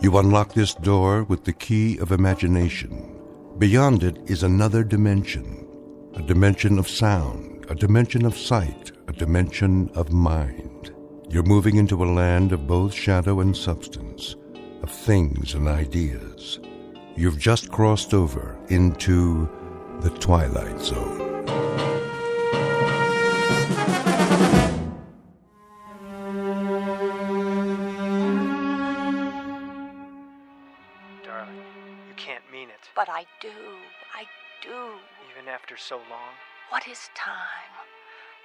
You unlock this door with the key of imagination. Beyond it is another dimension, a dimension of sound, a dimension of sight, a dimension of mind. You're moving into a land of both shadow and substance, of things and ideas. You've just crossed over into the Twilight Zone. Darling, you can't mean it. But I do. Even after so long? What is time?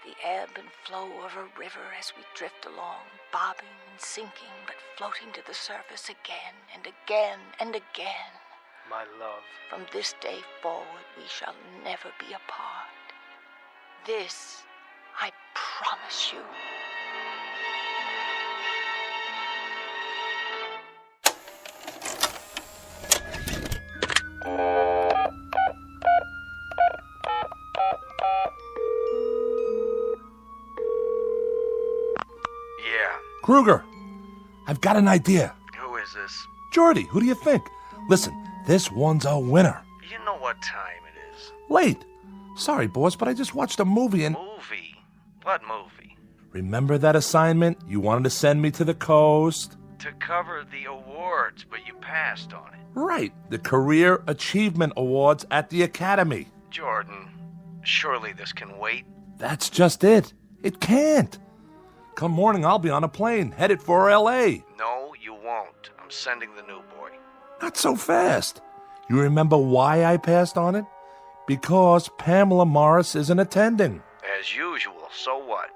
The ebb and flow of a river as we drift along, bobbing and sinking, but floating to the surface again and again and again. My love. From this day forward, we shall never be apart. This, I promise you. Kruger, I've got an idea. Who is this? Jordy, who do you think? Listen, this one's a winner. You know what time it is. Late. Sorry, boss, but I just watched a movie and... Movie? What movie? Remember that assignment you wanted to send me to the coast? To cover the awards, but you passed on it. Right, the Career Achievement Awards at the Academy. Jordan, surely this can wait. That's just it. It can't. Come morning, I'll be on a plane, headed for L.A. No, you won't. I'm sending the new boy. Not so fast. You remember why I passed on it? Because Pamela Morris isn't attending. As usual, so what?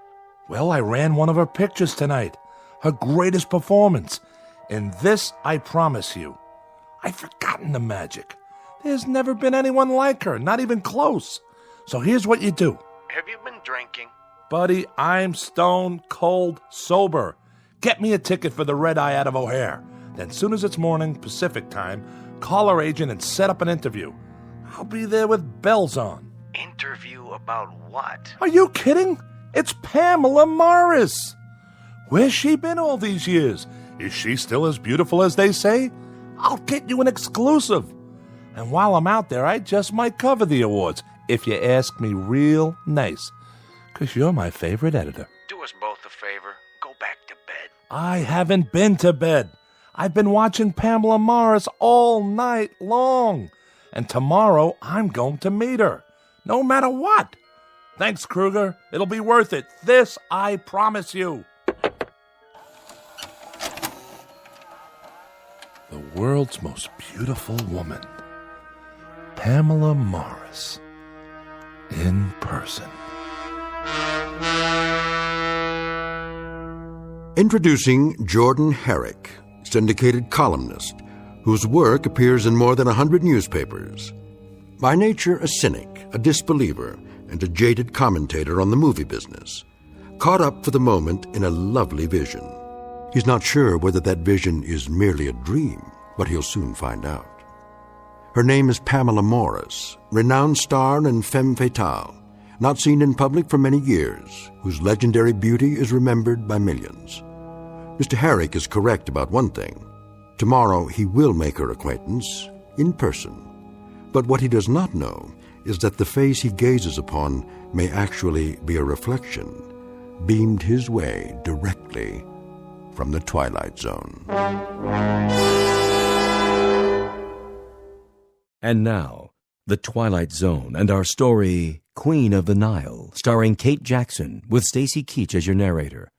Well, I ran one of her pictures tonight. Her greatest performance. And this, I promise you. I've forgotten the magic. There's never been anyone like her, not even close. So here's what you do. Have you been drinking? Buddy, I'm stone cold sober. Get me a ticket for the Red Eye out of O'Hare. Then soon as it's morning, Pacific time, call our agent and set up an interview. I'll be there with bells on. Interview about what? Are you kidding? It's Pamela Morris. Where's she been all these years? Is she still as beautiful as they say? I'll get you an exclusive. And while I'm out there, I just might cover the awards, if you ask me real nice. 'Cause you're my favorite editor. Do us both a favor. Go back to bed. I haven't been to bed. I've been watching Pamela Morris all night long. And tomorrow, I'm going to meet her. No matter what. Thanks, Kruger. It'll be worth it. This, I promise you. The world's most beautiful woman. Pamela Morris. In person. Introducing Jordan Herrick, syndicated columnist, whose work appears in more than 100 newspapers. By nature a cynic, a disbeliever, and a jaded commentator on the movie business, caught up for the moment in a lovely vision. He's not sure whether that vision is merely a dream, but he'll soon find out. Her name is Pamela Morris, renowned star and femme fatale, not seen in public for many years, whose legendary beauty is remembered by millions. Mr. Herrick is correct about one thing. Tomorrow he will make her acquaintance, in person. But what he does not know is that the face he gazes upon may actually be a reflection, beamed his way directly from the Twilight Zone. And now, The Twilight Zone and our story, Queen of the Nile, starring Kate Jackson, with Stacy Keach as your narrator.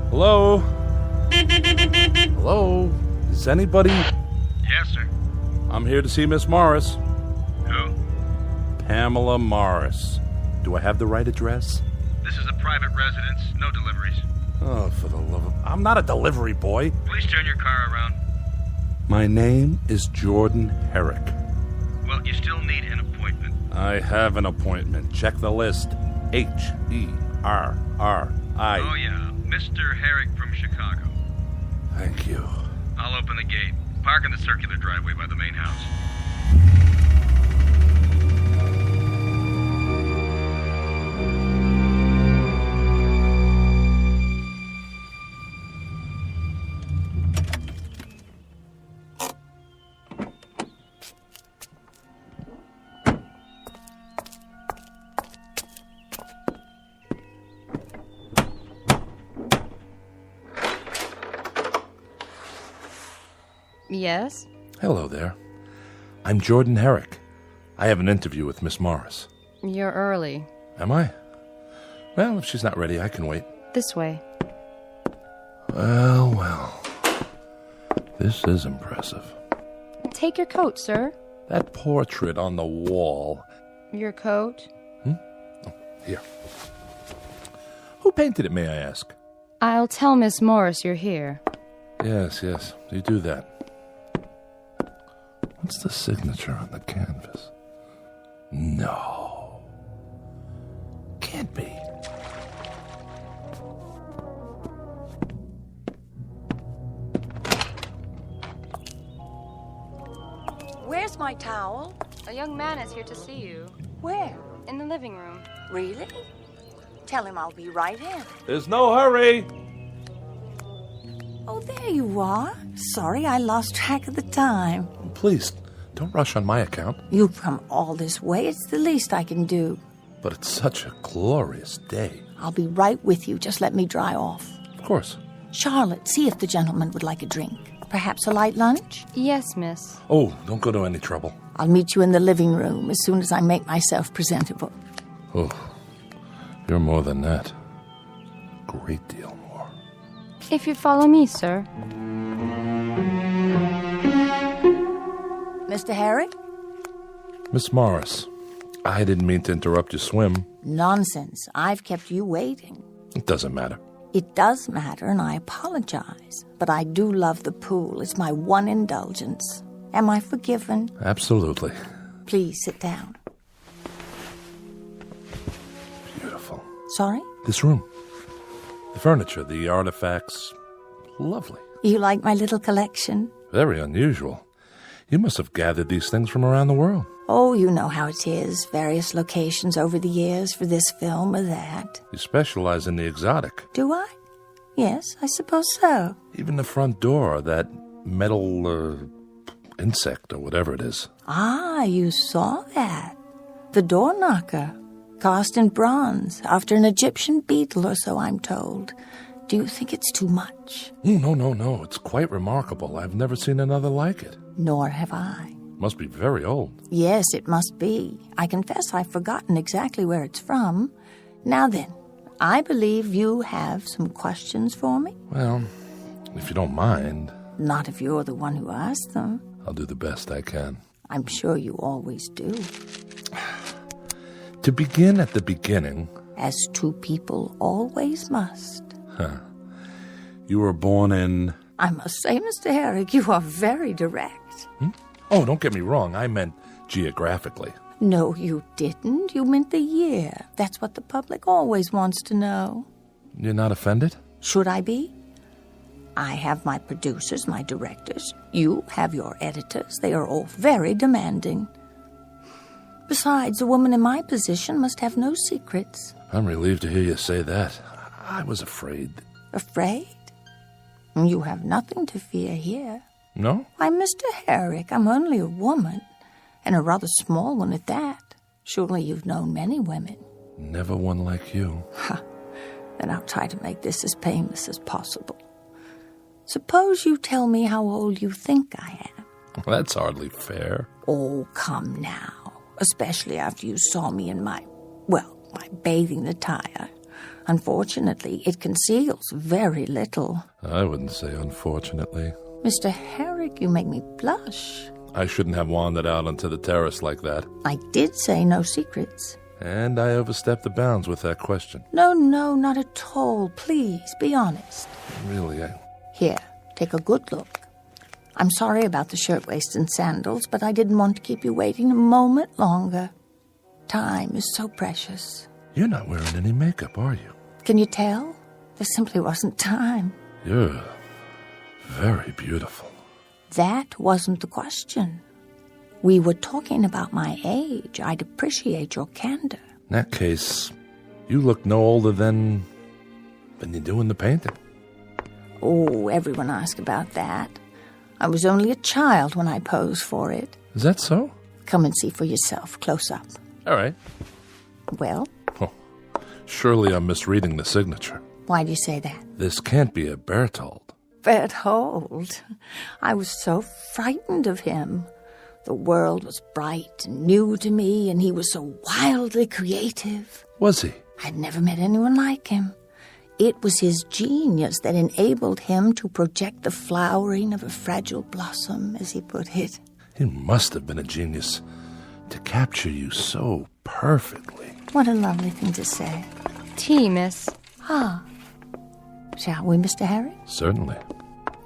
Hello? Hello? Is anybody... Yes, sir. I'm here to see Miss Morris. Who? Pamela Morris. Do I have the right address? This is a private residence. No deliveries. Oh, for the love of... I'm not a delivery boy. Please turn your car around. My name is Jordan Herrick. Well, you still need an appointment. I have an appointment. Check the list. H-E-R-R-I. Oh, yeah. Mr. Herrick from Chicago. Thank you. I'll open the gate. Park in the circular driveway by the main house. Yes? Hello there. I'm Jordan Herrick. I have an interview with Miss Morris. You're early. Am I? Well, if she's not ready, I can wait. This way. Well. This is impressive. Take your coat, sir. That portrait on the wall. Your coat? Oh, here. Who painted it, may I ask? I'll tell Miss Morris you're here. Yes, you do that. What's the signature on the canvas? No. Can't be. Where's my towel? A young man is here to see you. Where? In the living room. Really? Tell him I'll be right in. There's no hurry. Oh, there you are. Sorry, I lost track of the time. Please, don't rush on my account. You've come all this way. It's the least I can do. But it's such a glorious day. I'll be right with you. Just let me dry off. Of course. Charlotte, see if the gentleman would like a drink. Perhaps a light lunch? Yes, miss. Oh, don't go to any trouble. I'll meet you in the living room as soon as I make myself presentable. Oh, you're more than that. Great deal more. If you follow me, sir. Mr. Herrick? Miss Morris, I didn't mean to interrupt your swim. Nonsense. I've kept you waiting. It doesn't matter. It does matter, and I apologize. But I do love the pool. It's my one indulgence. Am I forgiven? Absolutely. Please sit down. Beautiful. Sorry? This room. The furniture, the artifacts. Lovely. You like my little collection? Very unusual. You must have gathered these things from around the world. Oh, you know how it is. Various locations over the years for this film or that. You specialize in the exotic. Do I? Yes, I suppose so. Even the front door, that metal insect or whatever it is. Ah, you saw that. The door knocker. Cast in bronze, after an Egyptian beetle or so, I'm told. Do you think it's too much? No. It's quite remarkable. I've never seen another like it. Nor have I. Must be very old. Yes, it must be. I confess I've forgotten exactly where it's from. Now then, I believe you have some questions for me? Well, if you don't mind. Not if you're the one who asked them. I'll do the best I can. I'm sure you always do. To begin at the beginning. As two people always must. You were born in... I must say, Mr. Herrick, you are very direct. Oh, don't get me wrong. I meant geographically. No, you didn't. You meant the year. That's what the public always wants to know. You're not offended? Should I be? I have my producers, my directors. You have your editors. They are all very demanding. Besides, a woman in my position must have no secrets. I'm relieved to hear you say that. I was afraid. Afraid? You have nothing to fear here. No? Why, Mr. Herrick, I'm only a woman, and a rather small one at that. Surely you've known many women. Never one like you. Then I'll try to make this as painless as possible. Suppose you tell me how old you think I am. Well, that's hardly fair. Oh, come now. Especially after you saw me in my bathing attire. Unfortunately, it conceals very little. I wouldn't say unfortunately. Mr. Herrick, you make me blush. I shouldn't have wandered out onto the terrace like that. I did say no secrets. And I overstepped the bounds with that question. No, not at all. Please, be honest. Really, Here, take a good look. I'm sorry about the shirtwaist and sandals, but I didn't want to keep you waiting a moment longer. Time is so precious. You're not wearing any makeup, are you? Can you tell? There simply wasn't time. You're very beautiful. That wasn't the question. We were talking about my age. I'd appreciate your candor. In that case, you look no older than you do in the painting. Oh, everyone asks about that. I was only a child when I posed for it. Is that so? Come and see for yourself, close up. All right. Well? Oh, surely I'm misreading the signature. Why do you say that? This can't be a Berthold. Berthold. I was so frightened of him. The world was bright and new to me, and he was so wildly creative. Was he? I'd never met anyone like him. It was his genius that enabled him to project the flowering of a fragile blossom, as he put it. He must have been a genius to capture you so perfectly. What a lovely thing to say. Tea, miss. Ah. Shall we, Mr. Herrick? Certainly.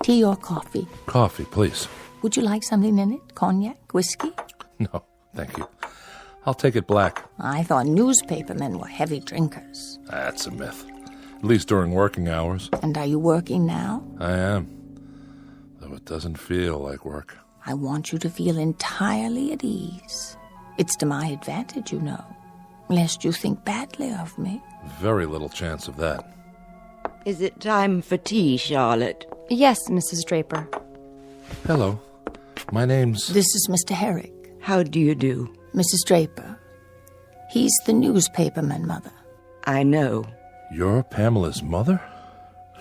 Tea or coffee? Coffee, please. Would you like something in it? Cognac? Whiskey? No, thank you. I'll take it black. I thought newspapermen were heavy drinkers. That's a myth. At least during working hours. And are you working now? I am. Though it doesn't feel like work. I want you to feel entirely at ease. It's to my advantage, you know. Lest you think badly of me. Very little chance of that. Is it time for tea, Charlotte? Yes, Mrs. Draper. Hello. My name's... This is Mr. Herrick. How do you do? Mrs. Draper. He's the newspaperman, Mother. I know. You're Pamela's mother?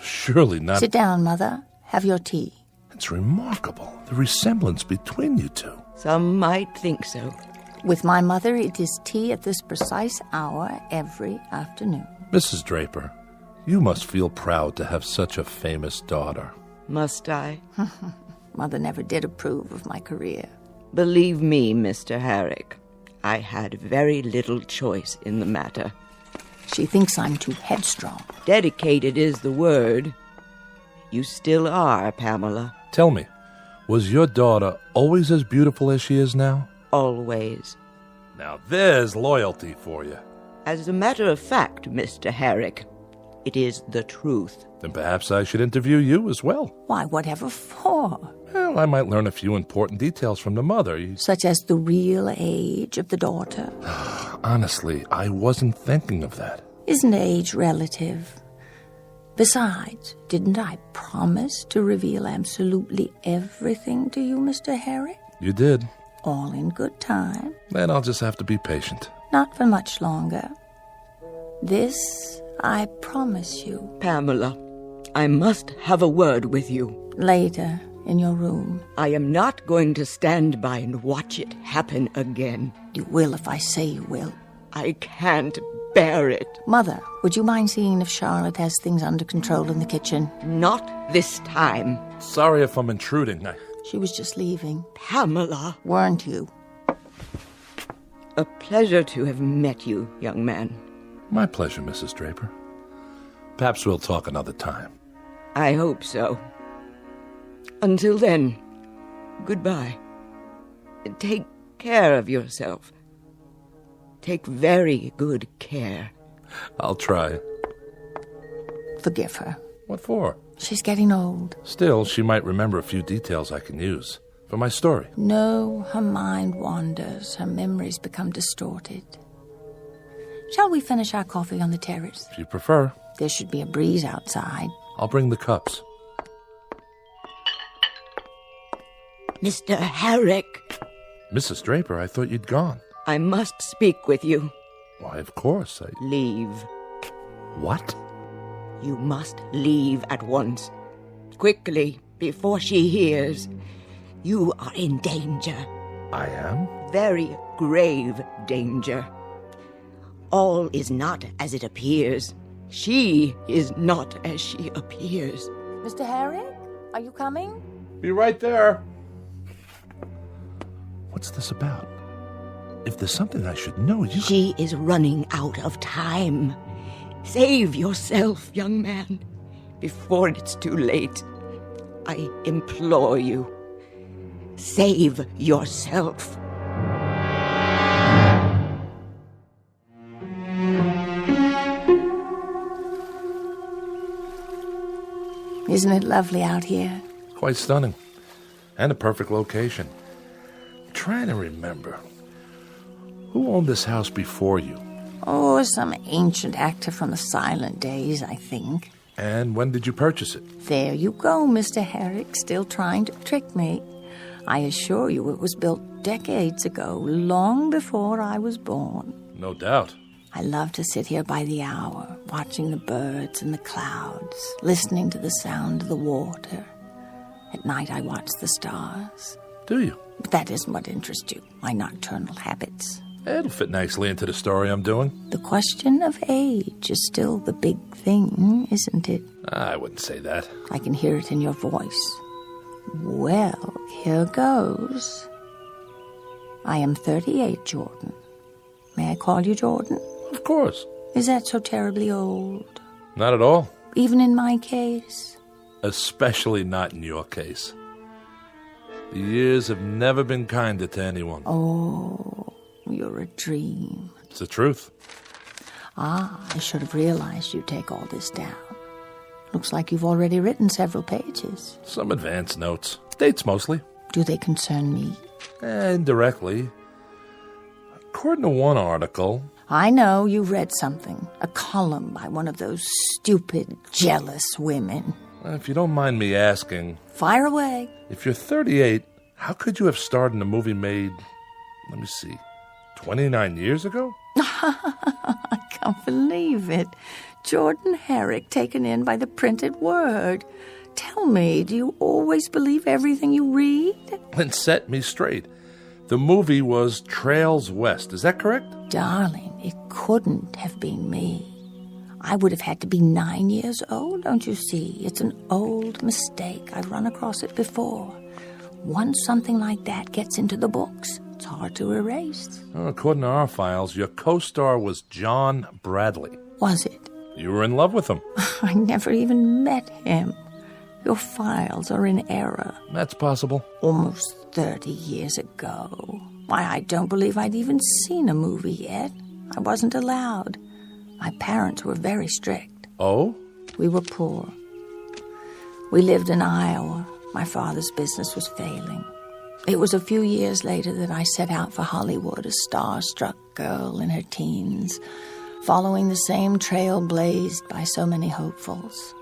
Surely not... Sit down, Mother. Have your tea. It's remarkable, the resemblance between you two. Some might think so. With my mother, it is tea at this precise hour every afternoon. Mrs. Draper, you must feel proud to have such a famous daughter. Must I? Mother never did approve of my career. Believe me, Mr. Herrick, I had very little choice in the matter. She thinks I'm too headstrong. Dedicated is the word. You still are, Pamela. Tell me, was your daughter always as beautiful as she is now? Always. Now there's loyalty for you. As a matter of fact, Mr. Herrick, it is the truth. Then perhaps I should interview you as well. Why, whatever for? Well, I might learn a few important details from the mother. Such as the real age of the daughter. Honestly, I wasn't thinking of that. Isn't age relative? Besides, didn't I promise to reveal absolutely everything to you, Mr. Herrick? You did. All in good time. Then I'll just have to be patient. Not for much longer. This I promise you. Pamela, I must have a word with you. Later, in your room. I am not going to stand by and watch it happen again. You will if I say you will. I can't bear it. Mother, would you mind seeing if Charlotte has things under control in the kitchen? Not this time. Sorry if I'm intruding. She was just leaving. Pamela. Weren't you? A pleasure to have met you, young man. My pleasure, Mrs. Draper. Perhaps we'll talk another time. I hope so. Until then, goodbye. Take care of yourself. Take very good care. I'll try. Forgive her. What for? She's getting old. Still, she might remember a few details I can use for my story. No, her mind wanders. Her memories become distorted. Shall we finish our coffee on the terrace? If you prefer. There should be a breeze outside. I'll bring the cups. Mr. Herrick. Mrs. Draper, I thought you'd gone. I must speak with you. Why, of course. Leave. What? You must leave at once. Quickly, before she hears. You are in danger. I am? Very grave danger. All is not as it appears. She is not as she appears. Mr. Herrick, are you coming? Be right there. What's this about? If there's something I should know, you... She is running out of time. Save yourself, young man, before it's too late. I implore you. Save yourself. Isn't it lovely out here? Quite stunning. And a perfect location. I'm trying to remember. Who owned this house before you? Oh, some ancient actor from the silent days, I think. And when did you purchase it? There you go, Mr. Herrick, still trying to trick me. I assure you it was built decades ago, long before I was born. No doubt. I love to sit here by the hour, watching the birds and the clouds, listening to the sound of the water. At night I watch the stars. Do you? But that isn't what interests you, my nocturnal habits. It'll fit nicely into the story I'm doing. The question of age is still the big thing, isn't it? I wouldn't say that. I can hear it in your voice. Well, here goes. I am 38, Jordan. May I call you Jordan? Of course. Is that so terribly old? Not at all. Even in my case? Especially not in your case. The years have never been kinder to anyone. Oh, you're a dream. It's the truth. I should have realized you'd take all this down. Looks like you've already written several pages. Some advance notes. Dates mostly. Do they concern me? Indirectly. According to one article... I know you read something. A column by one of those stupid, jealous women. If you don't mind me asking... Fire away. If you're 38, how could you have starred in a movie made, 29 years ago? I can't believe it. Jordan Herrick taken in by the printed word. Tell me, do you always believe everything you read? Then set me straight. The movie was Trails West, is that correct? Darling, it couldn't have been me. I would have had to be 9 years old, don't you see? It's an old mistake. I've run across it before. Once something like that gets into the books, it's hard to erase. Well, according to our files, your co-star was John Bradley. Was it? You were in love with him. I never even met him. Your files are in error. That's possible. Almost 30 years ago. Why, I don't believe I'd even seen a movie yet. I wasn't allowed. My parents were very strict. Oh? We were poor. We lived in Iowa. My father's business was failing. It was a few years later that I set out for Hollywood, a star-struck girl in her teens, following the same trail blazed by so many hopefuls.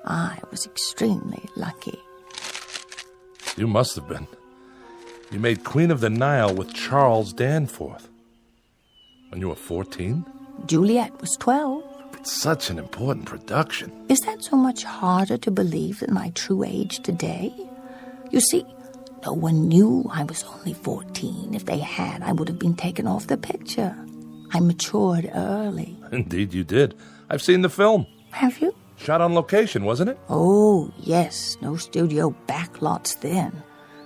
I was extremely lucky. You must have been. You made Queen of the Nile with Charles Danforth. When you were 14? Juliet was 12. It's such an important production. Is that so much harder to believe than my true age today? You see, no one knew I was only 14. If they had, I would have been taken off the picture. I matured early. Indeed you did. I've seen the film. Have you? Shot on location, wasn't it? Oh, yes. No studio backlots then.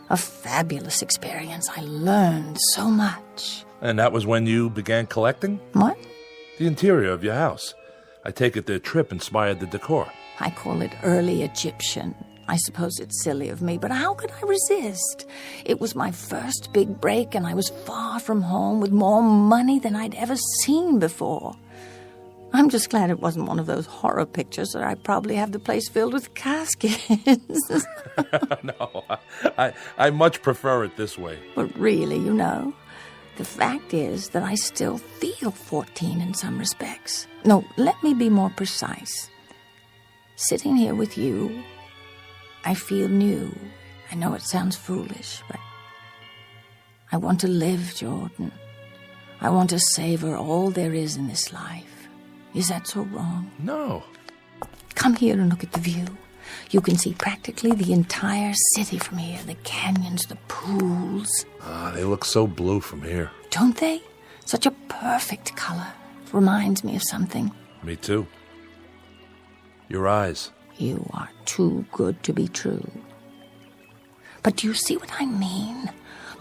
A fabulous experience. I learned so much. And that was when you began collecting? What? The interior of your house. I take it the trip inspired the decor. I call it early Egyptian. I suppose it's silly of me, but how could I resist? It was my first big break, and I was far from home with more money than I'd ever seen before. I'm just glad it wasn't one of those horror pictures, or I'd probably have the place filled with caskets. No, I much prefer it this way. But really, you know, the fact is that I still feel 14 in some respects. No, let me be more precise. Sitting here with you, I feel new. I know it sounds foolish, but I want to live, Jordan. I want to savor all there is in this life. Is that so wrong? No. Come here and look at the view. You can see practically the entire city from here. The canyons, the pools. They look so blue from here. Don't they? Such a perfect color. Reminds me of something. Me too. Your eyes. You are too good to be true. But do you see what I mean?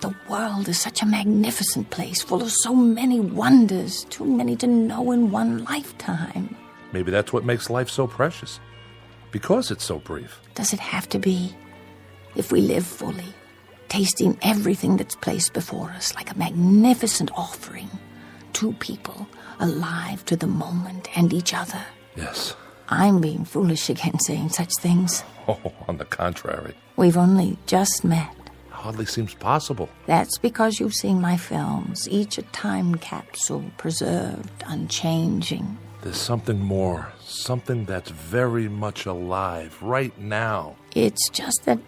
The world is such a magnificent place, full of so many wonders, too many to know in one lifetime. Maybe that's what makes life so precious. Because it's so brief. Does it have to be? If we live fully, tasting everything that's placed before us like a magnificent offering, two people alive to the moment and each other. Yes. I'm being foolish again saying such things. Oh, on the contrary. We've only just met. Hardly seems possible. That's because you've seen my films, each a time capsule, preserved, unchanging. There's something more, something that's very much alive right now. It's just that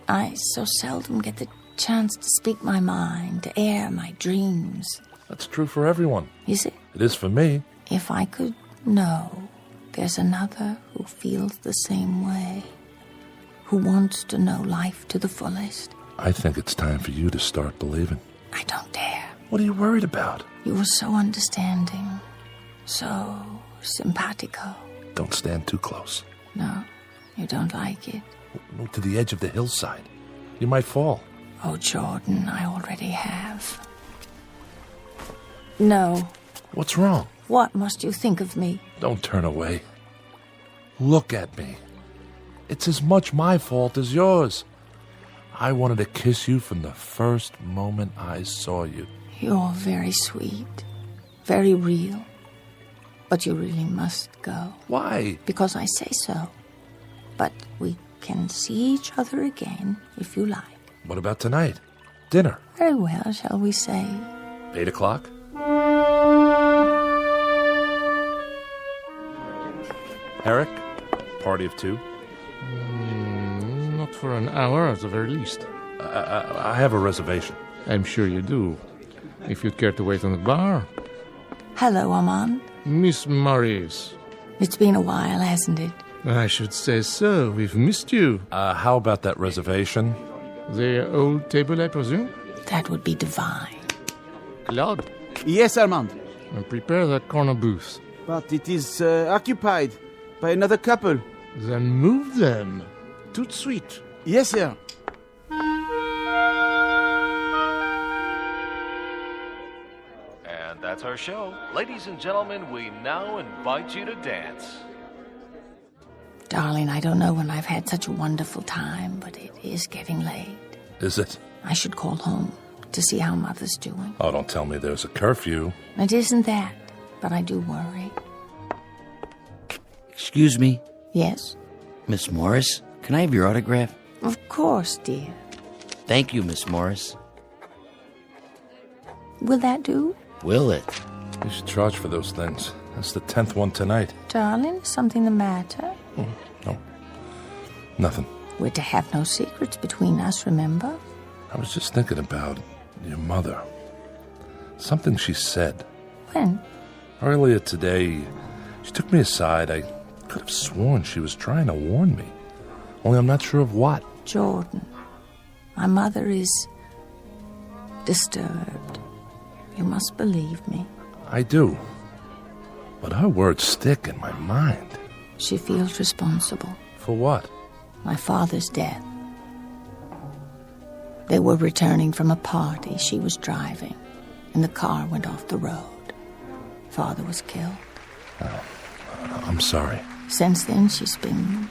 I so seldom get the chance to speak my mind, to air my dreams. That's true for everyone. Is it? It is for me. If I could know there's another who feels the same way, who wants to know life to the fullest. I think it's time for you to start believing. I don't dare. What are you worried about? You were so understanding, so simpatico. Don't stand too close. No, you don't like it. Move to the edge of the hillside. You might fall. Oh, Jordan, I already have. No. What's wrong? What must you think of me? Don't turn away. Look at me. It's as much my fault as yours. I wanted to kiss you from the first moment I saw you. You're very sweet, very real. But you really must go. Why? Because I say so. But we can see each other again, if you like. What about tonight? Dinner? Very well, shall we say? 8 o'clock? Herrick? Party of 2? Not for an hour, at the very least. I have a reservation. I'm sure you do. If you'd care to wait on the bar. Hello, Armand. Miss Morris. It's been a while, hasn't it? I should say so. We've missed you. How about that reservation? The old table, I presume? That would be divine. Claude, Yes, Armand. prepare that corner booth. But it is occupied by another couple. Then move them. Tout de suite. Yes, sir. And that's our show. Ladies and gentlemen, we now invite you to dance. Darling, I don't know when I've had such a wonderful time, but it is getting late. Is it? I should call home to see how Mother's doing. Oh, don't tell me there's a curfew. It isn't that, but I do worry. Excuse me, Yes? Miss Morris? Can I have your autograph? Of course, dear. Thank you, Miss Morris. Will that do? Will it? You should charge for those things. That's the 10th one tonight. Darling, is something the matter? No. Nothing. We're to have no secrets between us, remember? I was just thinking about your mother. Something she said. When? Earlier today, she took me aside. I could have sworn she was trying to warn me. Only I'm not sure of what. Jordan, my mother is disturbed. You must believe me. I do. But her words stick in my mind. She feels responsible. For what? My father's death. They were returning from a party she was driving, and the car went off the road. Father was killed. Oh, I'm sorry. Since then, she's been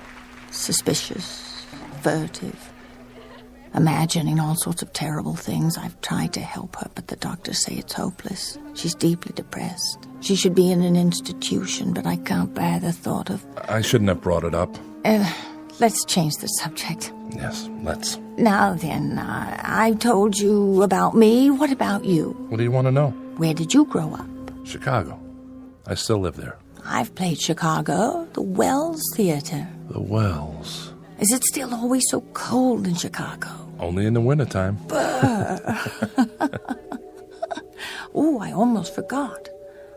suspicious, furtive, imagining all sorts of terrible things. I've tried to help her, but the doctors say it's hopeless. She's deeply depressed. She should be in an institution, but I can't bear the thought of... I shouldn't have brought it up. Let's change the subject. Yes, let's. Now then, I told you about me. What about you? What do you want to know? Where did you grow up? Chicago. I still live there. I've played Chicago, the Wells Theater. The Wells. Is it still always so cold in Chicago? Only in the wintertime. Oh, I almost forgot.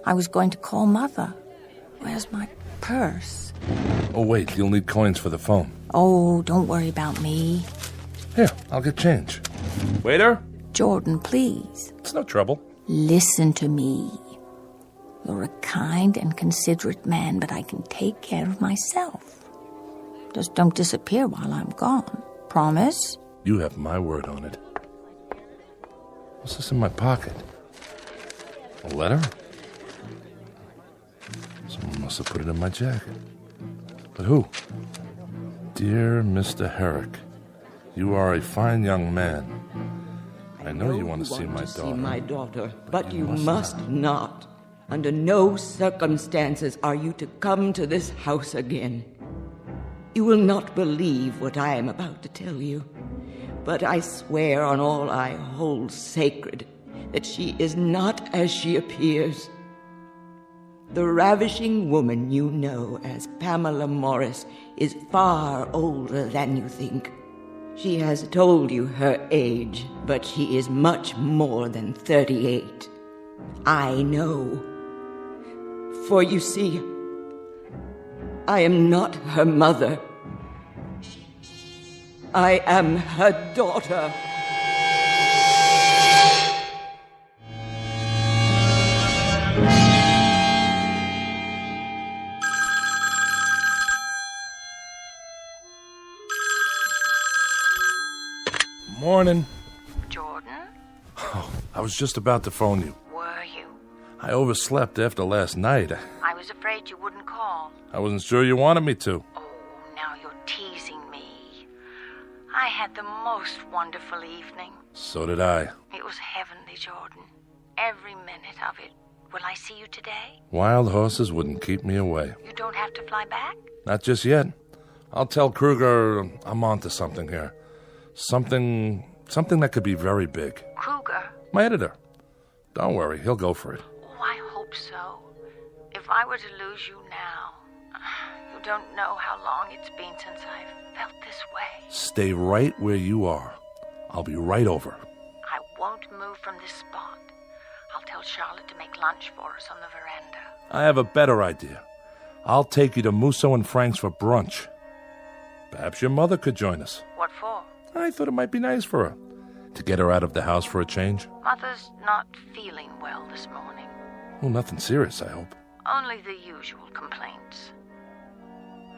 I was going to call Mother. Where's my purse? Oh, wait, you'll need coins for the phone. Oh, don't worry about me. Here, I'll get change. Waiter? Jordan, please. It's no trouble. Listen to me. You're a kind and considerate man, but I can take care of myself. Just don't disappear while I'm gone. Promise? You have my word on it. What's this in my pocket? A letter? Someone must have put it in my jacket. But who? Dear Mr. Herrick, you are a fine young man. I know you want to see my daughter. But you must not. Under no circumstances are you to come to this house again. You will not believe what I am about to tell you, but I swear on all I hold sacred that she is not as she appears. The ravishing woman you know as Pamela Morris is far older than you think. She has told you her age, but she is much more than 38. I know. For you see, I am not her mother. I am her daughter. Morning. Jordan? Oh, I was just about to phone you. Were you? I overslept after last night. I was afraid you wouldn't call. I wasn't sure you wanted me to. Oh, now you're teasing me. I had the most wonderful evening. So did I. It was heavenly, Jordan. Every minute of it. Will I see you today? Wild horses wouldn't keep me away. You don't have to fly back? Not just yet. I'll tell Kruger I'm onto something here. Something that could be very big. Kruger? My editor. Don't worry, he'll go for it. Oh, I hope so. If I were to lose you now, you don't know how long it's been since I've felt this way. Stay right where you are. I'll be right over. I won't move from this spot. I'll tell Charlotte to make lunch for us on the veranda. I have a better idea. I'll take you to Musso and Frank's for brunch. Perhaps your mother could join us. What for? I thought it might be nice for her. To get her out of the house for a change. Mother's not feeling well this morning. Well, nothing serious, I hope. Only the usual complaints.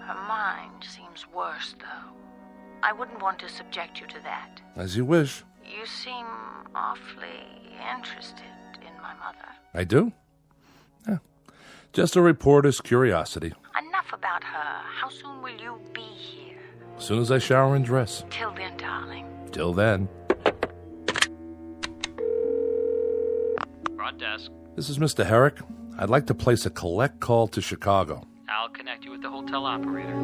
Her mind seems worse, though. I wouldn't want to subject you to that. As you wish. You seem awfully interested in my mother. I do? Yeah. Just a reporter's curiosity. Enough about her. How soon will you be here? As soon as I shower and dress. Till then, darling. Till then. Front desk. This is Mr. Herrick. I'd like to place a collect call to Chicago. I'll connect you with the hotel operator.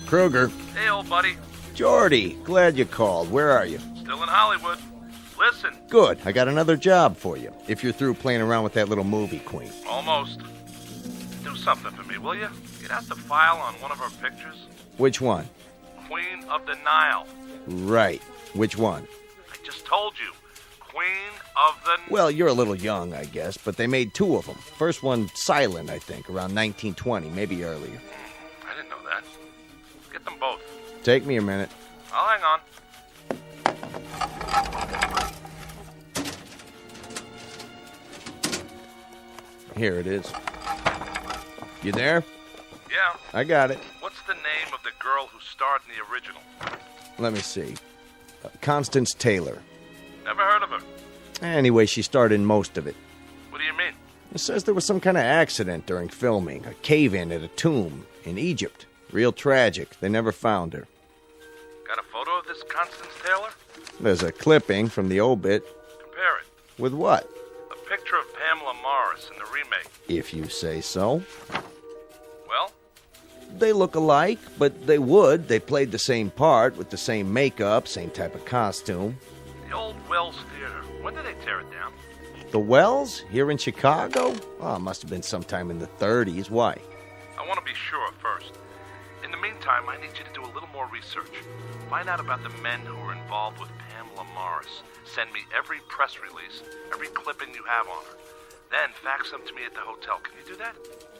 Kruger. Hey, old buddy. Jordy, glad you called. Where are you? Still in Hollywood. Listen. Good. I got another job for you, if you're through playing around with that little movie queen. Almost. Do something for me, will you? Get out the file on one of her pictures. Which one? Queen of the Nile. Right. Which one? I just told you. Queen of the... Well, you're a little young, I guess, but they made two of them. First one silent, I think, around 1920, maybe earlier. I didn't know that. Get them both. Take me a minute. I'll hang on. Here it is. You there? Yeah. I got it. What's the name of the girl who starred in the original? Let me see. Constance Taylor. Never heard of her. Anyway, she starred in most of it. What do you mean? It says there was some kind of accident during filming. A cave-in at a tomb in Egypt. Real tragic. They never found her. Got a photo of this Constance Taylor? There's a clipping from the obit. Compare it. With what? A picture of Pamela Morris in the remake. If you say so. Well? They look alike, but they would. They played the same part with the same makeup, same type of costume. The old Wells Theater. When did they tear it down? The Wells? Here in Chicago? Oh, it must have been sometime in the 30s. Why? I want to be sure first. In the meantime, I need you to do a little more research. Find out about the men who were involved with Pamela Morris. Send me every press release, every clipping you have on her. Then fax them to me at the hotel. Can you do that?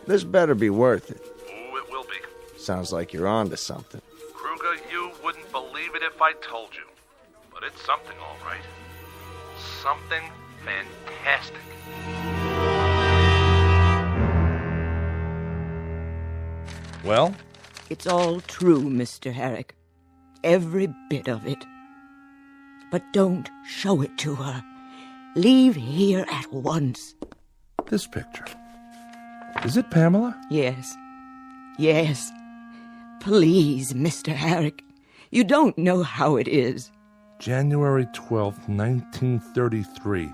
This better be worth it. Ooh, it will be. Sounds like you're on to something. Kruger, you wouldn't believe it if I told you. But it's something, all right. Something fantastic. Well? It's all true, Mr. Herrick. Every bit of it. But don't show it to her. Leave here at once. This picture. Is it Pamela? Yes. Yes. Please, Mr. Herrick. You don't know how it is. January 12th, 1933.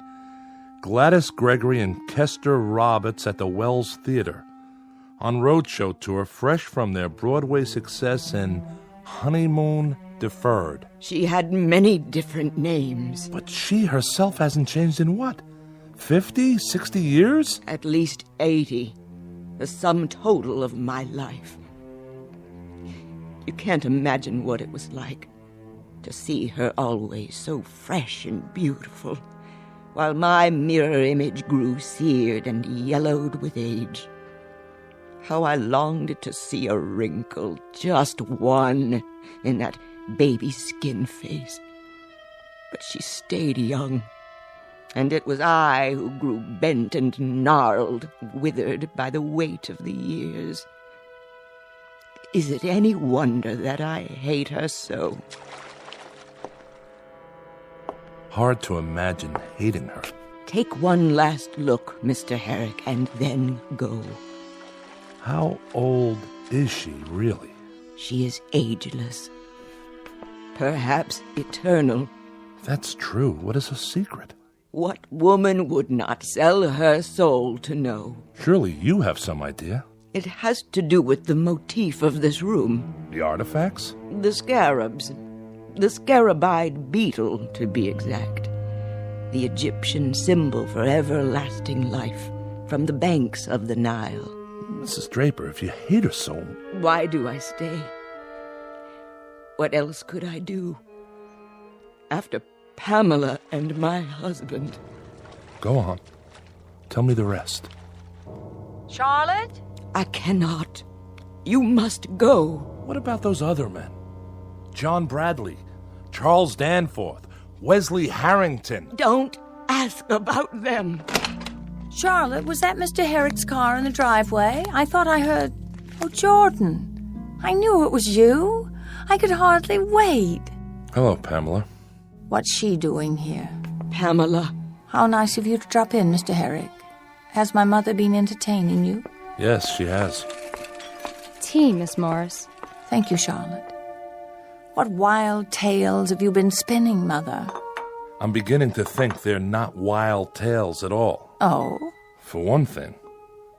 Gladys Gregory and Kester Roberts at the Wells Theater. On roadshow tour, fresh from their Broadway success and Honeymoon Deferred. She had many different names. But she herself hasn't changed in what? 50, 60 years? At least 80. The sum total of my life. You can't imagine what it was like to see her always so fresh and beautiful, while my mirror image grew seared and yellowed with age. How I longed to see a wrinkle, just one, in that baby skin face. But she stayed young, and it was I who grew bent and gnarled, withered by the weight of the years. Is it any wonder that I hate her so? Hard to imagine hating her. Take one last look, Mr. Herrick, and then go. How old is she, really? She is ageless. Perhaps eternal. That's true. What is her secret? What woman would not sell her soul to know? Surely you have some idea. It has to do with the motif of this room. The artifacts? The scarabs. The scarabide beetle, to be exact. The Egyptian symbol for everlasting life from the banks of the Nile. Mrs. Draper, if you hate her so... Why do I stay? What else could I do? After Pamela and my husband. Go on. Tell me the rest. Charlotte? I cannot. You must go. What about those other men? John Bradley, Charles Danforth, Wesley Harrington. Don't ask about them. Charlotte, was that Mr. Herrick's car in the driveway? I thought I heard... Oh, Jordan. I knew it was you. I could hardly wait. Hello, Pamela. What's she doing here? Pamela. How nice of you to drop in, Mr. Herrick. Has my mother been entertaining you? Yes, she has. Tea, Miss Morris. Thank you, Charlotte. What wild tales have you been spinning, Mother? I'm beginning to think they're not wild tales at all. Oh? For one thing,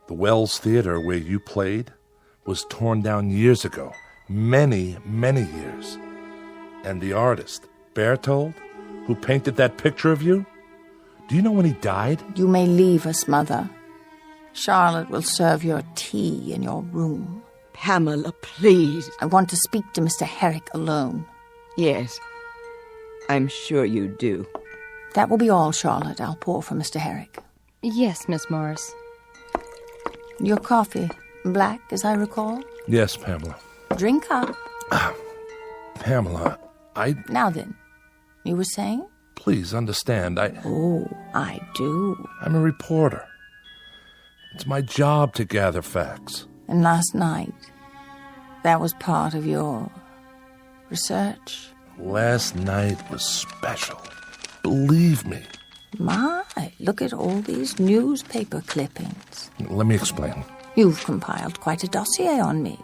the Wells Theater where you played was torn down years ago. Many, many years. And the artist, Berthold, who painted that picture of you, do you know when he died? You may leave us, Mother. Charlotte will serve your tea in your room. Pamela, please. I want to speak to Mr. Herrick alone. Yes, I'm sure you do. That will be all, Charlotte. I'll pour for Mr. Herrick. Yes, Miss Morris. Your coffee, black, as I recall? Yes, Pamela. Drink up. Pamela, Now then, you were saying? Please understand, Oh, I do. I'm a reporter. It's my job to gather facts. And last night, that was part of your research? Last night was special. Believe me. My, look at all these newspaper clippings. Let me explain. You've compiled quite a dossier on me.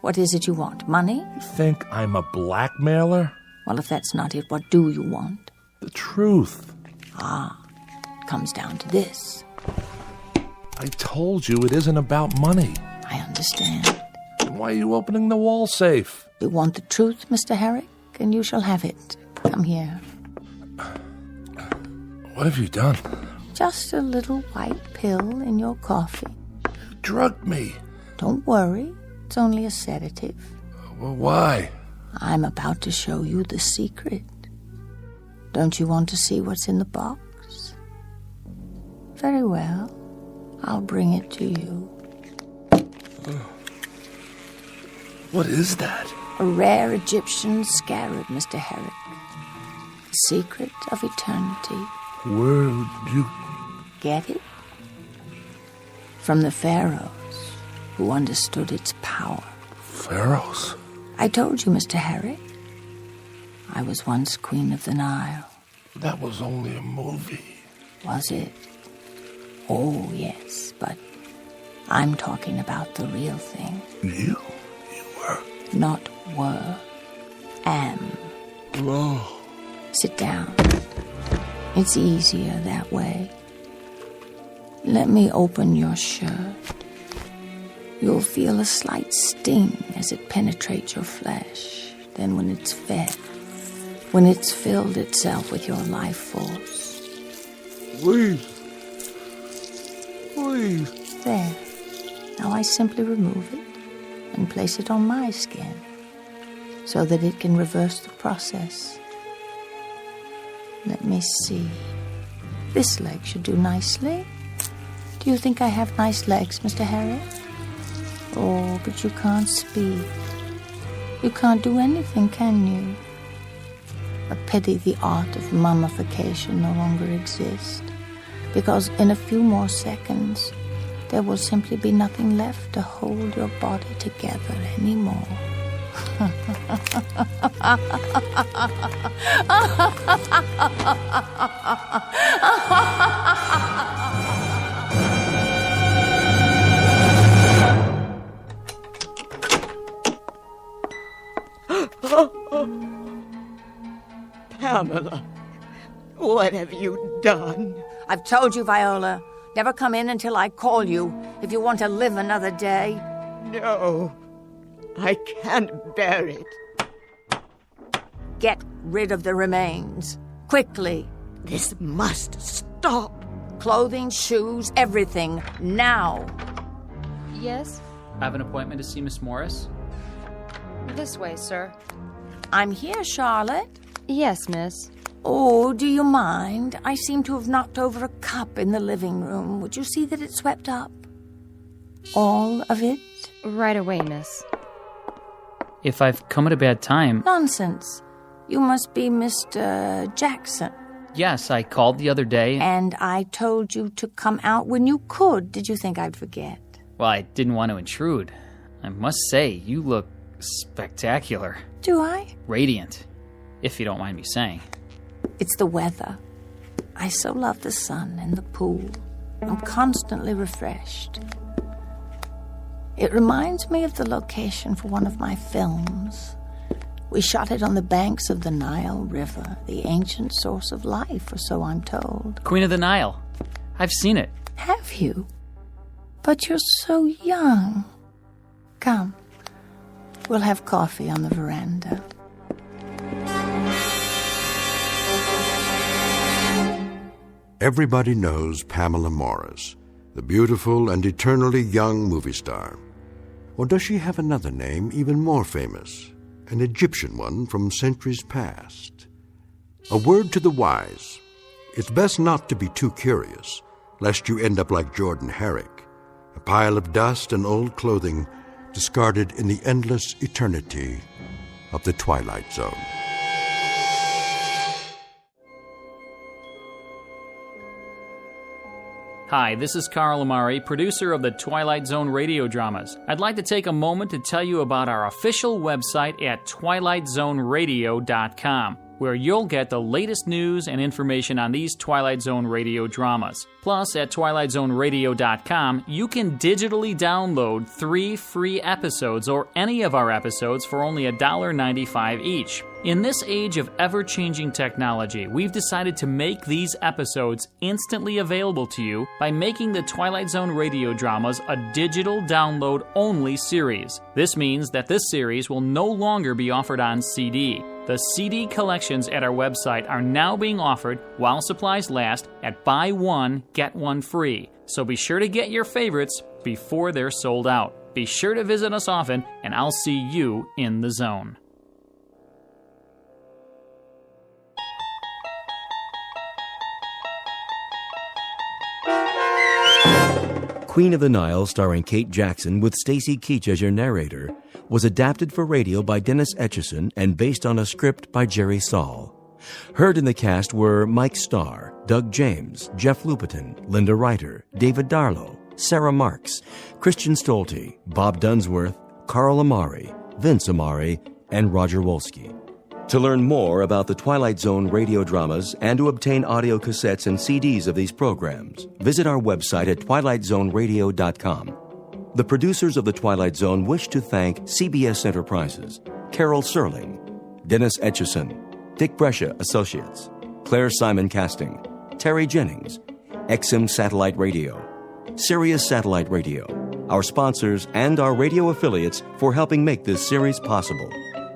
What is it you want? Money? You think I'm a blackmailer? Well, if that's not it, what do you want? The truth. It comes down to this. I told you it isn't about money. I understand. Then why are you opening the wall safe? You want the truth, Mr. Herrick, and you shall have it. Come here. What have you done? Just a little white pill in your coffee. You drugged me. Don't worry. It's only a sedative. Well, why? I'm about to show you the secret. Don't you want to see what's in the box? Very well. I'll bring it to you. What is that? A rare Egyptian scarab, Mr. Herrick. The secret of eternity. Where did you... Get it? From the pharaohs, who understood its power. Pharaohs? I told you, Mr. Herrick. I was once Queen of the Nile. That was only a movie. Was it? Oh, yes, but I'm talking about the real thing. You were? Not were. Am. Oh. Sit down. It's easier that way. Let me open your shirt. You'll feel a slight sting as it penetrates your flesh. Then when it's fed, when it's filled itself with your life force. Please. Please. There. Now I simply remove it and place it on my skin. so that it can reverse the process. Let me see. This leg should do nicely. Do you think I have nice legs, Mr. Harry? Oh, but you can't speak. You can't do anything, can you? A pity the art of mummification no longer exists, because in a few more seconds, there will simply be nothing left to hold your body together anymore. Pamela, what have you done? I've told you, Viola, never come in until I call you if you want to live another day. No, I can't bear it. Get rid of the remains. Quickly. This must stop. Clothing, shoes, everything. Now. Yes? I have an appointment to see Miss Morris. This way, sir. I'm here, Charlotte. Yes, miss. Oh, do you mind? I seem to have knocked over a cup in the living room. Would you see that it's swept up? All of it? Right away, miss. If I've come at a bad time... Nonsense. You must be Mr. Jackson. Yes, I called the other day. And I told you to come out when you could. Did you think I'd forget? Well, I didn't want to intrude. I must say, you look spectacular. Do I? Radiant, if you don't mind me saying. It's the weather. I so love the sun and the pool. I'm constantly refreshed. It reminds me of the location for one of my films. We shot it on the banks of the Nile River, the ancient source of life, or so I'm told. Queen of the Nile. I've seen it. Have you? But you're so young. Come. We'll have coffee on the veranda. Everybody knows Pamela Morris, the beautiful and eternally young movie star. Or does she have another name even more famous, an Egyptian one from centuries past? A word to the wise. It's best not to be too curious, lest you end up like Jordan Herrick, a pile of dust and old clothing discarded in the endless eternity of the Twilight Zone. Hi, this is Carl Amari, producer of the Twilight Zone radio dramas. I'd like to take a moment to tell you about our official website at twilightzoneradio.com, where you'll get the latest news and information on these Twilight Zone radio dramas. Plus, at twilightzoneradio.com, you can digitally download 3 free episodes or any of our episodes for only $1.95 each. In this age of ever-changing technology, we've decided to make these episodes instantly available to you by making the Twilight Zone radio dramas a digital download-only series. This means that this series will no longer be offered on CD. The CD collections at our website are now being offered, while supplies last, at buy one, get one free. So be sure to get your favorites before they're sold out. Be sure to visit us often, and I'll see you in the zone. Queen of the Nile, starring Kate Jackson with Stacy Keach as your narrator, was adapted for radio by Dennis Etchison and based on a script by Jerry Saul. Heard in the cast were Mike Starr, Doug James, Jeff Lupetin, Linda Ryder, David Darlow, Sarah Marks, Christian Stolte, Bob Dunsworth, Carl Amari, Vince Amari, and Roger Wolski. To learn more about the Twilight Zone radio dramas and to obtain audio cassettes and CDs of these programs, visit our website at twilightzoneradio.com. The producers of The Twilight Zone wish to thank CBS Enterprises, Carol Serling, Dennis Etchison, Dick Brescia Associates, Claire Simon Casting, Terry Jennings, XM Satellite Radio, Sirius Satellite Radio, our sponsors, and our radio affiliates for helping make this series possible.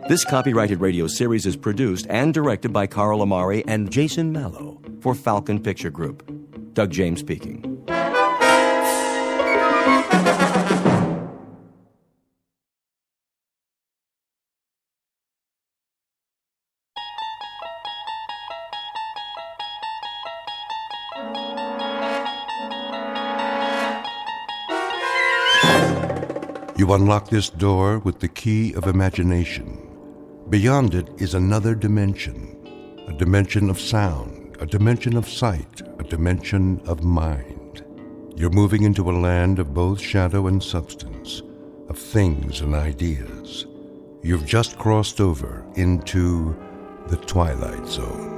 This copyrighted radio series is produced and directed by Carl Amari and Jason Mallow for Falcon Picture Group. Doug James speaking. You unlock this door with the key of imagination. Beyond it is another dimension, a dimension of sound, a dimension of sight, a dimension of mind. You're moving into a land of both shadow and substance, of things and ideas. You've just crossed over into the Twilight Zone.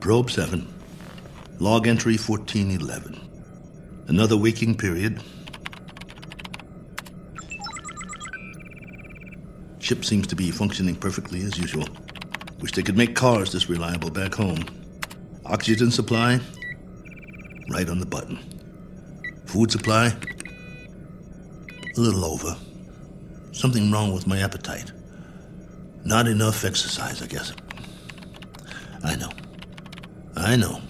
Probe 7. Log entry 1411. Another waking period. Ship seems to be functioning perfectly as usual. Wish they could make cars this reliable back home. Oxygen supply, right on the button. Food supply, a little over. Something wrong with my appetite. Not enough exercise, I guess. I know.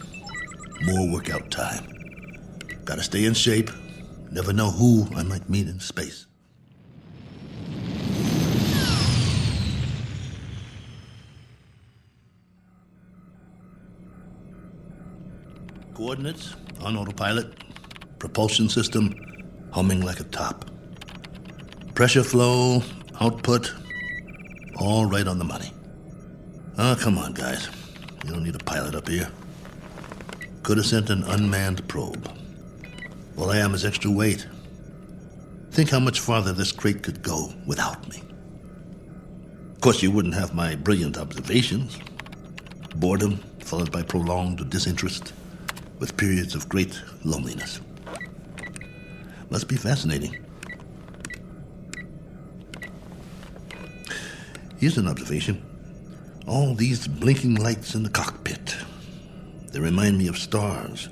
More workout time. Gotta stay in shape. Never know who I might meet in space. Coordinates on autopilot. Propulsion system humming like a top. Pressure flow, output, all right on the money. Oh, come on, guys. You don't need a pilot up here. Could have sent an unmanned probe. All I am is extra weight. Think how much farther this crate could go without me. Of course, you wouldn't have my brilliant observations. Boredom followed by prolonged disinterest, with periods of great loneliness. Must be fascinating. Here's an observation. All these blinking lights in the cockpit. They remind me of stars,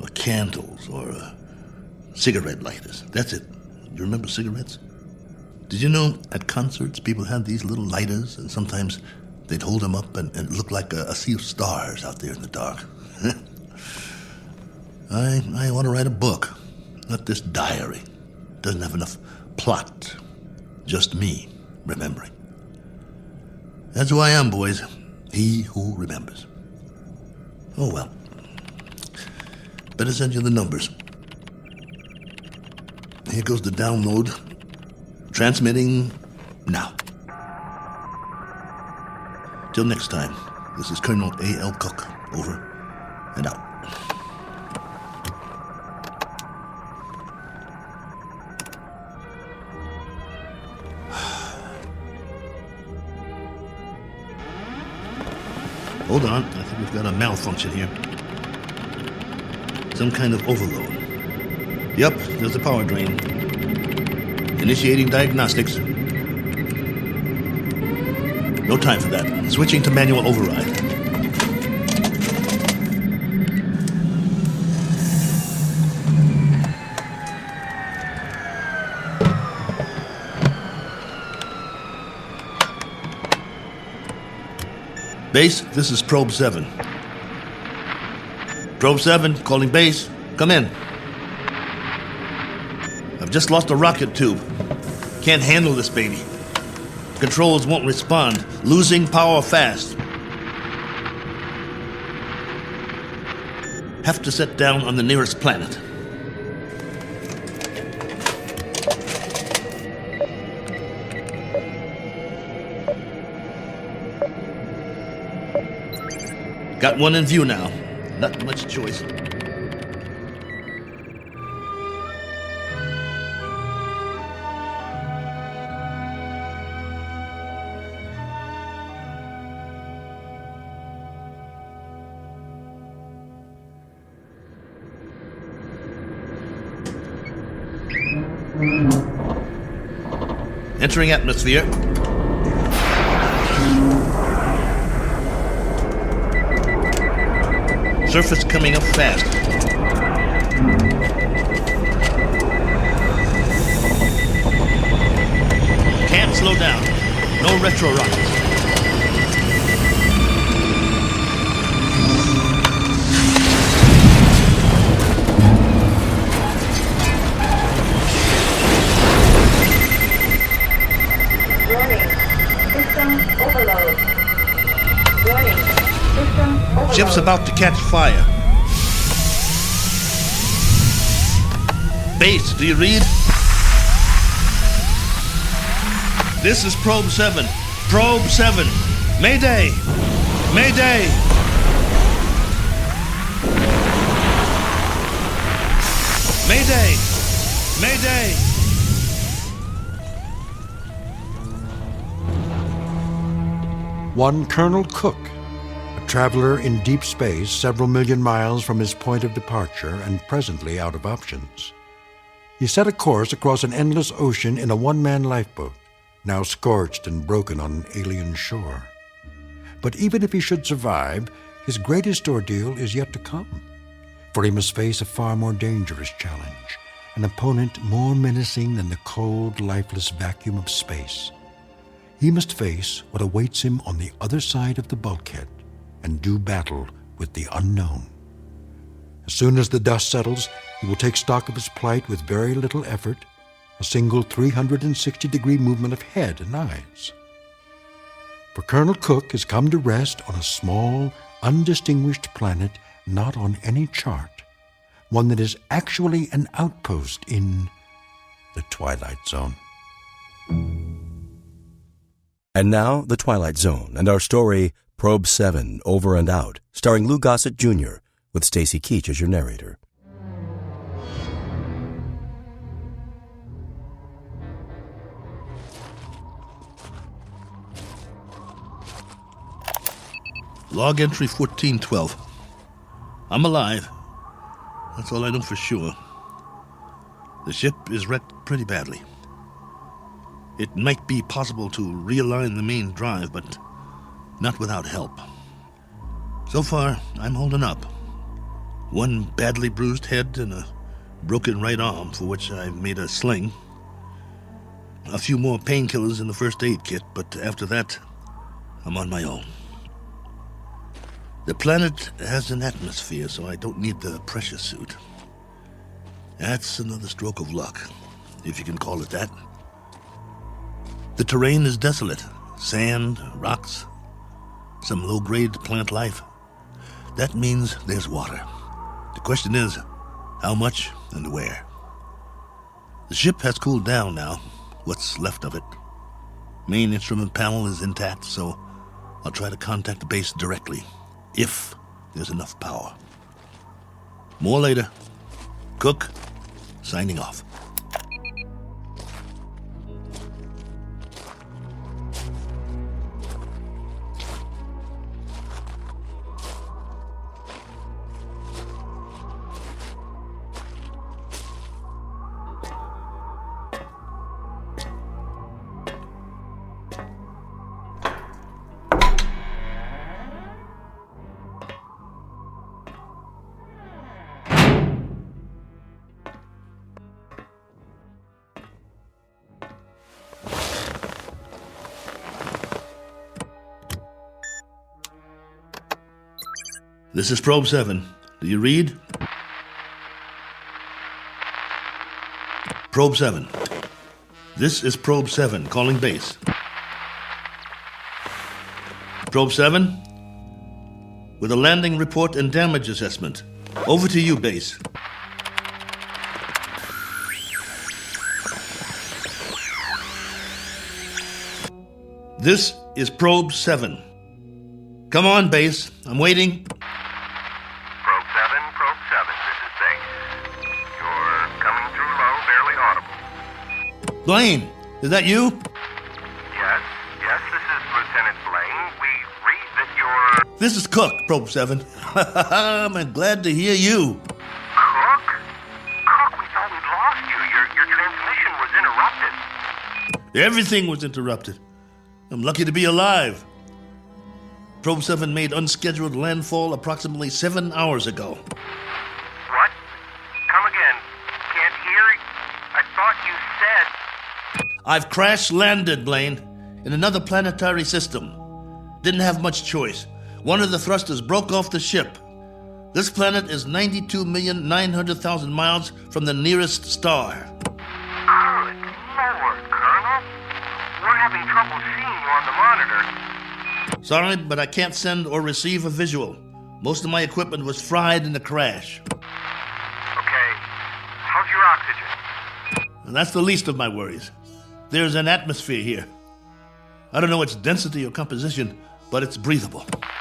or candles, or cigarette lighters. That's it. You remember cigarettes? Did you know at concerts people had these little lighters, and sometimes they'd hold them up and it looked like a sea of stars out there in the dark? I want to write a book, not this diary. Doesn't have enough plot. Just me remembering. That's who I am, boys. He who remembers. Oh, well. Better send you the numbers. Here goes the download. Transmitting now. Till next time, this is Colonel A.L. Cook. Over and out. Hold on, I think we've got a malfunction here. Some kind of overload. Yep, there's the power drain. Initiating diagnostics. No time for that. Switching to manual override. Base, this is Probe 7. Probe 7, calling base. Come in. I've just lost a rocket tube. Can't handle this baby. Controls won't respond. Losing power fast. Have to set down on the nearest planet. Got one in view now. Not much choice. Entering atmosphere. Surface coming up fast. Can't slow down. No retro rockets. Ship's about to catch fire. Base, do you read? This is Probe 7. Probe 7. Mayday! Mayday! Mayday! Mayday! One Colonel Cook, a traveler in deep space several million miles from his point of departure and presently out of options. He set a course across an endless ocean in a one-man lifeboat, now scorched and broken on an alien shore. But even if he should survive, his greatest ordeal is yet to come, for he must face a far more dangerous challenge, an opponent more menacing than the cold, lifeless vacuum of space. He must face what awaits him on the other side of the bulkhead and do battle with the unknown. As soon as the dust settles, he will take stock of his plight with very little effort, a single 360-degree movement of head and eyes. For Colonel Cook has come to rest on a small, undistinguished planet not on any chart, one that is actually an outpost in the Twilight Zone. And now, The Twilight Zone and our story, Probe 7, Over and Out, starring Lou Gossett Jr., with Stacy Keach as your narrator. Log entry 1412. I'm alive. That's all I know for sure. The ship is wrecked pretty badly. It might be possible to realign the main drive, but not without help. So far, I'm holding up. One badly bruised head and a broken right arm for which I've made a sling. A few more painkillers in the first aid kit, but after that, I'm on my own. The planet has an atmosphere, so I don't need the pressure suit. That's another stroke of luck, if you can call it that. The terrain is desolate. Sand, rocks, some low-grade plant life. That means there's water. The question is, how much and where? The ship has cooled down now, what's left of it. Main instrument panel is intact, so I'll try to contact the base directly, if there's enough power. More later. Cook, signing off. This is Probe 7. Do you read? Probe 7. This is Probe 7, calling base. Probe 7, with a landing report and damage assessment. Over to you, base. This is Probe 7. Come on, Base. I'm waiting. Probe 7, this is Base. You're coming through low, barely audible. Blaine, is that you? Yes, this is Lieutenant Blaine. We read that you're... This is Cook, Probe 7. I'm glad to hear you. Cook? Cook, we thought we'd lost you. Your transmission was interrupted. Everything was interrupted. I'm lucky to be alive. Probe 7 made unscheduled landfall approximately 7 hours ago. What? Come again. Can't hear. I thought you said... I've crash-landed, Blaine, in another planetary system. Didn't have much choice. One of the thrusters broke off the ship. This planet is 92,900,000 miles from the nearest star. Good Lord, Colonel. We're having trouble seeing you on the monitor. Sorry, but I can't send or receive a visual. Most of my equipment was fried in the crash. Okay. How's your oxygen? And that's the least of my worries. There's an atmosphere here. I don't know its density or composition, but it's breathable. Probe 7?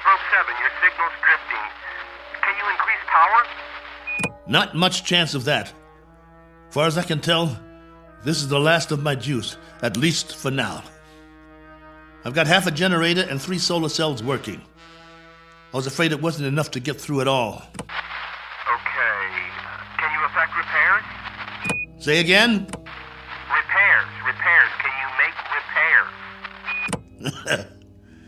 Probe 7, your signal's drifting. Can you increase power? Not much chance of that. Far as I can tell, this is the last of my juice, at least for now. I've got half a generator and 3 solar cells working. I was afraid it wasn't enough to get through it all. Okay. Can you effect repairs? Say again? Repairs. Can you make repairs?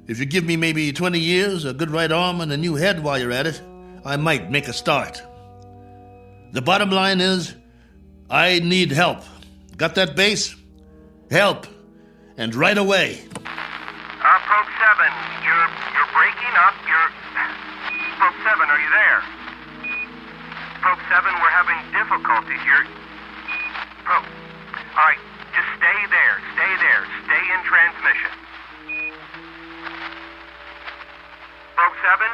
If you give me maybe 20 years, a good right arm, and a new head while you're at it, I might make a start. The bottom line is, I need help. Got that, Base? Help. And right away. Probe 7, you're breaking up. Probe 7, are you there? Probe 7, we're having difficulties. Probe. All right, just stay there. Stay in transmission. Probe 7,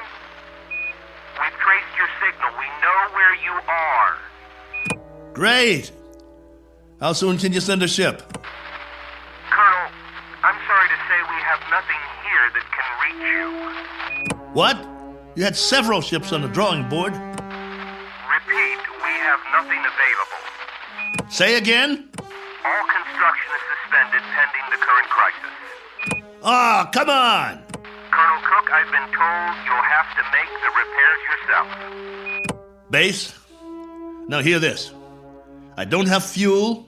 we've traced your signal. We know where you are. Great. How soon can you send a ship? Colonel, I'm sorry to say we have nothing here that can reach you. What? You had several ships on the drawing board. Repeat, we have nothing available. Say again? All construction is suspended pending the current crisis. Ah, come on! Colonel Cook, I've been told you'll have to make the repairs yourself. Base, now hear this. I don't have fuel,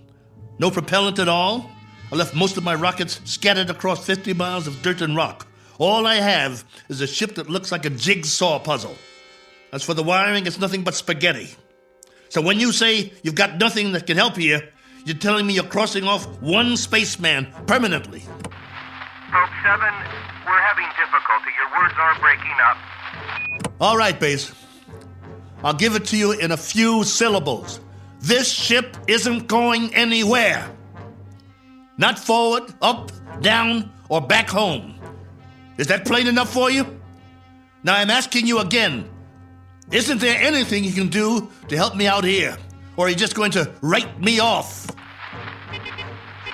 no propellant at all. I left most of my rockets scattered across 50 miles of dirt and rock. All I have is a ship that looks like a jigsaw puzzle. As for the wiring, it's nothing but spaghetti. So when you say you've got nothing that can help you, you're telling me you're crossing off one spaceman permanently. Probe 7, we're having difficulty. Your words are breaking up. All right, Base. I'll give it to you in a few syllables. This ship isn't going anywhere. Not forward, up, down, or back home. Is that plain enough for you? Now I'm asking you again. Isn't there anything you can do to help me out here? Or are you just going to write me off?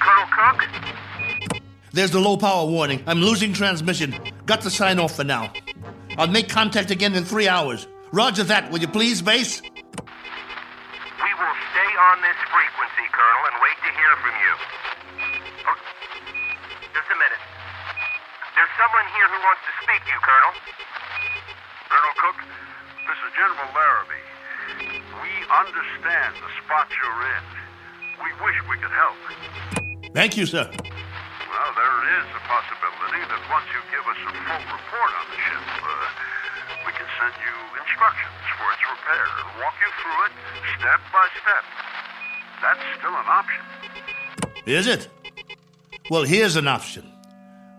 Colonel Cook? There's the low power warning. I'm losing transmission. Got to sign off for now. I'll make contact again in 3 hours. Roger that, will you please, Base? We will stay on this frequency, Colonel, and wait to hear from you. Oh, just a minute. There's someone here who wants to speak to you, Colonel. Colonel Cook, this is General Larrabee. We understand the spot you're in. We wish we could help. Thank you, sir. Well, there is a possibility that once you give us a full report on the ship, we can send you instructions for its repair and walk you through it step by step. That's still an option. Is it? Well, here's an option.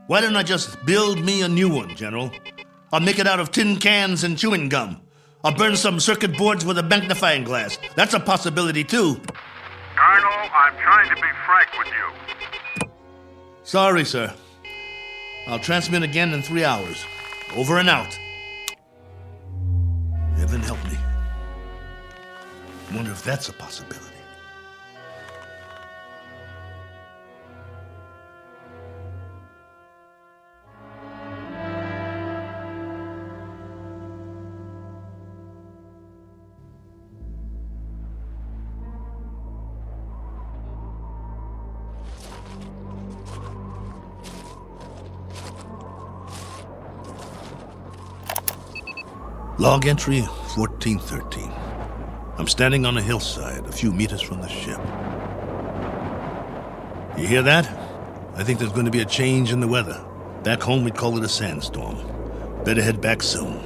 Why don't I just build me a new one, General? I'll make it out of tin cans and chewing gum. I'll burn some circuit boards with a magnifying glass. That's a possibility, too. Colonel, I'm trying to be frank with you. Sorry, sir. I'll transmit again in 3 hours. Over and out. Heaven help me. Wonder if that's a possibility. Log entry 1413. I'm standing on a hillside a few meters from the ship. You hear that? I think there's going to be a change in the weather. Back home we'd call it a sandstorm. Better head back soon.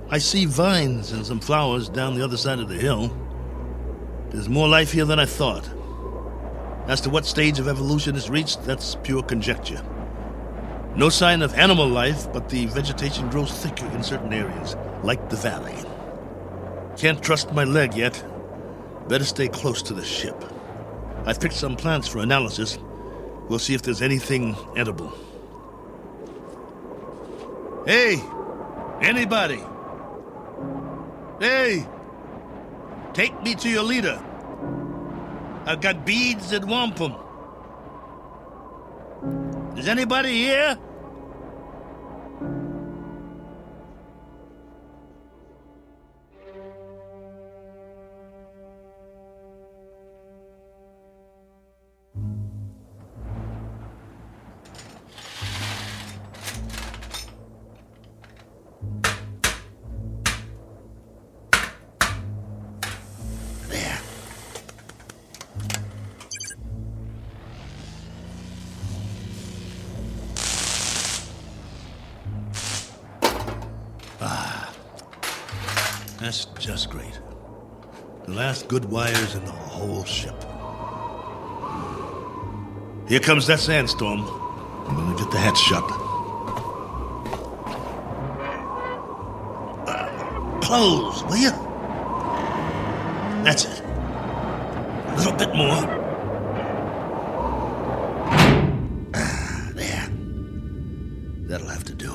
I see vines and some flowers down the other side of the hill. There's more life here than I thought. As to what stage of evolution is reached, that's pure conjecture. No sign of animal life, but the vegetation grows thicker in certain areas, like the valley. Can't trust my leg yet. Better stay close to the ship. I've picked some plants for analysis. We'll see if there's anything edible. Hey! Anybody! Hey! Take me to your leader. I've got beads and wampum. Is anybody here? That's just great. The last good wires in the whole ship. Here comes that sandstorm. I'm gonna get the hatch shut. Close, will you? That's it. A little bit more. There. That'll have to do.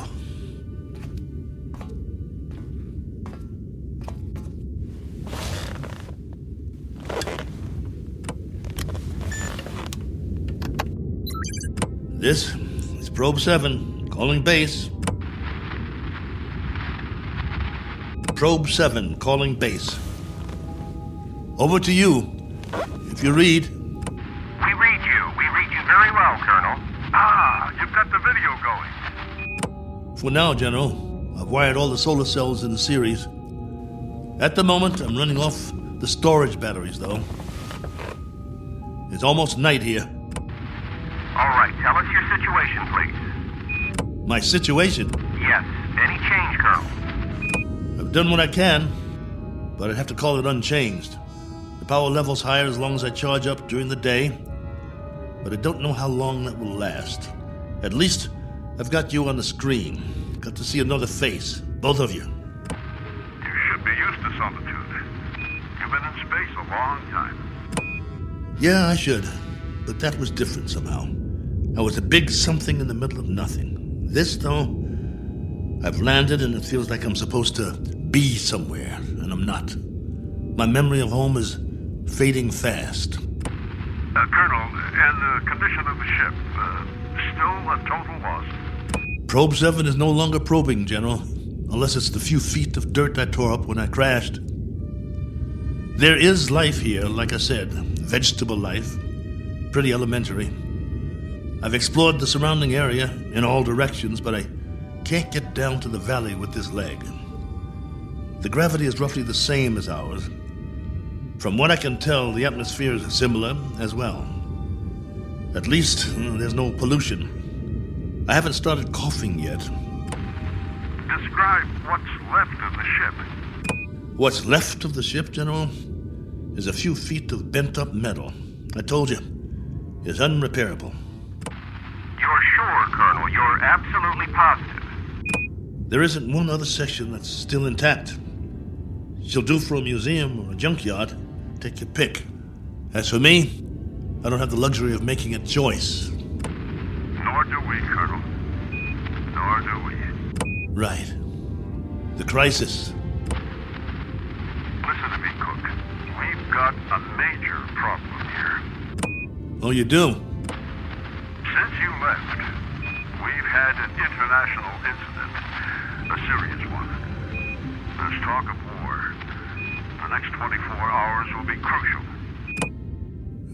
This is Probe 7, calling base. Probe 7, calling base. Over to you. If you read. We read you very well, Colonel. Ah, you've got the video going. For now, General, I've wired all the solar cells in the series. At the moment, I'm running off the storage batteries, though. It's almost night here. All right, tell us your situation, please. My situation? Yes, any change, Colonel? I've done what I can, but I'd have to call it unchanged. The power level's higher as long as I charge up during the day, but I don't know how long that will last. At least, I've got you on the screen. Got to see another face, both of you. You should be used to solitude. You've been in space a long time. Yeah, I should, but that was different somehow. I was a big something in the middle of nothing. This, though, I've landed and it feels like I'm supposed to be somewhere, and I'm not. My memory of home is fading fast. Colonel, and the condition of the ship, still a total loss? Probe 7 is no longer probing, General, unless it's the few feet of dirt I tore up when I crashed. There is life here, like I said, vegetable life, pretty elementary. I've explored the surrounding area in all directions, but I can't get down to the valley with this leg. The gravity is roughly the same as ours. From what I can tell, the atmosphere is similar as well. At least, there's no pollution. I haven't started coughing yet. Describe what's left of the ship. What's left of the ship, General, is a few feet of bent-up metal. I told you, it's unrepairable. You're sure, Colonel? You're absolutely positive? There isn't one other section that's still intact. She'll do for a museum or a junkyard. Take your pick. As for me, I don't have the luxury of making a choice. Nor do we, Colonel. Nor do we. Right. The crisis. Listen to me, Cook. We've got a major problem here. Oh, you do? Since you left, we've had an international incident. A serious one. There's talk of war. The next 24 hours will be crucial.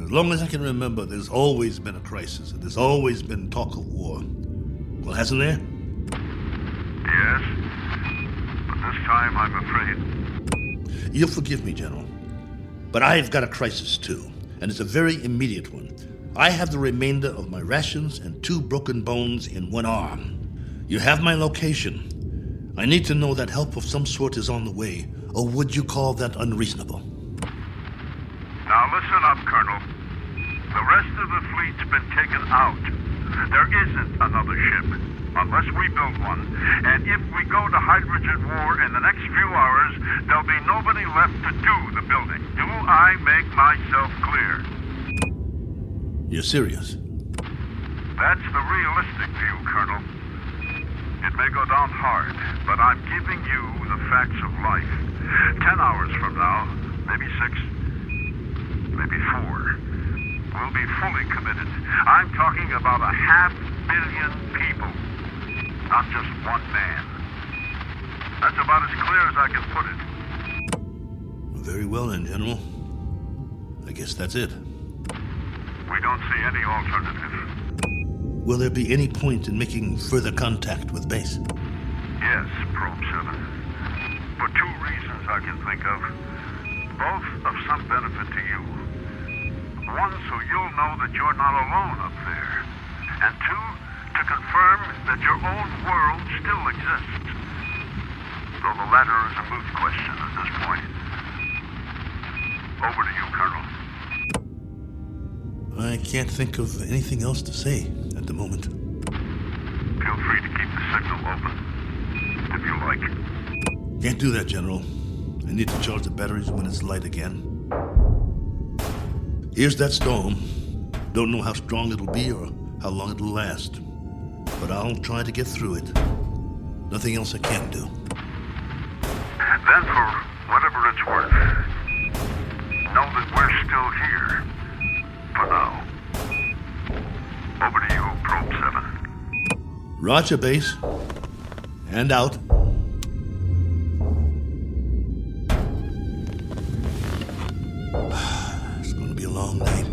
As long as I can remember, there's always been a crisis, and there's always been talk of war. Well, hasn't there? Yes. this time, I'm afraid. You'll forgive me, General, but I've got a crisis too, and it's a very immediate one. I have the remainder of my rations and 2 broken bones in one arm. You have my location. I need to know that help of some sort is on the way, or would you call that unreasonable? Now listen up, Colonel. The rest of the fleet's been taken out. There isn't another ship, unless we build one. And if we go to hydrogen war in the next few hours, there'll be nobody left to do the building. Do I make myself clear? You're serious? That's the realistic view, Colonel. It may go down hard, but I'm giving you the facts of life. 10 hours from now, maybe 6, maybe 4, we'll be fully committed. I'm talking about 500 million people, not just one man. That's about as clear as I can put it. Very well then, General. I guess that's it. We don't see any alternative. Will there be any point in making further contact with base? Yes, Probe 7. For 2 reasons I can think of, both of some benefit to you. One, so you'll know that you're not alone up there. And 2, to confirm that your own world still exists. Though the latter is a moot question at this point. Over to you, Colonel. I can't think of anything else to say at the moment. Feel free to keep the signal open, if you like. Can't do that, General. I need to charge the batteries when it's light again. Here's that storm. Don't know how strong it'll be or how long it'll last. But I'll try to get through it. Nothing else I can do. Then, for whatever it's worth, know that we're still here. For now. Over to you, Probe 7. Roger, base. And out. It's going to be a long night.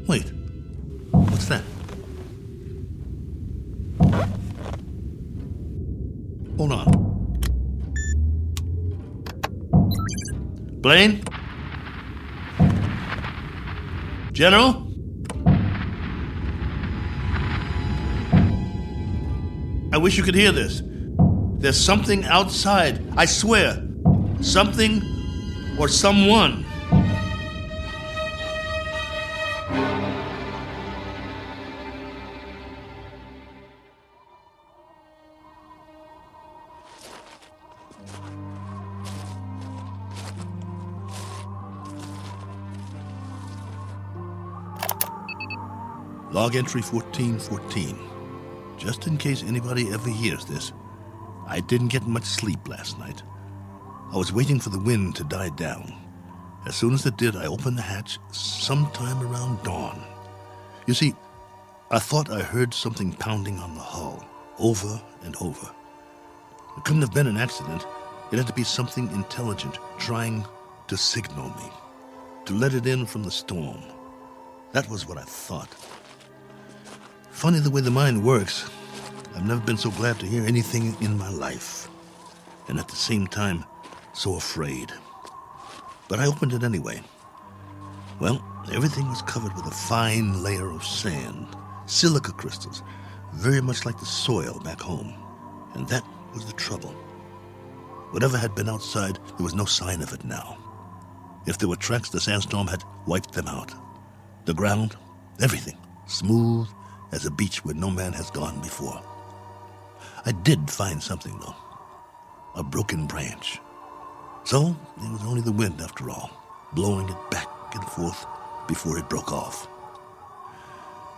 Wait. What's that? Hold on. Blaine? General? I wish you could hear this. There's something outside, I swear. Something or someone. Log entry 1414. Just in case anybody ever hears this, I didn't get much sleep last night. I was waiting for the wind to die down. As soon as it did, I opened the hatch sometime around dawn. You see, I thought I heard something pounding on the hull, over and over. It couldn't have been an accident. It had to be something intelligent trying to signal me, to let it in from the storm. That was what I thought. Funny the way the mind works. I've never been so glad to hear anything in my life. And at the same time, so afraid. But I opened it anyway. Well, everything was covered with a fine layer of sand, silica crystals, very much like the soil back home. And that was the trouble. Whatever had been outside, there was no sign of it now. If there were tracks, the sandstorm had wiped them out. The ground, everything, smooth as a beach where no man has gone before. I did find something, though. A broken branch. So, it was only the wind, after all, blowing it back and forth before it broke off.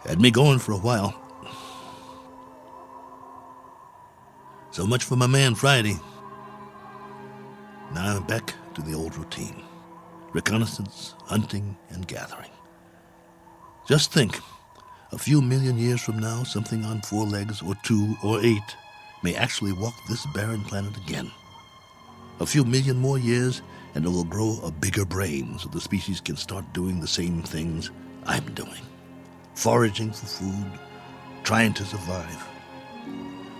Had me going for a while. So much for my man Friday. Now I'm back to the old routine. Reconnaissance, hunting, and gathering. Just think, a few million years from now, something on 4 legs, or 2, or 8, may actually walk this barren planet again. A few million more years, and it will grow a bigger brain so the species can start doing the same things I'm doing. Foraging for food, trying to survive.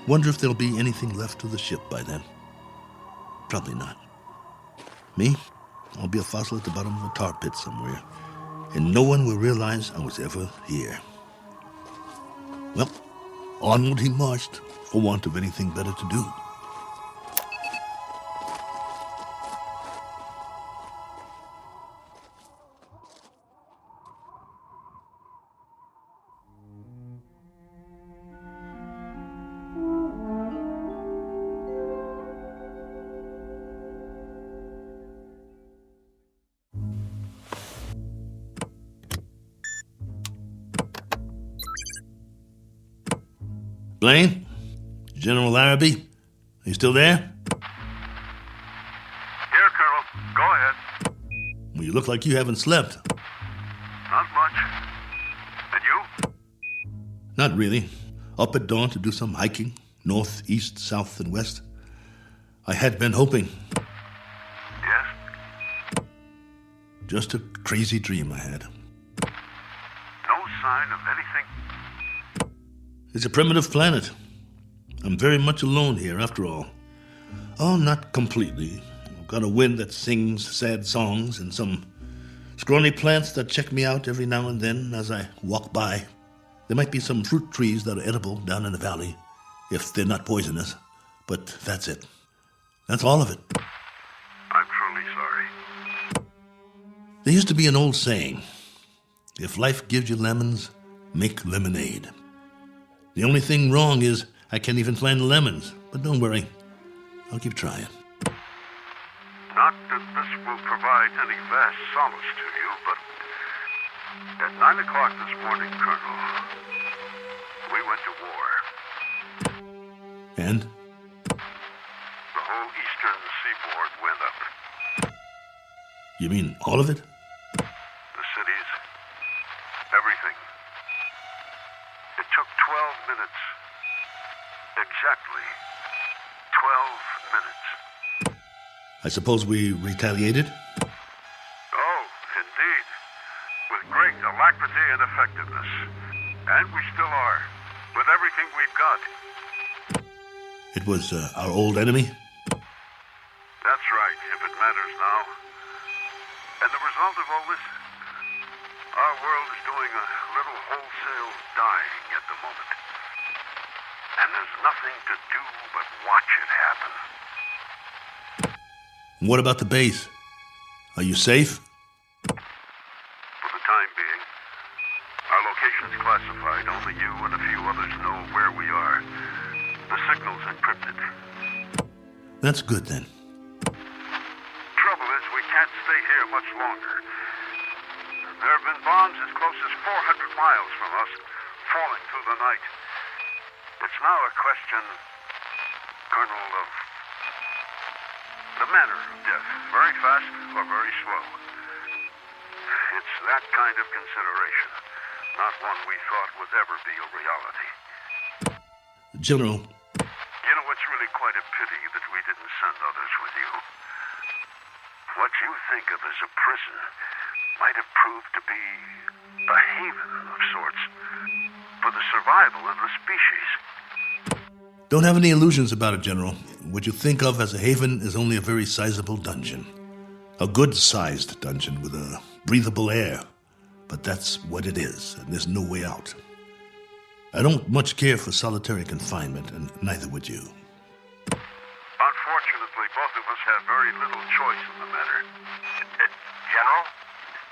Wonder if there'll be anything left of the ship by then. Probably not. Me? I'll be a fossil at the bottom of a tar pit somewhere, and no one will realize I was ever here. Well, onward he marched, for want of anything better to do. Blaine? General Larrabee? Are you still there? Here, Colonel. Go ahead. Well, you look like you haven't slept. Not much. And you? Not really. Up at dawn to do some hiking, north, east, south, and west. I had been hoping. Yes? Just a crazy dream I had. No sign of anything? It's a primitive planet. I'm very much alone here, after all. Oh, not completely. I've got a wind that sings sad songs and some scrawny plants that check me out every now and then as I walk by. There might be some fruit trees that are edible down in the valley, if they're not poisonous. But that's it. That's all of it. I'm truly sorry. There used to be an old saying, if life gives you lemons, make lemonade. The only thing wrong is I can't even find the lemons. But don't worry. I'll keep trying. Not that this will provide any vast solace to you, but at 9 o'clock this morning, Colonel, we went to war. And? The whole eastern seaboard went up. You mean all of it? The cities, everything. It took 12 minutes. Exactly 12 minutes. I suppose we retaliated? Oh, indeed. With great alacrity and effectiveness. And we still are. With everything we've got. It was our old enemy? That's right, if it matters now. And the result of all this? Our world is doing a little wholesale dying at the moment. And there's nothing to do but watch it happen. What about the base? Are you safe? For the time being, our location's classified. Only you and a few others know where we are. The signal's encrypted. That's good then. Trouble is, we can't stay here much longer. There have been bombs as close as 400 miles from us, falling through the night. It's now a question, Colonel, of the manner of death. Very fast or very slow. It's that kind of consideration, not one we thought would ever be a reality. General. You know, it's really quite a pity that we didn't send others with you. What you think of as a prison might have proved to be a haven of sorts for the survival of the species. Don't have any illusions about it, General. What you think of as a haven is only a very sizable dungeon. A good-sized dungeon with a breathable air. But that's what it is, and there's no way out. I don't much care for solitary confinement, and neither would you. Unfortunately, both of us have very little choice in the matter. General,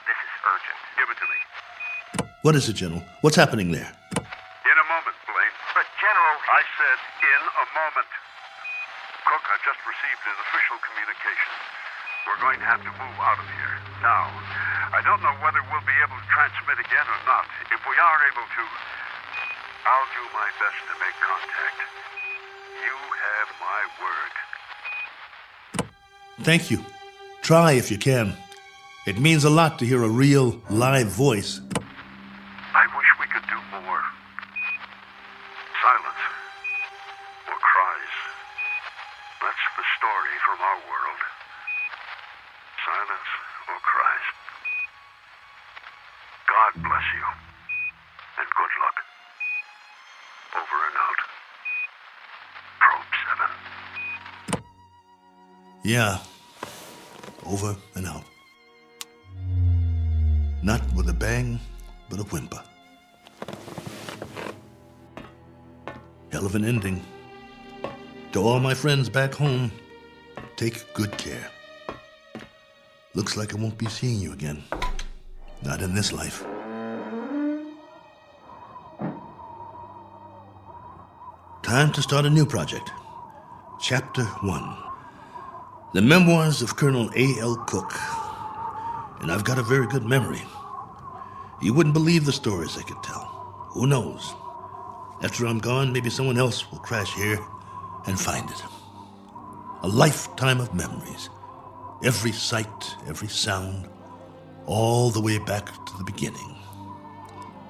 this is urgent. Give it to me. What is it, General? What's happening there? In a moment, Blaine. But, General... I said in a moment. Cook, I've just received an official communication. We're going to have to move out of here. Now, I don't know whether we'll be able to transmit again or not. If we are able to, I'll do my best to make contact. You have my word. Thank you. Try if you can. It means a lot to hear a real, live voice. I wish we could do more. Silence. Or cries. That's the story from our world. Silence or cries. God bless you. And good luck. Yeah. Over and out. Not with a bang, but a whimper. Hell of an ending. To all my friends back home, take good care. Looks like I won't be seeing you again. Not in this life. Time to start a new project. Chapter 1. The Memoirs of Colonel A.L. Cook. And I've got a very good memory. You wouldn't believe the stories I could tell. Who knows? After I'm gone, maybe someone else will crash here and find it. A lifetime of memories. Every sight, every sound, all the way back to the beginning.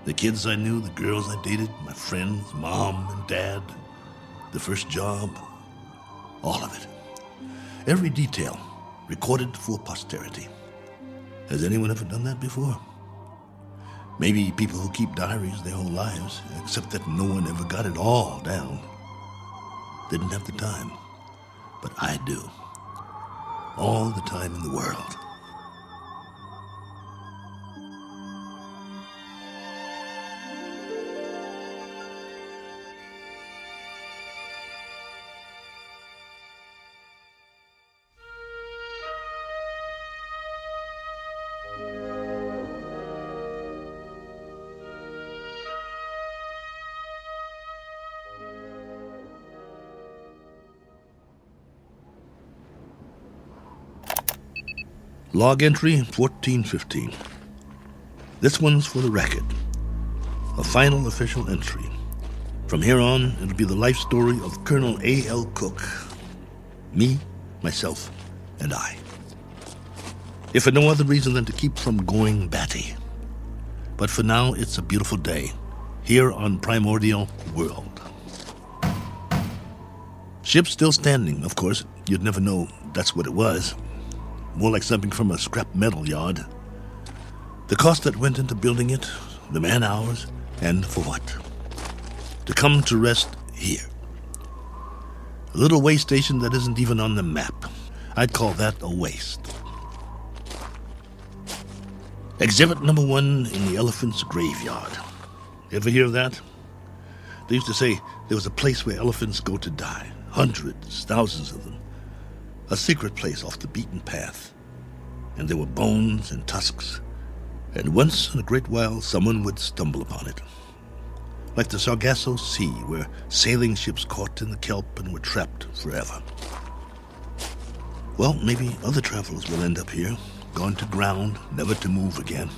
The kids I knew, the girls I dated, my friends, mom and dad, the first job, all of it. Every detail recorded for posterity. Has anyone ever done that before? Maybe people who keep diaries their whole lives, except that no one ever got it all down. Didn't have the time, but I do. All the time in the world. Log entry 1415. This one's for the record. A final official entry. From here on, it'll be the life story of Colonel A.L. Cook. Me, myself, and I. If for no other reason than to keep from going batty. But for now, it's a beautiful day. Here on Primordial World. Ship still standing, of course. You'd never know that's what it was. More like something from a scrap metal yard. The cost that went into building it, the man-hours, and for what? To come to rest here. A little way station that isn't even on the map. I'd call that a waste. Exhibit number 1 in the elephant's graveyard. Ever hear of that? They used to say there was a place where elephants go to die. Hundreds, thousands of them. A secret place off the beaten path. And there were bones and tusks. And once in a great while, someone would stumble upon it. Like the Sargasso Sea, where sailing ships caught in the kelp and were trapped forever. Well, maybe other travelers will end up here, gone to ground, never to move again.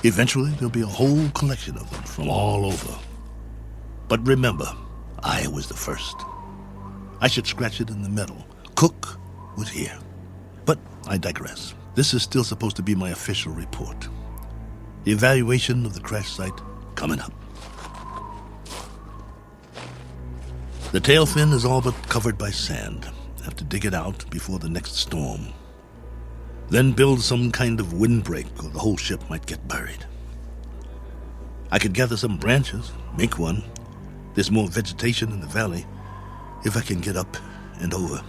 Eventually, there'll be a whole collection of them from all over. But remember, I was the first. I should scratch it in the metal. Cook was here. But I digress. This is still supposed to be my official report. The evaluation of the crash site coming up. The tail fin is all but covered by sand. Have to dig it out before the next storm. Then build some kind of windbreak or the whole ship might get buried. I could gather some branches, make one. There's more vegetation in the valley if I can get up and over.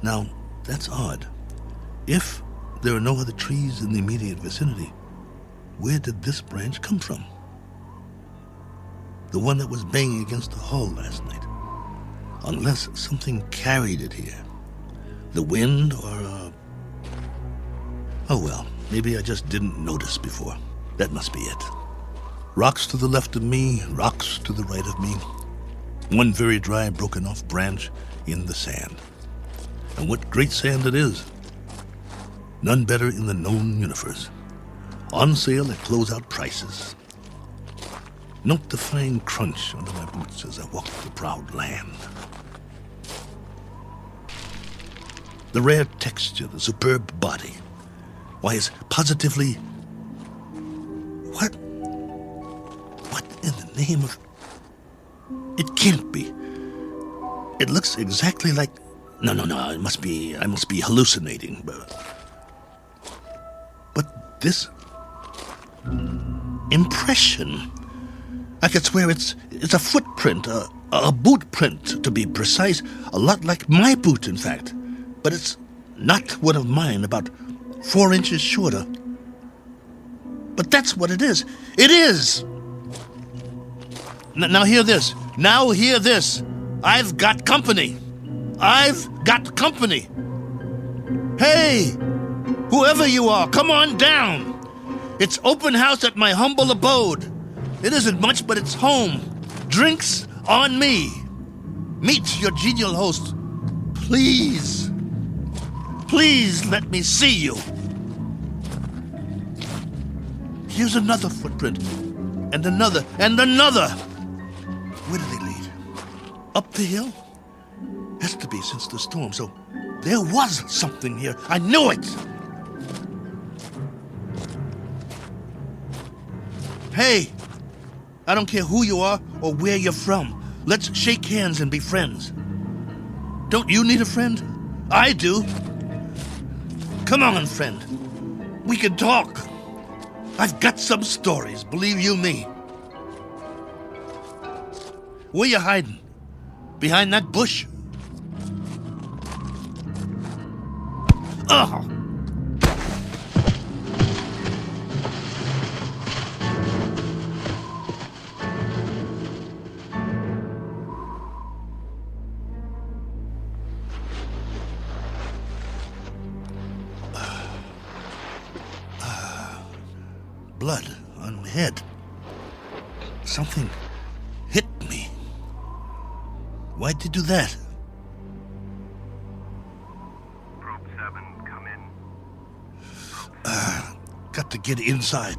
Now, that's odd. If there are no other trees in the immediate vicinity, where did this branch come from? The one that was banging against the hull last night. Unless something carried it here. The wind or Oh well, maybe I just didn't notice before. That must be it. Rocks to the left of me, rocks to the right of me. One very dry, broken off branch in the sand. And what great sand it is. None better in the known universe. On sale at closeout prices. Note the fine crunch under my boots as I walk the proud land. The rare texture, the superb body. Why, it's positively... What in the name of... It can't be. It looks exactly like... No, I must be hallucinating. But this... impression... I could swear it's a footprint, A boot print, to be precise. A lot like my boot, in fact. But it's not one of mine, about 4 inches shorter. But that's what it is. It is! Now hear this. Now hear this. I've got company. I've got company. Hey! Whoever you are, come on down. It's open house at my humble abode. It isn't much, but it's home. Drinks on me. Meet your genial host. Please. Please let me see you. Here's another footprint. And another. And another. Where do they lead? Up the hill? Has to be since the storm, so there was something here. I knew it! Hey! I don't care who you are or where you're from. Let's shake hands and be friends. Don't you need a friend? I do. Come on, friend. We can talk. I've got some stories, believe you me. Where you hiding? Behind that bush? Oh! Blood on my head. Something hit me. Why'd you do that? Probe 7, come in. Got to get inside.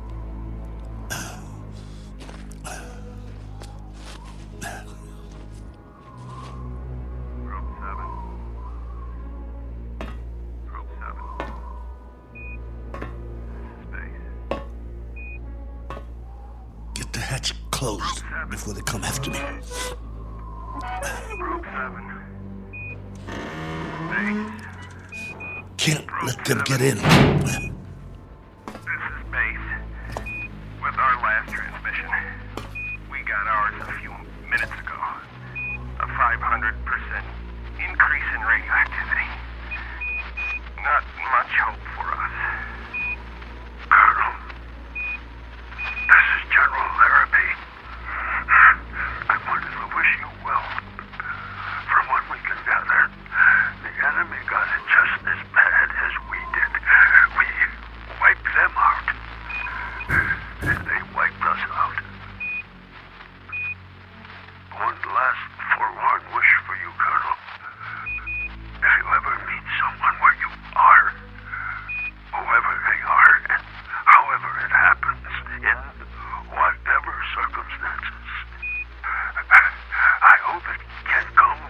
Get the hatch closed before they come after me. Probe 7. Base. Can't let them get in. This is Base. With our last transmission, we got ours a few minutes ago. A 500% increase in radioactivity. Not much hope for us. Colonel, this is General Therapy. I wanted to wish you well. From what we can gather, the enemy got it just as bad as we did. We wiped them out. And they wiped us out. One last forlorn wish for you, Colonel. If you ever meet someone where you are, whoever they are, and however it happens, in whatever circumstances, I hope it can come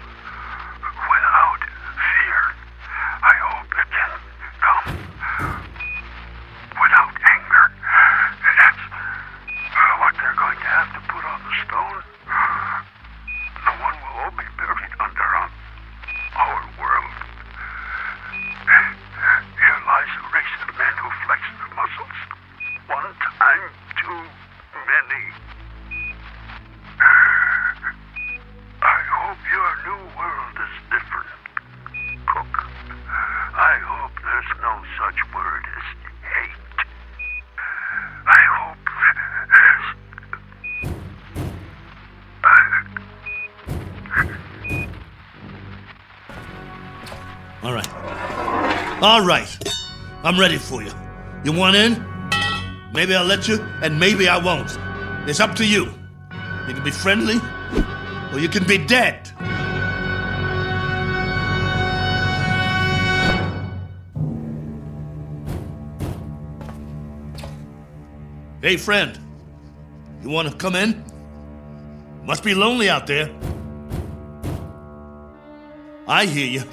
without fear. I hope it can come without anger. That's what they're going to have to put on the stone. The one we'll all be buried under on our world. Here lies a race of men who flex their muscles. One time too many. I hope your new world is different, Cook. I hope there's no such word as hate. I hope All right. All right. I'm ready for you. You want in? Maybe I'll let you, and maybe I won't. It's up to you. You can be friendly, or you can be dead. Hey, friend. You want to come in? Must be lonely out there. I hear you.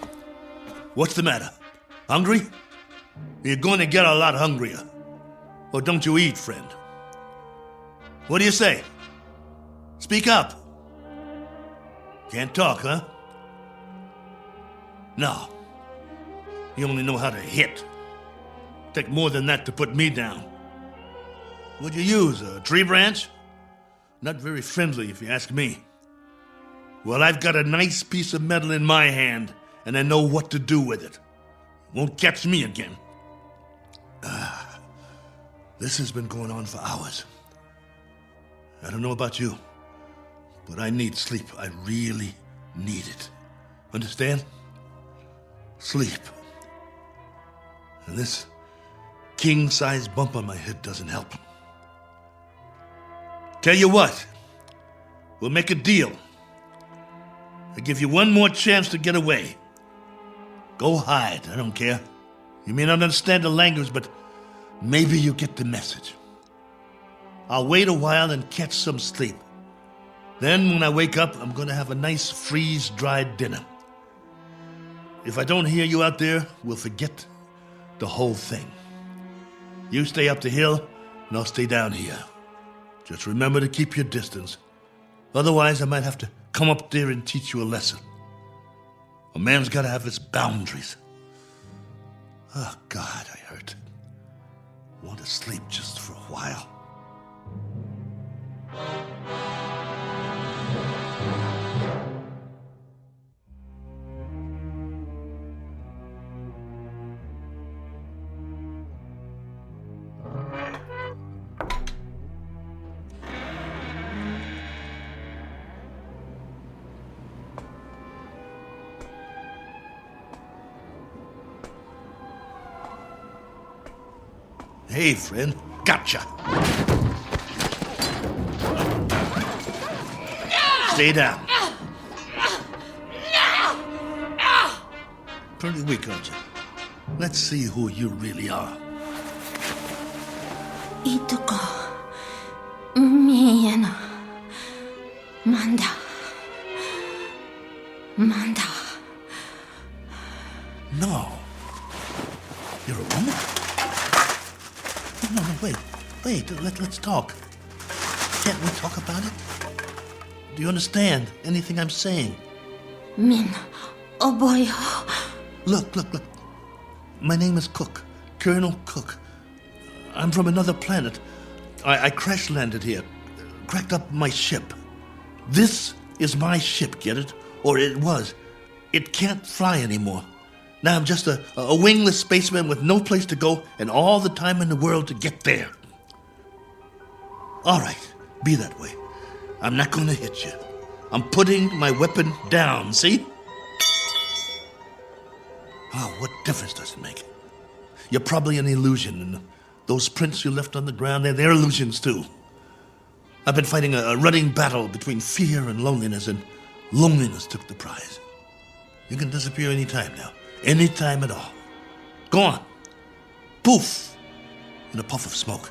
What's the matter? Hungry? You're going to get a lot hungrier. Or don't you eat, friend? What do you say? Speak up. Can't talk, huh? No. You only know how to hit. Take more than that to put me down. What'd you use, a tree branch? Not very friendly, if you ask me. Well, I've got a nice piece of metal in my hand, and I know what to do with it. Won't catch me again. This has been going on for hours. I don't know about you, but I need sleep. I really need it. Understand? Sleep. And this king-size bump on my head doesn't help. Tell you what, we'll make a deal. I give you one more chance to get away. Go hide, I don't care. You may not understand the language, but maybe you get the message. I'll wait a while and catch some sleep. Then when I wake up, I'm going to have a nice freeze-dried dinner. If I don't hear you out there, we'll forget the whole thing. You stay up the hill, and I'll stay down here. Just remember to keep your distance. Otherwise, I might have to come up there and teach you a lesson. A man's got to have his boundaries. Oh, God, I hurt. I want to sleep just for a while. Hey, friend. Gotcha. Stay down. Pretty weak, aren't you? Let's see who you really are. Ituko. Miena. Manda. Manda. No. You're a woman? No, wait. Let's talk. Can't we talk about it? Do you understand anything I'm saying? Min. Oh boy. Look. My name is Cook. Colonel Cook. I'm from another planet. I crash landed here. Cracked up my ship. This is my ship, get it? Or it was. It can't fly anymore. Now I'm just a wingless spaceman with no place to go and all the time in the world to get there. All right, be that way. I'm not going to hit you. I'm putting my weapon down, see? Oh, what difference does it make? You're probably an illusion, and those prints you left on the ground, they're illusions too. I've been fighting a running battle between fear and loneliness, and loneliness took the prize. You can disappear any time now. Any time at all. Go on. Poof! In a puff of smoke.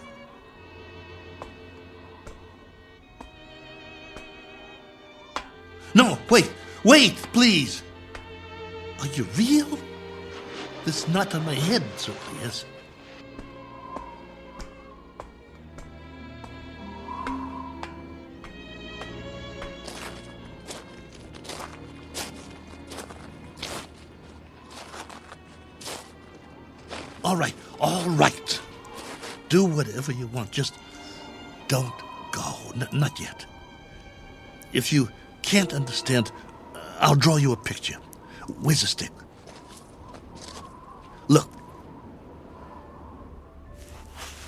No, wait, please. Are you real? This knot on my head certainly is. All right. Do whatever you want. Just don't go. Not yet. If you can't understand, I'll draw you a picture. Where's the stick? Look.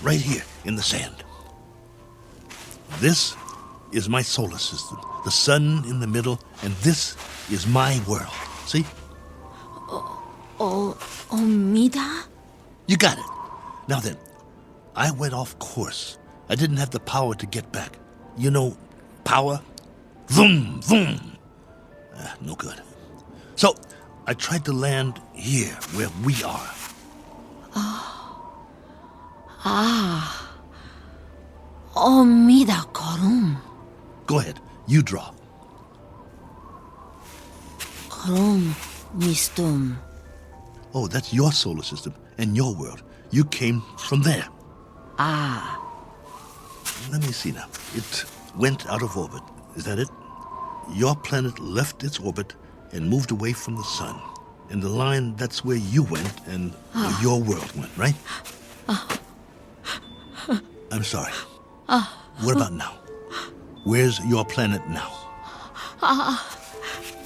Right here in the sand. This is my solar system. The sun in the middle, and this is my world. See? Omida? You got it. Now then, I went off course. I didn't have the power to get back. You know, power? Vroom, vroom. No good. So, I tried to land here, where we are. Omida korum. Go ahead, you draw. Korum mistum. Oh, that's your solar system and your world. You came from there. Let me see now. It went out of orbit. Is that it? Your planet left its orbit and moved away from the sun. And the line, that's where you went and where your world went, right? I'm sorry. What about now? Where's your planet now?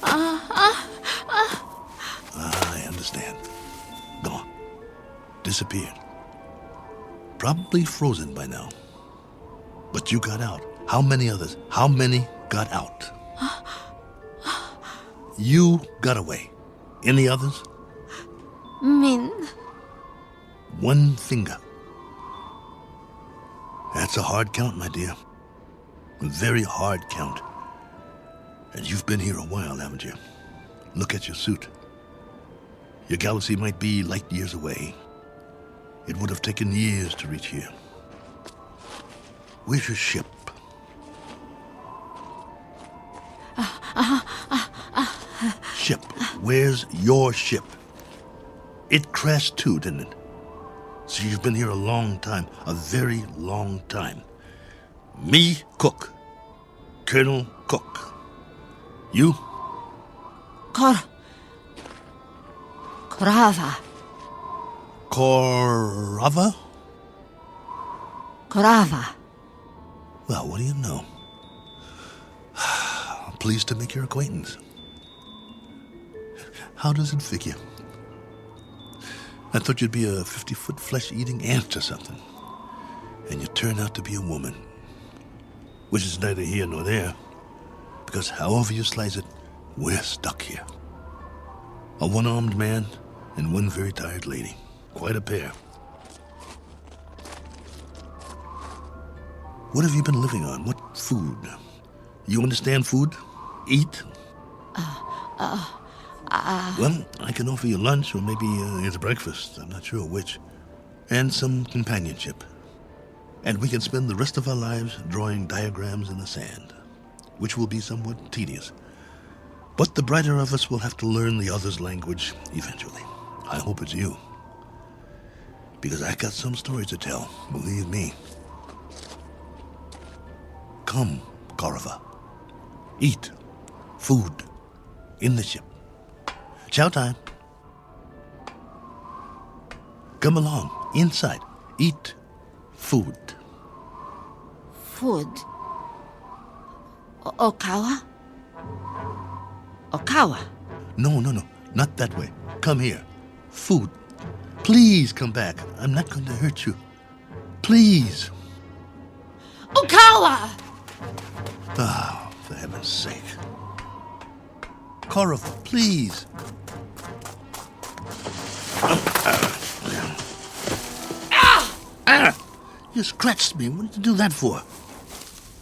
I understand. Gone. Disappeared. Probably frozen by now. But you got out. How many others? How many got out? You got away. Any others? Min. One finger. That's a hard count, my dear. A very hard count. And you've been here a while, haven't you? Look at your suit. Your galaxy might be light years away. It would have taken years to reach here. Where's your ship? Ship. Where's your ship? It crashed too, didn't it? So you've been here a long time, a very long time. Me, Cook. Colonel Cook. You? Korava. Korava? Korava. Well, what do you know? I'm pleased to make your acquaintance. How does it figure? I thought you'd be a 50-foot flesh-eating ant or something. And you turn out to be a woman. Which is neither here nor there. Because however you slice it, we're stuck here. A one-armed man and one very tired lady. Quite a pair. What have you been living on? What food? You understand food? Eat? Well, I can offer you lunch or maybe it's breakfast. I'm not sure which. And some companionship. And we can spend the rest of our lives drawing diagrams in the sand, which will be somewhat tedious. But the brighter of us will have to learn the other's language eventually. I hope it's you. Because I got some stories to tell, believe me. Come, Korava. Eat. Food. In the ship. Chow time. Come along. Inside. Eat. Food. Food? Okawa? Okawa? No. Not that way. Come here. Food. Please come back. I'm not going to hurt you. Please. Okawa! Oh, for heaven's sake. Korava, please. You scratched me. What did you do that for?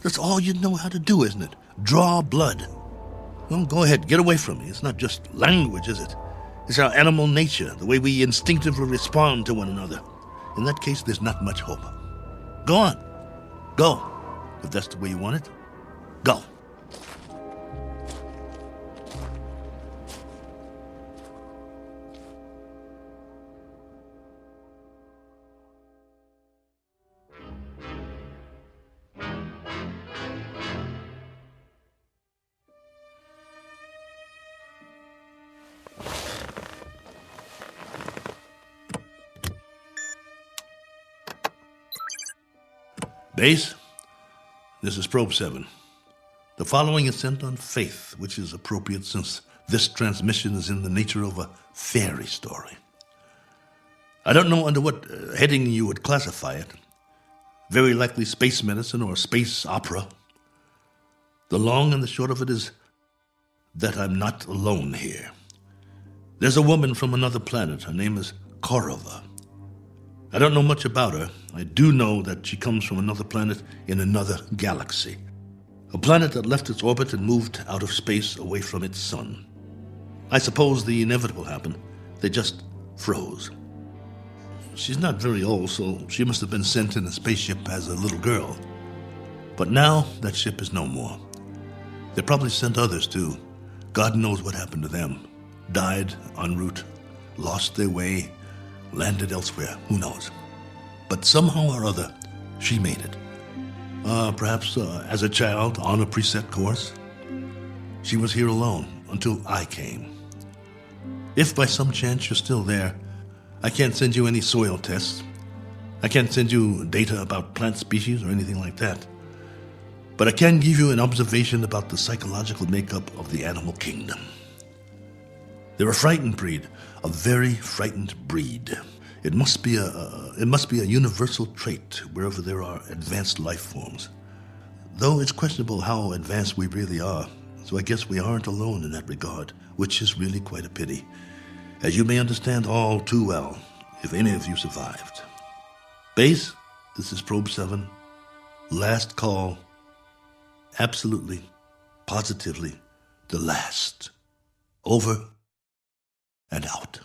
That's all you know how to do, isn't it? Draw blood. Well, go ahead. Get away from me. It's not just language, is it? It's our animal nature, the way we instinctively respond to one another. In that case, there's not much hope. Go on. Go. If that's the way you want it, go. Base, this is Probe 7. The following is sent on faith, which is appropriate since this transmission is in the nature of a fairy story. I don't know under what heading you would classify it. Very likely space medicine or space opera. The long and the short of it is that I'm not alone here. There's a woman from another planet. Her name is Korava. I don't know much about her. I do know that she comes from another planet in another galaxy. A planet that left its orbit and moved out of space away from its sun. I suppose the inevitable happened. They just froze. She's not very old, so she must have been sent in a spaceship as a little girl. But now that ship is no more. They probably sent others too. God knows what happened to them. Died en route, lost their way, landed elsewhere, who knows. But somehow or other, she made it. Perhaps as a child on a preset course. She was here alone until I came. If by some chance you're still there, I can't send you any soil tests. I can't send you data about plant species or anything like that. But I can give you an observation about the psychological makeup of the animal kingdom. They're a frightened breed, a very frightened breed. It must be a universal trait wherever there are advanced life forms. Though it's questionable how advanced we really are, so I guess we aren't alone in that regard, which is really quite a pity, as you may understand all too well if any of you survived. Base, this is Probe 7. Last call. Absolutely, positively, the last. Over and out.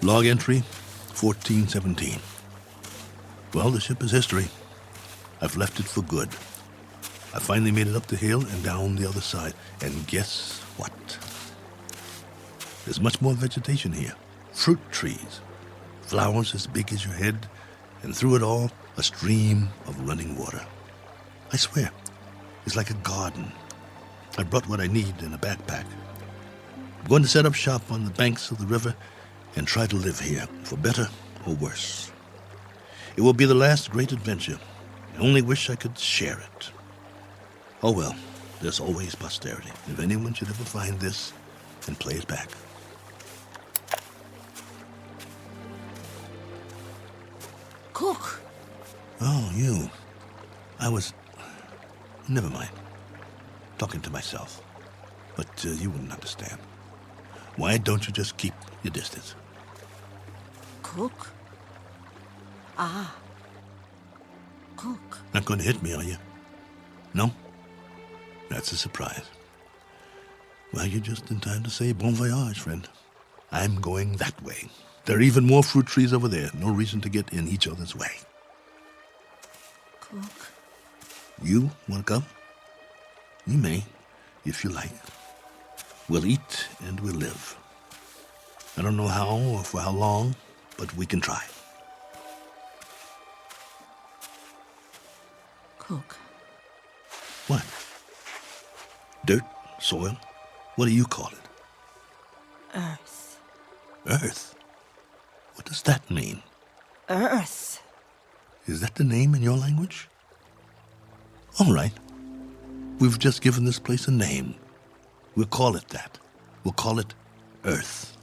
Log entry 1417. Well, the ship is history. I've left it for good. I finally made it up the hill and down the other side. And guess what? There's much more vegetation here. Fruit trees. Flowers as big as your head. And through it all, a stream of running water. I swear, it's like a garden. I brought what I need in a backpack. I'm going to set up shop on the banks of the river and try to live here, for better or worse. It will be the last great adventure. I only wish I could share it. Oh well, there's always posterity. If anyone should ever find this and play it back. Cook! Oh, you. Never mind. Talking to myself. But you wouldn't understand. Why don't you just keep your distance? Cook? Ah. Cook. Not going to hit me, are you? No? That's a surprise. Well, you're just in time to say bon voyage, friend. I'm going that way. There are even more fruit trees over there. No reason to get in each other's way. Cook. You want to come? You may, if you like. We'll eat and we'll live. I don't know how or for how long, but we can try. Cook. What? Dirt? Soil? What do you call it? Earth. Earth? What does that mean? Earth. Is that the name in your language? All right. We've just given this place a name. We'll call it that. We'll call it Earth.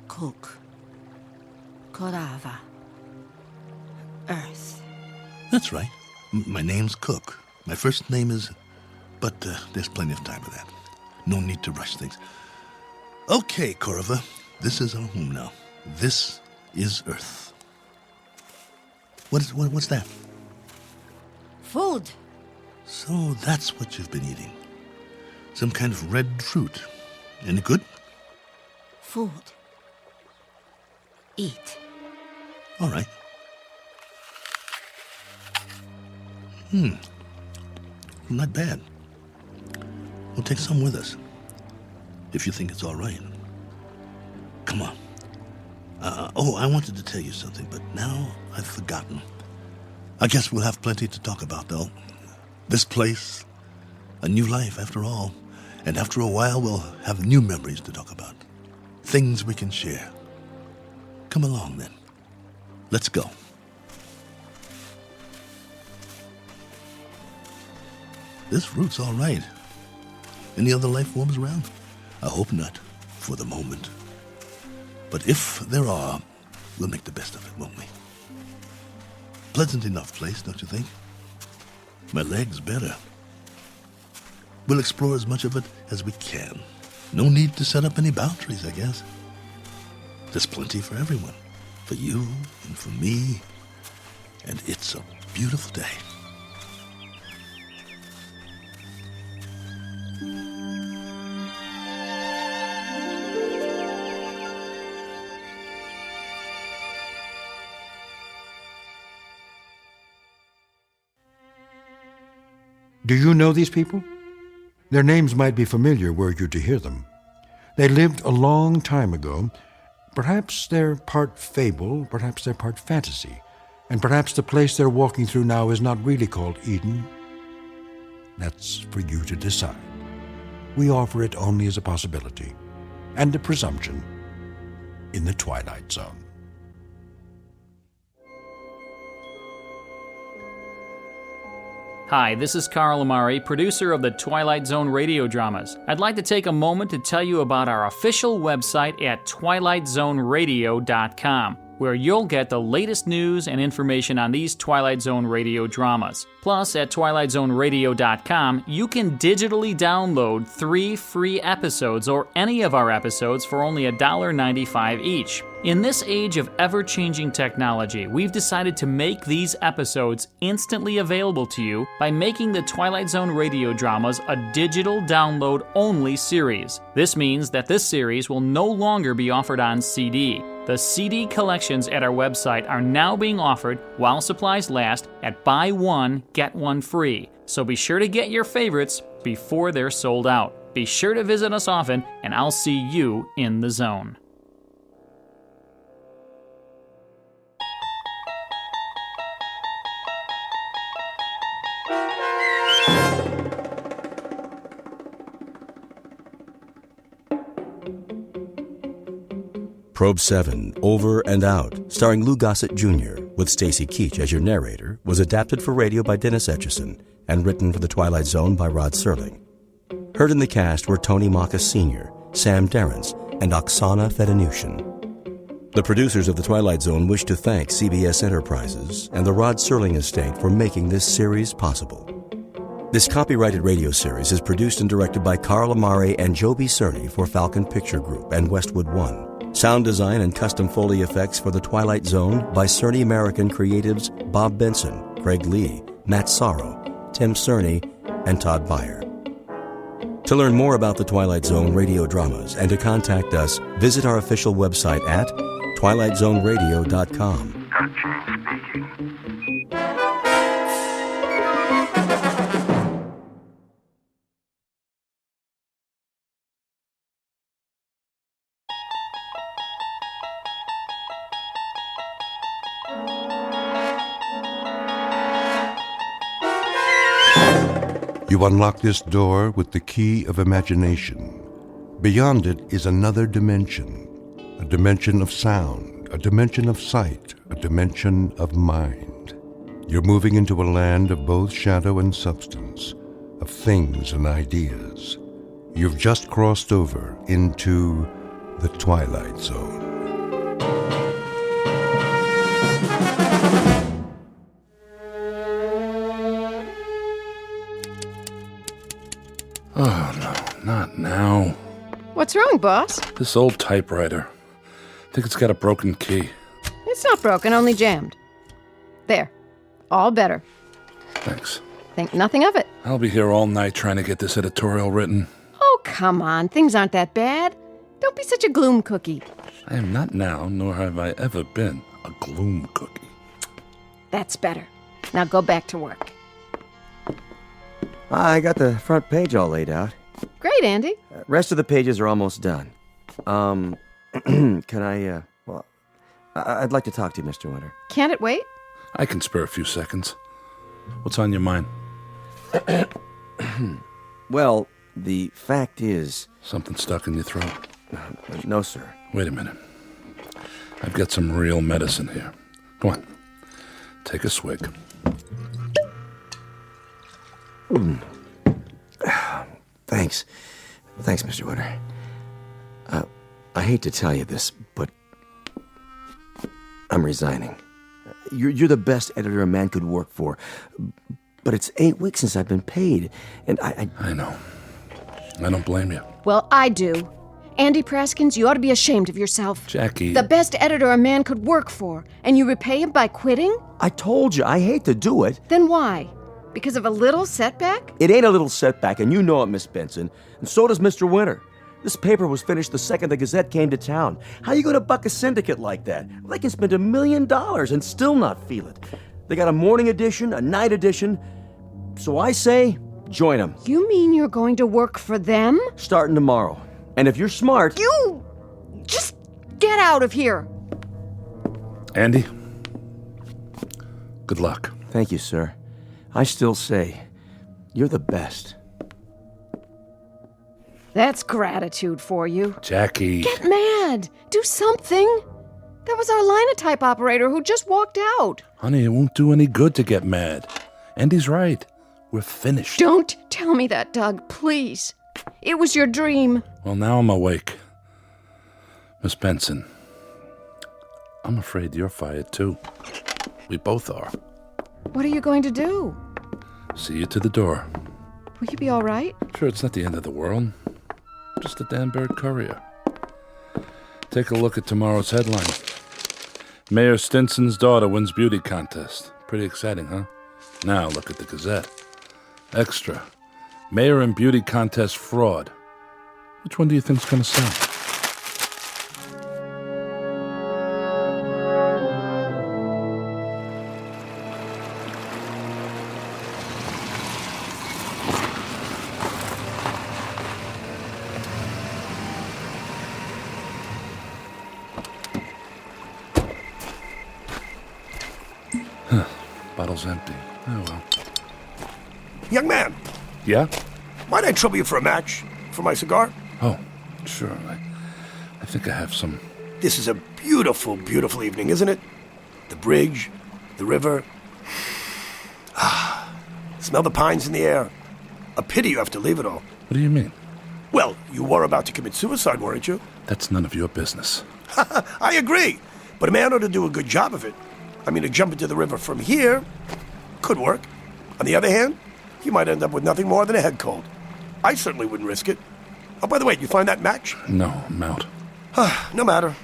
Cook. Korava. Earth. That's right. My name's Cook. My first name is... But there's plenty of time for that. No need to rush things. Okay, Korava. This is our home now. This is Earth. What's that? Food. So that's what you've been eating. Some kind of red fruit. Any good? Food. Eat. All right. Not bad. We'll take some with us, if you think it's all right. Come on. I wanted to tell you something, but now I've forgotten. I guess we'll have plenty to talk about, though. This place, a new life, after all. And after a while, we'll have new memories to talk about. Things we can share. Come along, then. Let's go. This route's all right. Any other life forms around? I hope not, for the moment. But if there are, we'll make the best of it, won't we? Pleasant enough place, don't you think? My leg's better. We'll explore as much of it as we can. No need to set up any boundaries, I guess. There's plenty for everyone. For you and for me. And it's a beautiful day. Do you know these people? Their names might be familiar were you to hear them. They lived a long time ago. Perhaps they're part fable, perhaps they're part fantasy, And perhaps the place they're walking through now is not really called Eden. That's for you to decide. We offer it only as a possibility and a presumption in the Twilight Zone. Hi, this is Carl Amari, producer of the Twilight Zone radio dramas. I'd like to take a moment to tell you about our official website at twilightzoneradio.com, where you'll get the latest news and information on these Twilight Zone radio dramas. Plus, at twilightzoneradio.com, you can digitally download 3 free episodes or any of our episodes for only $1.95 each. In this age of ever-changing technology, we've decided to make these episodes instantly available to you by making the Twilight Zone radio dramas a digital download-only series. This means that this series will no longer be offered on CD. The CD collections at our website are now being offered, while supplies last, at buy one, get one free. So be sure to get your favorites before they're sold out. Be sure to visit us often, and I'll see you in the zone. Probe 7, Over and Out, starring Lou Gossett Jr., with Stacy Keach as your narrator, was adapted for radio by Dennis Etchison and written for The Twilight Zone by Rod Serling. Heard in the cast were Tony Maka Sr., Sam Darrence, and Oksana Fedanushin. The producers of The Twilight Zone wish to thank CBS Enterprises and the Rod Serling estate for making this series possible. This copyrighted radio series is produced and directed by Carl Amari and Joby Cerny for Falcon Picture Group and Westwood One. Sound design and custom Foley effects for The Twilight Zone by Cerny American creatives Bob Benson, Craig Lee, Matt Sorrow, Tim Cerny, and Todd Beyer. To learn more about The Twilight Zone radio dramas and to contact us, visit our official website at twilightzoneradio.com. Perchance speaking. You unlock this door with the key of imagination. Beyond it is another dimension, a dimension of sound, a dimension of sight, a dimension of mind. You're moving into a land of both shadow and substance, of things and ideas. You've just crossed over into the Twilight Zone. Oh, no, not now. What's wrong, boss? This old typewriter. I think it's got a broken key. It's not broken, only jammed. There. All better. Thanks. Think nothing of it. I'll be here all night trying to get this editorial written. Oh, come on. Things aren't that bad. Don't be such a gloom cookie. I am not now, nor have I ever been, a gloom cookie. That's better. Now go back to work. I got the front page all laid out. Great, Andy. Rest of the pages are almost done. Can I, I'd like to talk to you, Mr. Winter. Can't it wait? I can spare a few seconds. What's on your mind? Well, the fact is... Something stuck in your throat? No, sir. Wait a minute. I've got some real medicine here. Come on. Take a swig. Thanks. Thanks, Mr. Winter. I hate to tell you this, but I'm resigning. You're the best editor a man could work for, but it's 8 weeks since I've been paid, and I know. I don't blame you. Well, I do. Andy Praskins, you ought to be ashamed of yourself. Jackie... The best editor a man could work for, and you repay him by quitting? I told you, I hate to do it. Then why? Because of a little setback? It ain't a little setback, and you know it, Miss Benson. And so does Mr. Winter. This paper was finished the second the Gazette came to town. How you gonna buck a syndicate like that? They can spend $1 million and still not feel it. They got a morning edition, a night edition. So I say, join them. You mean you're going to work for them? Starting tomorrow. And if you're smart... You... just get out of here. Andy? Good luck. Thank you, sir. I still say, you're the best. That's gratitude for you. Jackie. Get mad. Do something. That was our linotype operator who just walked out. Honey, it won't do any good to get mad. Andy's right. We're finished. Don't tell me that, Doug, please. It was your dream. Well, now I'm awake. Miss Benson, I'm afraid you're fired too. We both are. What are you going to do? See you to the door. Will you be all right? Sure, it's not the end of the world. Just a Danbury Courier. Take a look at tomorrow's headline. Mayor Stinson's daughter wins beauty contest. Pretty exciting, huh? Now look at the Gazette. Extra. Mayor and beauty contest fraud. Which one do you think's going to sell? Bottle's empty. Oh, well. Young man, Yeah? might I trouble you for a match? For my cigar? Oh, sure. I think I have some. This is a beautiful, beautiful evening, isn't it? The bridge, the river. Smell the pines in the air. A pity you have to leave it all. What do you mean? Well, you were about to commit suicide, weren't you? That's none of your business. I agree. But a man ought to do a good job of it. I mean, to jump into the river from here could work. On the other hand, you might end up with nothing more than a head cold. I certainly wouldn't risk it. Oh, by the way, did you find that match? No, I'm out. No matter.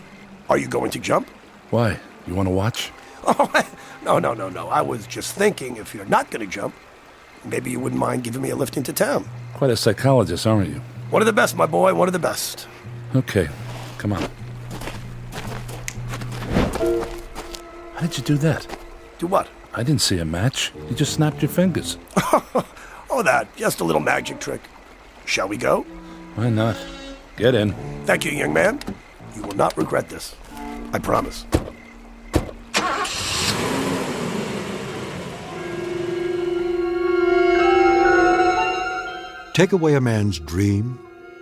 Are you going to jump? Why? You want to watch? Oh, no. I was just thinking if you're not going to jump, maybe you wouldn't mind giving me a lift into town. Quite a psychologist, aren't you? One of the best, my boy, one of the best. Okay, come on. How did you do that? Do what? I didn't see a match. You just snapped your fingers. Oh, that. Just a little magic trick. Shall we go? Why not? Get in. Thank you, young man. You will not regret this. I promise. Take away a man's dream,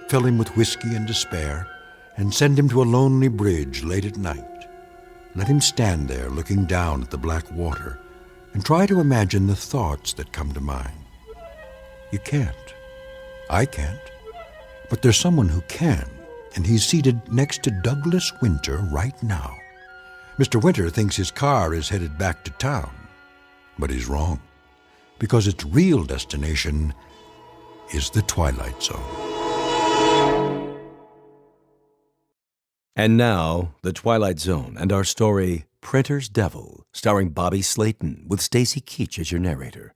fill him with whiskey and despair, and send him to a lonely bridge late at night. Let him stand there looking down at the black water and try to imagine the thoughts that come to mind. You can't. I can't. But there's someone who can, and he's seated next to Douglas Winter right now. Mr. Winter thinks his car is headed back to town, but he's wrong, because its real destination is the Twilight Zone. And now, The Twilight Zone and our story, Printer's Devil, starring Bobby Slayton, with Stacy Keach as your narrator.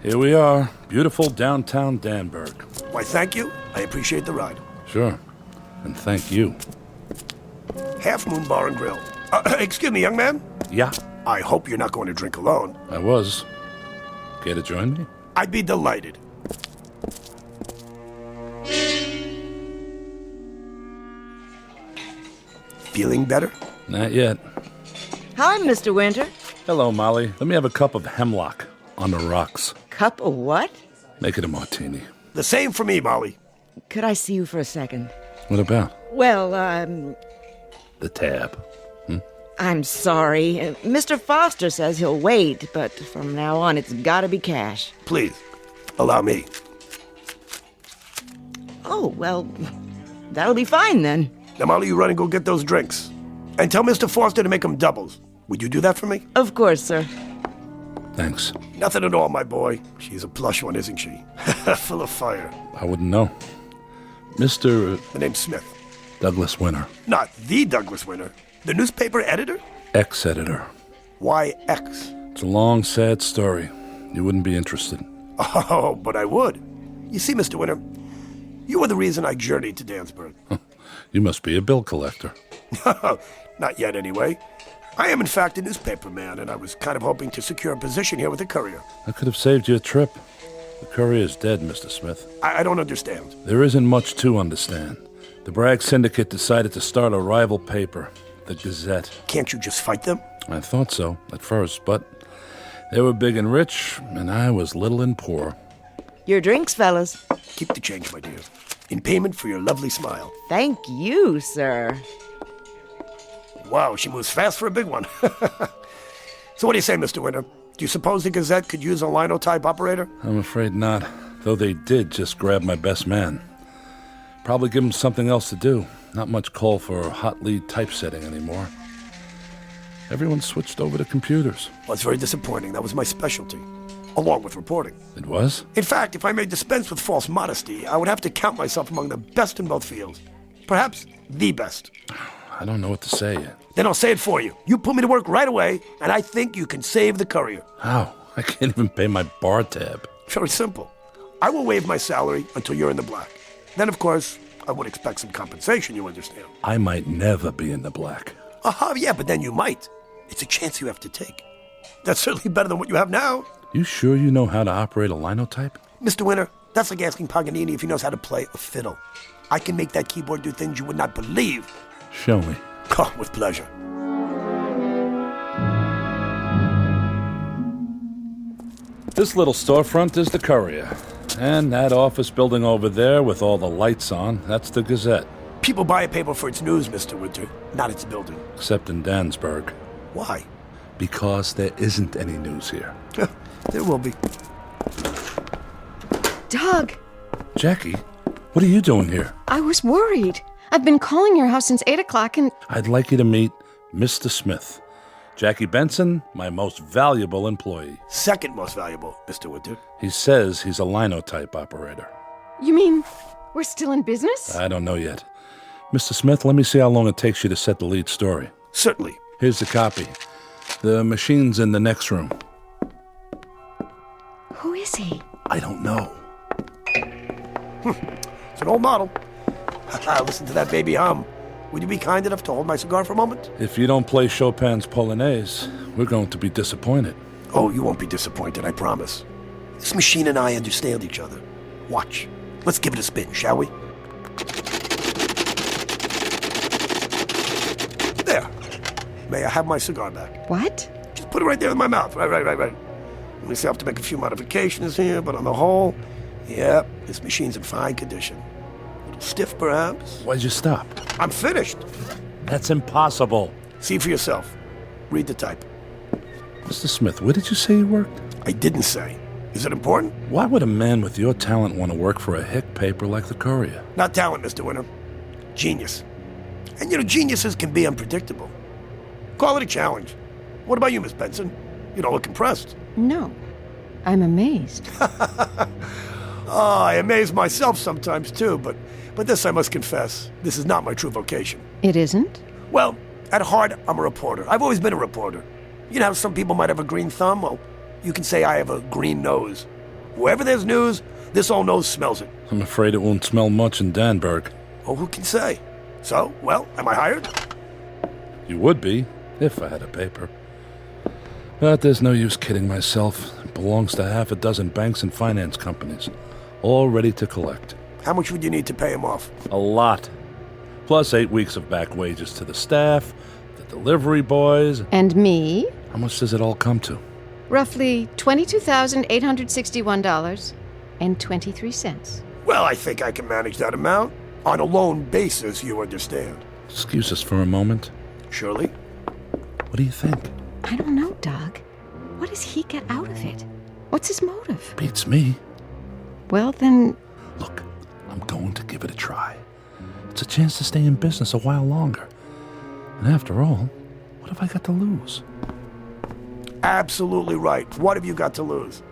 Here we are, beautiful downtown Danbury. Why, thank you. I appreciate the ride. Sure, and thank you. Half Moon Bar and Grill. Excuse me, young man. Yeah? I hope you're not going to drink alone. I was. Care to join me? I'd be delighted. Feeling better? Not yet. Hi, Mr. Winter. Hello, Molly. Let me have a cup of hemlock on the rocks. Cup of what? Make it a martini. The same for me, Molly. Could I see you for a second? What about? Well, The tab. I'm sorry. Mr. Foster says he'll wait, but from now on it's gotta be cash. Please, allow me. Oh, well, that'll be fine then. Now, Molly, you run and go get those drinks. And tell Mr. Foster to make them doubles. Would you do that for me? Of course, sir. Thanks. Nothing at all, my boy. She's a plush one, isn't she? Full of fire. I wouldn't know. Mr. The name's Smith. Douglas Winter. Not the Douglas Winter. The newspaper editor? Ex-editor. Why X? It's a long, sad story. You wouldn't be interested. Oh, but I would. You see, Mr. Winter, you were the reason I journeyed to Danbury. You must be a bill collector. Not yet, anyway. I am, in fact, a newspaper man, and I was kind of hoping to secure a position here with the Courier. I could have saved you a trip. The Courier's dead, Mr. Smith. I don't understand. There isn't much to understand. The Bragg Syndicate decided to start a rival paper, the Gazette. Can't you just fight them? I thought so, at first, but they were big and rich, and I was little and poor. Your drinks, fellas. Keep the change, my dear. In payment for your lovely smile. Thank you, sir. Wow, she moves fast for a big one. So what do you say, Mr. Winter? Do you suppose the Gazette could use a linotype operator? I'm afraid not, though they did just grab my best man. Probably give him something else to do. Not much call for hot lead typesetting anymore. Everyone switched over to computers. Well, it's very disappointing. That was my specialty, along with reporting. It was? In fact, if I may dispense with false modesty, I would have to count myself among the best in both fields. Perhaps the best. I don't know what to say yet. Then I'll say it for you. You put me to work right away, and I think you can save the Courier. How? I can't even pay my bar tab. Very simple. I will waive my salary until you're in the black. Then, of course, I would expect some compensation, you understand. I might never be in the black. Yeah, but then you might. It's a chance you have to take. That's certainly better than what you have now. You sure you know how to operate a linotype? Mr. Winter, that's like asking Paganini if he knows how to play a fiddle. I can make that keyboard do things you would not believe. Show me. Oh, with pleasure. This little storefront is the Courier. And that office building over there with all the lights on, that's the Gazette. People buy a paper for its news, Mr. Winter, not its building. Except in Dansburg. Why? Because there isn't any news here. There will be. Doug! Jackie, what are you doing here? I was worried. I've been calling your house since 8 o'clock and... I'd like you to meet Mr. Smith. Jackie Benson, my most valuable employee. Second most valuable, Mr. Winter. He says he's a linotype operator. You mean we're still in business? I don't know yet. Mr. Smith, let me see how long it takes you to set the lead story. Certainly. Here's the copy. The machine's in the next room. Who is he? I don't know. It's an old model. Listen to that baby hum. Would you be kind enough to hold my cigar for a moment? If you don't play Chopin's Polonaise, we're going to be disappointed. Oh, you won't be disappointed, I promise. This machine and I understand each other. Watch. Let's give it a spin, shall we? There. May I have my cigar back? What? Just put it right there in my mouth. Right. Let me see, I have to make a few modifications here, but on the whole, yeah, this machine's in fine condition. A little stiff, perhaps. Why'd you stop? I'm finished. That's impossible. See for yourself. Read the type. Mr. Smith, where did you say you worked? I didn't say. Is it important? Why would a man with your talent want to work for a hick paper like the Courier? Not talent, Mr. Winter. Genius. And geniuses can be unpredictable. Call it a challenge. What about you, Miss Benson? You don't look impressed. No. I'm amazed. I amaze myself sometimes, too, but this I must confess, this is not my true vocation. It isn't? Well, at heart, I'm a reporter. I've always been a reporter. You know how some people might have a green thumb? Well, you can say I have a green nose. Wherever there's news, this old nose smells it. I'm afraid it won't smell much in Danburg. Oh, who can say? So, well, am I hired? You would be, if I had a paper. But there's no use kidding myself. It belongs to half a dozen banks and finance companies, all ready to collect. How much would you need to pay him off? A lot. Plus 8 weeks of back wages to the staff, the delivery boys. And me? How much does it all come to? Roughly $22,861.23. Well, I think I can manage that amount. On a loan basis, you understand. Excuse us for a moment. Surely. What do you think? I don't know, Doug. What does he get out of it? What's his motive? Beats me. Well, then... Look, I'm going to give it a try. It's a chance to stay in business a while longer. And after all, what have I got to lose? Absolutely right. What have you got to lose?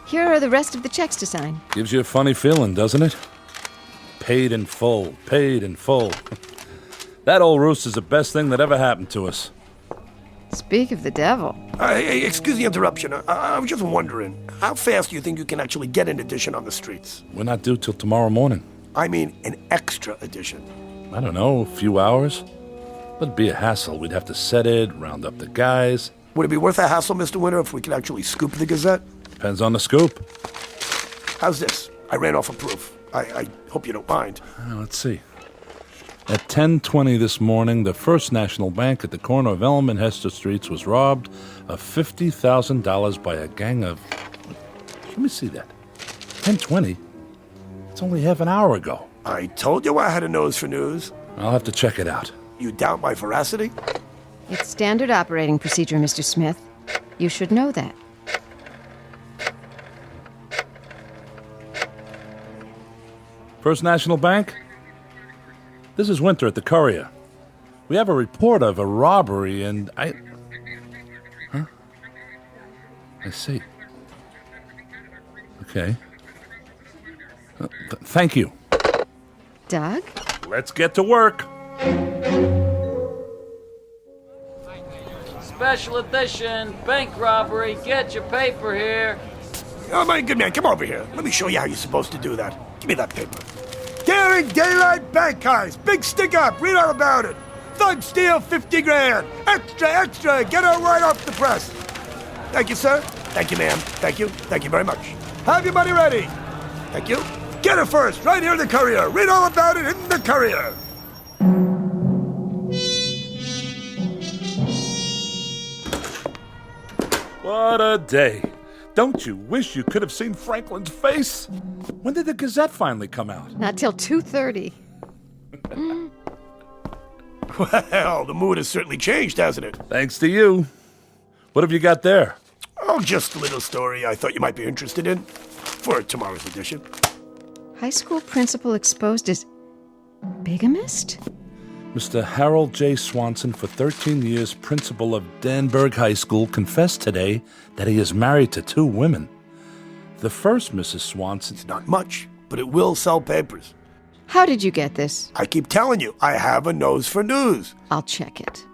Here are the rest of the checks to sign. Gives you a funny feeling, doesn't it? Paid in full. Paid in full. That old rooster's the best thing that ever happened to us. Speak of the devil. Hey, excuse the interruption. I was just wondering, how fast do you think you can actually get an edition on the streets? We're not due till tomorrow morning. I mean, an extra edition. I don't know, a few hours. But it'd be a hassle. We'd have to set it, round up the guys. Would it be worth a hassle, Mr. Winter, if we could actually scoop the Gazette? Depends on the scoop. How's this? I ran off a proof. I hope you don't mind. Let's see. At 10:20 this morning, the First National Bank at the corner of Elm and Hester Streets was robbed of $50,000 by a gang of... Let me see that. 10:20? It's only half an hour ago. I told you I had a nose for news. I'll have to check it out. You doubt my veracity? It's standard operating procedure, Mr. Smith. You should know that. First National Bank? This is Winter at the Courier. We have a report of a robbery and Huh? I see. Okay. Thank you. Doug? Let's get to work. Special edition, bank robbery, get your paper here. Oh, my good man, come over here. Let me show you how you're supposed to do that. Give me that paper. Daring daylight bank heist. Big stick up. Read all about it. Thug steal 50 grand. Extra, extra. Get her right off the press. Thank you, sir. Thank you, ma'am. Thank you. Thank you very much. Have your money ready. Thank you. Get her first. Right here in the Courier. Read all about it in the Courier. What a day. Don't you wish you could have seen Franklin's face? When did the Gazette finally come out? Not till 2:30. Well, the mood has certainly changed, hasn't it? Thanks to you. What have you got there? Oh, just a little story I thought you might be interested in for tomorrow's edition. High school principal exposed as bigamist? Mr. Harold J. Swanson, for 13 years principal of Danburg High School, confessed today that he is married to 2 women. The first Mrs. Swanson... It's not much, but it will sell papers. How did you get this? I keep telling you, I have a nose for news. I'll check it.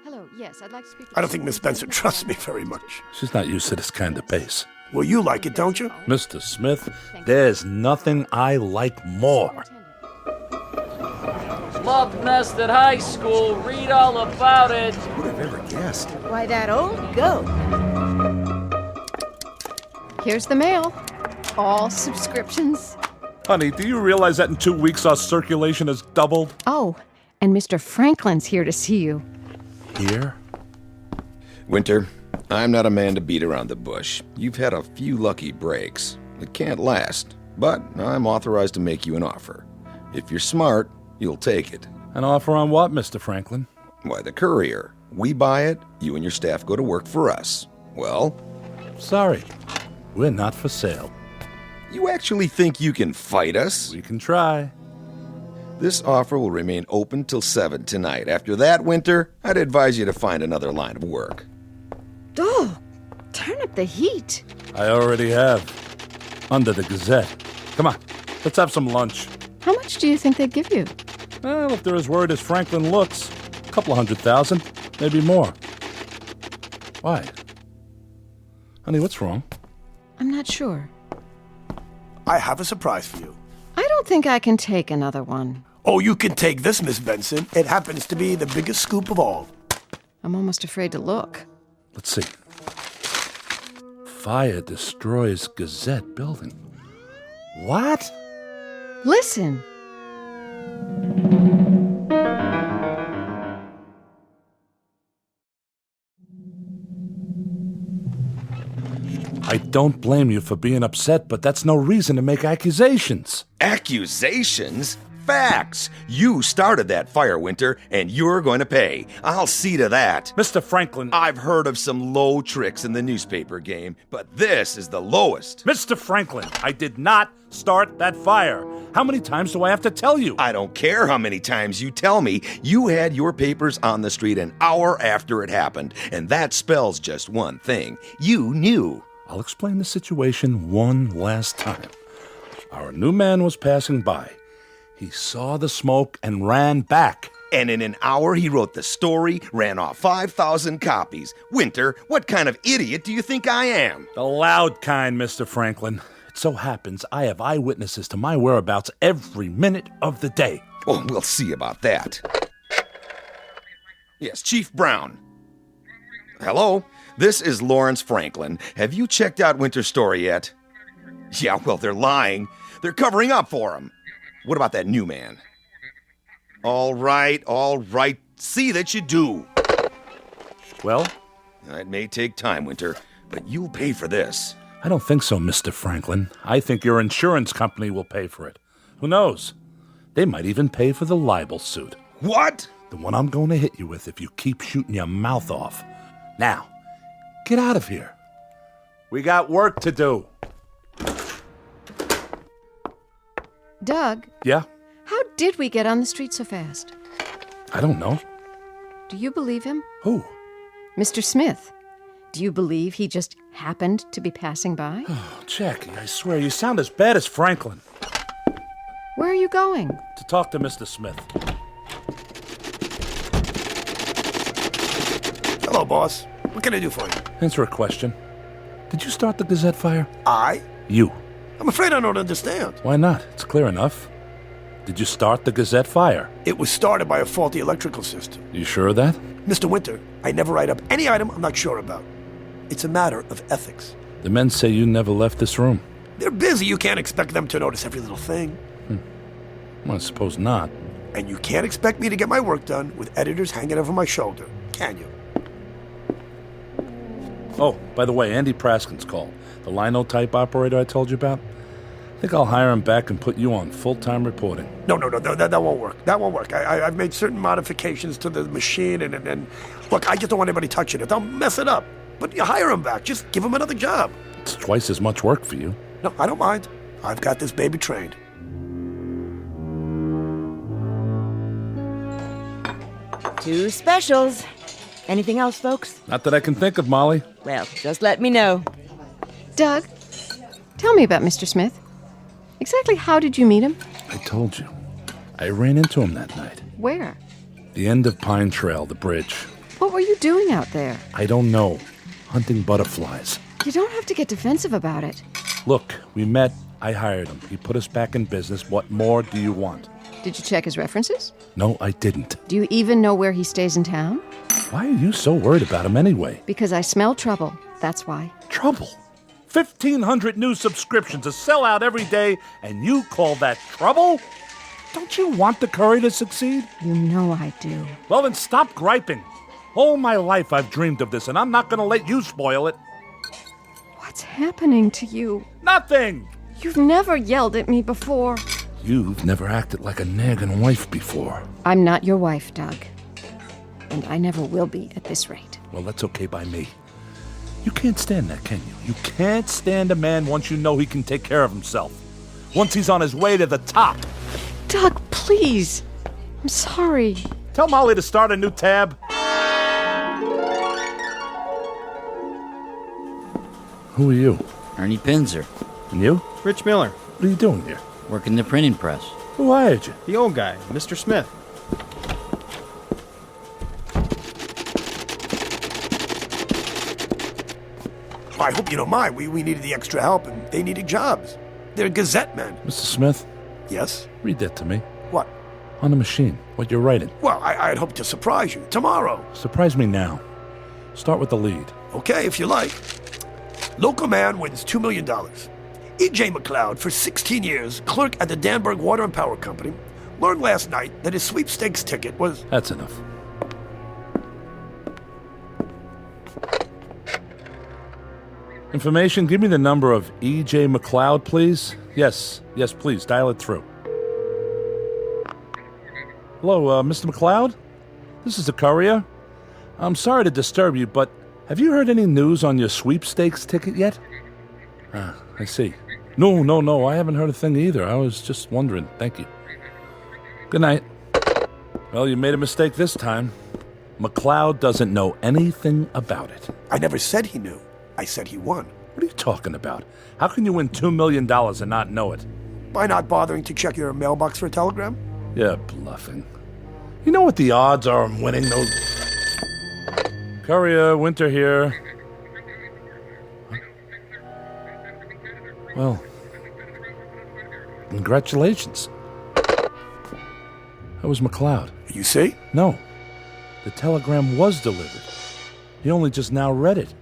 Hello, yes, I'd like to speak to... I don't think Miss Benson trusts me very much. She's not used to this kind of pace. Well, you like it, don't you? Mr. Smith, there's nothing I like more. Love Nest at high school. Read all about it. Who'd have ever guessed? Why, that old goat. Here's the mail. All subscriptions. Honey, do you realize that in 2 weeks our circulation has doubled? Oh, and Mr. Franklin's here to see you. Here? Winter, I'm not a man to beat around the bush. You've had a few lucky breaks. It can't last, but I'm authorized to make you an offer. If you're smart, you'll take it. An offer on what, Mr. Franklin? Why, the Courier. We buy it, you and your staff go to work for us. Well? Sorry, we're not for sale. You actually think you can fight us? We can try. This offer will remain open till 7 tonight. After that, Winter, I'd advise you to find another line of work. Oh, turn up the heat. I already have. Under the Gazette. Come on, let's have some lunch. How much do you think they'd give you? Well, if they're as worried as Franklin looks, a couple of $100,000, maybe more. Why? Honey, what's wrong? I'm not sure. I have a surprise for you. I don't think I can take another one. Oh, you can take this, Miss Benson. It happens to be the biggest scoop of all. I'm almost afraid to look. Let's see. Fire destroys Gazette building. What? Listen. I don't blame you for being upset, but that's no reason to make accusations. Accusations? Facts! You started that fire, Winter, and you're going to pay. I'll see to that. Mr. Franklin... I've heard of some low tricks in the newspaper game, but this is the lowest. Mr. Franklin, I did not start that fire. How many times do I have to tell you? I don't care how many times you tell me. You had your papers on the street an hour after it happened, and that spells just one thing. You knew. I'll explain the situation one last time. Our new man was passing by. He saw the smoke and ran back. And in an hour, he wrote the story, ran off 5,000 copies. Winter, what kind of idiot do you think I am? The loud kind, Mr. Franklin. It so happens I have eyewitnesses to my whereabouts every minute of the day. Oh, we'll see about that. Yes, Chief Brown. Hello? This is Lawrence Franklin. Have you checked out Winter's story yet? Yeah, well, they're lying. They're covering up for him. What about that new man? All right. See that you do. Well? It may take time, Winter, but you'll pay for this. I don't think so, Mr. Franklin. I think your insurance company will pay for it. Who knows? They might even pay for the libel suit. What? The one I'm going to hit you with if you keep shooting your mouth off. Now, get out of here. We got work to do. Doug? Yeah? How did we get on the street so fast? I don't know. Do you believe him? Who? Mr. Smith. Do you believe he just happened to be passing by? Oh, Jackie, I swear, you sound as bad as Franklin. Where are you going? To talk to Mr. Smith. Hello, boss. What can I do for you? Answer a question. Did you start the Gazette fire? I? You. I'm afraid I don't understand. Why not? It's clear enough. Did you start the Gazette fire? It was started by a faulty electrical system. You sure of that? Mr. Winter, I never write up any item I'm not sure about. It's a matter of ethics. The men say you never left this room. They're busy. You can't expect them to notice every little thing. Well, I suppose not. And you can't expect me to get my work done with editors hanging over my shoulder, can you? Oh, by the way, Andy Praskin's called. The linotype operator I told you about. I think I'll hire him back and put you on full-time reporting. No, that won't work. That won't work. I've made certain modifications to the machine, and look, I just don't want anybody touching it. They'll mess it up. But you hire him back. Just give him another job. It's twice as much work for you. No, I don't mind. I've got this baby trained. Two specials. Anything else, folks? Not that I can think of, Molly. Well, just let me know. Doug, tell me about Mr. Smith. Exactly how did you meet him? I told you. I ran into him that night. Where? The end of Pine Trail, the bridge. What were you doing out there? I don't know. Hunting butterflies. You don't have to get defensive about it. Look, we met. I hired him. He put us back in business. What more do you want? Did you check his references? No, I didn't. Do you even know where he stays in town? Why are you so worried about him anyway? Because I smell trouble. That's why. Trouble? 1,500 new subscriptions, a sellout every day, and you call that trouble? Don't you want the Curry to succeed? You know I do. Well, then stop griping. All my life I've dreamed of this, and I'm not going to let you spoil it. What's happening to you? Nothing! You've never yelled at me before. You've never acted like a nagging wife before. I'm not your wife, Doug. And I never will be at this rate. Well, that's okay by me. You can't stand that, can you? You can't stand a man once you know he can take care of himself. Once he's on his way to the top. Doug, please. I'm sorry. Tell Molly to start a new tab. Who are you? Ernie Pinzer. And you? Rich Miller. What are you doing here? Working the printing press. Who hired you? The old guy, Mr. Smith. I hope you don't mind. We needed the extra help, and they needed jobs. They're Gazette men. Mr. Smith? Yes? Read that to me. What? On the machine. What you're writing. Well, I'd hoped to surprise you. Tomorrow. Surprise me now. Start with the lead. Okay, if you like. Local man wins $2 million. E.J. McLeod, for 16 years, clerk at the Danburg Water and Power Company, learned last night that his sweepstakes ticket was... That's enough. Information, give me the number of E.J. McLeod, please. Yes, please, dial it through. Hello, Mr. McLeod? This is the courier. I'm sorry to disturb you, but have you heard any news on your sweepstakes ticket yet? I see. No, I haven't heard a thing either. I was just wondering. Thank you. Good night. Well, you made a mistake this time. McLeod doesn't know anything about it. I never said he knew. I said he won. What are you talking about? How can you win $2 million and not know it? By not bothering to check your mailbox for a telegram? You're bluffing. You know what the odds are of winning those... Courier, Winter here. Well, Congratulations. That was McLeod. You see? No. The telegram was delivered. He only just now read it.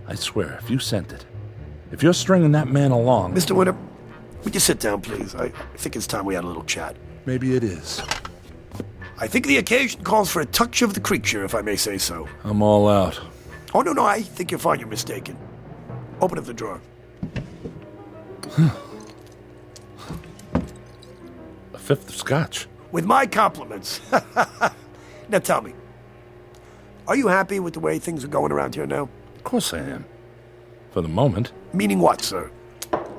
I swear, if you sent it, if you're stringing that man along... Mr. Winter, would you sit down, please? I think it's time we had a little chat. Maybe it is. I think the occasion calls for a touch of the creature, if I may say so. I'm all out. Oh, no, I think you're fine. You're mistaken. Open up the drawer. A fifth of scotch. With my compliments. Now tell me, are you happy with the way things are going around here now? Of course I am. For the moment. Meaning what, sir?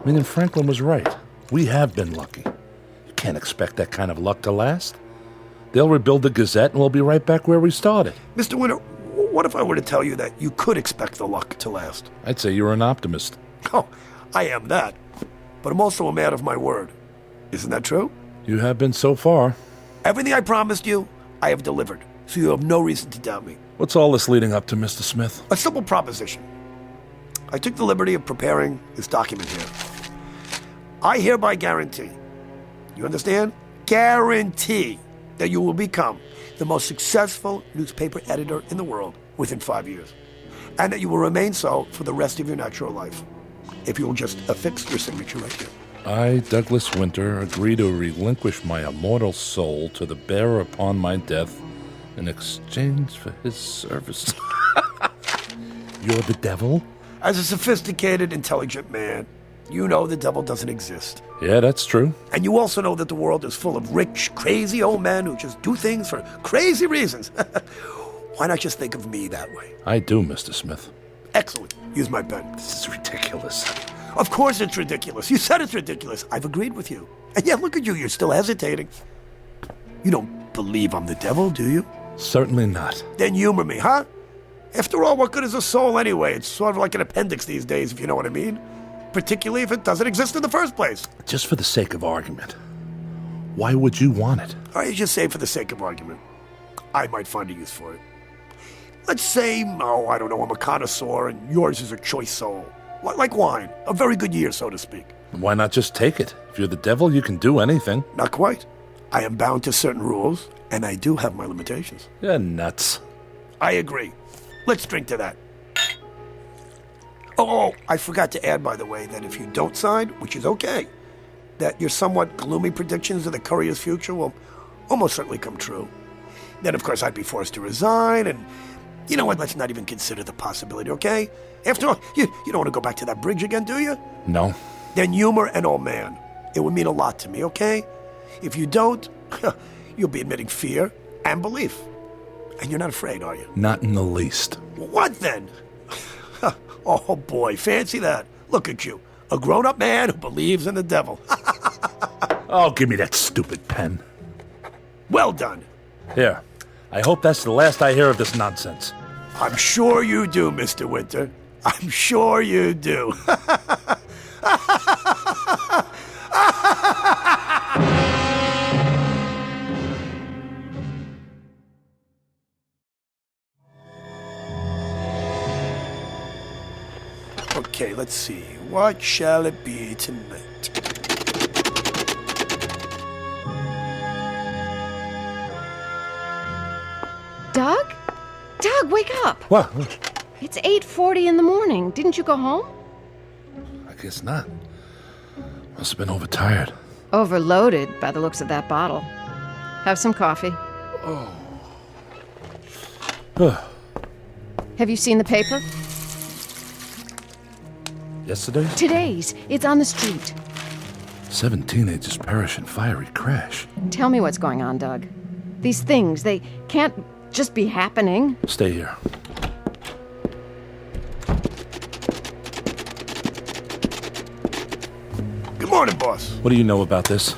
Meaning Franklin was right. We have been lucky. You can't expect that kind of luck to last. They'll rebuild the Gazette and we'll be right back where we started. Mr. Winter, what if I were to tell you that you could expect the luck to last? I'd say you're an optimist. Oh, I am that. But I'm also a man of my word. Isn't that true? You have been so far. Everything I promised you, I have delivered. So you have no reason to doubt me. What's all this leading up to, Mr. Smith? A simple proposition. I took the liberty of preparing this document here. I hereby guarantee, you understand? Guarantee that you will become the most successful newspaper editor in the world within 5 years. And that you will remain so for the rest of your natural life. If you will just affix your signature right here. I, Douglas Winter, agree to relinquish my immortal soul to the bearer upon my death in exchange for his service. You're the devil? As a sophisticated, intelligent man, you know the devil doesn't exist. Yeah, that's true. And you also know that the world is full of rich, crazy old men who just do things for crazy reasons. Why not just think of me that way? I do, Mr. Smith. Excellent. Use my pen. This is ridiculous. Of course it's ridiculous. You said it's ridiculous. I've agreed with you. And yet, look at you. You're still hesitating. You don't believe I'm the devil, do you? Certainly not. Then humor me, huh? After all, what good is a soul anyway? It's sort of like an appendix these days, if you know what I mean. Particularly if it doesn't exist in the first place. Just for the sake of argument. Why would you want it? All right, just say for the sake of argument. I might find a use for it. Let's say, I don't know, I'm a connoisseur and yours is a choice soul. Like wine. A very good year, so to speak. Why not just take it? If you're the devil, you can do anything. Not quite. I am bound to certain rules, and I do have my limitations. You're nuts. I agree. Let's drink to that. Oh, I forgot to add, by the way, that if you don't sign, which is okay, that your somewhat gloomy predictions of the courier's future will almost certainly come true. Then, of course, I'd be forced to resign, and you know what? Let's not even consider the possibility, okay? After all, you don't want to go back to that bridge again, do you? No. Then humor an old man. It would mean a lot to me, okay? If you don't, you'll be admitting fear and belief. And you're not afraid, are you? Not in the least. What then? Oh, boy, fancy that. Look at you. A grown-up man who believes in the devil. Oh, give me that stupid pen. Well done. Here. I hope that's the last I hear of this nonsense. I'm sure you do, Mr. Winter. I'm sure you do. Okay, let's see. What shall it be tonight? Doug? Doug, wake up! What? It's 8:40 in the morning. Didn't you go home? I guess not. Must have been overtired. Overloaded, by the looks of that bottle. Have some coffee. Oh. Have you seen the paper? Yesterday? Today's. It's on the street. 7 teenagers perish in fiery crash. Tell me what's going on, Doug. These things, they can't just be happening. Stay here. Good morning, boss. What do you know about this?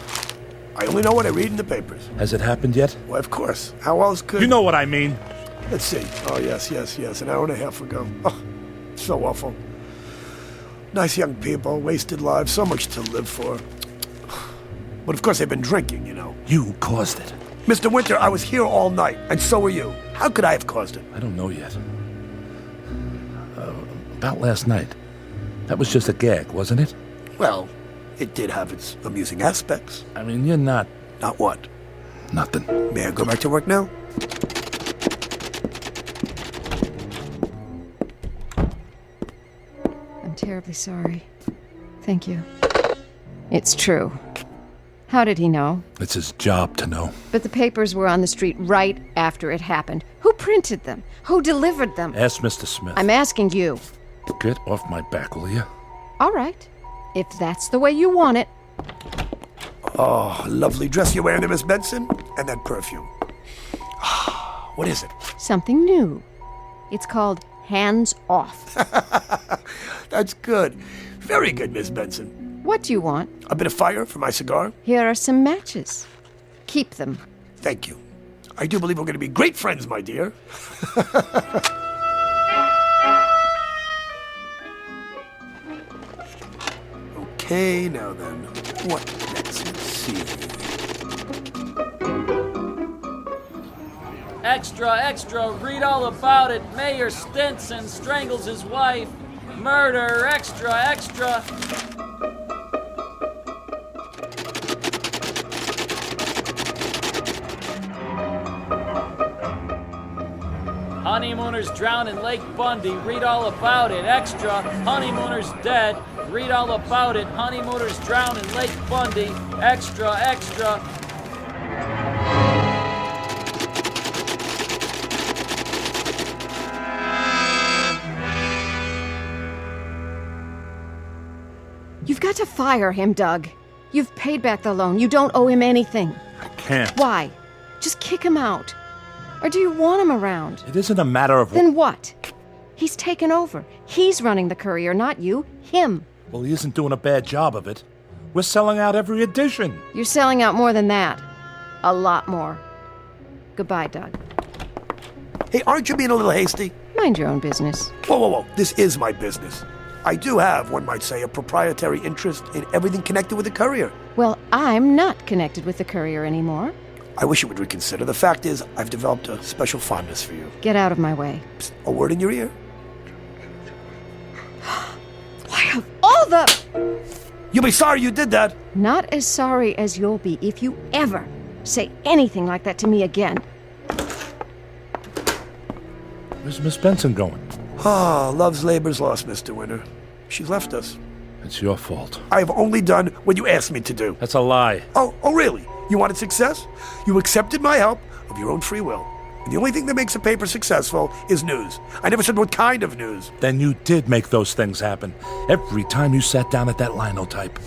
I only know what I read in the papers. Has it happened yet? Why, of course. How else could... You know what I mean. Let's see. Oh, yes. An hour and a half ago. Oh, so awful. Nice young people, wasted lives, so much to live for. But of course they've been drinking, you know. You caused it. Mr. Winter, I was here all night, and so were you. How could I have caused it? I don't know yet. About last night. That was just a gag, wasn't it? Well, it did have its amusing aspects. I mean, you're not... Not what? Nothing. May I go back to work now? I'm terribly sorry. Thank you. It's true. How did he know? It's his job to know. But the papers were on the street right after it happened. Who printed them? Who delivered them? Ask Mr. Smith. I'm asking you. Get off my back, will you? All right. If that's the way you want it. Oh, lovely dress you're wearing there, Miss Benson. And that perfume. What is it? Something new. It's called Hands Off. That's good. Very good, Miss Benson. What do you want? A bit of fire for my cigar? Here are some matches. Keep them. Thank you. I do believe we're going to be great friends, my dear. Okay, now then, what next? Let's see. Extra, extra, read all about it. Mayor Stinson strangles his wife. Murder, extra, extra. Honeymooners drowned in Lake Bundy. Read all about it. Extra. Honeymooners dead. Read all about it. Honeymooners drowned in Lake Bundy. Extra, extra. You've got to fire him, Doug. You've paid back the loan. You don't owe him anything. I can't. Why? Just kick him out. Or do you want him around? It isn't a matter of... Then what? He's taken over. He's running the Courier, not you. Him. Well, he isn't doing a bad job of it. We're selling out every edition. You're selling out more than that. A lot more. Goodbye, Doug. Hey, aren't you being a little hasty? Mind your own business. Whoa, whoa, whoa. This is my business. I do have, one might say, a proprietary interest in everything connected with the Courier. Well, I'm not connected with the Courier anymore. I wish you would reconsider. The fact is, I've developed a special fondness for you. Get out of my way. Psst, a word in your ear? Why, of all the... You'll be sorry you did that. Not as sorry as you'll be if you ever say anything like that to me again. Where's Miss Benson going? Ah, love's labor's lost, Mr. Winter. She left us. It's your fault. I have only done what you asked me to do. That's a lie. Oh, really? You wanted success? You accepted my help of your own free will. And the only thing that makes a paper successful is news. I never said what kind of news. Then you did make those things happen. Every time you sat down at that linotype.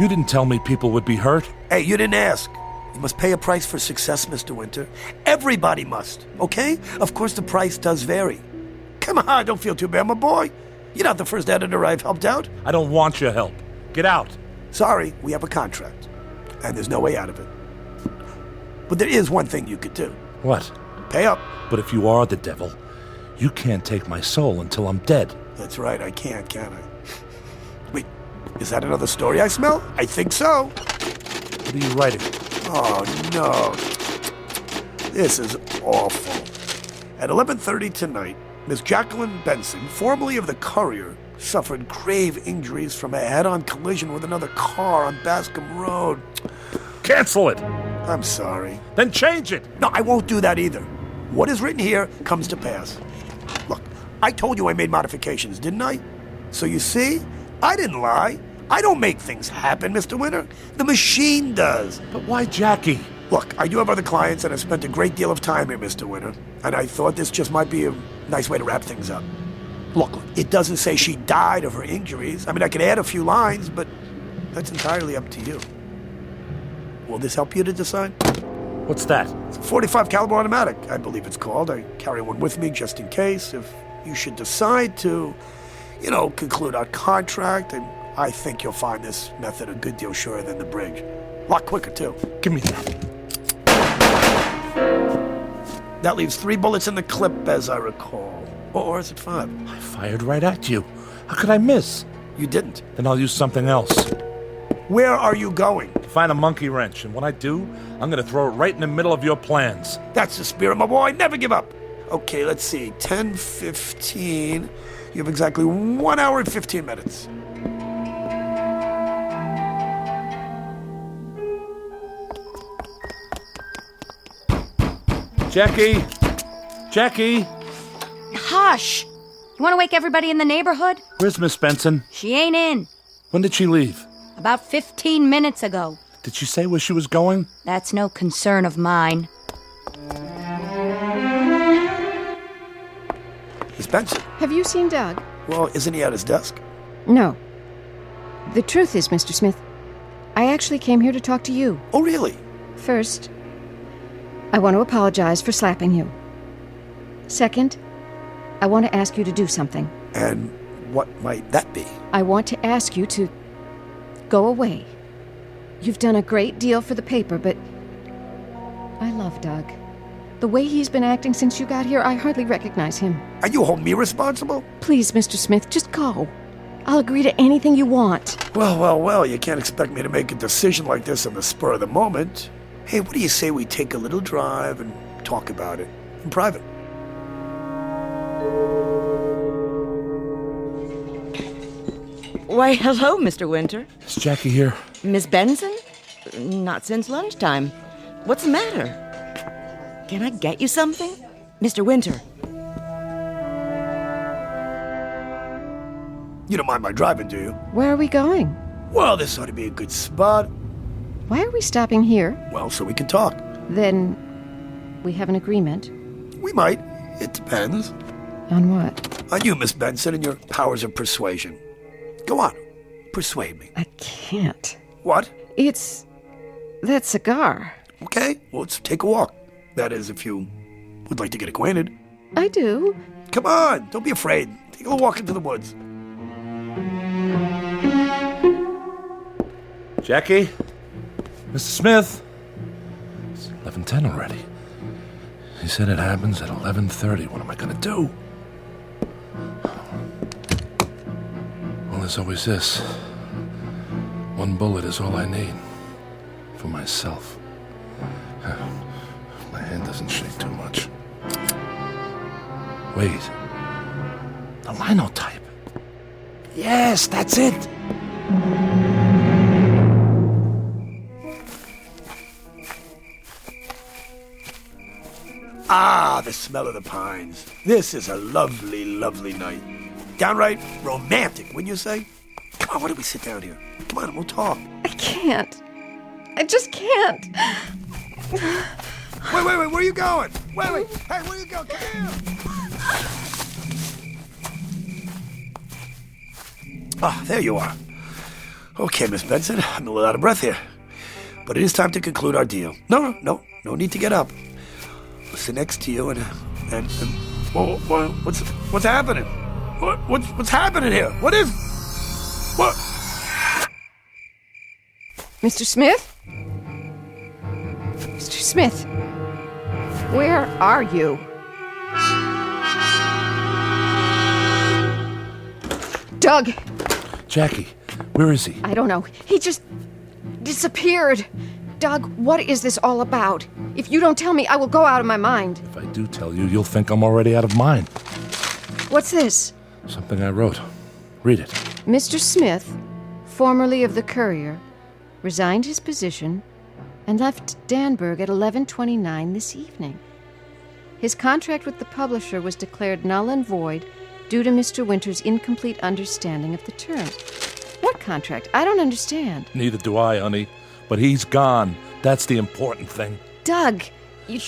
You didn't tell me people would be hurt. Hey, you didn't ask. You must pay a price for success, Mr. Winter. Everybody must, okay? Of course, the price does vary. Come on, don't feel too bad, my boy. You're not the first editor I've helped out. I don't want your help. Get out. Sorry, we have a contract. And there's no way out of it. But there is one thing you could do. What? Pay up. But if you are the devil, you can't take my soul until I'm dead. That's right, I can't, can I? Wait, is that another story I smell? I think so. What are you writing? Oh, no. This is awful. At 11:30 tonight, Miss Jacqueline Benson, formerly of the Courier, suffered grave injuries from a head-on collision with another car on Bascom Road. Cancel it! I'm sorry. Then change it! No, I won't do that either. What is written here comes to pass. Look, I told you I made modifications, didn't I? So you see, I didn't lie. I don't make things happen, Mr. Winter. The machine does. But why Jackie? Look, I do have other clients, and I've spent a great deal of time here, Mr. Winter. And I thought this just might be a nice way to wrap things up. Look, it doesn't say she died of her injuries. I mean, I could add a few lines, but that's entirely up to you. Will this help you to decide? What's that? It's a .45 caliber automatic, I believe it's called. I carry one with me just in case. If you should decide to, conclude our contract, and I think you'll find this method a good deal surer than the bridge. A lot quicker, too. Give me that. That leaves 3 bullets in the clip, as I recall. Or is it 5? I fired right at you. How could I miss? You didn't. Then I'll use something else. Where are you going? Find a monkey wrench, and when I do, I'm going to throw it right in the middle of your plans. That's the spirit, my boy. Never give up. Okay, let's see. 10:15. You have exactly 1 hour and 15 minutes. Jackie! Jackie! Hush! You want to wake everybody in the neighborhood? Where's Miss Benson? She ain't in. When did she leave? About 15 minutes ago. Did she say where she was going? That's no concern of mine. Miss Benson? Have you seen Doug? Well, isn't he at his desk? No. The truth is, Mr. Smith, I actually came here to talk to you. Oh, really? First, I want to apologize for slapping you. Second, I want to ask you to do something. And what might that be? I want to ask you to go away. You've done a great deal for the paper, but I love Doug. The way he's been acting since you got here, I hardly recognize him. Are you holding me responsible? Please, Mr. Smith, just go. I'll agree to anything you want. Well, you can't expect me to make a decision like this on the spur of the moment. Hey, what do you say we take a little drive and talk about it in private? Why, hello, Mr. Winter. Is Jackie here? Miss Benson? Not since lunchtime. What's the matter? Can I get you something? Mr. Winter. You don't mind my driving, do you? Where are we going? Well, this ought to be a good spot. Why are we stopping here? Well, so we can talk. Then we have an agreement. We might. It depends. On what? On you, Miss Benson, and your powers of persuasion. Go on. Persuade me. I can't. What? It's that cigar. Okay, well, let's take a walk. That is, if you would like to get acquainted. I do. Come on, don't be afraid. Take a little walk into the woods. Jackie? Mr. Smith? It's 11:10 already. He said it happens at 11:30. What am I going to do? Well, there's always this. One bullet is all I need. For myself. My hand doesn't shake too much. Wait. The linotype. Yes, that's it. Ah, the smell of the pines. This is a lovely, lovely night. Downright romantic, wouldn't you say? Come on, why don't we sit down here? Come on, we'll talk. I can't. I just can't. Wait, where are you going? Wait. Hey, where are you going? Come here. Ah, there you are. Okay, Miss Benson, I'm a little out of breath here. But it is time to conclude our deal. No need to get up. I'll sit next to you and what's happening? What's happening here? What? Mr. Smith? Mr. Smith, where are you? Doug! Jackie, where is he? I don't know. He just disappeared. Doug, what is this all about? If you don't tell me, I will go out of my mind. If I do tell you, you'll think I'm already out of mine. What's this? Something I wrote. Read it. Mr. Smith, formerly of the Courier, resigned his position and left Danburg at 11:29 this evening. His contract with the publisher was declared null and void due to Mr. Winter's incomplete understanding of the terms. What contract? I don't understand. Neither do I, honey. But he's gone. That's the important thing. Doug, you...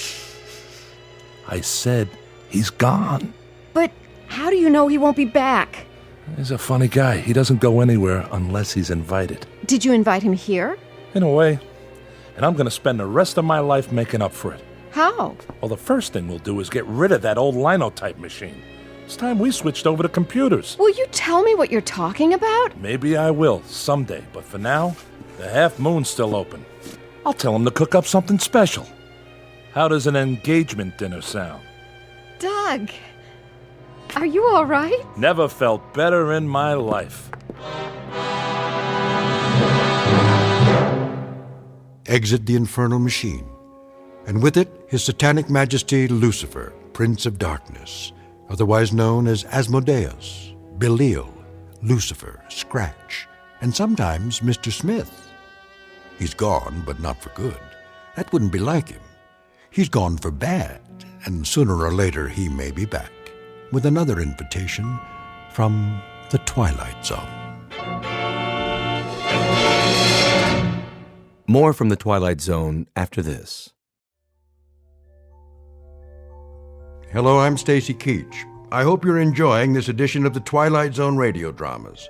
I said he's gone. But how do you know he won't be back? He's a funny guy. He doesn't go anywhere unless he's invited. Did you invite him here? In a way. And I'm going to spend the rest of my life making up for it. How? Well, the first thing we'll do is get rid of that old linotype machine. It's time we switched over to computers. Will you tell me what you're talking about? Maybe I will, someday. But for now, the Half Moon's still open. I'll tell him to cook up something special. How does an engagement dinner sound? Doug, are you all right? Never felt better in my life. Exit the infernal machine, and with it His Satanic Majesty Lucifer, Prince of Darkness, otherwise known as Asmodeus, Belial, Lucifer, Scratch, and sometimes Mr. Smith. He's gone, but not for good. That wouldn't be like him. He's gone for bad, and sooner or later he may be back with another invitation from the Twilight Zone. More from the Twilight Zone after this. Hello, I'm Stacy Keach. I hope you're enjoying this edition of the Twilight Zone radio dramas.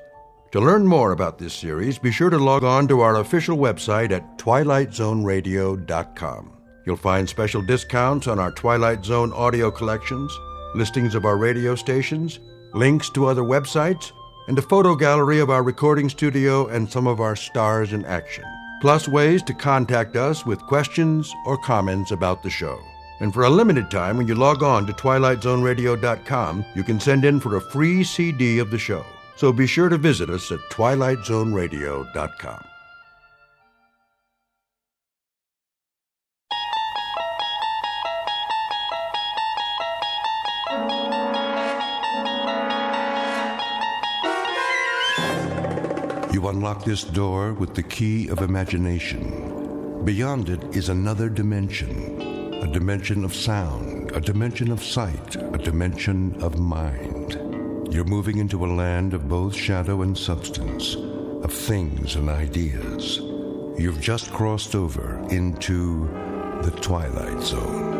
To learn more about this series, be sure to log on to our official website at twilightzoneradio.com. You'll find special discounts on our Twilight Zone audio collections, listings of our radio stations, links to other websites, and a photo gallery of our recording studio and some of our stars in action, plus ways to contact us with questions or comments about the show. And for a limited time, when you log on to twilightzoneradio.com, you can send in for a free CD of the show. So be sure to visit us at twilightzoneradio.com. You unlock this door with the key of imagination. Beyond it is another dimension. A dimension of sound, a dimension of sight, a dimension of mind. You're moving into a land of both shadow and substance, of things and ideas. You've just crossed over into the Twilight Zone.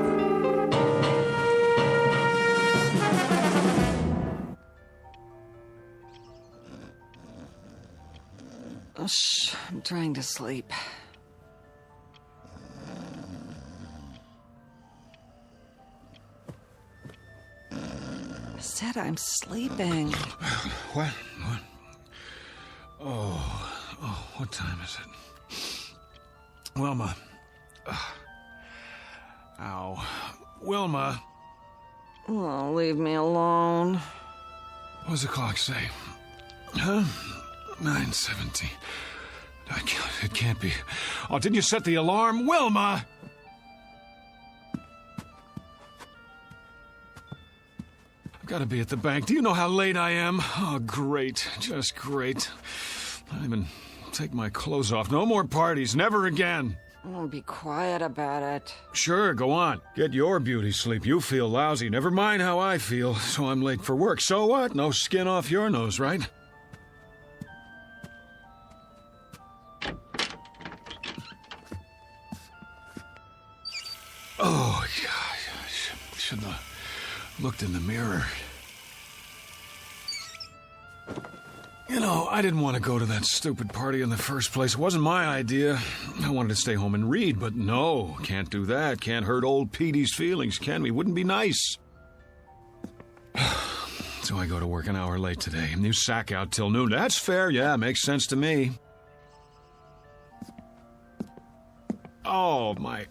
Shh, I'm trying to sleep. I said I'm sleeping. What? Oh, what time is it? Wilma. Ow. Wilma. Oh, leave me alone. What does the clock say? Huh? 9:17. It can't be. Oh, didn't you set the alarm? Wilma! Gotta be at the bank. Do you know how late I am? Oh, great. Just great. I don't even take my clothes off. No more parties. Never again. Oh, be quiet about it. Sure, go on. Get your beauty sleep. You feel lousy. Never mind how I feel. So I'm late for work. So what? No skin off your nose, right? Oh, yeah. I shouldn't have looked in the mirror. You know, I didn't want to go to that stupid party in the first place. It wasn't my idea. I wanted to stay home and read, but no, can't do that. Can't hurt old Petey's feelings, can we? Wouldn't be nice. So I go to work an hour late today, and you sack out till noon. That's fair, yeah, makes sense to me. Oh, my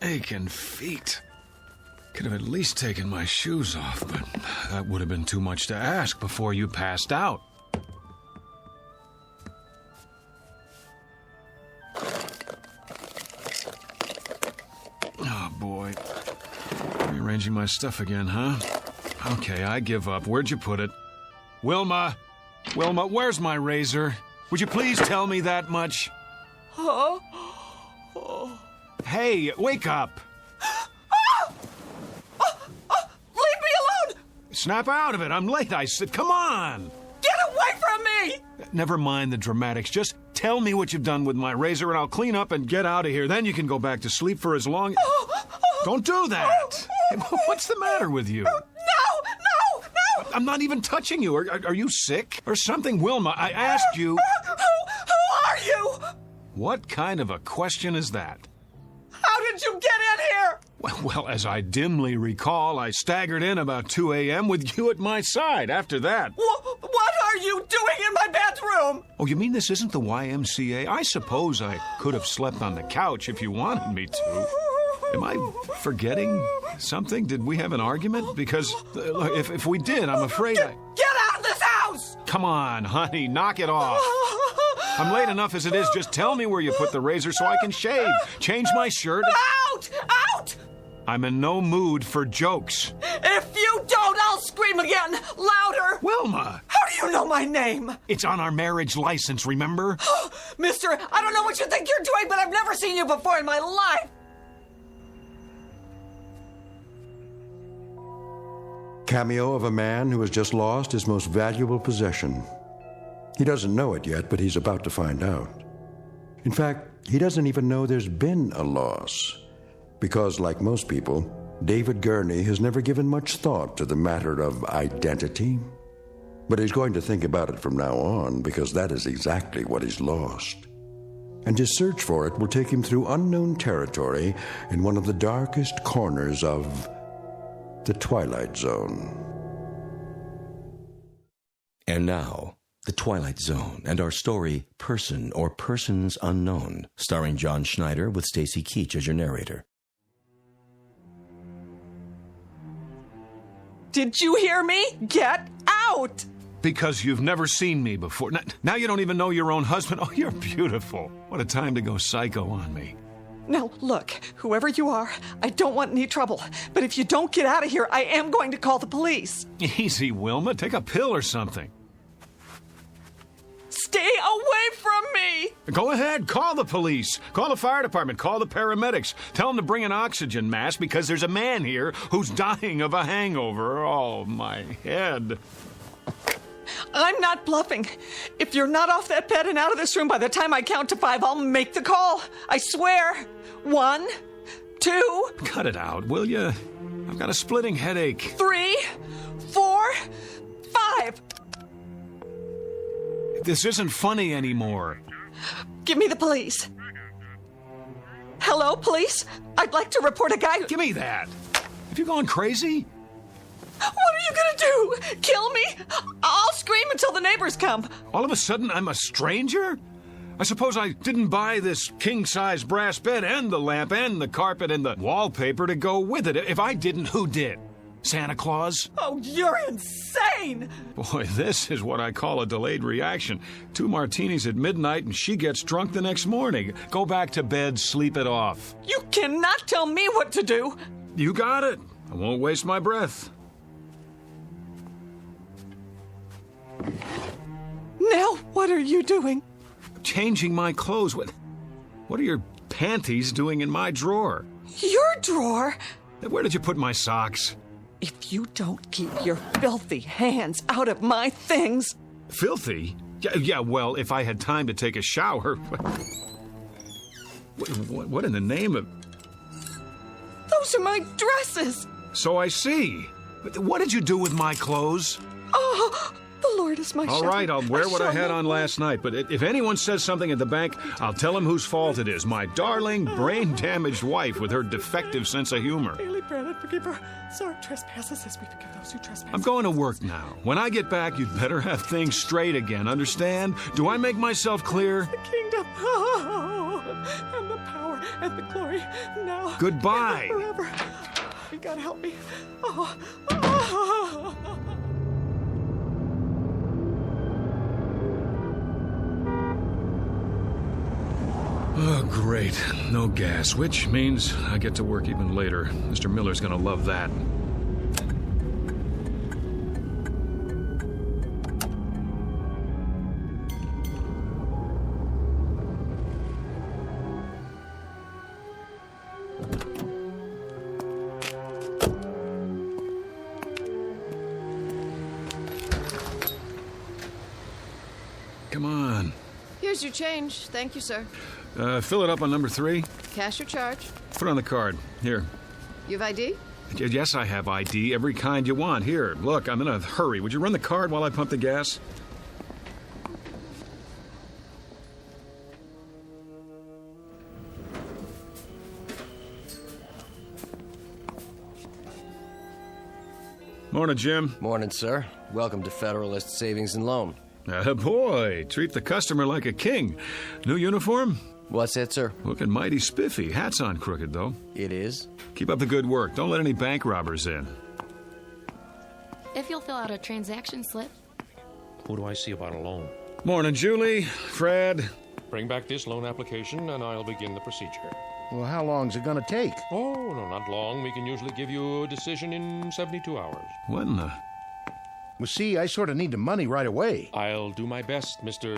aching feet. Could have at least taken my shoes off, but that would have been too much to ask before you passed out. Oh, boy. Rearranging my stuff again, huh? Okay, I give up. Where'd you put it? Wilma! Wilma, where's my razor? Would you please tell me that much? Huh? Hey, wake up! Leave me alone! Snap out of it. I'm late, I said. Come on! Get away from me! Never mind the dramatics. Just tell me what you've done with my razor, and I'll clean up and get out of here. Then you can go back to sleep for as long... Don't do that! What's the matter with you? No! I'm not even touching you. Are you sick or something? Wilma, I asked you... Who are you? What kind of a question is that? How did you get in here? Well, as I dimly recall, I staggered in about 2 a.m. with you at my side. After that... What are you doing in my bedroom? Oh, you mean this isn't the YMCA? I suppose I could have slept on the couch if you wanted me to. Am I forgetting something? Did we have an argument? Because if we did, I'm afraid I... Get out of this house! Come on, honey, knock it off. I'm late enough as it is. Just tell me where you put the razor so I can shave, change my shirt. Out! Out! I'm in no mood for jokes. If you don't, I'll scream again, louder. Wilma! How do you know my name? It's on our marriage license, remember? Mister, I don't know what you think you're doing, but I've never seen you before in my life. cameo of a man who has just lost his most valuable possession. He doesn't know it yet, but he's about to find out. In fact, he doesn't even know there's been a loss, because, like most people, David Gurney has never given much thought to the matter of identity. But he's going to think about it from now on, because that is exactly what he's lost. And his search for it will take him through unknown territory in one of the darkest corners of the Twilight Zone. And now, The Twilight Zone and our story, Person or Persons Unknown, starring John Schneider with Stacy Keach as your narrator. Did you hear me? Get out! Because you've never seen me before. Now you don't even know your own husband. Oh, you're beautiful. What a time to go psycho on me. Now, look, whoever you are, I don't want any trouble. But if you don't get out of here, I am going to call the police. Easy, Wilma. Take a pill or something. Stay away from me! Go ahead. Call the police. Call the fire department. Call the paramedics. Tell them to bring an oxygen mask because there's a man here who's dying of a hangover. Oh, my head. I'm not bluffing. If you're not off that bed and out of this room by the time I count to 5, I'll make the call. I swear. 1, 2... Cut it out, will you? I've got a splitting headache. 3, 4, 5. This isn't funny anymore. Give me the police. Hello, police? I'd like to report a guy who... Give me that. Have you gone crazy? What are you gonna do? Kill me? I'll scream until the neighbors come. All of a sudden, I'm a stranger? I suppose I didn't buy this king-size brass bed and the lamp and the carpet and the wallpaper to go with it. If I didn't, who did? Santa Claus? Oh, you're insane! Boy, this is what I call a delayed reaction. 2 martinis at midnight and she gets drunk the next morning. Go back to bed, sleep it off. You cannot tell me what to do. You got it. I won't waste my breath. Now, what are you doing? Changing my clothes. What are your panties doing in my drawer? Your drawer? Where did you put my socks? If you don't keep your filthy hands out of my things... Filthy? Yeah, well, if I had time to take a shower... What in the name of... Those are my dresses! So I see. What did you do with my clothes? Oh... The Lord is my shepherd. All right, I'll wear what I had on last night, but if anyone says something at the bank, I'll tell them whose fault it is. My darling, brain-damaged wife with her defective sense of humor. Daily bread and forgive our sorry trespasses as we forgive those who trespass. I'm going to work now. When I get back, you'd better have things straight again, understand? Do I make myself clear? The kingdom, and the power, and the glory, now Goodbye. and forever. You gotta help me. Oh, great. No gas, which means I get to work even later. Mr. Miller's gonna love that. Come on. Here's your change. Thank you, sir. Fill it up on number 3. Cash or charge? Put on the card. Here. You have ID? Yes, I have ID. Every kind you want. Here, look, I'm in a hurry. Would you run the card while I pump the gas? Morning, Jim. Morning, sir. Welcome to Federalist Savings and Loan. Boy, treat the customer like a king. New uniform? What's that, sir? Looking mighty spiffy. Hat's on crooked, though. It is. Keep up the good work. Don't let any bank robbers in. If you'll fill out a transaction slip. Who do I see about a loan? Morning, Julie. Fred. Bring back this loan application and I'll begin the procedure. Well, how long's it gonna take? Oh, no, not long. We can usually give you a decision in 72 hours. What in the... Well, see, I sort of need the money right away. I'll do my best, Mr.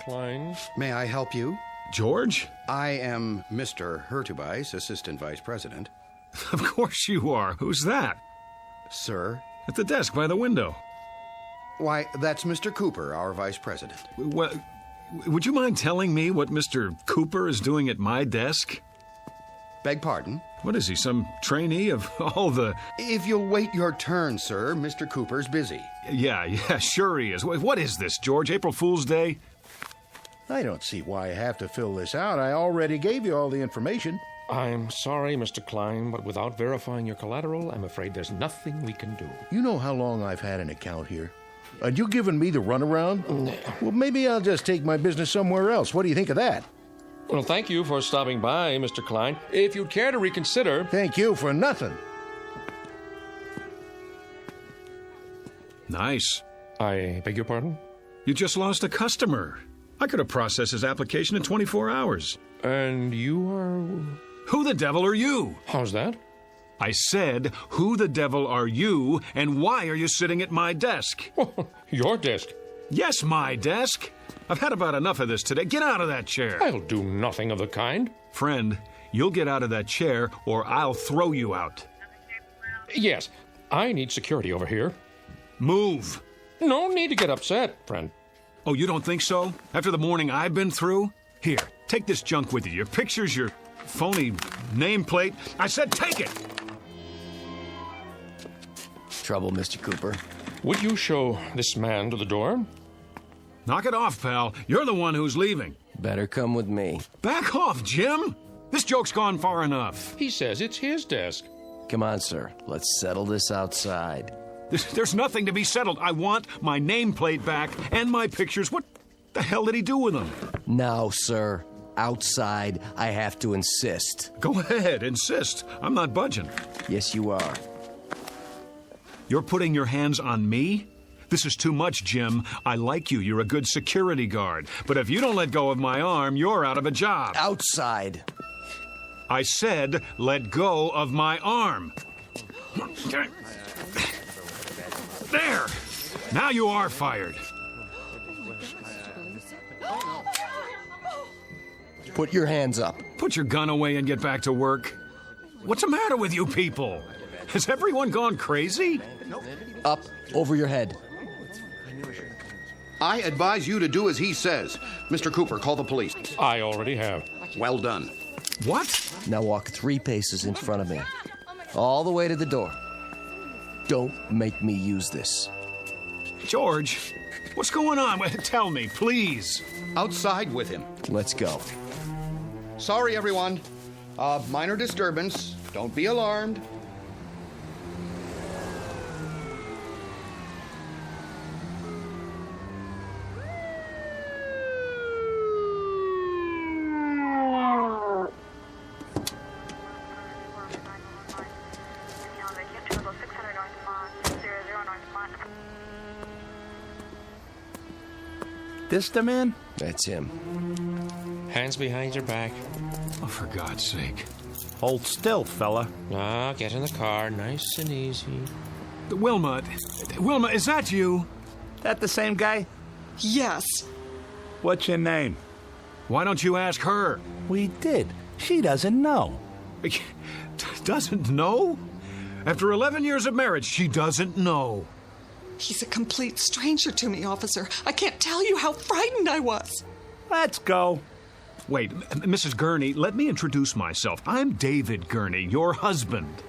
Klein. May I help you? George? I am Mr. Hurtubise, Assistant Vice President. Of course you are. Who's that? Sir? At the desk by the window. Why, that's Mr. Cooper, our vice president. Well, would you mind telling me what Mr. Cooper is doing at my desk? Beg pardon? What is he, some trainee of all the... If you'll wait your turn, sir, Mr. Cooper's busy. Yeah, sure he is. What is this, George? April Fool's Day? I don't see why I have to fill this out. I already gave you all the information. I'm sorry, Mr. Klein, but without verifying your collateral, I'm afraid there's nothing we can do. You know how long I've had an account here? And you giving me the runaround? Well, maybe I'll just take my business somewhere else. What do you think of that? Well, thank you for stopping by, Mr. Klein. If you'd care to reconsider... Thank you for nothing. Nice. I beg your pardon? You just lost a customer. I could have processed his application in 24 hours. And you are... Who the devil are you? How's that? I said, who the devil are you, and why are you sitting at my desk? Your desk? Yes, my desk. I've had about enough of this today. Get out of that chair. I'll do nothing of the kind. Friend, you'll get out of that chair, or I'll throw you out. Yes, I need security over here. Move. No need to get upset, friend. Oh, you don't think so? After the morning I've been through? Here, take this junk with you. Your pictures, your phony nameplate. I said take it! Trouble, Mr. Cooper. Would you show this man to the door? Knock it off, pal. You're the one who's leaving. Better come with me. Back off, Jim! This joke's gone far enough. He says it's his desk. Come on, sir. Let's settle this outside. There's nothing to be settled. I want my nameplate back and my pictures. What the hell did he do with them? Now, sir. Outside, I have to insist. Go ahead, insist. I'm not budging. Yes, you are. You're putting your hands on me? This is too much, Jim. I like you. You're a good security guard. But if you don't let go of my arm, you're out of a job. Outside. I said, let go of my arm. There! Now you are fired. Put your hands up. Put your gun away and get back to work. What's the matter with you people? Has everyone gone crazy? Up, over your head. I advise you to do as he says. Mr. Cooper, call the police. I already have. Well done. What? Now walk 3 paces in front of me. All the way to the door. Don't make me use this. George, what's going on? Tell me, please. Outside with him. Let's go. Sorry, everyone. Minor disturbance. Don't be alarmed. This the man? That's him. Hands behind your back. Oh, for God's sake. Hold still, fella. Now, get in the car, nice and easy. Wilma, is that you? That the same guy? Yes. What's your name? Why don't you ask her? We did. She doesn't know. Doesn't know? After 11 years of marriage, she doesn't know. He's a complete stranger to me, officer. I can't tell you how frightened I was. Let's go. Wait, Mrs. Gurney, let me introduce myself. I'm David Gurney, your husband.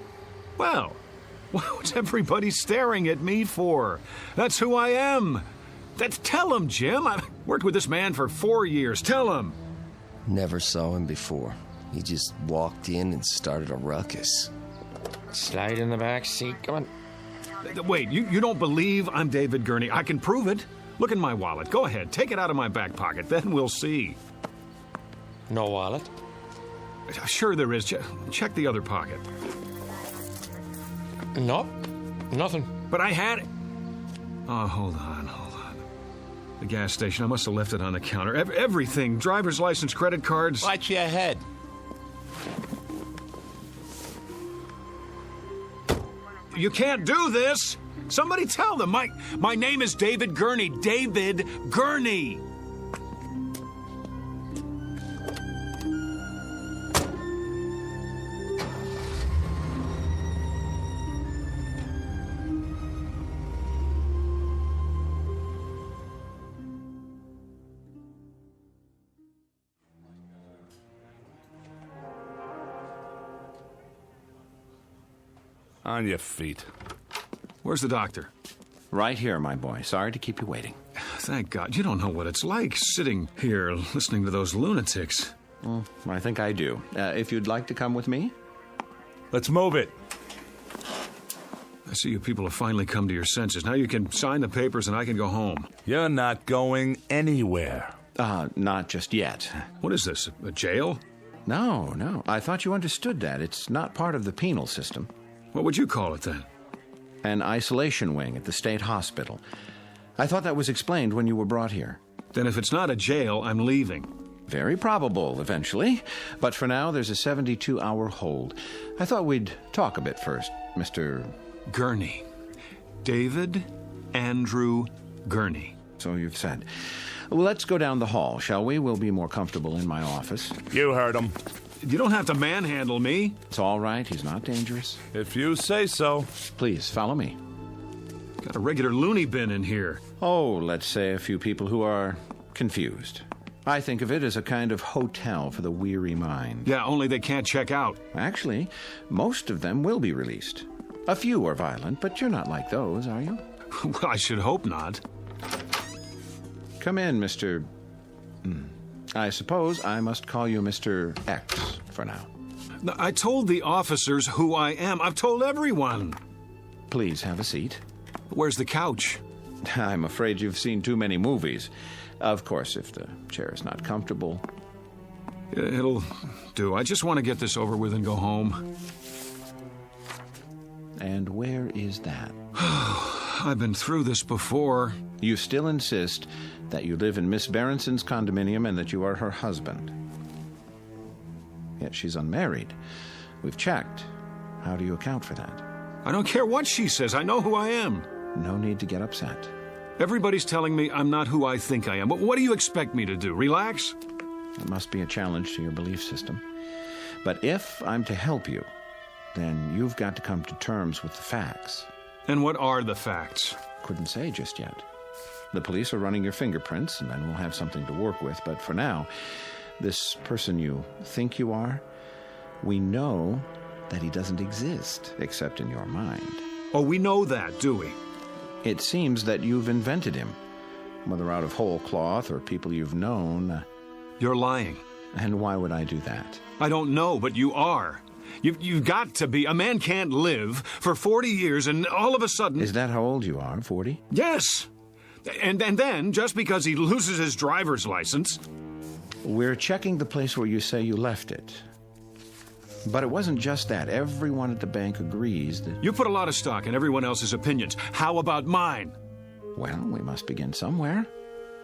Well, what's everybody staring at me for? That's who I am. Tell him, Jim. I've worked with this man for 4 years. Tell him. Never saw him before. He just walked in and started a ruckus. Slide in the back seat. Come on. Wait, you don't believe I'm David Gurney? I can prove it. Look in my wallet. Go ahead. Take it out of my back pocket. Then we'll see. No wallet? Sure there is. Check the other pocket. Nope. Nothing. But I had it. Oh, hold on. The gas station. I must have left it on the counter. Everything. Driver's license, credit cards. Watch your head. You can't do this. Somebody tell them. My name is David Gurney. David Gurney. On your feet. Where's the doctor? Right here, my boy. Sorry to keep you waiting. Thank God. You don't know what it's like sitting here listening to those lunatics. Well, I think I do. If you'd like to come with me? Let's move it. I see you people have finally come to your senses. Now you can sign the papers and I can go home. You're not going anywhere. Not just yet. What is this, a jail? No. I thought you understood that. It's not part of the penal system. What would you call it then? An isolation wing at the state hospital. I thought that was explained when you were brought here. Then if it's not a jail, I'm leaving. Very probable, eventually. But for now, there's a 72-hour hold. I thought we'd talk a bit first, Mr. Gurney. David Andrew Gurney. So you've said. Well, let's go down the hall, shall we? We'll be more comfortable in my office. You heard him. You don't have to manhandle me. It's all right. He's not dangerous. If you say so. Please, follow me. Got a regular loony bin in here. Oh, let's say a few people who are confused. I think of it as a kind of hotel for the weary mind. Yeah, only they can't check out. Actually, most of them will be released. A few are violent, but you're not like those, are you? Well, I should hope not. Come in, Mr. I suppose I must call you Mr. X for now. I told the officers who I am. I've told everyone. Please have a seat. Where's the couch? I'm afraid you've seen too many movies. Of course, if the chair is not comfortable. It'll do. I just want to get this over with and go home. And where is that? I've been through this before. You still insist that you live in Miss Berenson's condominium and that you are her husband. Yet she's unmarried. We've checked. How do you account for that? I don't care what she says. I know who I am. No need to get upset. Everybody's telling me I'm not who I think I am. But what do you expect me to do? Relax? It must be a challenge to your belief system. But if I'm to help you, then you've got to come to terms with the facts. And what are the facts? Couldn't say just yet. The police are running your fingerprints, and then we'll have something to work with. But for now, this person you think you are, we know that he doesn't exist, except in your mind. Oh, we know that, do we? It seems that you've invented him, whether out of whole cloth or people you've known. You're lying. And why would I do that? I don't know, but you are. You've got to be. A man can't live for 40 years and all of a sudden... Is that how old you are, 40? Yes. And then, just because he loses his driver's license... We're checking the place where you say you left it. But it wasn't just that. Everyone at the bank agrees that... You put a lot of stock in everyone else's opinions. How about mine? Well, we must begin somewhere.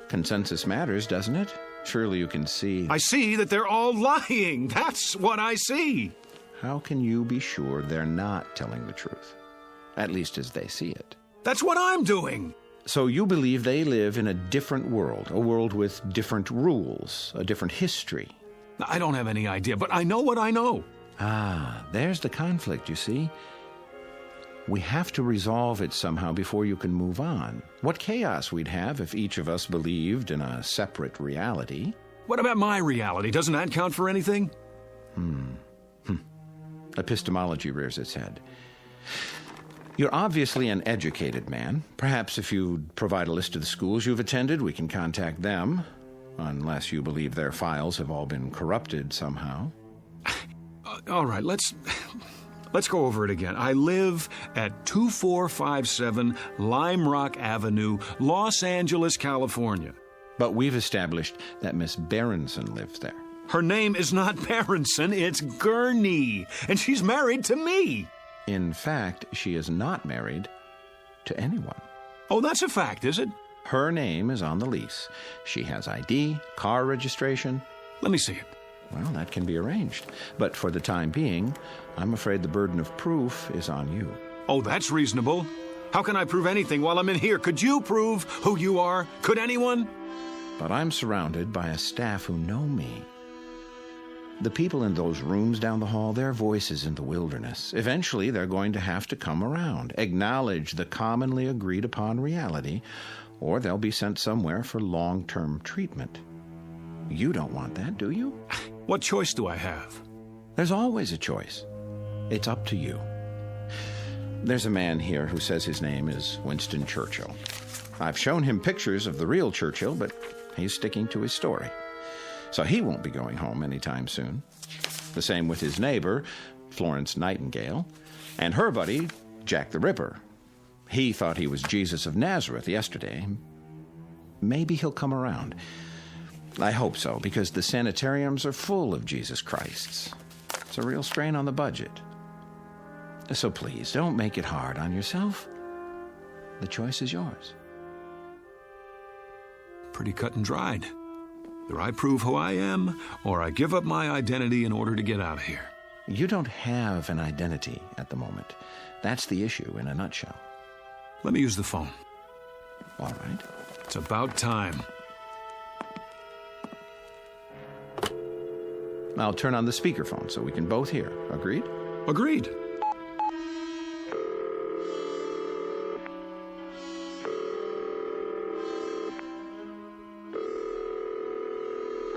Consensus matters, doesn't it? Surely you can see... I see that they're all lying. That's what I see. How can you be sure they're not telling the truth? At least as they see it. That's what I'm doing. So you believe they live in a different world, a world with different rules, a different history. I don't have any idea, but I know what I know. Ah, there's the conflict, you see. We have to resolve it somehow before you can move on. What chaos we'd have if each of us believed in a separate reality. What about my reality? Doesn't that count for anything? Epistemology rears its head. You're obviously an educated man. Perhaps if you'd provide a list of the schools you've attended, we can contact them. Unless you believe their files have all been corrupted somehow. All right, let's go over it again. I live at 2457 Lime Rock Avenue, Los Angeles, California. But we've established that Miss Berenson lives there. Her name is not Berenson, it's Gurney, and she's married to me. In fact, she is not married to anyone. Oh, that's a fact, is it? Her name is on the lease. She has ID, car registration. Let me see it. Well, that can be arranged. But for the time being, I'm afraid the burden of proof is on you. Oh, that's reasonable. How can I prove anything while I'm in here? Could you prove who you are? Could anyone? But I'm surrounded by a staff who know me. The people in those rooms down the hall, their voices in the wilderness. Eventually, they're going to have to come around, acknowledge the commonly agreed upon reality, or they'll be sent somewhere for long-term treatment. You don't want that, do you? What choice do I have? There's always a choice. It's up to you. There's a man here who says his name is Winston Churchill. I've shown him pictures of the real Churchill, but he's sticking to his story. So he won't be going home anytime soon. The same with his neighbor, Florence Nightingale, and her buddy, Jack the Ripper. He thought he was Jesus of Nazareth yesterday. Maybe he'll come around. I hope so, because the sanitariums are full of Jesus Christs. It's a real strain on the budget. So please, don't make it hard on yourself. The choice is yours. Pretty cut and dried. Either I prove who I am, or I give up my identity in order to get out of here. You don't have an identity at the moment. That's the issue in a nutshell. Let me use the phone. All right. It's about time. I'll turn on the speakerphone so we can both hear. Agreed? Agreed.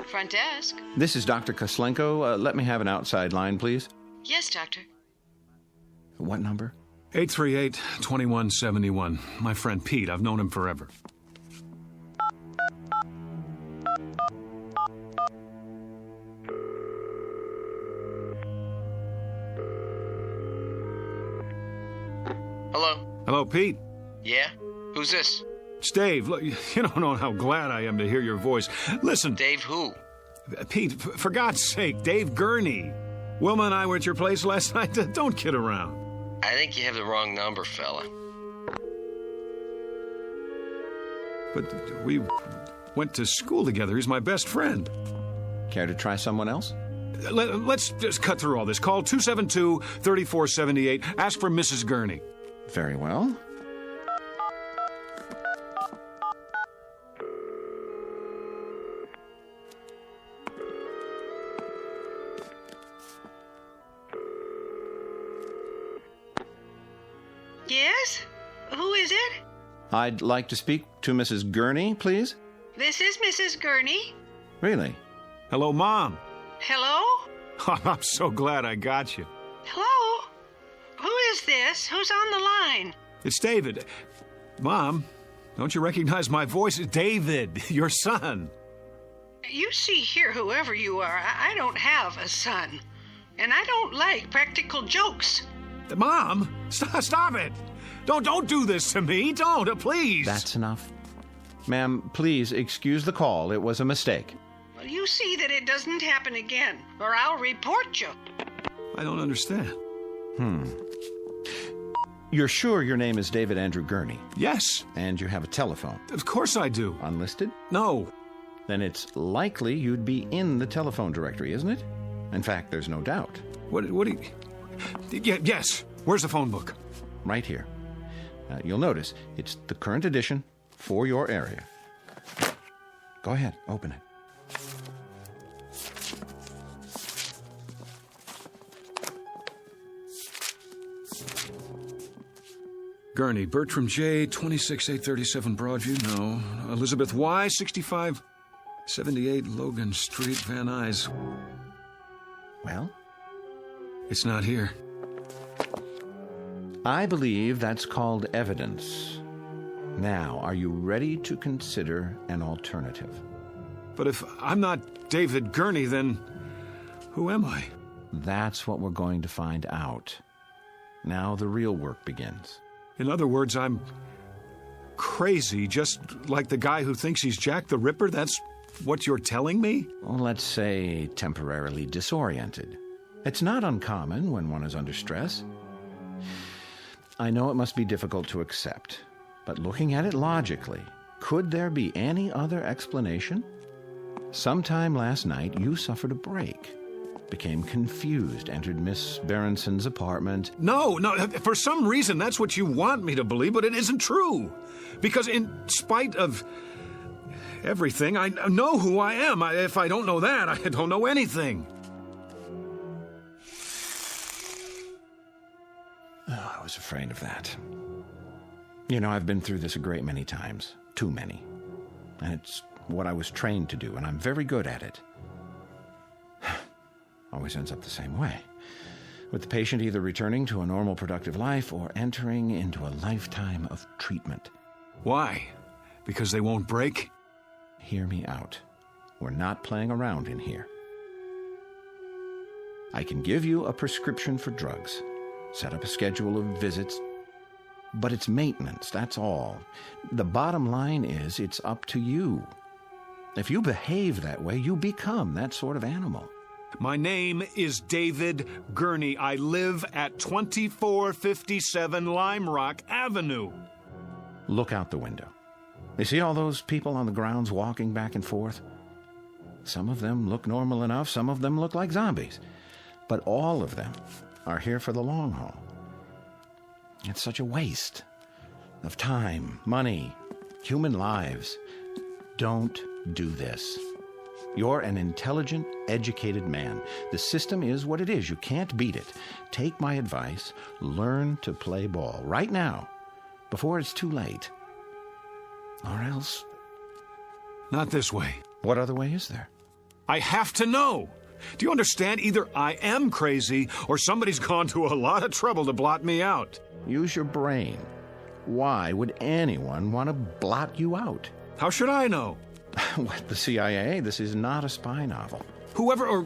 Front desk. This is Dr. Koslenko. Let me have an outside line, please. Yes, doctor. What number? 838-2171. My friend Pete. I've known him forever. Hello? Hello, Pete. Yeah? Who's this? It's Dave. Look, you don't know how glad I am to hear your voice. Listen. Dave who? Pete, for God's sake, Dave Gurney. Wilma and I were at your place last night. Don't kid around. I think you have the wrong number, fella. But we went to school together. He's my best friend. Care to try someone else? Let's just cut through all this. Call 272-3478. Ask for Mrs. Gurney. Very well. Yes? Who is it? I'd like to speak to Mrs. Gurney, please. This is Mrs. Gurney. Really? Hello, Mom. Hello? Oh, I'm so glad I got you. Hello? Who is this? Who's on the line? It's David. Mom, don't you recognize my voice? David, your son. You see here, whoever you are, I don't have a son. And I don't like practical jokes. Mom, stop it. Don't do this to me. Don't, please. That's enough. Ma'am, please excuse the call. It was a mistake. Well, you see that it doesn't happen again, or I'll report you. I don't understand. You're sure your name is David Andrew Gurney? Yes. And you have a telephone? Of course I do. Unlisted? No. Then it's likely you'd be in the telephone directory, isn't it? In fact, there's no doubt. What do you... Yes. Where's the phone book? Right here. You'll notice it's the current edition for your area. Go ahead, open it. Gurney, Bertram J, 26837 Broadview, no. Elizabeth Y, 6578 Logan Street, Van Nuys. Well? It's not here. I believe that's called evidence. Now, are you ready to consider an alternative? But if I'm not David Gurney, then who am I? That's what we're going to find out. Now the real work begins. In other words, I'm crazy, just like the guy who thinks he's Jack the Ripper? That's what you're telling me? Well, let's say temporarily disoriented. It's not uncommon when one is under stress. I know it must be difficult to accept, but looking at it logically, could there be any other explanation? Sometime last night, you suffered a break, became confused, entered Miss Berenson's apartment. No, for some reason that's what you want me to believe, but it isn't true. Because in spite of everything, I know who I am. If I don't know that, I don't know anything. Oh, I was afraid of that. You know, I've been through this a great many times. Too many. And it's what I was trained to do, and I'm very good at it. Always ends up the same way. with the patient either returning to a normal productive life or entering into a lifetime of treatment. Why? Because they won't break? Hear me out. We're not playing around in here. I can give you a prescription for drugs, set up a schedule of visits, but it's maintenance, that's all. The bottom line is it's up to you. If you behave that way, you become that sort of animal. My name is David Gurney. I live at 2457 Lime Rock Avenue. Look out the window. You see all those people on the grounds walking back and forth? Some of them look normal enough, some of them look like zombies. But all of them are here for the long haul. It's such a waste of time, money, human lives. Don't do this. You're an intelligent, educated man. The system is what it is. You can't beat it. Take my advice. Learn to play ball right now, before it's too late. Or else... Not this way. What other way is there? I have to know. Do you understand? Either I am crazy or somebody's gone to a lot of trouble to blot me out. Use your brain. Why would anyone want to blot you out? How should I know? What, the CIA? This is not a spy novel. Whoever or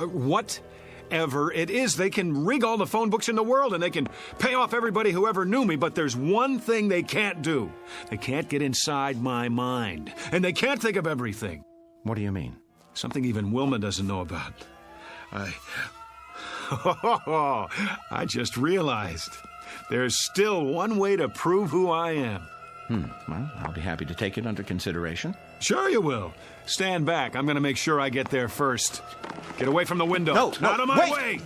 whatever it is, they can rig all the phone books in the world and they can pay off everybody who ever knew me, but there's one thing they can't do. They can't get inside my mind, and they can't think of everything. What do you mean? Something even Wilma doesn't know about. I just realized there's still one way to prove who I am. Well, I'll be happy to take it under consideration. Sure you will. Stand back. I'm going to make sure I get there first. Get away from the window. No, out of my way!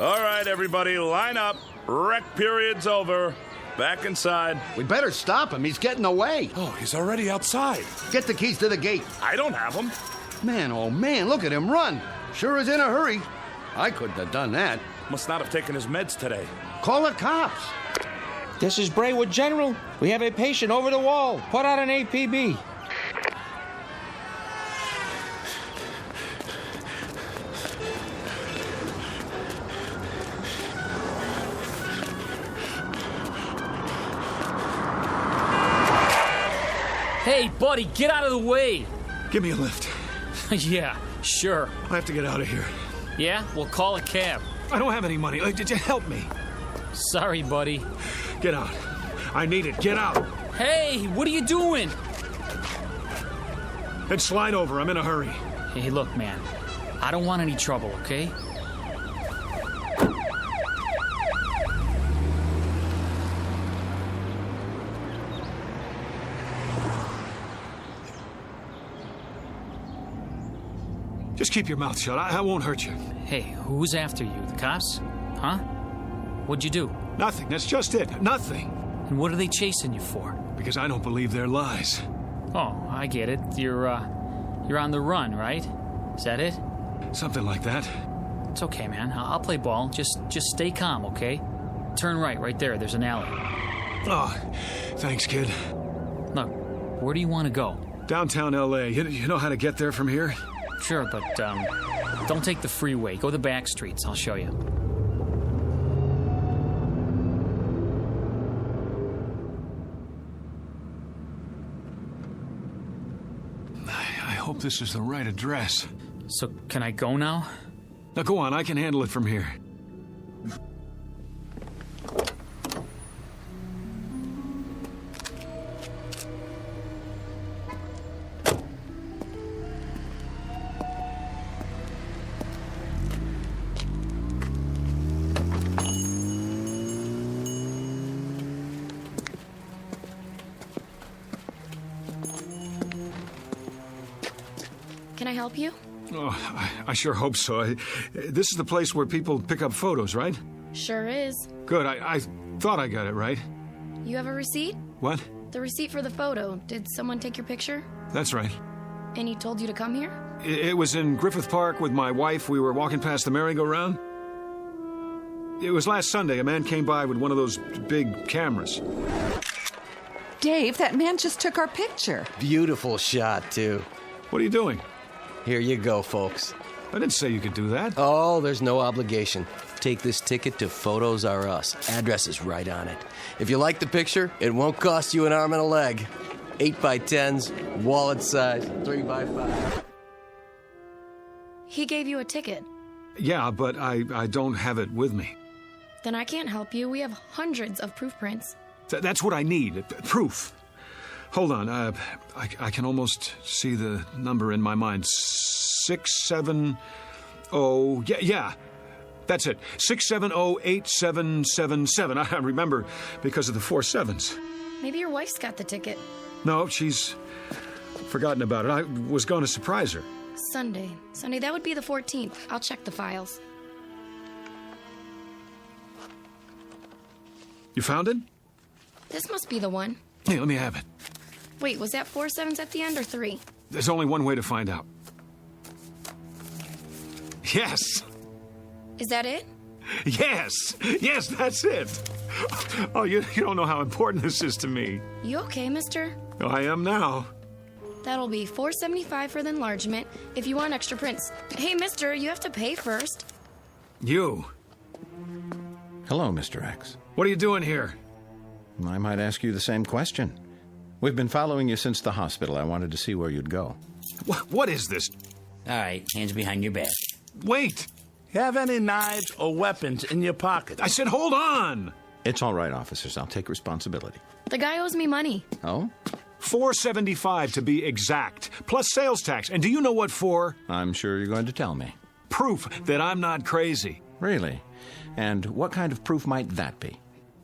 All right, everybody, line up. Rec period's over. Back inside. We better stop him. He's getting away. Oh, he's already outside. Get the keys to the gate. I don't have them. Man, oh man, look at him run. Sure is in a hurry. I couldn't have done that. Must not have taken his meds today. Call the cops. This is Braywood General. We have a patient over the wall. Put out an APB. Hey, buddy, get out of the way. Give me a lift. Yeah, sure. I have to get out of here. Yeah? Well, call a cab. I don't have any money. Did you help me? Sorry, buddy. Get out. I need it. Get out. Hey, what are you doing? Then slide over. I'm in a hurry. Hey, look, man. I don't want any trouble, okay? Just keep your mouth shut. I won't hurt you. Hey, who's after you? The cops? Huh? What'd you do? Nothing. That's just it. Nothing. And what are they chasing you for? Because I don't believe their lies. Oh, I get it. You're on the run, right? Is that it? Something like that. It's okay, man. I'll play ball. Just stay calm, okay? Turn right there. There's an alley. Oh, thanks, kid. Look, where do you want to go? Downtown L.A. You know how to get there from here? Sure, but don't take the freeway. Go the back streets. I'll show you. I hope this is the right address. So, can I go now? Now, go on. I can handle it from here. Can I help you? Oh, I sure hope so. This is the place where people pick up photos, right? Sure is. Good. I thought I got it right. You have a receipt? What? The receipt for the photo. Did someone take your picture? That's right. And he told you to come here? It was in Griffith Park with my wife. We were walking past the merry-go-round. It was last Sunday. A man came by with one of those big cameras. Dave, that man just took our picture. Beautiful shot, too. What are you doing? Here you go, folks. I didn't say you could do that. Oh, there's no obligation. Take this ticket to Photos Are Us. Address is right on it. If you like the picture, it won't cost you an arm and a leg. 8x10s, wallet size, 3x5. He gave you a ticket. Yeah, but I don't have it with me. Then I can't help you. We have hundreds of proof prints. That's what I need. Proof. Hold on. I can almost see the number in my mind. 670. Yeah. That's it. 6708777. I remember because of the 4 sevens. Maybe your wife's got the ticket. No, she's forgotten about it. I was going to surprise her. Sunday, that would be the 14th. I'll check the files. You found it? This must be the one. Hey, let me have it. Wait, was that 4 sevens at the end or 3? There's only one way to find out. Yes! Is that it? Yes! Yes, that's it! Oh, you don't know how important this is to me. You okay, mister? I am now. That'll be $4.75 for the enlargement if you want extra prints. Hey, mister, you have to pay first. You. Hello, Mr. X. What are you doing here? I might ask you the same question. We've been following you since the hospital. I wanted to see where you'd go. What is this? All right, hands behind your back. Wait! You have any knives or weapons in your pocket? I said hold on! It's all right, officers. I'll take responsibility. The guy owes me money. Oh? $4.75 to be exact, plus sales tax. And do you know what for? I'm sure you're going to tell me. Proof that I'm not crazy. Really? And what kind of proof might that be?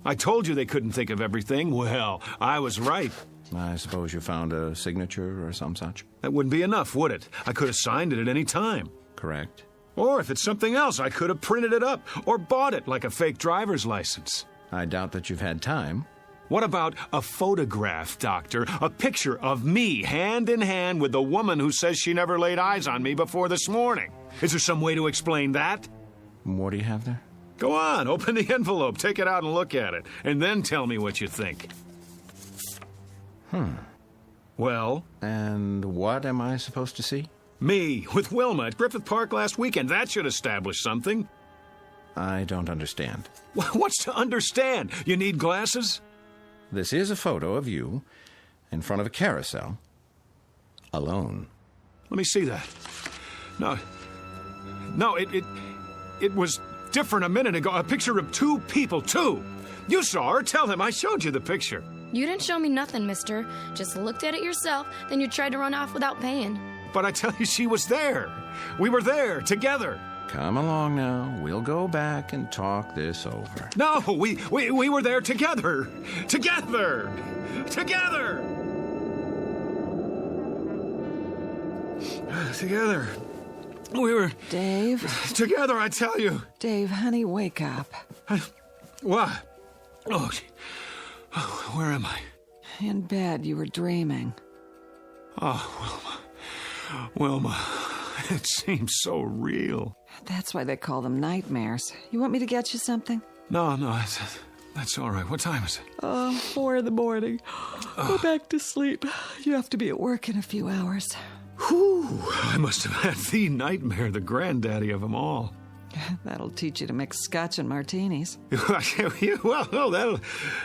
I told you they couldn't think of everything. Well, I was right. I suppose you found a signature or some such? That wouldn't be enough, would it? I could have signed it at any time. Correct. Or if it's something else, I could have printed it up or bought it like a fake driver's license. I doubt that you've had time. What about a photograph, Doctor? A picture of me, hand in hand with the woman who says she never laid eyes on me before this morning. Is there some way to explain that? What do you have there? Go on, open the envelope, take it out and look at it, and then tell me what you think. Well? And what am I supposed to see? Me, with Wilma at Griffith Park last weekend. That should establish something. I don't understand. What's to understand? You need glasses? This is a photo of you in front of a carousel, alone. Let me see that. No, it was different a minute ago. A picture of 2 people, 2. You saw her. Tell him I showed you the picture. You didn't show me nothing, mister. Just looked at it yourself, then you tried to run off without paying. But I tell you, she was there. We were there, together. Come along now. We'll go back and talk this over. No, we were there together. Together. Together. Together. We were... Dave? Together, I tell you. Dave, honey, wake up. What? Oh, where am I? In bed, you were dreaming. Oh, Wilma, it seems so real. That's why they call them nightmares. You want me to get you something? No, that's all right. What time is it? 4 in the morning. Go back to sleep. You have to be at work in a few hours. Whew, I must have had the nightmare, the granddaddy of them all. That'll teach you to mix scotch and martinis. Well, no,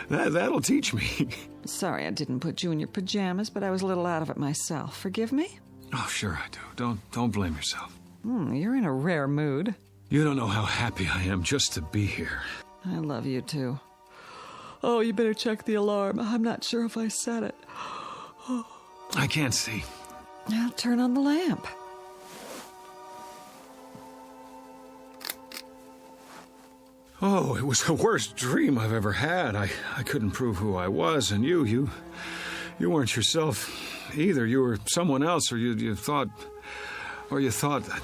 that'll teach me. Sorry I didn't put you in your pajamas, but I was a little out of it myself. Forgive me? Oh, sure I do. Don't blame yourself. You're in a rare mood. You don't know how happy I am just to be here. I love you, too. Oh, you better check the alarm. I'm not sure if I set it. I can't see. I'll turn on the lamp. Oh, it was the worst dream I've ever had. I couldn't prove who I was, and you weren't yourself either. You were someone else, or you thought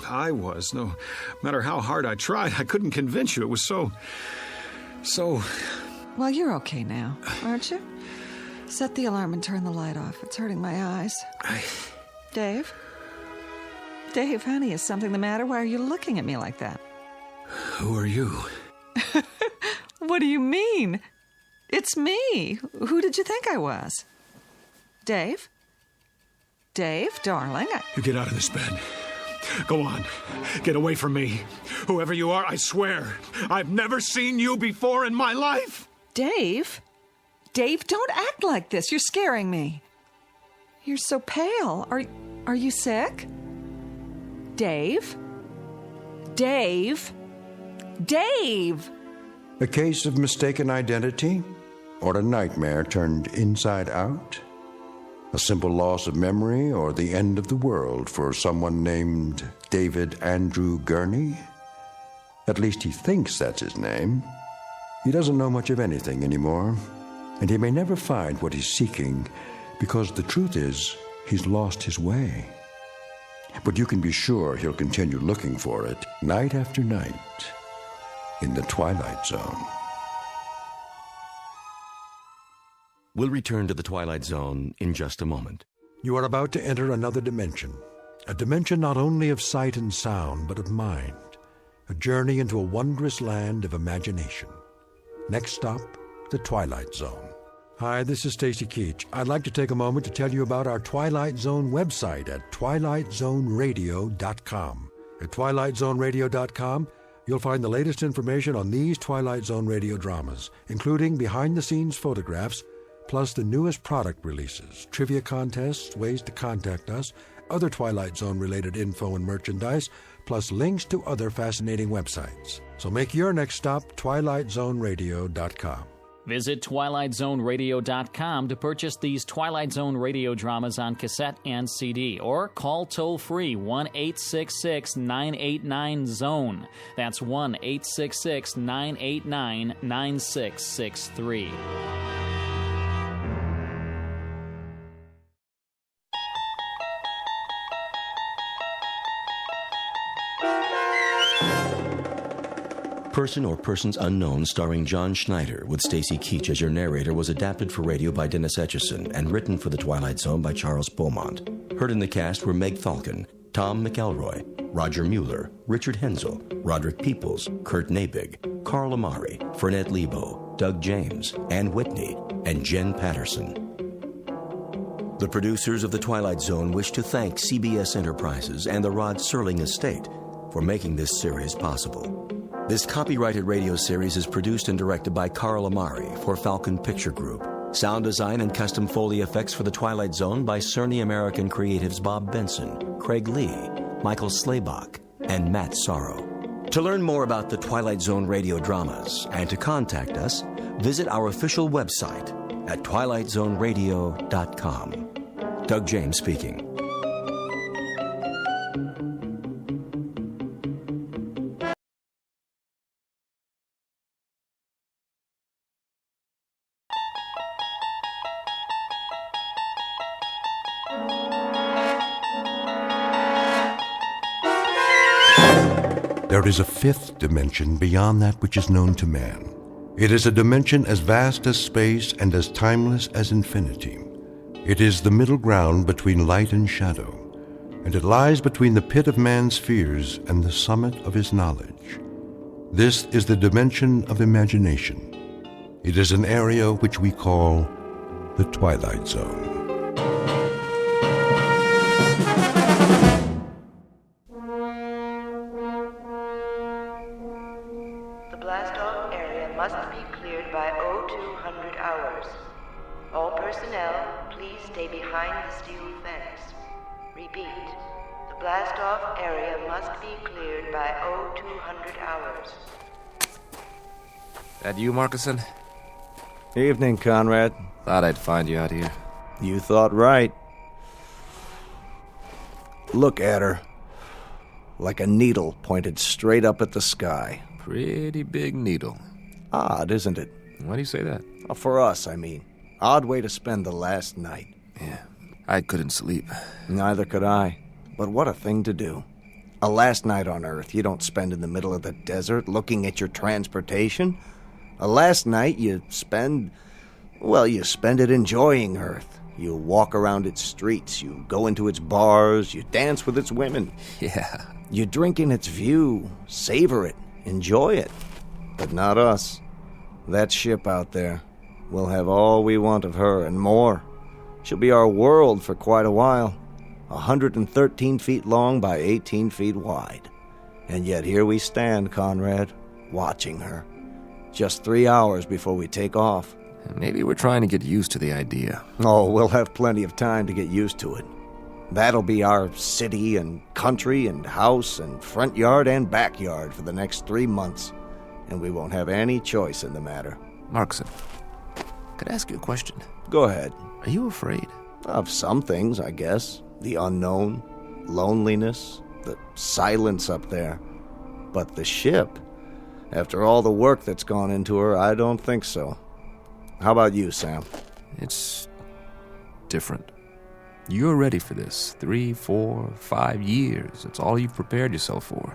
I was. No matter how hard I tried, I couldn't convince you. It was so... Well, you're okay now, aren't you? Set the alarm and turn the light off. It's hurting my eyes. Dave? Dave, honey, is something the matter? Why are you looking at me like that? Who are you? What do you mean? It's me. Who did you think I was? Dave? Dave, darling, You get out of this bed. Go on. Get away from me. Whoever you are, I swear, I've never seen you before in my life. Dave? Dave, don't act like this. You're scaring me. You're so pale. Are you sick? Dave? Dave? Dave! A case of mistaken identity? Or a nightmare turned inside out? A simple loss of memory or the end of the world for someone named David Andrew Gurney? At least he thinks that's his name. He doesn't know much of anything anymore, and he may never find what he's seeking because the truth is he's lost his way. But you can be sure he'll continue looking for it night after night in the Twilight Zone. We'll return to the Twilight Zone in just a moment. You are about to enter another dimension, a dimension not only of sight and sound, but of mind, a journey into a wondrous land of imagination. Next stop, the Twilight Zone. Hi, this is Stacy Keach. I'd like to take a moment to tell you about our Twilight Zone website at twilightzoneradio.com. At twilightzoneradio.com, you'll find the latest information on these Twilight Zone radio dramas, including behind-the-scenes photographs, plus the newest product releases, trivia contests, ways to contact us, other Twilight Zone-related info and merchandise, plus links to other fascinating websites. So make your next stop twilightzoneradio.com. Visit twilightzoneradio.com to purchase these Twilight Zone radio dramas on cassette and CD, or call toll-free 1-866-989-ZONE. That's 1-866-989-9663. Person or Persons Unknown, starring John Schneider, with Stacy Keach as your narrator, was adapted for radio by Dennis Etchison and written for The Twilight Zone by Charles Beaumont. Heard in the cast were Meg Falcon, Tom McElroy, Roger Mueller, Richard Hensel, Roderick Peoples, Kurt Nabig, Carl Amari, Fernette Lebo, Doug James, Ann Whitney, and Jen Patterson. The producers of The Twilight Zone wish to thank CBS Enterprises and the Rod Serling Estate for making this series possible. This copyrighted radio series is produced and directed by Carl Amari for Falcon Picture Group. Sound design and custom Foley effects for The Twilight Zone by Cerny American Creatives Bob Benson, Craig Lee, Michael Slaybach, and Matt Sorrow. To learn more about the Twilight Zone radio dramas and to contact us, visit our official website at twilightzoneradio.com. Doug James speaking. There is a fifth dimension beyond that which is known to man. It is a dimension as vast as space and as timeless as infinity. It is the middle ground between light and shadow, and it lies between the pit of man's fears and the summit of his knowledge. This is the dimension of imagination. It is an area which we call the Twilight Zone. Blast-off area must be cleared by 0200 hours. All personnel, please stay behind the steel fence. Repeat, the blast-off area must be cleared by 0200 hours. That you, Markison? Evening, Conrad. Thought I'd find you out here. You thought right. Look at her. Like a needle pointed straight up at the sky. Pretty big needle. Odd, isn't it? Why do you say that? For us, I mean. Odd way to spend the last night. Yeah, I couldn't sleep. Neither could I. But what a thing to do. A last night on Earth you don't spend in the middle of the desert looking at your transportation. A last night you spend it enjoying Earth. You walk around its streets, you go into its bars, you dance with its women. Yeah. You drink in its view, savor it, enjoy it. But not us. That ship out there. We'll have all we want of her and more. She'll be our world for quite a while. 113 feet long by 18 feet wide. And yet here we stand, Conrad, watching her. Just 3 hours before we take off. Maybe we're trying to get used to the idea. Oh, we'll have plenty of time to get used to it. That'll be our city and country and house and front yard and backyard for the next 3 months. And we won't have any choice in the matter. Markson, could I ask you a question? Go ahead. Are you afraid? Of some things, I guess. The unknown, loneliness, the silence up there. But the ship, after all the work that's gone into her, I don't think so. How about you, Sam? It's different. You're ready for this. 3, 4, 5 years. It's all you've prepared yourself for.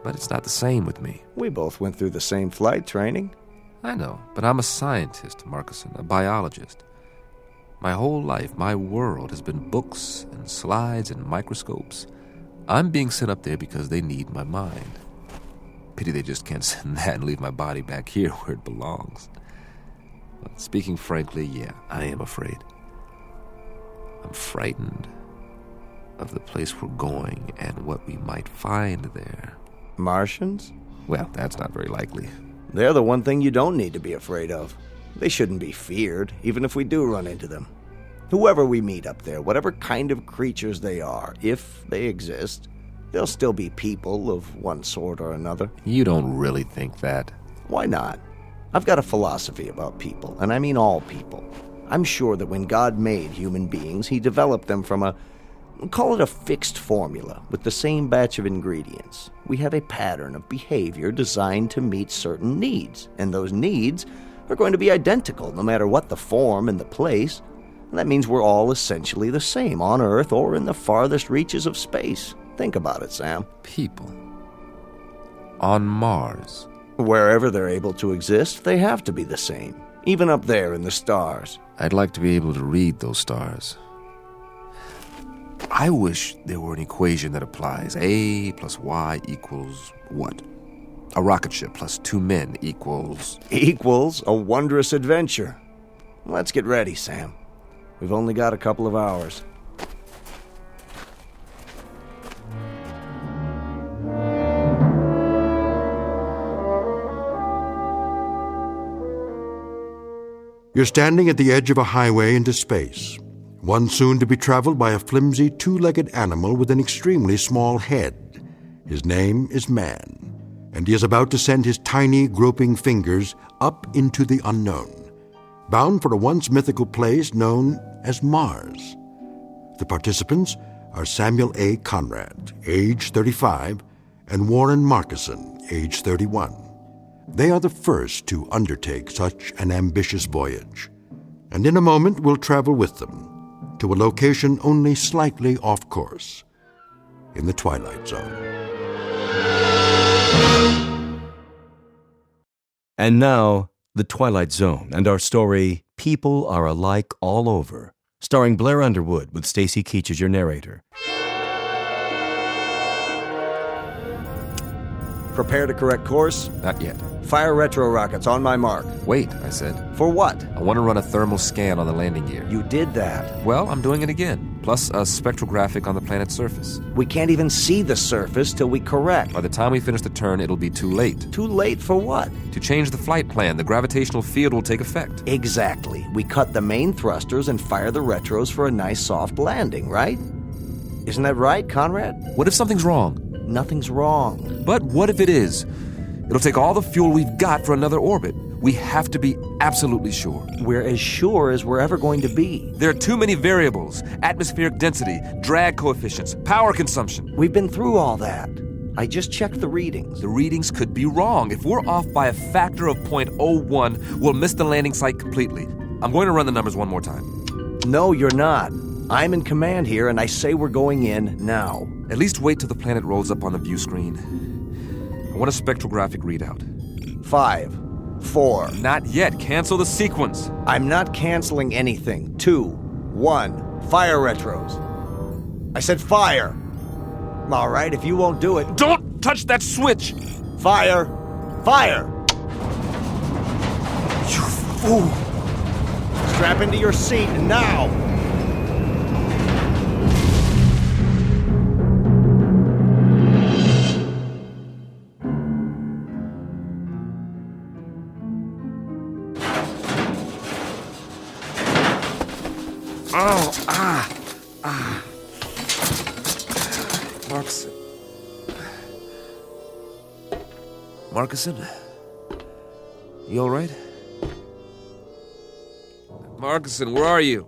But it's not the same with me. We both went through the same flight training. I know, but I'm a scientist, Markison, a biologist. My whole life, my world has been books and slides and microscopes. I'm being sent up there because they need my mind. Pity they just can't send that and leave my body back here where it belongs. But speaking frankly, yeah, I am afraid. I'm frightened of the place we're going and what we might find there. Martians? Well, that's not very likely. They're the one thing you don't need to be afraid of. They shouldn't be feared, even if we do run into them. Whoever we meet up there, whatever kind of creatures they are, if they exist, they'll still be people of one sort or another. You don't really think that? Why not? I've got a philosophy about people, and I mean all people. I'm sure that when God made human beings, he developed them from call it a fixed formula, with the same batch of ingredients. We have a pattern of behavior designed to meet certain needs, and those needs are going to be identical no matter what the form and the place. And that means we're all essentially the same on Earth or in the farthest reaches of space. Think about it, Sam. People. On Mars. Wherever they're able to exist, they have to be the same, even up there in the stars. I'd like to be able to read those stars. I wish there were an equation that applies. A plus Y equals what? A rocket ship plus 2 men equals... Equals a wondrous adventure. Let's get ready, Sam. We've only got a couple of hours. You're standing at the edge of a highway into space, one soon to be traveled by a flimsy, two-legged animal with an extremely small head. His name is Man, and he is about to send his tiny, groping fingers up into the unknown, bound for a once mythical place known as Mars. The participants are Samuel A. Conrad, age 35, and Warren Markison, age 31. They are the first to undertake such an ambitious voyage, and in a moment we'll travel with them to a location only slightly off course, in the Twilight Zone. And now, The Twilight Zone and our story, People Are Alike All Over, starring Blair Underwood with Stacy Keach as your narrator. Prepare to correct course? Not yet. Fire retro rockets on my mark. Wait, I said. For what? I want to run a thermal scan on the landing gear. You did that. Well, I'm doing it again, plus a spectrographic on the planet's surface. We can't even see the surface till we correct. By the time we finish the turn, it'll be too late. Too late for what? To change the flight plan, the gravitational field will take effect. Exactly. We cut the main thrusters and fire the retros for a nice soft landing, right? Isn't that right, Conrad? What if something's wrong? Nothing's wrong. But what if it is? It'll take all the fuel we've got for another orbit. We have to be absolutely sure. We're as sure as we're ever going to be. There are too many variables. Atmospheric density, drag coefficients, power consumption. We've been through all that. I just checked the readings. The readings could be wrong. If we're off by a factor of 0.01, we'll miss the landing site completely. I'm going to run the numbers one more time. No, you're not. I'm in command here, and I say we're going in now. At least wait till the planet rolls up on the view screen. I want a spectrographic readout. 5, 4. Not yet. Cancel the sequence. I'm not canceling anything. 2, 1. Fire retros. I said fire. All right, if you won't do it... Don't touch that switch! Fire! Fire! You fool! Strap into your seat, now! Marcuson? You all right? Marcuson, where are you?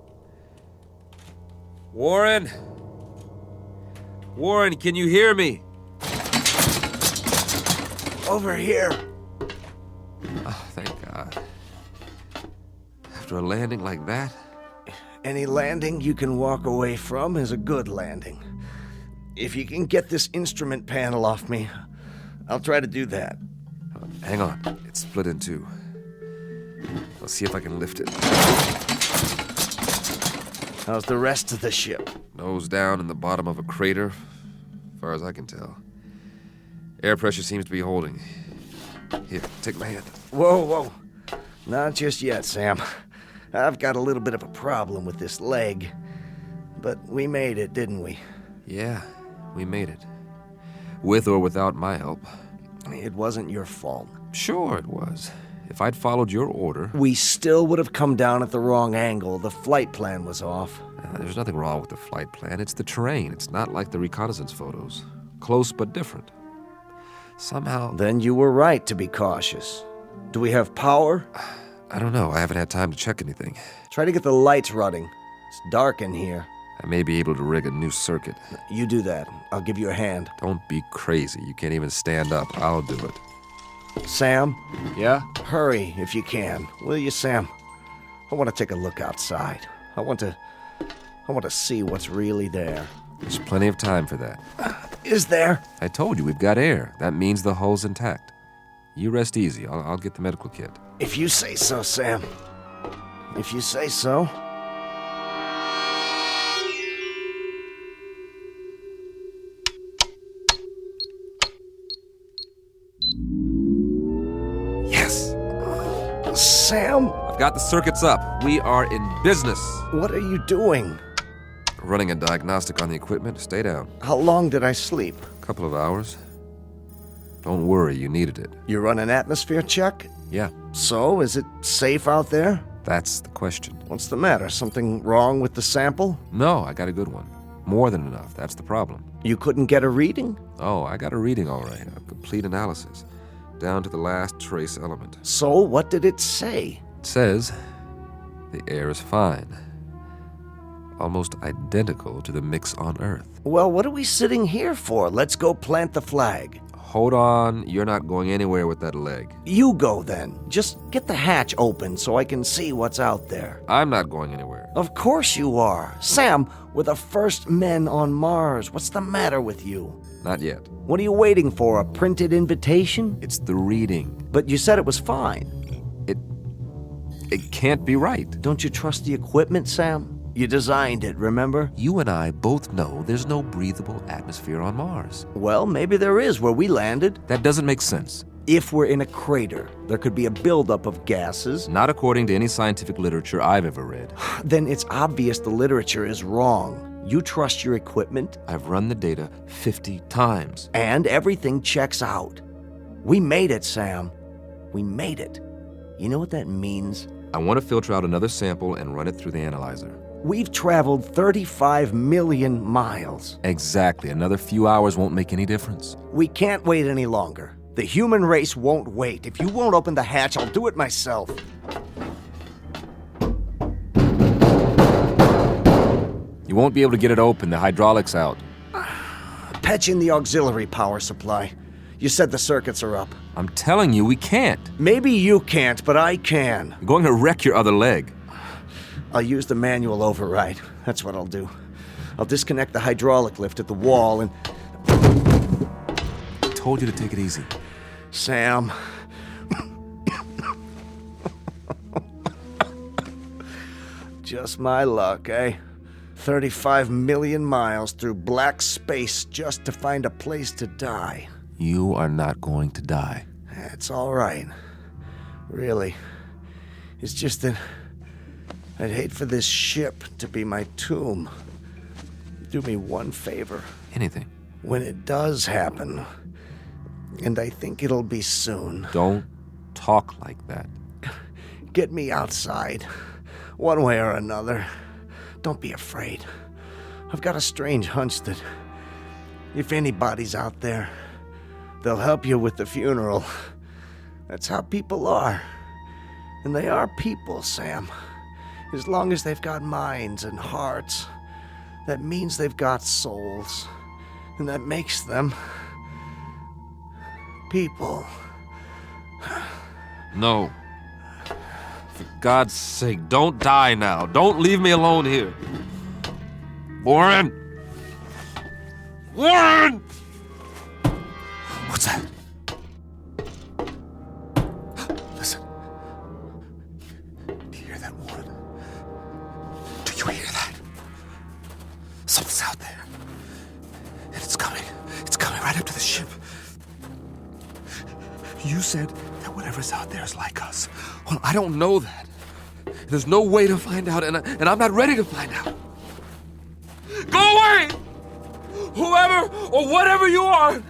Warren? Warren, can you hear me? Over here. Oh, thank God. After a landing like that? Any landing you can walk away from is a good landing. If you can get this instrument panel off me, I'll try to do that. Hang on. It's split in two. I'll see if I can lift it. How's the rest of the ship? Nose down in the bottom of a crater, as far as I can tell. Air pressure seems to be holding. Here, take my hand. Whoa. Not just yet, Sam. I've got a little bit of a problem with this leg. But we made it, didn't we? Yeah, we made it. With or without my help. It wasn't your fault. Sure it was. If I'd followed your order... We still would have come down at the wrong angle. The flight plan was off. There's nothing wrong with the flight plan. It's the terrain. It's not like the reconnaissance photos. Close but different. Somehow... Then you were right to be cautious. Do we have power? I don't know. I haven't had time to check anything. Try to get the lights running. It's dark in here. I may be able to rig a new circuit. You do that. I'll give you a hand. Don't be crazy. You can't even stand up. I'll do it. Sam? Yeah? Hurry, if you can. Will you, Sam? I want to take a look outside. I want to see what's really there. There's plenty of time for that. Is there? I told you, we've got air. That means the hull's intact. You rest easy. I'll get the medical kit. If you say so, Sam. If you say so. Yes! Sam? I've got the circuits up. We are in business. What are you doing? Running a diagnostic on the equipment. Stay down. How long did I sleep? A couple of hours. Don't worry, you needed it. You run an atmosphere check? Yeah. So, is it safe out there? That's the question. What's the matter? Something wrong with the sample? No, I got a good one. More than enough. That's the problem. You couldn't get a reading? Oh, I got a reading all right. A complete analysis. Down to the last trace element. So, what did it say? It says the air is fine. Almost identical to the mix on Earth. Well, what are we sitting here for? Let's go plant the flag. Hold on. You're not going anywhere with that leg. You go then. Just get the hatch open so I can see what's out there. I'm not going anywhere. Of course you are. Sam, we're the first men on Mars. What's the matter with you? Not yet. What are you waiting for, a printed invitation? It's the reading. But you said it was fine. It can't be right. Don't you trust the equipment, Sam? You designed it, remember? You and I both know there's no breathable atmosphere on Mars. Well, maybe there is where we landed. That doesn't make sense. If we're in a crater, there could be a buildup of gases. Not according to any scientific literature I've ever read. Then it's obvious the literature is wrong. You trust your equipment? I've run the data 50 times. And everything checks out. We made it, Sam. We made it. You know what that means? I want to filter out another sample and run it through the analyzer. We've traveled 35 million miles. Exactly. Another few hours won't make any difference. We can't wait any longer. The human race won't wait. If you won't open the hatch, I'll do it myself. You won't be able to get it open. The hydraulics out. Patch in the auxiliary power supply. You said the circuits are up. I'm telling you, we can't. Maybe you can't, but I can. You're going to wreck your other leg. I'll use the manual override. That's what I'll do. I'll disconnect the hydraulic lift at the wall and... I told you to take it easy. Sam. Just my luck, eh? 35 million miles through black space just to find a place to die. You are not going to die. It's all right. Really. It's just that I'd hate for this ship to be my tomb. Do me one favor. Anything. When it does happen, and I think it'll be soon. Don't talk like that. Get me outside, one way or another. Don't be afraid. I've got a strange hunch that if anybody's out there, they'll help you with the funeral. That's how people are. And they are people, Sam. As long as they've got minds and hearts, that means they've got souls. And that makes them people. No. For God's sake, don't die now. Don't leave me alone here. Warren! Warren! What's that? Listen. Do you hear that, Warren? Do you hear that? Something's out there. And it's coming. It's coming right up to the ship. You said that whatever's out there is like us. Well, I don't know that. There's no way to find out, and I'm not ready to find out. Go away! Whoever or whatever you are,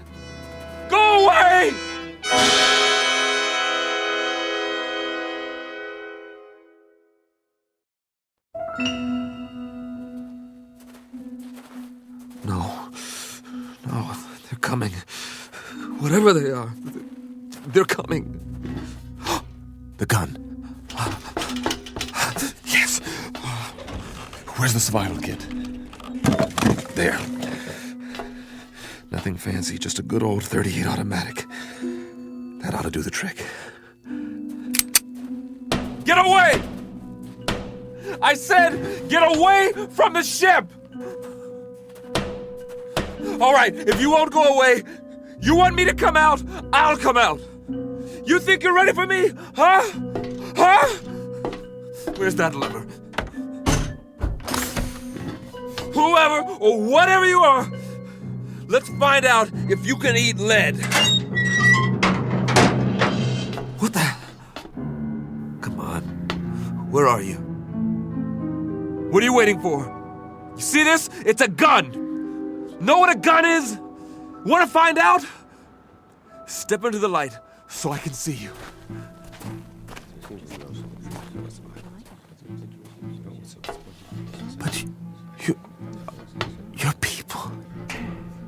go away! No, they're coming. Whatever they are, they're coming. The gun. Yes. Where's the survival kit? There. Nothing fancy, just a good old .38 automatic. That ought to do the trick. Get away! I said, get away from the ship! All right, if you won't go away, you want me to come out, I'll come out. You think you're ready for me? Huh? Huh? Where's that lever? Whoever or whatever you are, let's find out if you can eat lead. What the? Come on. Where are you? What are you waiting for? You see this? It's a gun. Know what a gun is? Want to find out? Step into the light so I can see you. But you're people.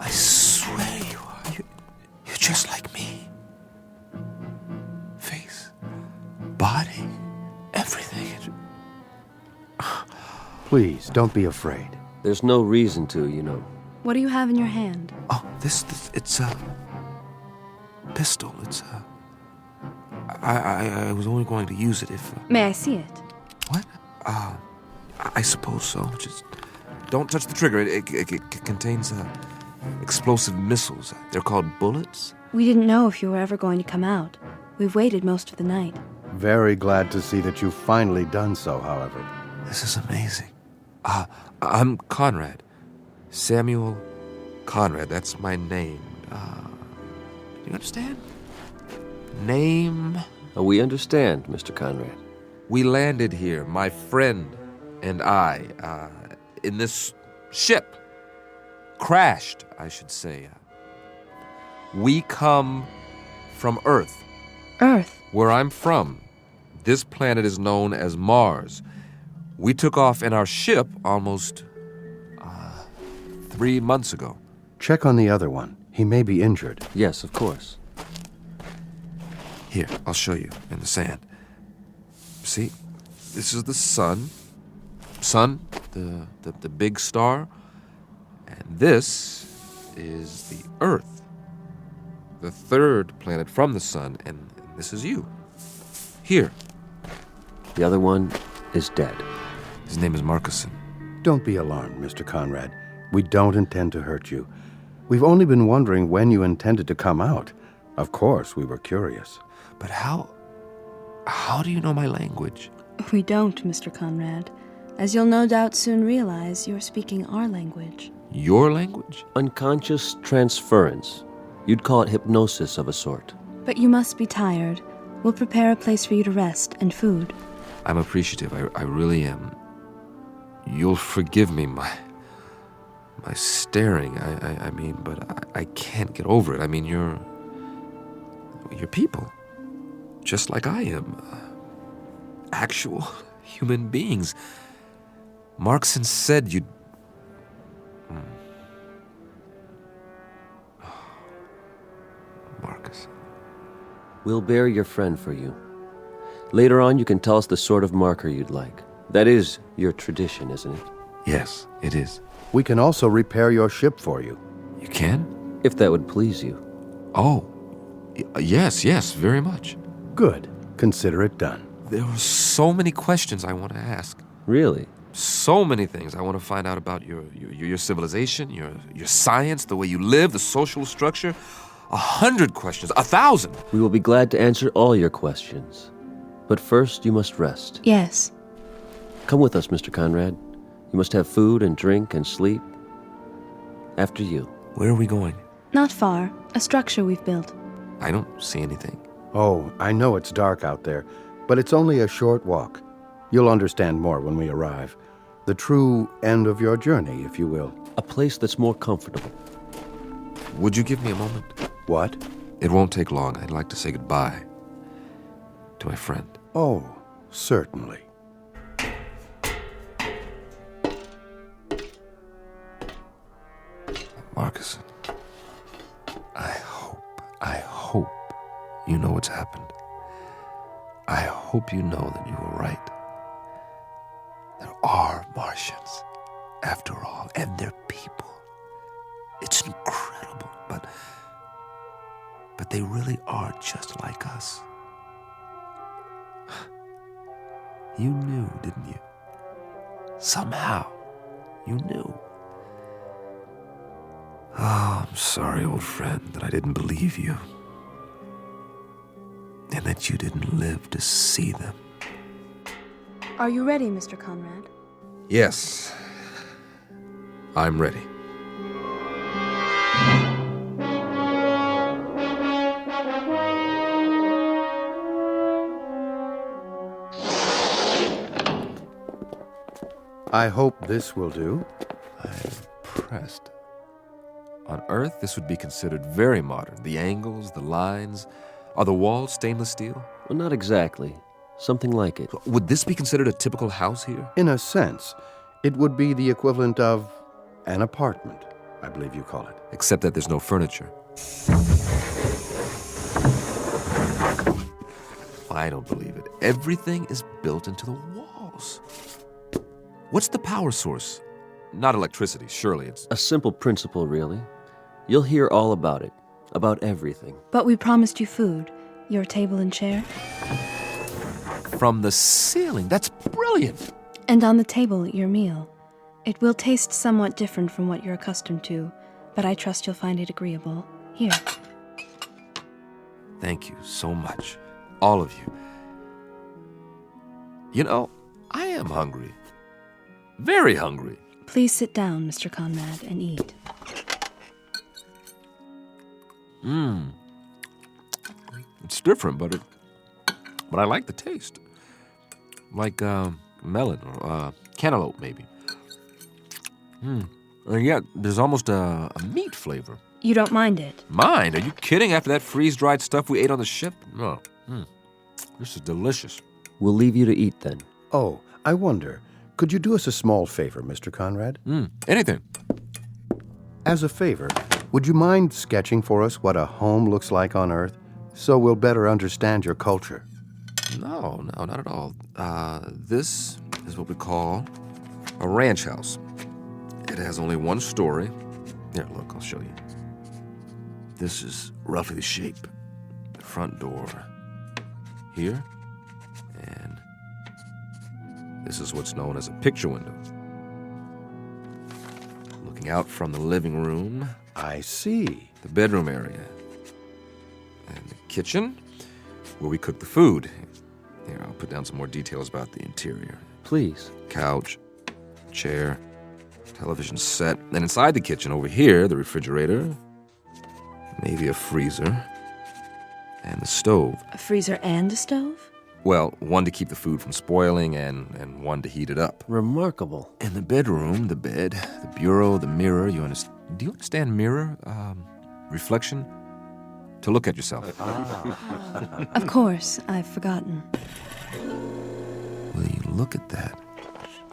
I swear you are. You're just like me. Face, body, everything. Please, don't be afraid. There's no reason to, you know. What do you have in your hand? Oh, it's a pistol. I was only going to use it if... May I see it? What? I suppose so. Just don't touch the trigger. It contains explosive missiles. They're called bullets. We didn't know if you were ever going to come out. We've waited most of the night. Very glad to see that you've finally done so, however. This is amazing. I'm Conrad. Samuel Conrad. That's my name. Do you understand? Name? We understand, Mr. Conrad. We landed here, my friend and I, in this ship. Crashed, I should say. We come from Earth. Earth? Where I'm from. This planet is known as Mars. We took off in our ship almost 3 months ago. Check on the other one. He may be injured. Yes, of course. Here, I'll show you in the sand. See? This is the sun. Sun, the big star. And this is the Earth. The third planet from the sun, and this is you. Here. The other one is dead. His name is Marcuson. Don't be alarmed, Mr. Conrad. We don't intend to hurt you. We've only been wondering when you intended to come out. Of course, we were curious. But how do you know my language? We don't, Mr. Conrad. As you'll no doubt soon realize, you're speaking our language. Your language? Unconscious transference. You'd call it hypnosis of a sort. But you must be tired. We'll prepare a place for you to rest and food. I'm appreciative. I really am. You'll forgive me, my staring. I mean, but I can't get over it. I mean, you're people, just like I am. Actual human beings. Markson said you'd... Marcus. We'll bear your friend for you. Later on, you can tell us the sort of marker you'd like. That is your tradition, isn't it? Yes, it is. We can also repair your ship for you. You can? If that would please you. Oh, yes, very much. Good. Consider it done. There are so many questions I want to ask. Really? So many things I want to find out about your civilization, your science, the way you live, the social structure. 100 questions, 1,000. We will be glad to answer all your questions. But first, you must rest. Yes. Come with us, Mr. Conrad. You must have food and drink and sleep. After you. Where are we going? Not far. A structure we've built. I don't see anything. Oh, I know it's dark out there, but it's only a short walk. You'll understand more when we arrive. The true end of your journey, if you will. A place that's more comfortable. Would you give me a moment? What? It won't take long. I'd like to say goodbye to my friend. Oh, certainly. Marcus, I hope you know what's happened. I hope you know that you were right. There are Martians, after all, and they're people. It's incredible, but they really are just like us. You knew, didn't you? Somehow, you knew. Oh, I'm sorry, old friend, that I didn't believe you. And that you didn't live to see them. Are you ready, Mr. Conrad? Yes, I'm ready. I hope this will do. I'm impressed. On Earth, this would be considered very modern. The angles, the lines. Are the walls stainless steel? Well, not exactly. Something like it. Would this be considered a typical house here? In a sense, it would be the equivalent of an apartment, I believe you call it. Except that there's no furniture. I don't believe it. Everything is built into the walls. What's the power source? Not electricity, surely it's... A simple principle, really. You'll hear all about it. About everything. But we promised you food. Your table and chair. From the ceiling. That's brilliant. And on the table, your meal. It will taste somewhat different from what you're accustomed to, but I trust you'll find it agreeable. Here. Thank you so much. All of you. You know, I am hungry. Very hungry. Please sit down, Mr. Conrad, and eat. It's different, but I like the taste. Like melon or cantaloupe, maybe. And yet, there's almost a meat flavor. You don't mind it? Mind? Are you kidding? After that freeze-dried stuff we ate on the ship? No. This is delicious. We'll leave you to eat then. Oh, I wonder, could you do us a small favor, Mr. Conrad? Anything. As a favor, would you mind sketching for us what a home looks like on Earth, so we'll better understand your culture? No, not at all. This is what we call a ranch house. It has only one story. Here, look, I'll show you. This is roughly the shape. The front door here, and this is what's known as a picture window. Looking out from the living room. I see. The bedroom area. And the kitchen, where we cook the food. Here, I'll put down some more details about the interior. Please. Couch, chair, television set. And inside the kitchen, over here, the refrigerator, maybe a freezer, and the stove. A freezer and a stove? Well, one to keep the food from spoiling and one to heat it up. Remarkable. In the bedroom, the bed, the bureau, the mirror, do you understand mirror? Reflection? To look at yourself. Of course, I've forgotten. Will you look at that?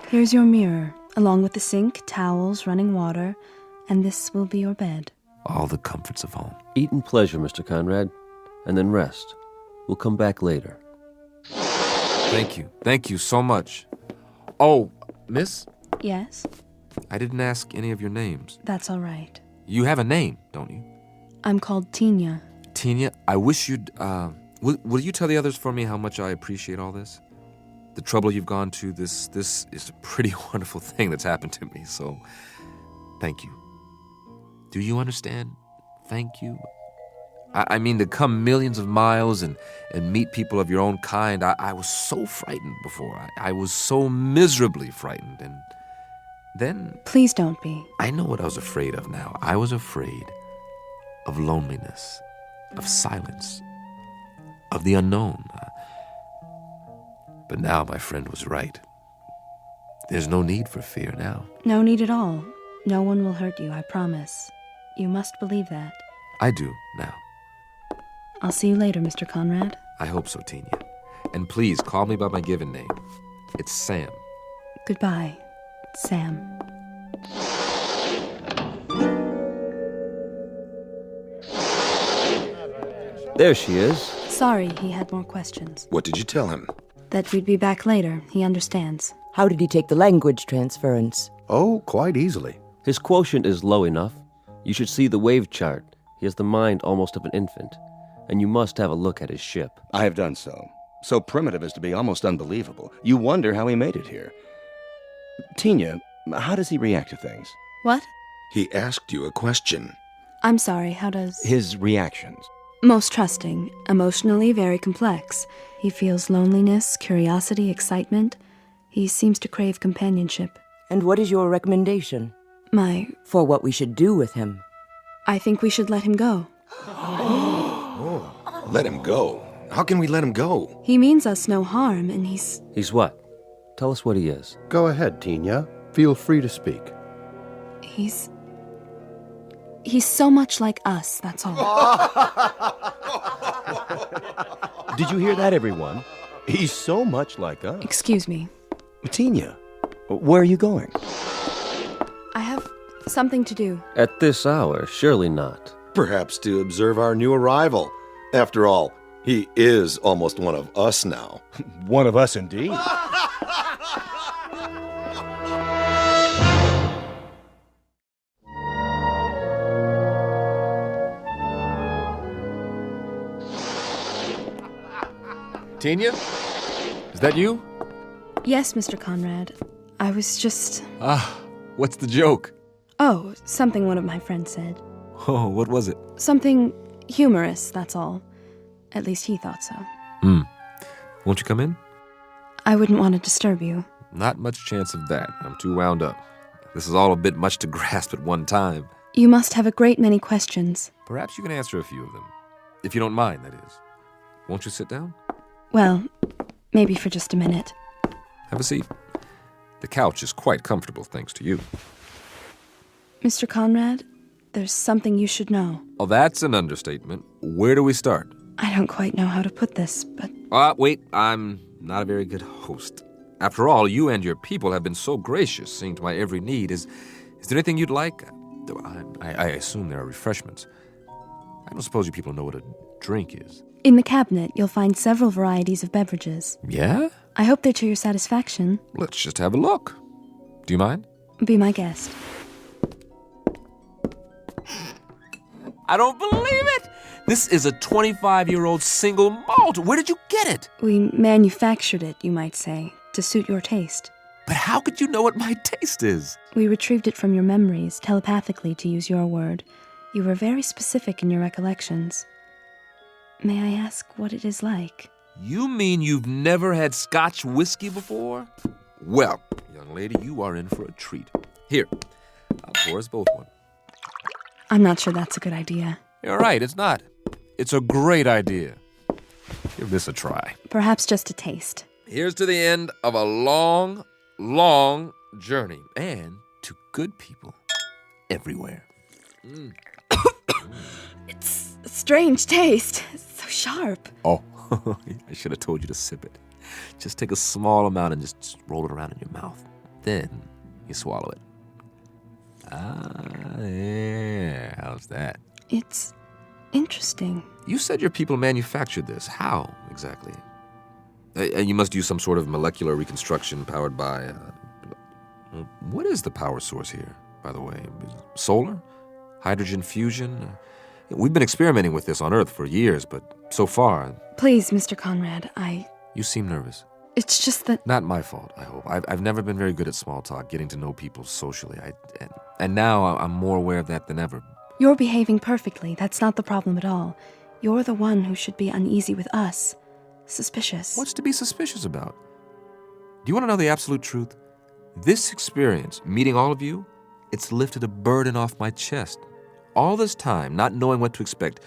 Here's your mirror, along with the sink, towels, running water, and this will be your bed. All the comforts of home. Eat in pleasure, Mr. Conrad, and then rest. We'll come back later. Thank you. Thank you so much. Oh, miss? Yes? I didn't ask any of your names. That's all right. You have a name, don't you? I'm called Tina. Tina, I wish you'd, will you tell the others for me how much I appreciate all this? The trouble you've gone to, this is a pretty wonderful thing that's happened to me, so thank you. Do you understand? Thank you. I mean, to come millions of miles and meet people of your own kind, I was so frightened before. I was so miserably frightened, and then... Please don't be. I know what I was afraid of now. I was afraid of loneliness, of silence, of the unknown. But now my friend was right. There's no need for fear now. No need at all. No one will hurt you, I promise. You must believe that. I do now. I'll see you later, Mr. Conrad. I hope so, Tina. And please, call me by my given name. It's Sam. Goodbye, Sam. There she is. Sorry, he had more questions. What did you tell him? That we'd be back later. He understands. How did he take the language transference? Oh, quite easily. His quotient is low enough. You should see the wave chart. He has the mind almost of an infant. And you must have a look at his ship. I have done so. So primitive as to be almost unbelievable. You wonder how he made it here. Tina, how does he react to things? What? He asked you a question. I'm sorry, how does... His reactions. Most trusting, emotionally very complex. He feels loneliness, curiosity, excitement. He seems to crave companionship. And what is your recommendation? For what we should do with him? I think we should let him go. Let him go? How can we let him go? He means us no harm, and he's... He's what? Tell us what he is. Go ahead, Tina. Feel free to speak. He's so much like us, that's all. Did you hear that, everyone? He's so much like us. Excuse me. Tina, where are you going? I have something to do. At this hour, surely not. Perhaps to observe our new arrival. After all, he is almost one of us now. One of us indeed. Tina? Is that you? Yes, Mr. Conrad. I was just... What's the joke? Oh, something one of my friends said. Oh, what was it? Something humorous, that's all. At least he thought so. Won't you come in? I wouldn't want to disturb you. Not much chance of that. I'm too wound up. This is all a bit much to grasp at one time. You must have a great many questions. Perhaps you can answer a few of them. If you don't mind, that is. Won't you sit down? Well, maybe for just a minute. Have a seat. The couch is quite comfortable, thanks to you. Mr. Conrad, there's something you should know. Oh, that's an understatement. Where do we start? I don't quite know how to put this, but... Wait, I'm not a very good host. After all, you and your people have been so gracious, seeing to my every need. Is there anything you'd like? I assume there are refreshments. I don't suppose you people know what a drink is. In the cabinet, you'll find several varieties of beverages. Yeah? I hope they're to your satisfaction. Let's just have a look. Do you mind? Be my guest. I don't believe it! This is a 25-year-old single malt. Where did you get it? We manufactured it, you might say, to suit your taste. But how could you know what my taste is? We retrieved it from your memories, telepathically, to use your word. You were very specific in your recollections. May I ask what it is like? You mean you've never had Scotch whiskey before? Well, young lady, you are in for a treat. Here, I'll pour us both one. I'm not sure that's a good idea. You're right, it's not. It's a great idea. Give this a try. Perhaps just a taste. Here's to the end of a long, long journey. And to good people everywhere. It's a strange taste. It's so sharp. Oh, I should have told you to sip it. Just take a small amount and just roll it around in your mouth. Then you swallow it. Ah, yeah. How's that? It's interesting. You said your people manufactured this. How, exactly? And you must use some sort of molecular reconstruction powered by... what is the power source here, by the way? Solar? Hydrogen fusion? We've been experimenting with this on Earth for years, but so far... Please, Mr. Conrad, You seem nervous. It's just that... Not my fault, I hope. I've never been very good at small talk, getting to know people socially. And now I'm more aware of that than ever. You're behaving perfectly. That's not the problem at all. You're the one who should be uneasy with us. Suspicious. What's to be suspicious about? Do you want to know the absolute truth? This experience, meeting all of you, it's lifted a burden off my chest. All this time, not knowing what to expect.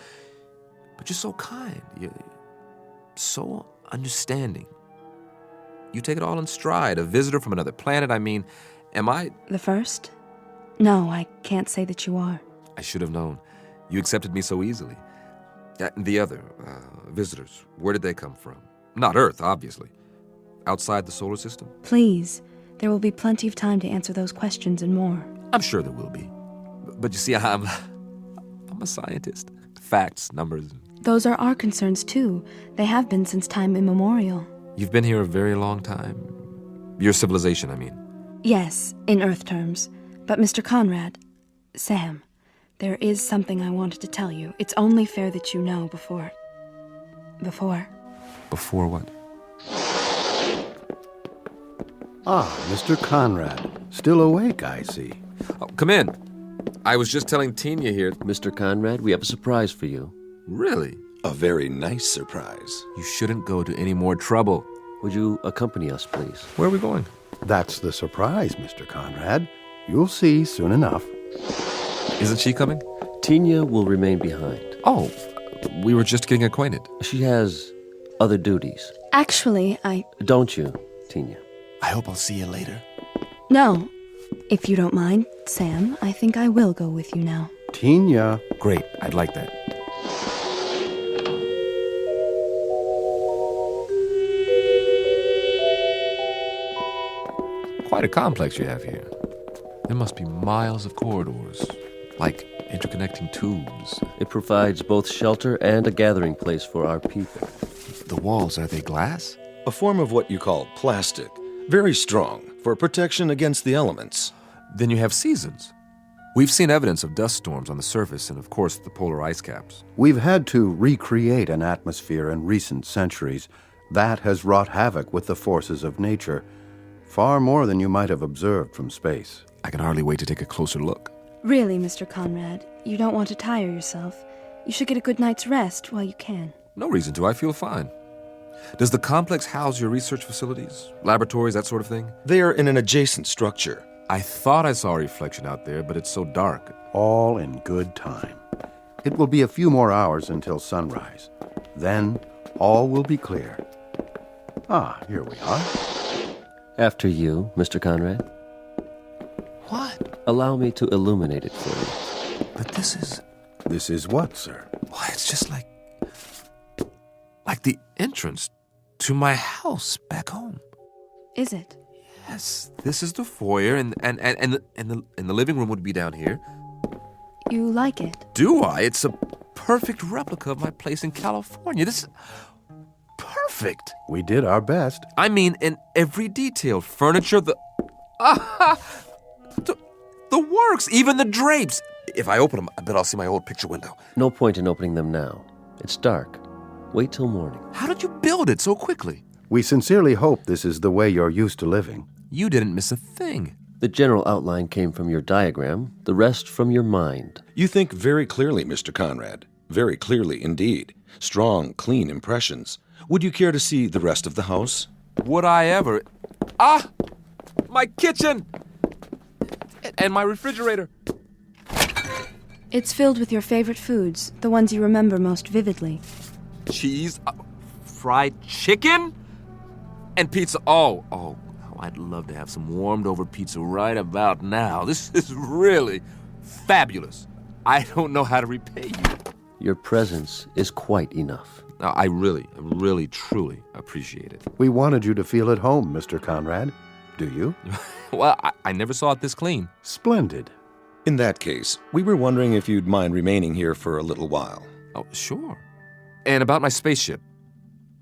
But you're so kind. You're so understanding. You take it all in stride. A visitor from another planet, I mean, am I... The first? No, I can't say that you are. I should have known. You accepted me so easily. The other visitors, where did they come from? Not Earth, obviously. Outside the solar system? Please. There will be plenty of time to answer those questions and more. I'm sure there will be. But you see, I'm a scientist. Facts, numbers. Those are our concerns, too. They have been since time immemorial. You've been here a very long time. Your civilization, I mean. Yes, in Earth terms. But Mr. Conrad, Sam, there is something I wanted to tell you. It's only fair that you know before... Before what? Ah, Mr. Conrad. Still awake, I see. Oh, come in. I was just telling Tina here... Mr. Conrad, we have a surprise for you. Really? A very nice surprise. You shouldn't go to any more trouble. Would you accompany us, please? Where are we going? That's the surprise, Mr. Conrad. You'll see soon enough. Isn't she coming? Tina will remain behind. Oh, we were just getting acquainted. She has other duties. Actually, Don't you, Tina? I hope I'll see you later. No. If you don't mind, Sam, I think I will go with you now. Tina. Great, I'd like that. Quite a complex you have here. There must be miles of corridors, like interconnecting tubes. It provides both shelter and a gathering place for our people. The walls, are they glass? A form of what you call plastic. Very strong, for protection against the elements. Then you have seasons. We've seen evidence of dust storms on the surface and, of course, the polar ice caps. We've had to recreate an atmosphere in recent centuries. That has wrought havoc with the forces of nature. Far more than you might have observed from space. I can hardly wait to take a closer look. Really, Mr. Conrad, you don't want to tire yourself. You should get a good night's rest while you can. No reason to. I feel fine. Does the complex house your research facilities, laboratories, that sort of thing? They are in an adjacent structure. I thought I saw a reflection out there, but it's so dark. All in good time. It will be a few more hours until sunrise. Then, all will be clear. Ah, here we are. After you, Mr. Conrad. What? Allow me to illuminate it for you. But this is... This is what, sir? Why, it's just like the entrance to my house back home. Is it? Yes, this is the foyer, and the living room would be down here. You like it? Do I? It's a perfect replica of my place in California. This is perfect. We did our best. I mean, in every detail. Furniture, the works, even the drapes. If I open them, I bet I'll see my old picture window. No point in opening them now. It's dark. Wait till morning. How did you build it so quickly? We sincerely hope this is the way you're used to living. You didn't miss a thing. The general outline came from your diagram, the rest from your mind. You think very clearly, Mr. Conrad. Very clearly indeed. Strong, clean impressions. Would you care to see the rest of the house? Would I ever? Ah! My kitchen! And my refrigerator. It's filled with your favorite foods, the ones you remember most vividly. Cheese, fried chicken and pizza. Oh, I'd love to have some warmed-over pizza right about now. This is really fabulous. I don't know how to repay you. Your presence is quite enough. I really, truly appreciate it. We wanted you to feel at home, Mr. Conrad. Do you? Well, I never saw it this clean. Splendid. In that case, we were wondering if you'd mind remaining here for a little while. Oh, sure. And about my spaceship.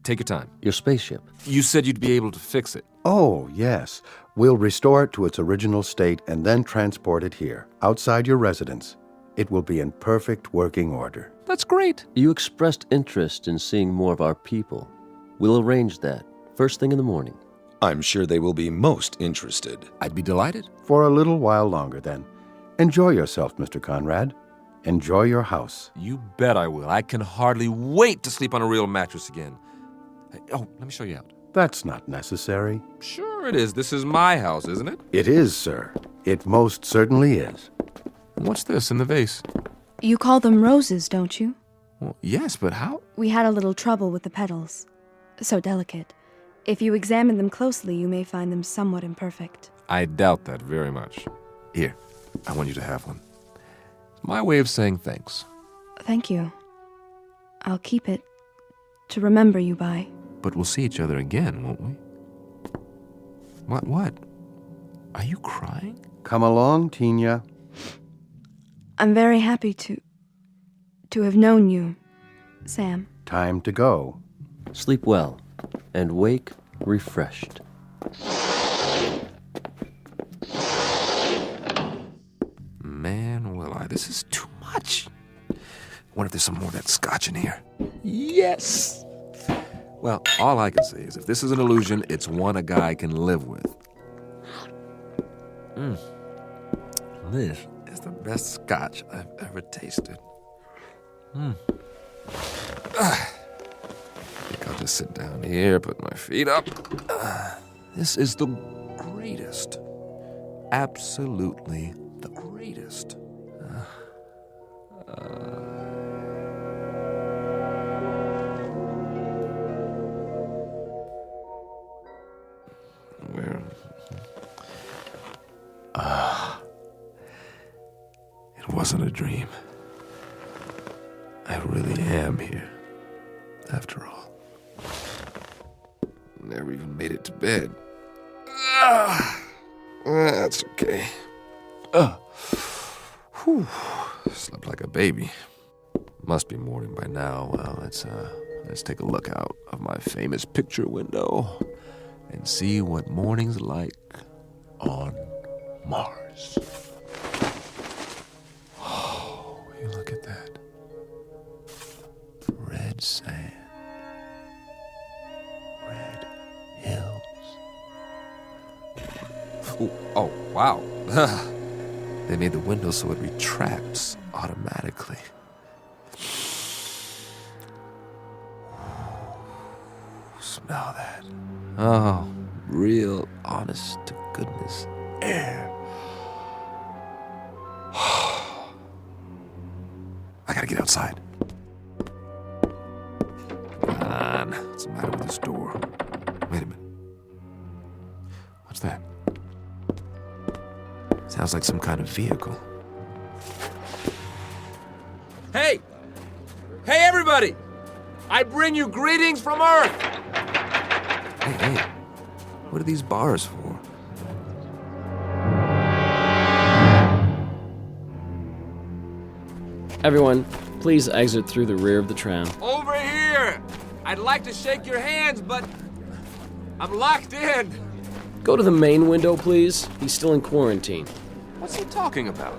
Take your time. Your spaceship? You said you'd be able to fix it. Oh, yes. We'll restore it to its original state and then transport it here, outside your residence. It will be in perfect working order. That's great. You expressed interest in seeing more of our people. We'll arrange that first thing in the morning. I'm sure they will be most interested. I'd be delighted. For a little while longer, then. Enjoy yourself, Mr. Conrad. Enjoy your house. You bet I will. I can hardly wait to sleep on a real mattress again. Oh, let me show you out. That's not necessary. Sure it is. This is my house, isn't it? It is, sir. It most certainly is. What's this in the vase? You call them roses, don't you? Well, yes, but how? We had a little trouble with the petals. So delicate. If you examine them closely, you may find them somewhat imperfect. I doubt that very much. Here, I want you to have one. It's my way of saying thanks. Thank you. I'll keep it to remember you by. But we'll see each other again, won't we? What? Are you crying? Come along, Tina. I'm very happy to have known you, Sam. Time to go. Sleep well and wake refreshed. Man, this is too much. I wonder if there's some more of that scotch in here. Yes! Well, all I can say is if this is an illusion, it's one a guy can live with. This is the best scotch I've ever tasted. I think I'll just sit down here, put my feet up. This is the greatest. Absolutely the greatest. It wasn't a dream. I really am here, after all. Never even made it to bed. That's okay. Slept like a baby. Must be morning by now. Well, let's take a look out of my famous picture window and see what morning's like on Mars. Oh, you look at that. Red sand. Red hills. Oh, wow. They made the window so it retracts automatically. Smell that. Oh, real honest to goodness air. I gotta get outside. Come on. What's the matter with this door? Wait a minute. What's that? Sounds like some kind of vehicle. Hey! Hey, everybody! I bring you greetings from Earth! Hey, what are these bars for? Everyone, please exit through the rear of the tram. Over here! I'd like to shake your hands, but I'm locked in. Go to the main window, please. He's still in quarantine. What's he talking about?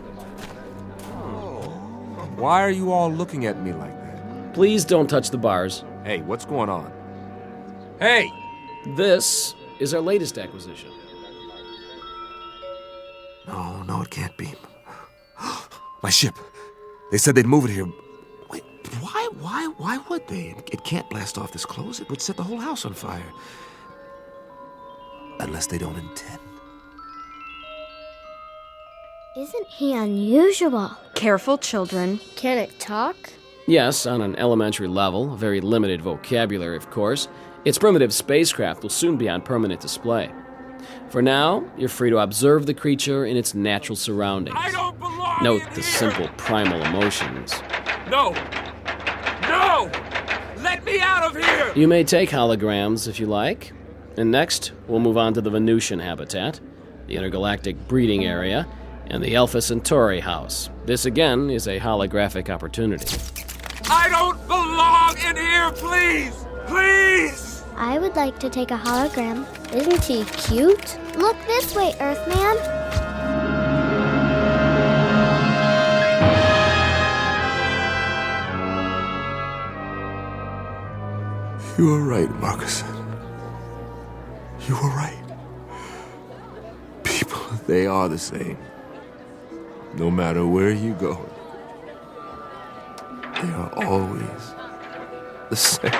Why are you all looking at me like that? Please don't touch the bars. Hey, what's going on? Hey! This is our latest acquisition. No, it can't be. My ship. They said they'd move it here. Wait, why would they? It can't blast off this close. It would set the whole house on fire. Unless they don't intend. Isn't he unusual? Careful, children. Can it talk? Yes, on an elementary level, a very limited vocabulary, of course, its primitive spacecraft will soon be on permanent display. For now, you're free to observe the creature in its natural surroundings. I don't belong Note in the here. simple primal emotions. No! No! Let me out of here! You may take holograms if you like. And next, we'll move on to the Venusian habitat, the intergalactic breeding area, and the Alpha Centauri house. This again is a holographic opportunity. I don't belong in here, please! Please! I would like to take a hologram. Isn't he cute? Look this way, Earthman. You were right, Marcus. You were right. People, they are the same. No matter where you go, they are always the same.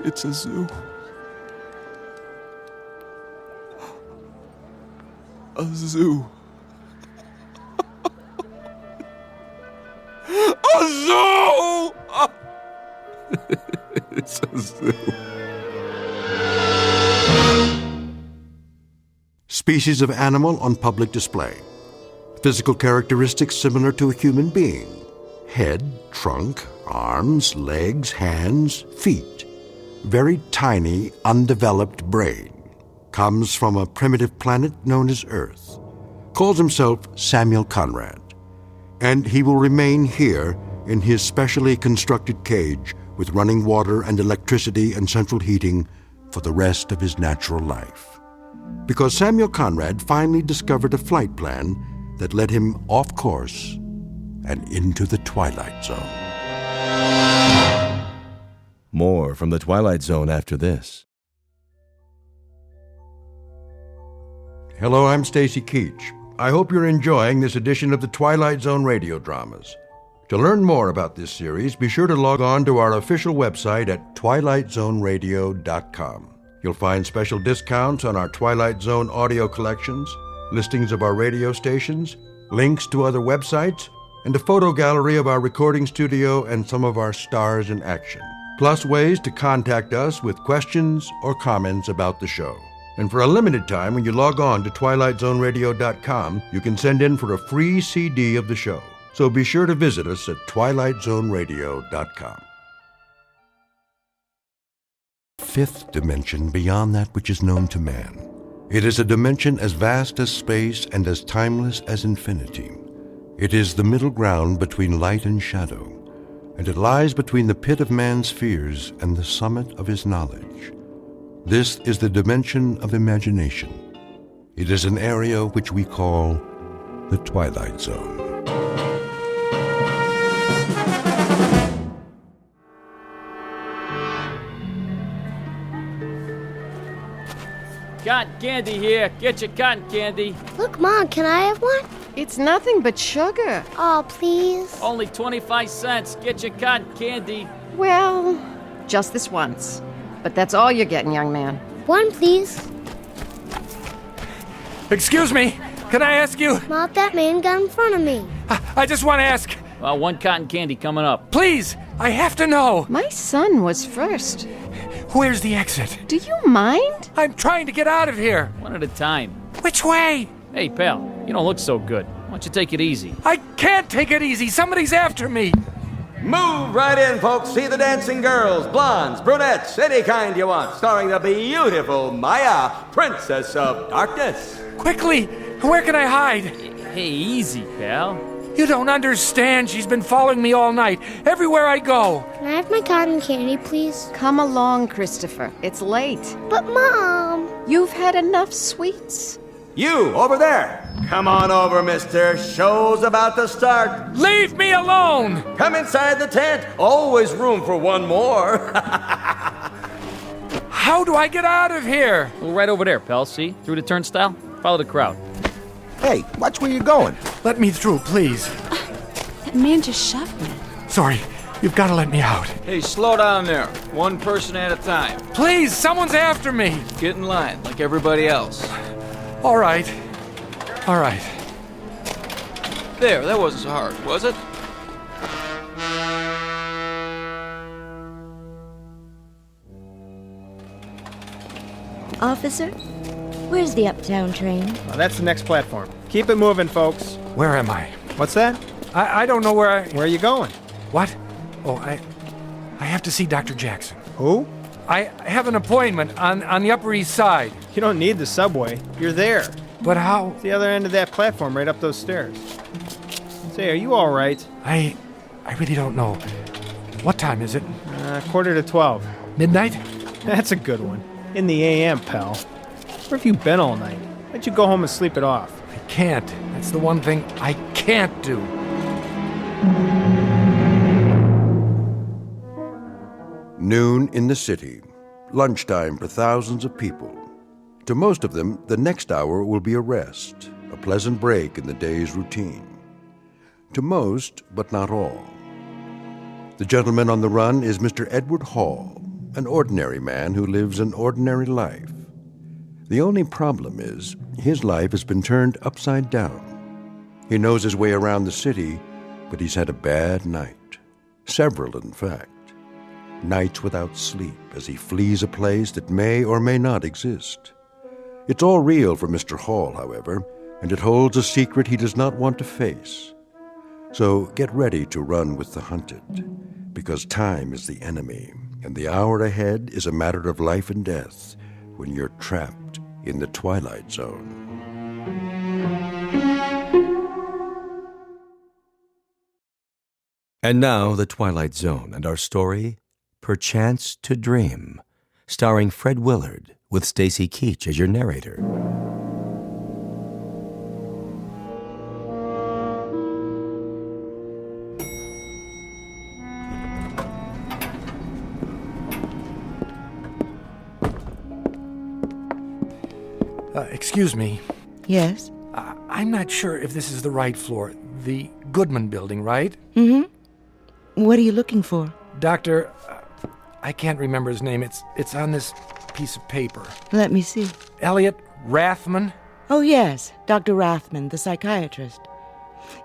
It's a zoo. A zoo. A zoo! It's a zoo. Species of animal on public display. Physical characteristics similar to a human being. Head, trunk, arms, legs, hands, feet. Very tiny, undeveloped brain. Comes from a primitive planet known as Earth. Calls himself Samuel Conrad. And he will remain here in his specially constructed cage with running water and electricity and central heating for the rest of his natural life. Because Samuel Conrad finally discovered a flight plan that led him off course and into the Twilight Zone. More from the Twilight Zone after this. Hello, I'm Stacy Keach. I hope you're enjoying this edition of the Twilight Zone radio dramas. To learn more about this series, be sure to log on to our official website at twilightzoneradio.com. You'll find special discounts on our Twilight Zone audio collections, listings of our radio stations, links to other websites, and a photo gallery of our recording studio and some of our stars in action. Plus ways to contact us with questions or comments about the show. And for a limited time, when you log on to twilightzoneradio.com, you can send in for a free CD of the show. So be sure to visit us at twilightzoneradio.com. Fifth dimension beyond that which is known to man. It is a dimension as vast as space and as timeless as infinity. It is the middle ground between light and shadow, and it lies between the pit of man's fears and the summit of his knowledge. This is the dimension of imagination. It is an area which we call the Twilight Zone. Cotton candy here. Get your cotton candy. Look, Mom, can I have one? It's nothing but sugar. Oh, please. Only 25 cents. Get your cotton candy. Well, just this once. But that's all you're getting, young man. One, please. Excuse me, can I ask you? Mom, that man got in front of me. I just want to ask. One cotton candy coming up. Please, I have to know. My son was first. Where's the exit? Do you mind? I'm trying to get out of here. One at a time. Which way? Hey, pal, you don't look so good. Why don't you take it easy? I can't take it easy. Somebody's after me. Move right in, folks. See the dancing girls, blondes, brunettes, any kind you want. Starring the beautiful Maya, Princess of Darkness. Quickly, where can I hide? Hey, easy, pal. You don't understand. She's been following me all night, everywhere I go. Can I have my cotton candy, please? Come along, Christopher. It's late. But, Mom... You've had enough sweets. You, over there. Come on over, mister. Show's about to start. Leave me alone! Come inside the tent. Always room for one more. How do I get out of here? Well, right over there, pal. See? Through the turnstile. Follow the crowd. Hey, watch where you're going. Let me through, please. That man just shoved me. Sorry, you've got to let me out. Hey, slow down there. One person at a time. Please, someone's after me. Get in line, like everybody else. All right. All right. There, that wasn't so hard, was it? Officer, where's the uptown train? That's the next platform. Keep it moving, folks. Where am I? What's that? I don't know where Where are you going? What? Oh, I have to see Dr. Jackson. Who? I have an appointment on the Upper East Side. You don't need the subway. You're there. But how? It's the other end of that platform, right up those stairs. Say, are you all right? I really don't know. What time is it? 11:45. Midnight? That's a good one. In the AM, pal. Where have you been all night? Why don't you go home and sleep it off? I can't. That's the one thing I can't do. Noon in the city. Lunchtime for thousands of people. To most of them, the next hour will be a rest, a pleasant break in the day's routine. To most, but not all. The gentleman on the run is Mr. Edward Hall, an ordinary man who lives an ordinary life. The only problem is, his life has been turned upside down. He knows his way around the city, but he's had a bad night. Several, in fact. Nights without sleep as he flees a place that may or may not exist. It's all real for Mr. Hall, however, and it holds a secret he does not want to face. So get ready to run with the hunted, because time is the enemy, and the hour ahead is a matter of life and death when you're trapped in the Twilight Zone. And now, The Twilight Zone and our story, Perchance to Dream, starring Fred Willard, with Stacy Keach as your narrator. Excuse me. Yes? I'm not sure if this is the right floor. The Goodman building, right? Mm-hmm. What are you looking for? Doctor, I can't remember his name. It's on this piece of paper. Let me see. Elliot Rathman? Oh, yes. Dr. Rathman, the psychiatrist.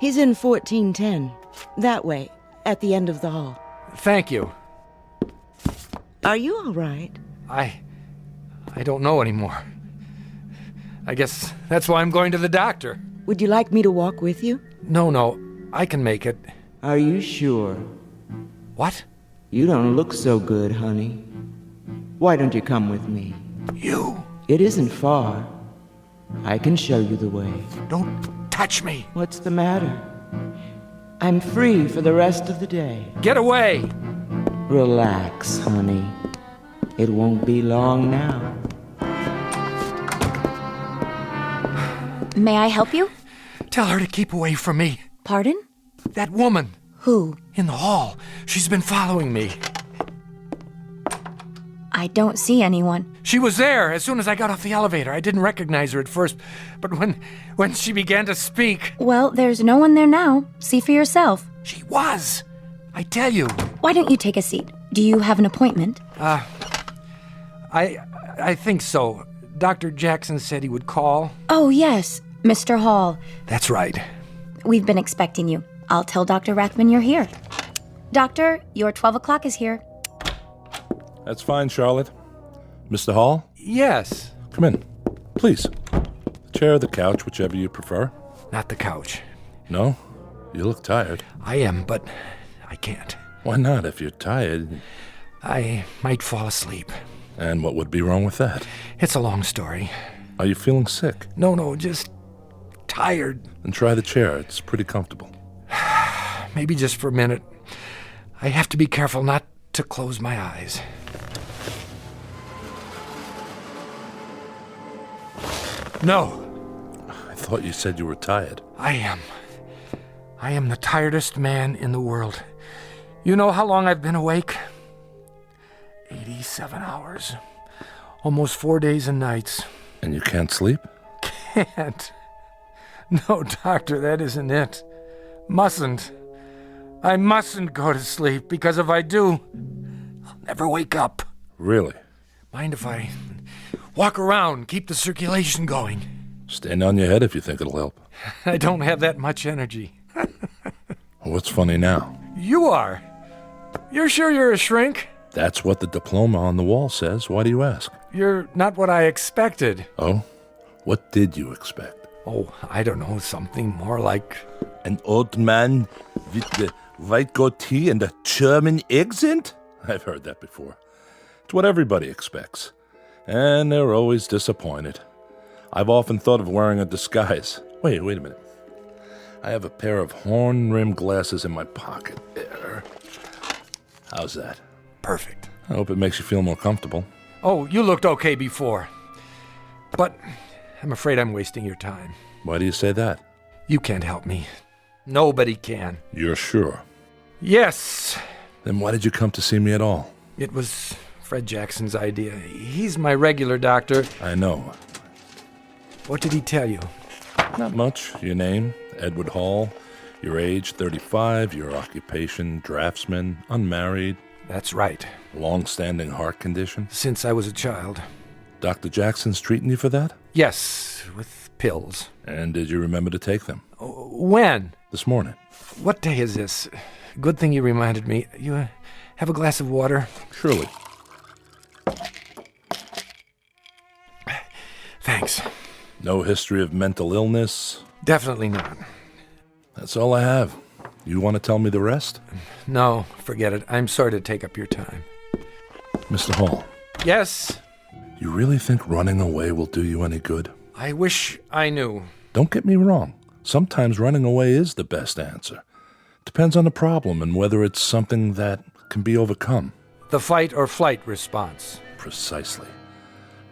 He's in 1410. That way, at the end of the hall. Thank you. Are you all right? I don't know anymore. I guess that's why I'm going to the doctor. Would you like me to walk with you? No, I can make it. Are you sure? What? You don't look so good, honey. Why don't you come with me? You? It isn't far. I can show you the way. Don't touch me. What's the matter? I'm free for the rest of the day. Get away! Relax, honey. It won't be long now. May I help you? Tell her to keep away from me. Pardon? That woman. Who? In the hall. She's been following me. I don't see anyone. She was there as soon as I got off the elevator. I didn't recognize her at first, but when she began to speak... Well, there's no one there now. See for yourself. She was. I tell you. Why don't you take a seat? Do you have an appointment? I think so. Dr. Jackson said he would call. Oh, yes. Mr. Hall. That's right. We've been expecting you. I'll tell Dr. Rathman you're here. Doctor, your 12 o'clock is here. That's fine, Charlotte. Mr. Hall? Yes. Come in. Please. The chair or the couch, whichever you prefer. Not the couch. No? You look tired. I am, but I can't. Why not? If you're tired... I might fall asleep. And what would be wrong with that? It's a long story. Are you feeling sick? No, just tired. Then try the chair. It's pretty comfortable. Maybe just for a minute. I have to be careful not to close my eyes. No. I thought you said you were tired. I am. I am the tiredest man in the world. You know how long I've been awake? 87 hours. Almost 4 days and nights. And you can't sleep? Can't. No, doctor, that isn't it. Mustn't. I mustn't go to sleep, because if I do, I'll never wake up. Really? Mind if I walk around, keep the circulation going? Stand on your head if you think it'll help. I don't have that much energy. What's funny now? You are. You're sure you're a shrink? That's what the diploma on the wall says. Why do you ask? You're not what I expected. Oh? What did you expect? Oh, I don't know, something more like... An old man with the white goatee and a German accent? I've heard that before. It's what everybody expects. And they're always disappointed. I've often thought of wearing a disguise. Wait a minute. I have a pair of horn-rimmed glasses in my pocket there. How's that? Perfect. I hope it makes you feel more comfortable. Oh, you looked okay before. But I'm afraid I'm wasting your time. Why do you say that? You can't help me. Nobody can. You're sure? Yes. Then why did you come to see me at all? It was Fred Jackson's idea. He's my regular doctor. I know. What did he tell you? Not much. Your name, Edward Hall. Your age, 35. Your occupation, draftsman. Unmarried. That's right. Long-standing heart condition? Since I was a child. Dr. Jackson's treating you for that? Yes, with pills. And did you remember to take them? When? This morning. What day is this? Good thing you reminded me. You have a glass of water? Surely. Thanks. No history of mental illness? Definitely not. That's all I have. You want to tell me the rest? No, forget it. I'm sorry to take up your time. Mr. Hall. Yes? You really think running away will do you any good? I wish I knew. Don't get me wrong. Sometimes running away is the best answer. Depends on the problem and whether it's something that can be overcome. The fight or flight response. Precisely.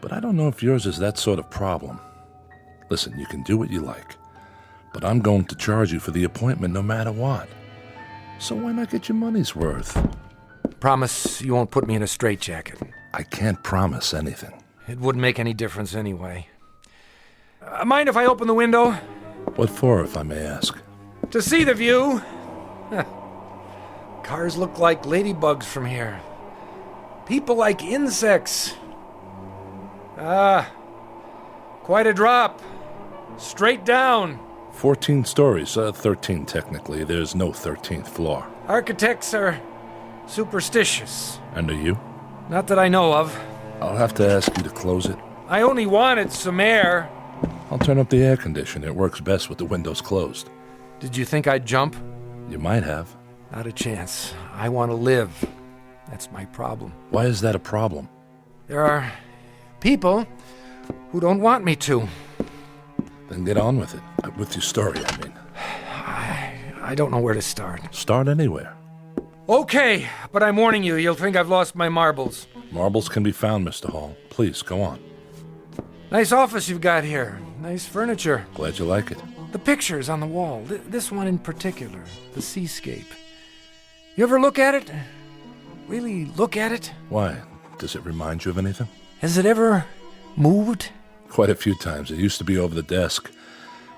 But I don't know if yours is that sort of problem. Listen, you can do what you like. But I'm going to charge you for the appointment no matter what. So why not get your money's worth? Promise you won't put me in a straitjacket. I can't promise anything. It wouldn't make any difference anyway. Mind if I open the window? What for, if I may ask? To see the view. Cars look like ladybugs from here. People like insects. Quite a drop. Straight down. 14 stories, 13 technically. There's no 13th floor. Architects are superstitious. And are you? Not that I know of. I'll have to ask you to close it. I only wanted some air. I'll turn up the air conditioner. It works best with the windows closed. Did you think I'd jump? You might have. Not a chance. I want to live. That's my problem. Why is that a problem? There are people who don't want me to. Then get on with it. With your story, I mean. I don't know where to start. Start anywhere. Okay, but I'm warning you, you'll think I've lost my marbles. Marbles can be found, Mr. Hall. Please, go on. Nice office you've got here. Nice furniture. Glad you like it. The pictures on the wall. This one in particular. The seascape. You ever look at it? Really look at it? Why? Does it remind you of anything? Has it ever moved? Quite a few times. It used to be over the desk.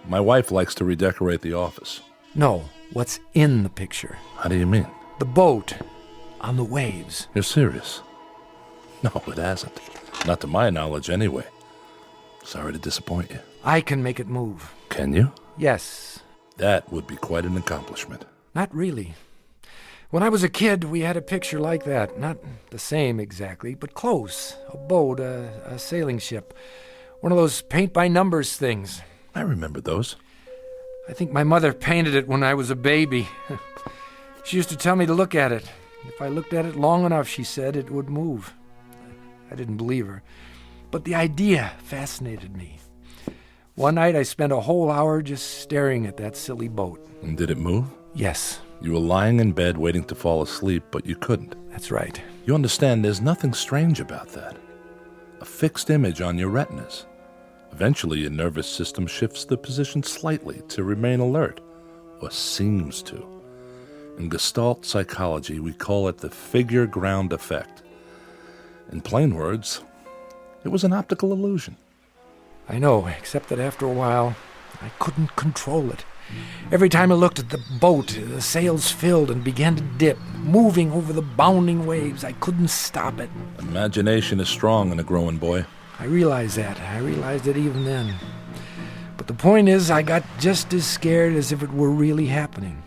My wife likes to redecorate the office. No, what's in the picture? How do you mean? The boat on the waves. You're serious? No, it hasn't. Not to my knowledge, anyway. Sorry to disappoint you. I can make it move. Can you? Yes. That would be quite an accomplishment. Not really. When I was a kid, we had a picture like that. Not the same exactly, but close. A boat, a sailing ship. One of those paint-by-numbers things. I remember those. I think my mother painted it when I was a baby. She used to tell me to look at it. If I looked at it long enough, she said, it would move. I didn't believe her. But the idea fascinated me. One night I spent a whole hour just staring at that silly boat. And did it move? Yes. You were lying in bed waiting to fall asleep, but you couldn't. That's right. You understand there's nothing strange about that. A fixed image on your retinas. Eventually your nervous system shifts the position slightly to remain alert, or seems to. In Gestalt psychology, we call it the figure ground effect. In plain words, it was an optical illusion. I know, except that after a while, I couldn't control it. Every time I looked at the boat, the sails filled and began to dip, moving over the bounding waves. I couldn't stop it. Imagination is strong in a growing boy. I realized that. I realized it even then. But the point is, I got just as scared as if it were really happening.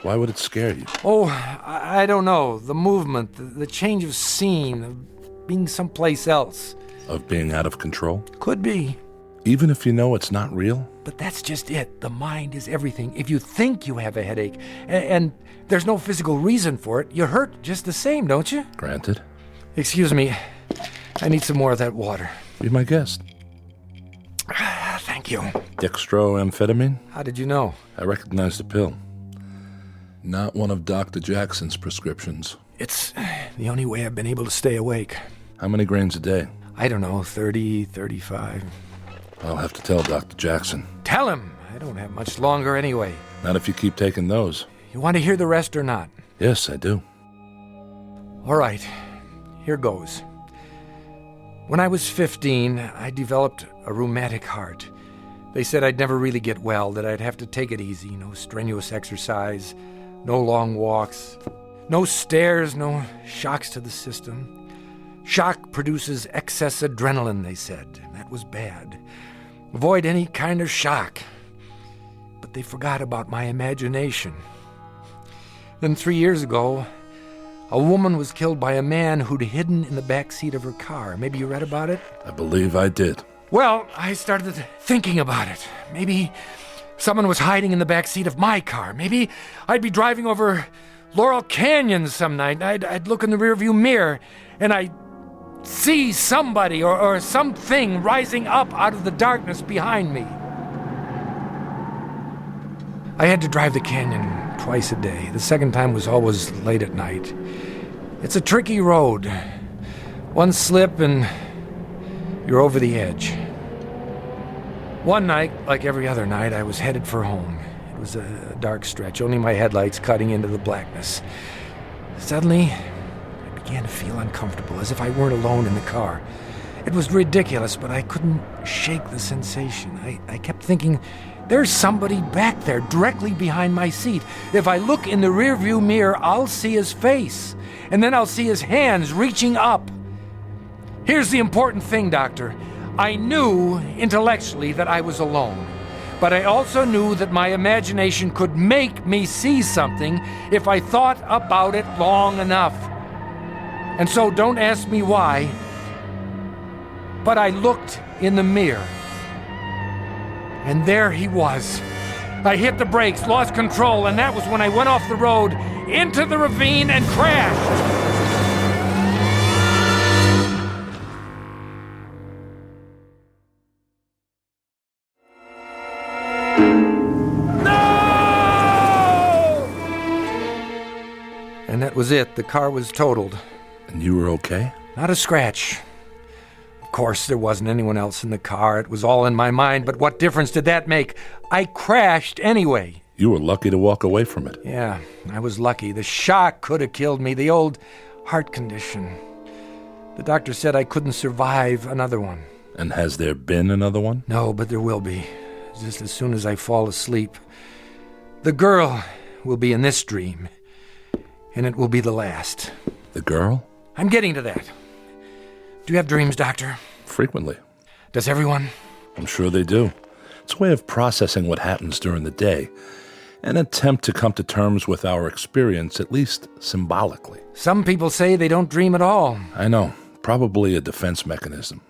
Why would it scare you? Oh, I don't know. The movement, the change of scene, of being someplace else. Of being out of control? Could be. Even if you know it's not real? But that's just it. The mind is everything. If you think you have a headache, and there's no physical reason for it, you hurt just the same, don't you? Granted. Excuse me. I need some more of that water. Be my guest. Thank you. Dextroamphetamine? How did you know? I recognize the pill. Not one of Dr. Jackson's prescriptions. It's the only way I've been able to stay awake. How many grains a day? I don't know, 30, 35. I'll have to tell Dr. Jackson. Tell him! I don't have much longer anyway. Not if you keep taking those. You want to hear the rest or not? Yes, I do. All right, here goes. When I was 15, I developed a rheumatic heart. They said I'd never really get well, that I'd have to take it easy. No strenuous exercise, no long walks, no stairs, no shocks to the system. Shock produces excess adrenaline, they said. That was bad. Avoid any kind of shock. But they forgot about my imagination. Then 3 years ago, a woman was killed by a man who'd hidden in the back seat of her car. Maybe you read about it? I believe I did. Well, I started thinking about it. Maybe someone was hiding in the back seat of my car. Maybe I'd be driving over Laurel Canyon some night. I'd look in the rearview mirror, and I'd see somebody or something rising up out of the darkness behind me. I had to drive the canyon twice a day. The second time was always late at night. It's a tricky road. One slip and you're over the edge. One night, like every other night, I was headed for home. It was a dark stretch, only my headlights cutting into the blackness. Suddenly, I began to feel uncomfortable, as if I weren't alone in the car. It was ridiculous, but I couldn't shake the sensation. I kept thinking, there's somebody back there, directly behind my seat. If I look in the rearview mirror, I'll see his face, and then I'll see his hands reaching up. Here's the important thing, Doctor. I knew intellectually that I was alone, but I also knew that my imagination could make me see something if I thought about it long enough. And so don't ask me why, but I looked in the mirror, and there he was. I hit the brakes, lost control, and that was when I went off the road into the ravine and crashed. And that was it. The car was totaled. And you were okay? Not a scratch. Of course, there wasn't anyone else in the car. It was all in my mind, but what difference did that make? I crashed anyway. You were lucky to walk away from it. Yeah, I was lucky. The shock could have killed me, the old heart condition. The doctor said I couldn't survive another one. And has there been another one? No, but there will be. Just as soon as I fall asleep. The girl will be in this dream. And it will be the last. The girl? I'm getting to that. Do you have dreams, Doctor? Frequently. Does everyone? I'm sure they do. It's a way of processing what happens during the day. An attempt to come to terms with our experience, at least symbolically. Some people say they don't dream at all. I know. Probably a defense mechanism.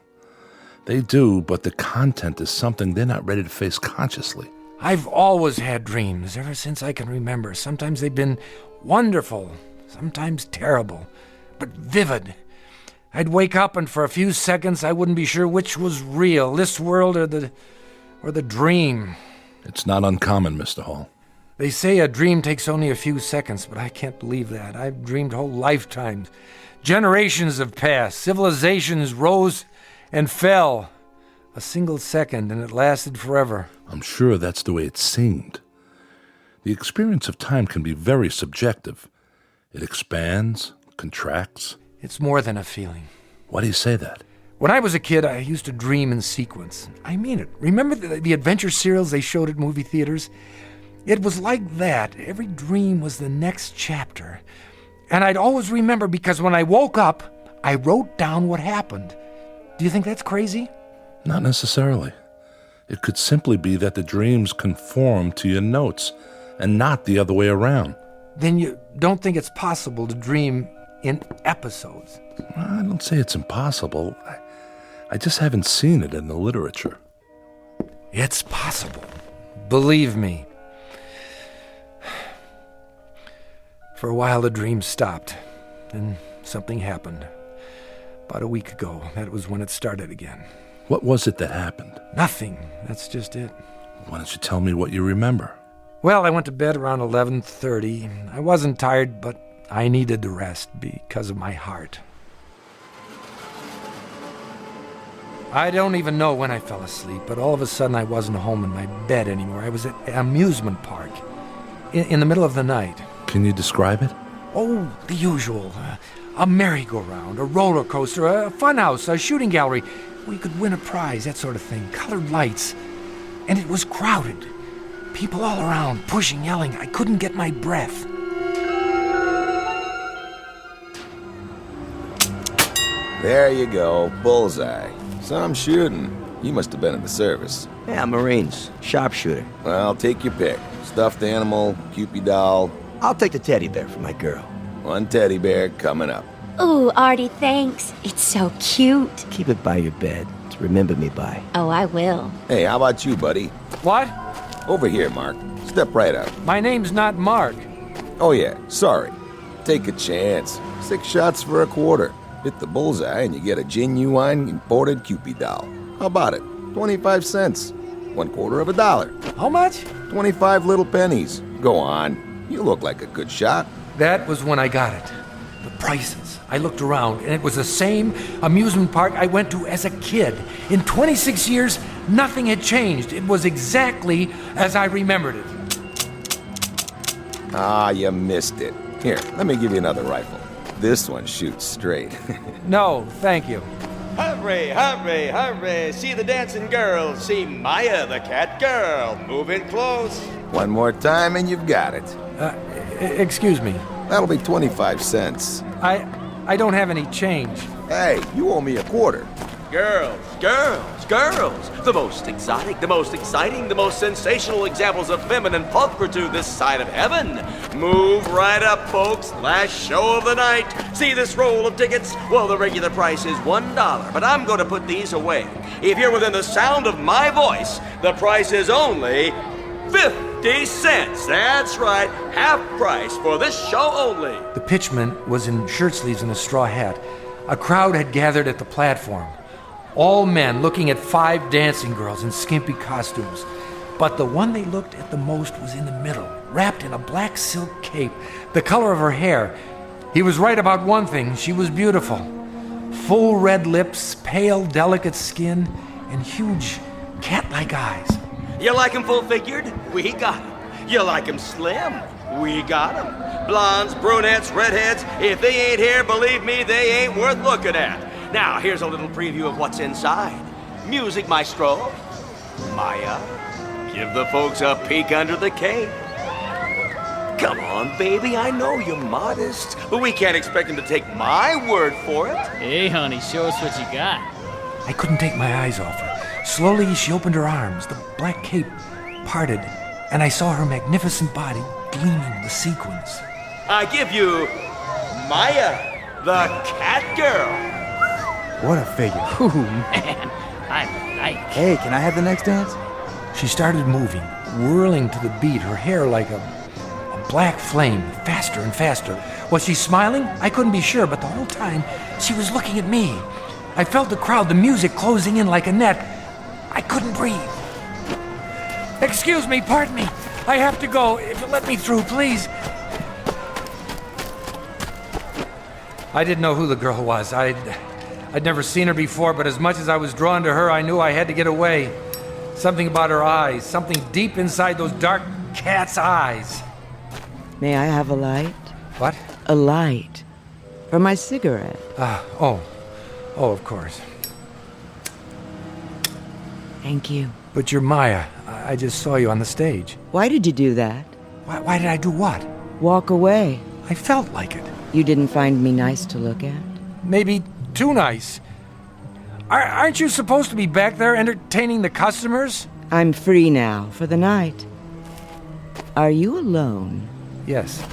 They do, but the content is something they're not ready to face consciously. I've always had dreams, ever since I can remember. Sometimes they've been wonderful, sometimes terrible, but vivid. I'd wake up and for a few seconds I wouldn't be sure which was real, this world or the dream. It's not uncommon, Mr. Hall. They say a dream takes only a few seconds, but I can't believe that. I've dreamed whole lifetimes. Generations have passed. Civilizations rose and fell. A single second, and it lasted forever. I'm sure that's the way it seemed. The experience of time can be very subjective. It expands, contracts. It's more than a feeling. Why do you say that? When I was a kid, I used to dream in sequence. I mean it. Remember the adventure serials they showed at movie theaters? It was like that. Every dream was the next chapter. And I'd always remember because when I woke up, I wrote down what happened. Do you think that's crazy? Not necessarily. It could simply be that the dreams conform to your notes and not the other way around. Then you don't think it's possible to dream in episodes? I don't say it's impossible. I just haven't seen it in the literature. It's possible. Believe me. For a while, the dream stopped. Then something happened. About a week ago, that was when it started again. What was it that happened? Nothing. That's just it. Why don't you tell me what you remember? Well, I went to bed around 11:30. I wasn't tired, but I needed to rest because of my heart. I don't even know when I fell asleep, but all of a sudden I wasn't home in my bed anymore. I was at an amusement park in the middle of the night. Can you describe it? Oh, the usual. A merry-go-round, a roller coaster, a funhouse, a shooting gallery. We could win a prize, that sort of thing. Colored lights. And it was crowded. People all around, pushing, yelling. I couldn't get my breath. There you go, bullseye. Some shooting. You must have been in the service. Yeah, Marines. Sharpshooter. Well, take your pick. Stuffed animal, Cupid doll. I'll take the teddy bear for my girl. One teddy bear coming up. Ooh, Artie, thanks. It's so cute. Keep it by your bed to remember me by. Oh, I will. Hey, how about you, buddy? What? Over here, Mark. Step right up. My name's not Mark. Oh, yeah, sorry. Take a chance. 6 shots for a quarter. Hit the bullseye and you get a genuine imported Cupid doll. How about it? 25 cents. 1/4 of a dollar. How much? 25 little pennies. Go on. You look like a good shot. That was when I got it. The prices. I looked around, and it was the same amusement park I went to as a kid. In 26 years, nothing had changed. It was exactly as I remembered it. Ah, you missed it. Here, let me give you another rifle. This one shoots straight. No, thank you. Hurry, hurry, hurry. See the dancing girls. See Maya, the cat girl. Move in close. One more time and you've got it. Excuse me. That'll be 25 cents. I don't have any change. Hey, you owe me a quarter. Girls, girls, girls. The most exotic, the most exciting, the most sensational examples of feminine popculture this side of heaven. Move right up, folks. Last show of the night. See this roll of tickets? Well, the regular price is $1, but I'm going to put these away. If you're within the sound of my voice, the price is only 50 cents. That's right, half price for this show only. The pitchman was in shirt sleeves and a straw hat. A crowd had gathered at the platform. All men looking at 5 dancing girls in skimpy costumes. But the one they looked at the most was in the middle, wrapped in a black silk cape, the color of her hair. He was right about one thing. She was beautiful. Full red lips, pale, delicate skin, and huge cat-like eyes. You like 'em full-figured? We got 'em. You like 'em slim? We got 'em. Blondes, brunettes, redheads. If they ain't here, believe me, they ain't worth looking at. Now, here's a little preview of what's inside. Music maestro, Maya, give the folks a peek under the cape. Come on, baby, I know you're modest, but we can't expect him to take my word for it. Hey, honey, show us what you got. I couldn't take my eyes off her. Slowly, she opened her arms. The black cape parted, and I saw her magnificent body gleaming with sequins. I give you Maya, the cat girl. What a figure. Ooh, man, I like. Hey, can I have the next dance? She started moving, whirling to the beat, her hair like a black flame, faster and faster. Was she smiling? I couldn't be sure, but the whole time she was looking at me. I felt the crowd, the music closing in like a net. I couldn't breathe. Excuse me, pardon me. I have to go. If you'll let me through, please. I didn't know who the girl was. I'd never seen her before, but as much as I was drawn to her, I knew I had to get away. Something about her eyes, something deep inside those dark cat's eyes. May I have a light? What? A light. For my cigarette. Oh, of course. Thank you. But you're Maya. I just saw you on the stage. Why did you do that? Why did I do what? Walk away. I felt like it. You didn't find me nice to look at? Maybe too nice. Aren't you supposed to be back there entertaining the customers? I'm free now for the night. Are you alone? Yes.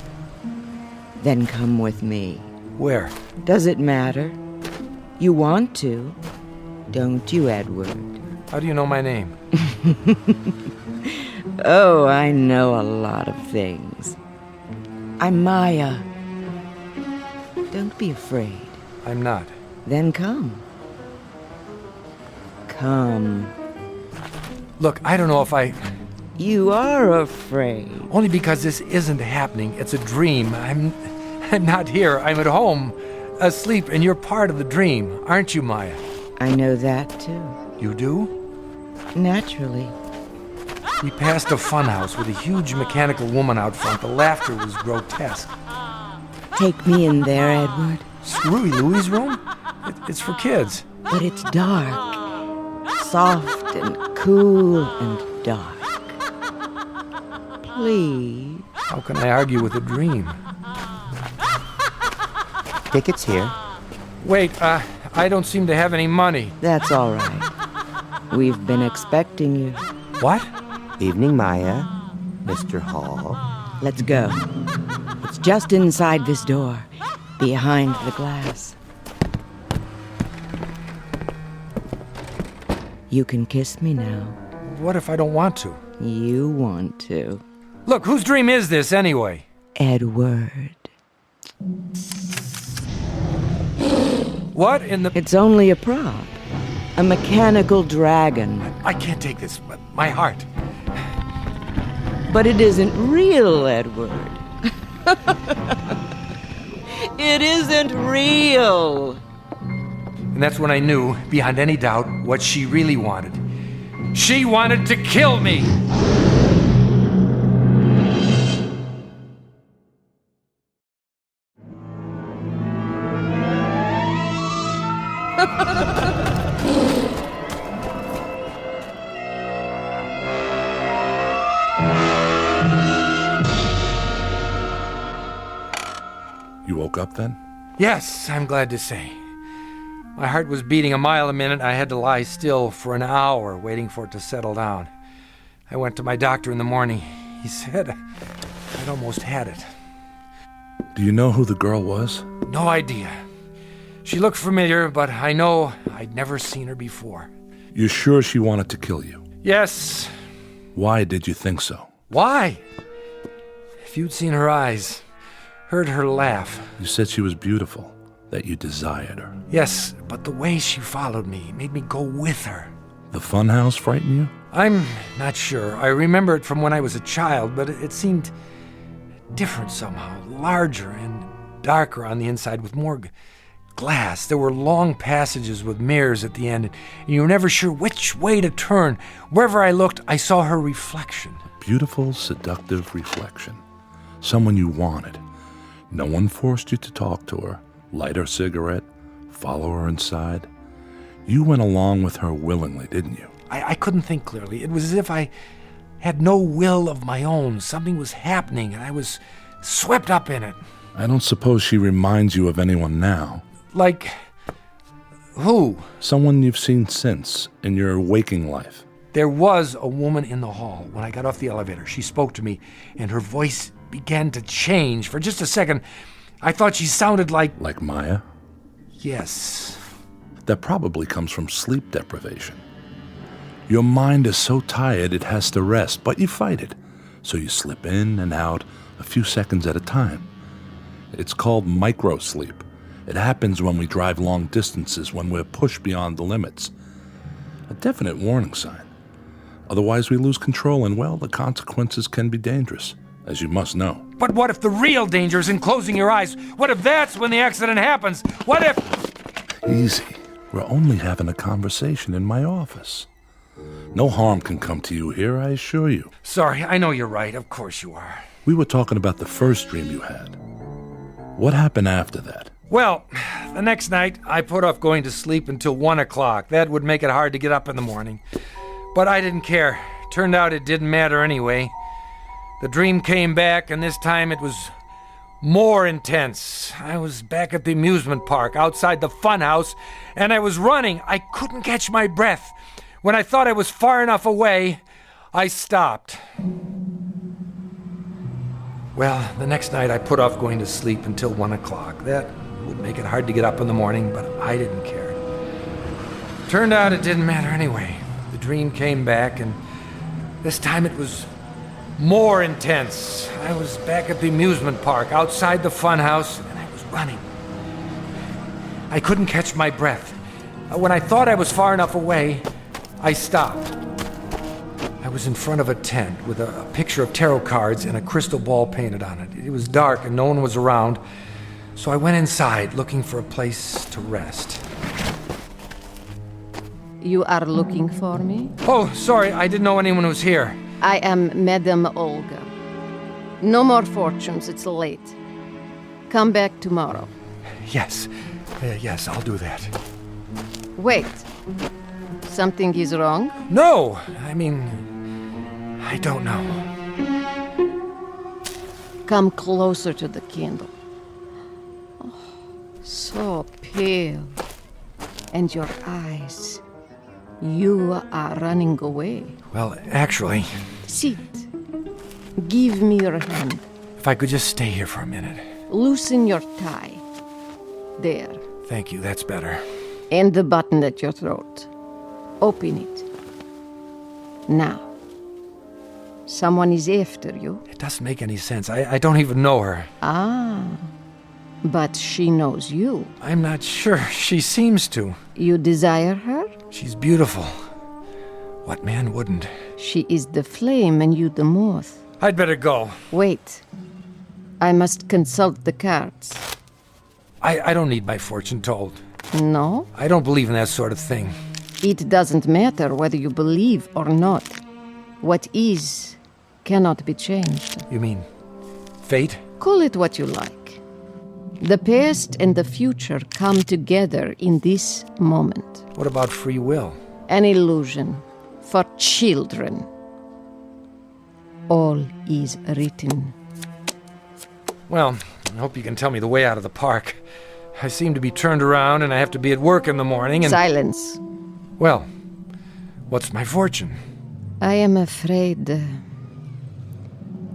Then come with me. Where? Does it matter? You want to, don't you, Edward? How do you know my name? Oh, I know a lot of things. I'm Maya. Don't be afraid. I'm not. Then come. Come. Look, I don't know if I... You are afraid. Only because this isn't happening. It's a dream. I'm not here. I'm at home, asleep, and you're part of the dream, aren't you, Maya? I know that, too. You do? Naturally. We passed a funhouse with a huge mechanical woman out front. The laughter was grotesque. Take me in there, Edward. Screwy Louie's room? It's for kids. But it's dark. Soft and cool and dark. Please. How can I argue with a dream? Tickets here. Wait, I don't seem to have any money. That's all right. We've been expecting you. What? Evening, Maya. Mr. Hall. Let's go. It's just inside this door, behind the glass. You can kiss me now. What if I don't want to? You want to. Look, whose dream is this, anyway? Edward. What in the... It's only a prop. A mechanical dragon. I can't take this, but my heart. But it isn't real, Edward. It isn't real. And that's when I knew, beyond any doubt, what she really wanted. She wanted to kill me! You woke up then? Yes, I'm glad to say. My heart was beating a mile a minute. I had to lie still for an hour, waiting for it to settle down. I went to my doctor in the morning. He said I'd almost had it. Do you know who the girl was? No idea. She looked familiar, but I know I'd never seen her before. You're sure she wanted to kill you? Yes. Why did you think so? Why? If you'd seen her eyes, heard her laugh. You said she was beautiful, that you desired her. Yes, but the way she followed me made me go with her. The funhouse frightened you? I'm not sure. I remember it from when I was a child, but it seemed different somehow, larger and darker on the inside with more glass. There were long passages with mirrors at the end, and you were never sure which way to turn. Wherever I looked, I saw her reflection. A beautiful, seductive reflection. Someone you wanted. No one forced you to talk to her, light her cigarette, follow her inside. You went along with her willingly, didn't you? I couldn't think clearly. It was as if I had no will of my own. Something was happening, and I was swept up in it. I don't suppose she reminds you of anyone now. Like who? Someone you've seen since, in your waking life. There was a woman in the hall when I got off the elevator. She spoke to me, and her voice began to change. For just a second, I thought she sounded like... Like Maya? Yes. That probably comes from sleep deprivation. Your mind is so tired it has to rest, but you fight it. So you slip in and out a few seconds at a time. It's called microsleep. It happens when we drive long distances, when we're pushed beyond the limits. A definite warning sign. Otherwise we lose control and, well, the consequences can be dangerous, as you must know. But what if the real danger is in closing your eyes? What if that's when the accident happens? What if... Easy. We're only having a conversation in my office. No harm can come to you here, I assure you. Sorry, I know you're right. Of course you are. We were talking about the first dream you had. What happened after that? Well, the next night, I put off going to sleep until 1 o'clock. That would make it hard to get up in the morning. But I didn't care. Turned out it didn't matter anyway. The dream came back, and this time it was more intense. I was back at the amusement park, outside the funhouse, and I was running. I couldn't catch my breath. When I thought I was far enough away, I stopped. Well, the next night I put off going to sleep until 1 o'clock. That would make it hard to get up in the morning, but I didn't care. Turned out it didn't matter anyway. The dream came back, and this time it was more intense. I was back at the amusement park, outside the funhouse, and I was running. I couldn't catch my breath. When I thought I was far enough away, I stopped. I was in front of a tent with a picture of tarot cards and a crystal ball painted on it. It was dark and no one was around, so I went inside looking for a place to rest. You are looking for me? Oh, sorry, I didn't know anyone was here. I am Madame Olga. No more fortunes, it's late. Come back tomorrow. Yes, yes, I'll do that. Wait. Something is wrong? No, I mean, I don't know. Come closer to the candle. Oh, so pale. And your eyes. You are running away. Well, actually... Sit. Give me your hand. If I could just stay here for a minute. Loosen your tie. There. Thank you, that's better. And the button at your throat. Open it. Now. Someone is after you. It doesn't make any sense. I don't even know her. Ah. But she knows you. I'm not sure. She seems to. You desire her? She's beautiful. What man wouldn't? She is the flame and you the moth. I'd better go. Wait. I must consult the cards. I don't need my fortune told. No? I don't believe in that sort of thing. It doesn't matter whether you believe or not. What is cannot be changed. You mean fate? Call it what you like. The past and the future come together in this moment. What about free will? An illusion for children. All is written. Well, I hope you can tell me the way out of the park. I seem to be turned around and I have to be at work in the morning and... Silence. Well, what's my fortune? I am afraid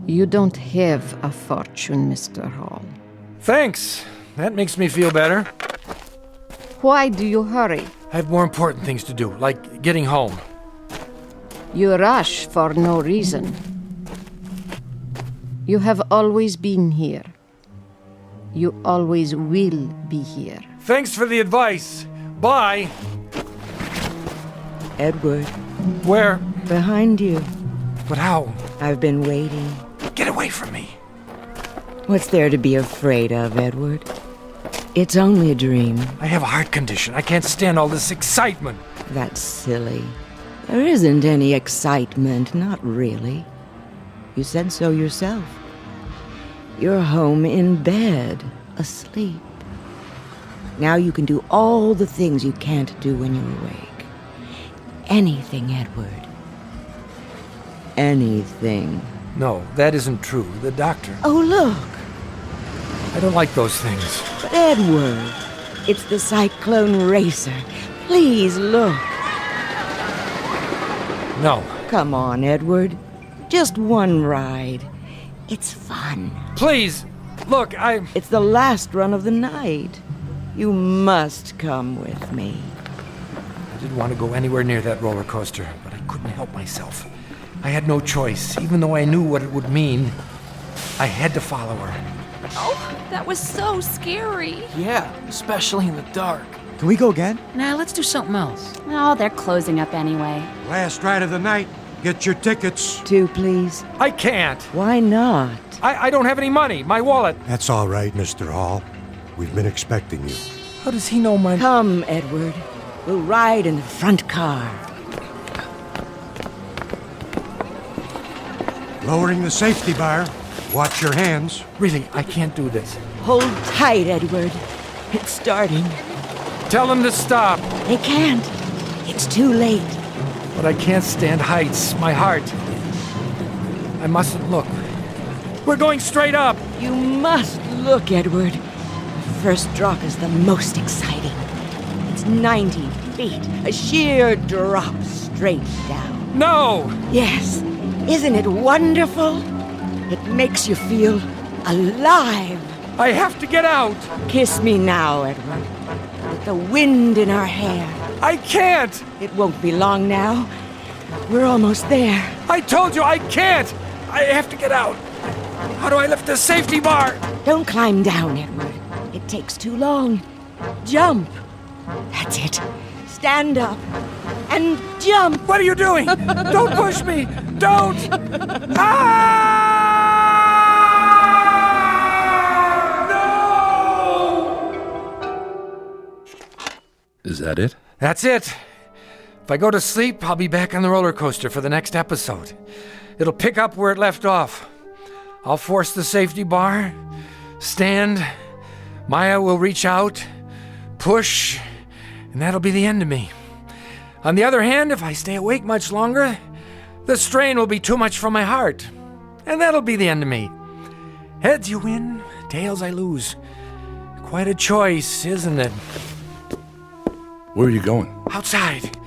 you don't have a fortune, Mr. Hall. Thanks. That makes me feel better. Why do you hurry? I have more important things to do, like getting home. You rush for no reason. You have always been here. You always will be here. Thanks for the advice. Bye. Edward. Where? Behind you. But how? I've been waiting. Get away from me. What's there to be afraid of, Edward? It's only a dream. I have a heart condition. I can't stand all this excitement. That's silly. There isn't any excitement, not really. You said so yourself. You're home in bed, asleep. Now you can do all the things you can't do when you're awake. Anything, Edward. Anything. No, that isn't true. The doctor... Oh, look! I don't like those things. But Edward, it's the Cyclone Racer. Please look. No. Come on, Edward. Just one ride. It's fun. Please! Look, It's the last run of the night. You must come with me. I didn't want to go anywhere near that roller coaster, but I couldn't help myself. I had no choice, even though I knew what it would mean. I had to follow her. Oh, that was so scary. Yeah, especially in the dark. Can we go again? Nah, let's do something else. Oh, they're closing up anyway. Last ride of the night. Get your tickets. 2, please. I can't. Why not? I don't have any money. My wallet. That's all right, Mr. Hall. We've been expecting you. How does he know my... Come, Edward. We'll ride in the front car. Lowering the safety bar. Watch your hands. Really, I can't do this. Hold tight, Edward. It's starting. Tell them to stop. They can't. It's too late. But I can't stand heights. My heart. I mustn't look. We're going straight up. You must look, Edward. The first drop is the most exciting. It's 90 feet. A sheer drop straight down. No! Yes. Isn't it wonderful? It makes you feel alive. I have to get out. Kiss me now, Edward. With the wind in our hair. I can't. It won't be long now. We're almost there. I told you I can't. I have to get out. How do I lift the safety bar? Don't climb down, Edward. It takes too long. Jump. That's it. Stand up and jump. What are you doing? Don't push me. Don't. Is that it? That's it. If I go to sleep, I'll be back on the roller coaster for the next episode. It'll pick up where it left off. I'll force the safety bar, stand, Maya will reach out, push, and that'll be the end of me. On the other hand, if I stay awake much longer, the strain will be too much for my heart, and that'll be the end of me. Heads you win, tails I lose. Quite a choice, isn't it? Where are you going? Outside.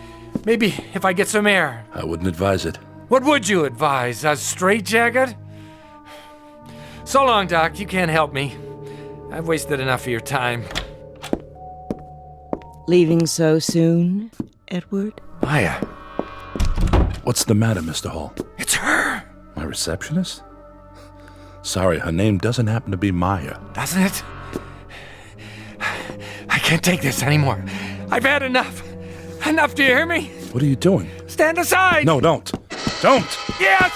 Maybe if I get some air. I wouldn't advise it. What would you advise? A straitjacket? So long, Doc. You can't help me. I've wasted enough of your time. Leaving so soon, Edward? Maya. What's the matter, Mr. Hall? It's her. My receptionist? Sorry, her name doesn't happen to be Maya. Doesn't it? I can't take this anymore. I've had enough. Enough, do you hear me? What are you doing? Stand aside! No, don't. Don't! Yes!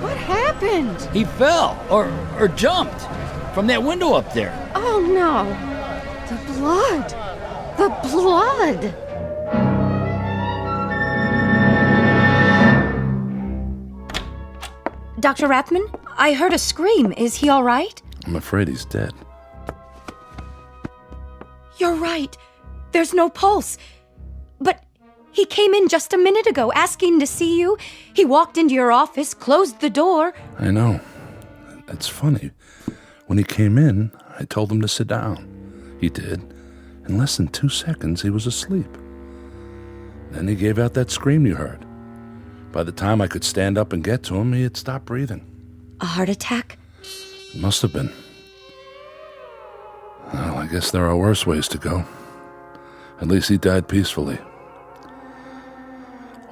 What happened? He fell or jumped from that window up there. Oh no. The blood. The blood. Dr. Rathman, I heard a scream. Is he all right? I'm afraid he's dead. You're right. There's no pulse. But he came in just a minute ago asking to see you. He walked into your office, closed the door. I know. It's funny. When he came in, I told him to sit down. He did. In less than 2 seconds, he was asleep. Then he gave out that scream you heard. By the time I could stand up and get to him, he had stopped breathing. A heart attack? It must have been. Well, I guess there are worse ways to go. At least he died peacefully.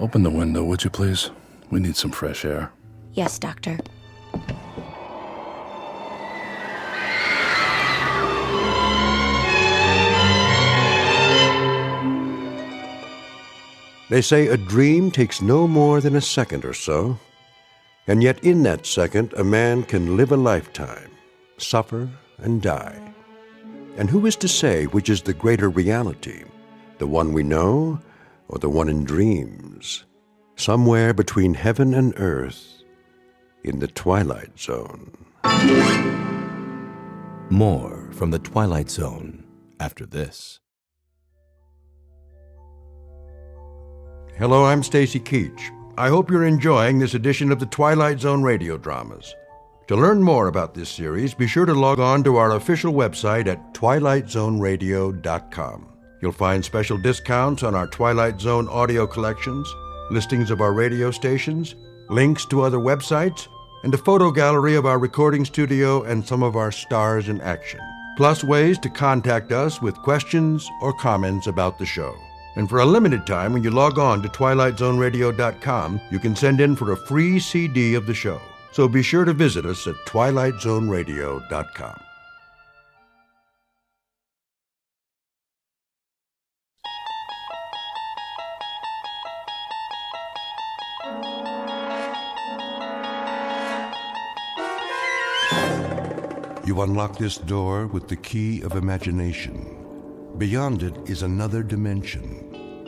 Open the window, would you please? We need some fresh air. Yes, Doctor. They say a dream takes no more than a second or so, and yet in that second a man can live a lifetime, suffer and die. And who is to say which is the greater reality, the one we know or the one in dreams, somewhere between heaven and earth, in the Twilight Zone? More from the Twilight Zone after this. Hello, I'm Stacy Keach. I hope you're enjoying this edition of the Twilight Zone radio dramas. To learn more about this series, be sure to log on to our official website at twilightzoneradio.com. You'll find special discounts on our Twilight Zone audio collections, listings of our radio stations, links to other websites, and a photo gallery of our recording studio and some of our stars in action. Plus ways to contact us with questions or comments about the show. And for a limited time, when you log on to twilightzoneradio.com, you can send in for a free CD of the show. So be sure to visit us at twilightzoneradio.com. You unlock this door with the key of imagination. Beyond it is another dimension,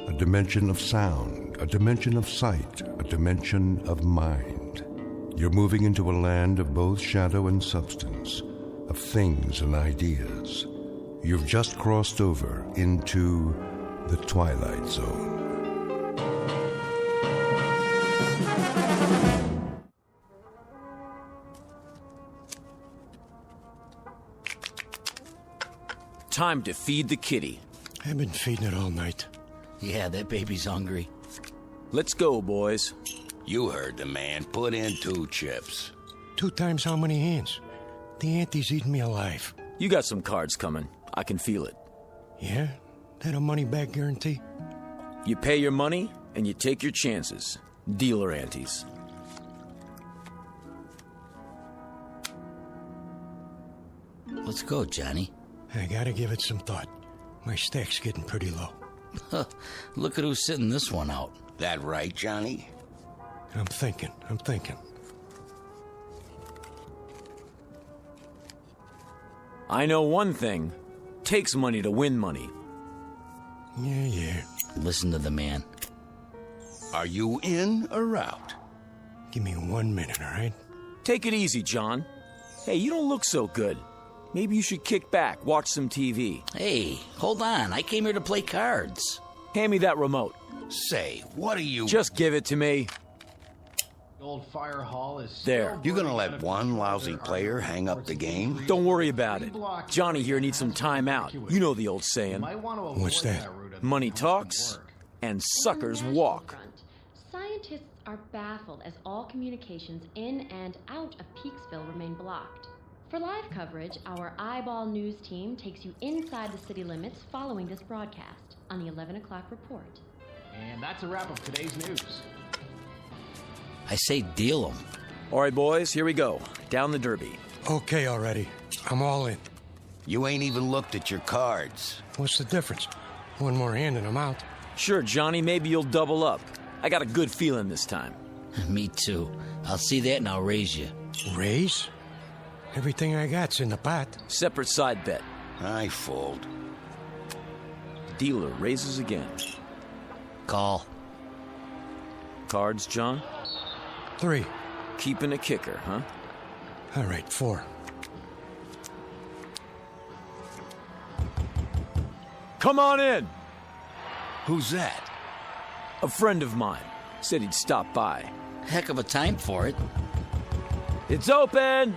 a dimension of sound, a dimension of sight, a dimension of mind. You're moving into a land of both shadow and substance, of things and ideas. You've just crossed over into the Twilight Zone. Time to feed the kitty. I've been feeding it all night. Yeah, that baby's hungry. Let's go, boys. You heard the man. Put in 2 chips. 2 times how many hands? The auntie's eating me alive. You got some cards coming. I can feel it. Yeah? That a money-back guarantee? You pay your money, and you take your chances. Dealer antes. Let's go, Johnny. I gotta give it some thought. My stack's getting pretty low. Look at who's sitting this one out. That right, Johnny? I'm thinking. I know one thing. Takes money to win money. Yeah. Listen to the man. Are you in or out? Give me 1 minute, all right? Take it easy, John. Hey, you don't look so good. Maybe you should kick back, watch some TV. Hey, hold on. I came here to play cards. Hand me that remote. Say, what are you... Just give it to me. The old fire hall is... There. You gonna let one lousy player hang up the game? Don't worry about it. Johnny here needs some time out. You know the old saying. What's that? Money talks, and suckers walk. Scientists are baffled as all communications in and out of Peaksville remain blocked. For live coverage, our Eyeball News team takes you inside the city limits following this broadcast on the 11 o'clock report. And that's a wrap of today's news. I say deal 'em. All right, boys, here we go. Down the derby. Okay already. I'm all in. You ain't even looked at your cards. What's the difference? 1 more hand and I'm out. Sure, Johnny, maybe you'll double up. I got a good feeling this time. Me too. I'll see that and I'll raise you. Raise? Everything I got's in the pot. Separate side bet. I fold. Dealer raises again. Call. Cards, John? 3. Keeping a kicker, huh? All right, 4. Come on in! Who's that? A friend of mine. Said he'd stop by. Heck of a time for it. It's open!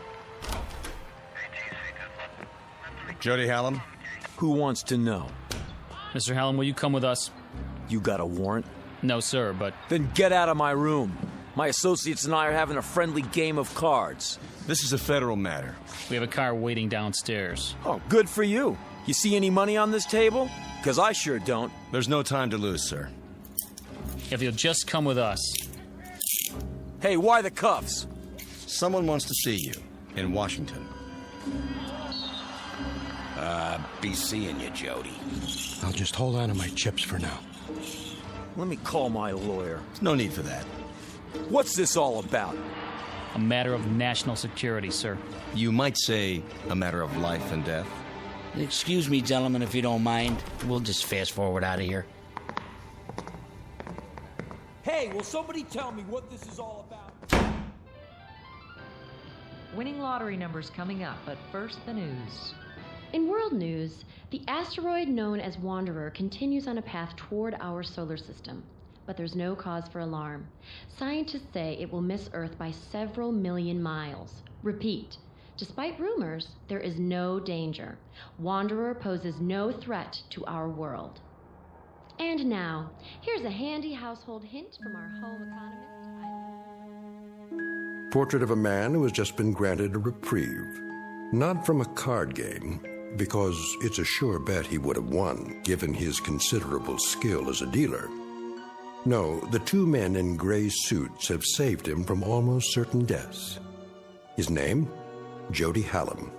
Jody Hallam? Who wants to know? Mr. Hallam, will you come with us? You got a warrant? No, sir, but... Then get out of my room. My associates and I are having a friendly game of cards. This is a federal matter. We have a car waiting downstairs. Oh, good for you. You see any money on this table? Because I sure don't. There's no time to lose, sir. If you'll just come with us. Hey, why the cuffs? Someone wants to see you in Washington. Be seeing you, Jody. I'll just hold on to my chips for now. Let me call my lawyer. There's no need for that. What's this all about? A matter of national security, sir. You might say a matter of life and death. Excuse me, gentlemen, if you don't mind. We'll just fast forward out of here. Hey, will somebody tell me what this is all about? Winning lottery numbers coming up, but first the news. In world news, the asteroid known as Wanderer continues on a path toward our solar system. But there's no cause for alarm. Scientists say it will miss Earth by several million miles. Repeat, despite rumors, there is no danger. Wanderer poses no threat to our world. And now, here's a handy household hint from our home economist. Portrait of a man who has just been granted a reprieve. Not from a card game, because it's a sure bet he would have won, given his considerable skill as a dealer. No, the 2 men in gray suits have saved him from almost certain deaths. His name? Jody Hallam,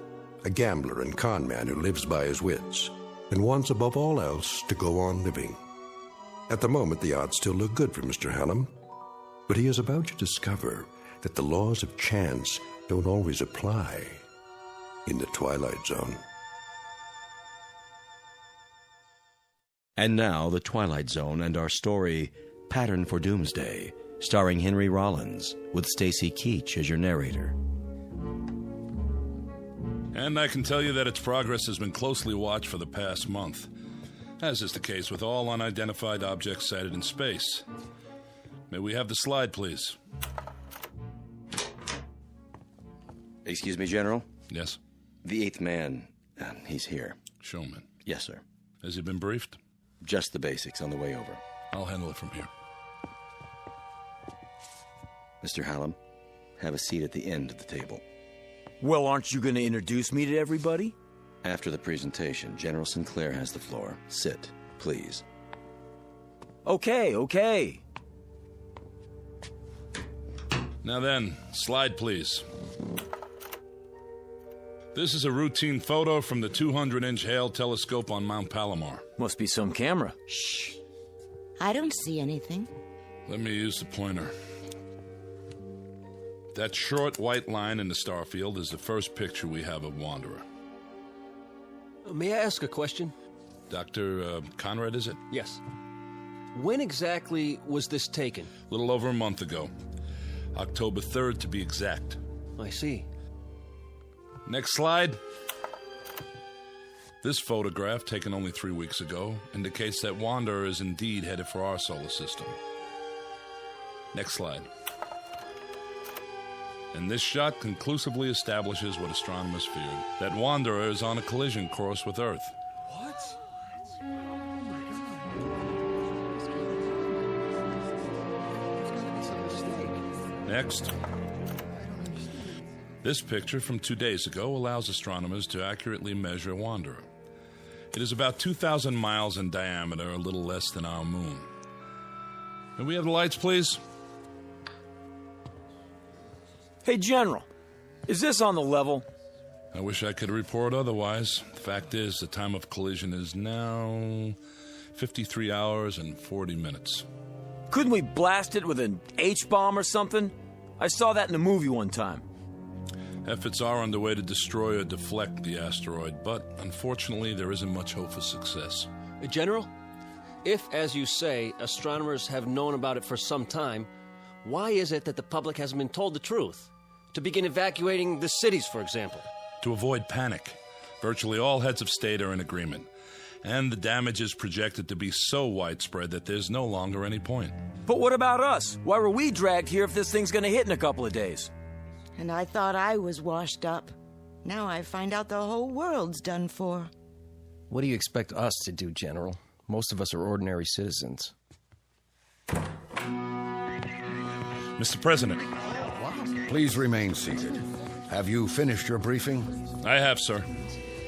a gambler and con man who lives by his wits, and wants above all else to go on living. At the moment, the odds still look good for Mr. Hallam, but he is about to discover that the laws of chance don't always apply in the Twilight Zone. And now, The Twilight Zone and our story, Pattern for Doomsday, starring Henry Rollins, with Stacy Keach as your narrator. And I can tell you that its progress has been closely watched for the past month, as is the case with all unidentified objects sighted in space. May we have the slide, please? Excuse me, General? Yes? The 8th man, he's here. Showman. Yes, sir. Has he been briefed? Just the basics on the way over. I'll handle it from here. Mr. Hallam, have a seat at the end of the table. Well, aren't you going to introduce me to everybody? After the presentation, General Sinclair has the floor. Sit, please. Okay. Now then, slide please. This is a routine photo from the 200-inch Hale telescope on Mount Palomar. Must be some camera. Shh. I don't see anything. Let me use the pointer. That short white line in the star field is the first picture we have of Wanderer. May I ask a question? Dr. Conrad, is it? Yes. When exactly was this taken? A little over a month ago. October 3rd, to be exact. I see. Next slide. This photograph, taken only 3 weeks ago, indicates that Wanderer is indeed headed for our solar system. Next slide. And this shot conclusively establishes what astronomers feared, that Wanderer is on a collision course with Earth. What? Next. This picture from 2 days ago allows astronomers to accurately measure Wanderer. It is about 2,000 miles in diameter, a little less than our moon. Can we have the lights, please? Hey, General, is this on the level? I wish I could report otherwise. The fact is, the time of collision is now 53 hours and 40 minutes. Couldn't we blast it with an H-bomb or something? I saw that in a movie one time. Efforts are underway to destroy or deflect the asteroid, but unfortunately there isn't much hope for success. General, if, as you say, astronomers have known about it for some time, why is it that the public hasn't been told the truth? To begin evacuating the cities, for example. To avoid panic. Virtually all heads of state are in agreement. And the damage is projected to be so widespread that there's no longer any point. But what about us? Why were we dragged here if this thing's gonna hit in a couple of days? And I thought I was washed up. Now I find out the whole world's done for. What do you expect us to do, General? Most of us are ordinary citizens. Mr. President. Please remain seated. Have you finished your briefing? I have, sir.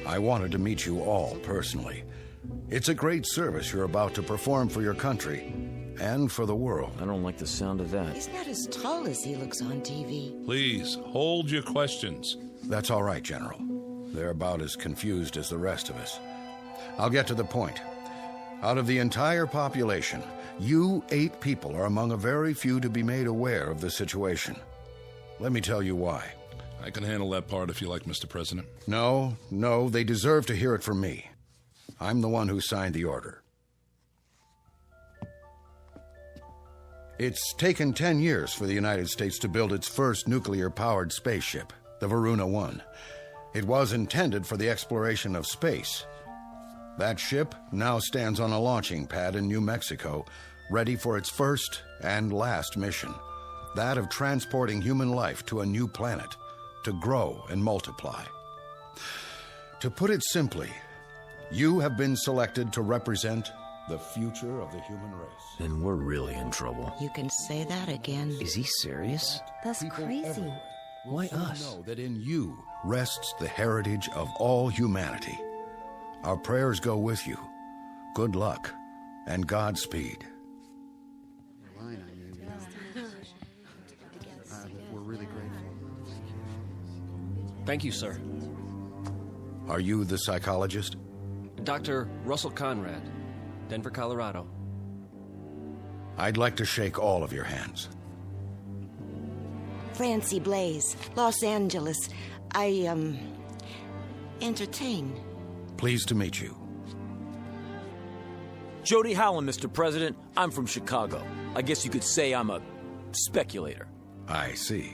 I wanted to meet you all personally. It's a great service you're about to perform for your country and for the world. I don't like the sound of that. He's not as tall as he looks on TV. Please, hold your questions. That's all right, General. They're about as confused as the rest of us. I'll get to the point. Out of the entire population, you 8 people are among a very few to be made aware of the situation. Let me tell you why. I can handle that part if you like, Mr. President. No, they deserve to hear it from me. I'm the one who signed the order. It's taken 10 years for the United States to build its first nuclear-powered spaceship, the Varuna 1. It was intended for the exploration of space. That ship now stands on a launching pad in New Mexico, ready for its first and last mission, that of transporting human life to a new planet, to grow and multiply. To put it simply, you have been selected to represent the future of the human race. And we're really in trouble. You can say that again. Is he serious? That's crazy. Why us? Know that in you rests the heritage of all humanity. Our prayers go with you. Good luck and Godspeed. We're really grateful. Thank you, sir. Are you the psychologist? Dr. Russell Conrad, Denver, Colorado. I'd like to shake all of your hands. Francie Blaze, Los Angeles. I, entertain. Pleased to meet you. Jody Hallam, Mr. President. I'm from Chicago. I guess you could say I'm a speculator. I see.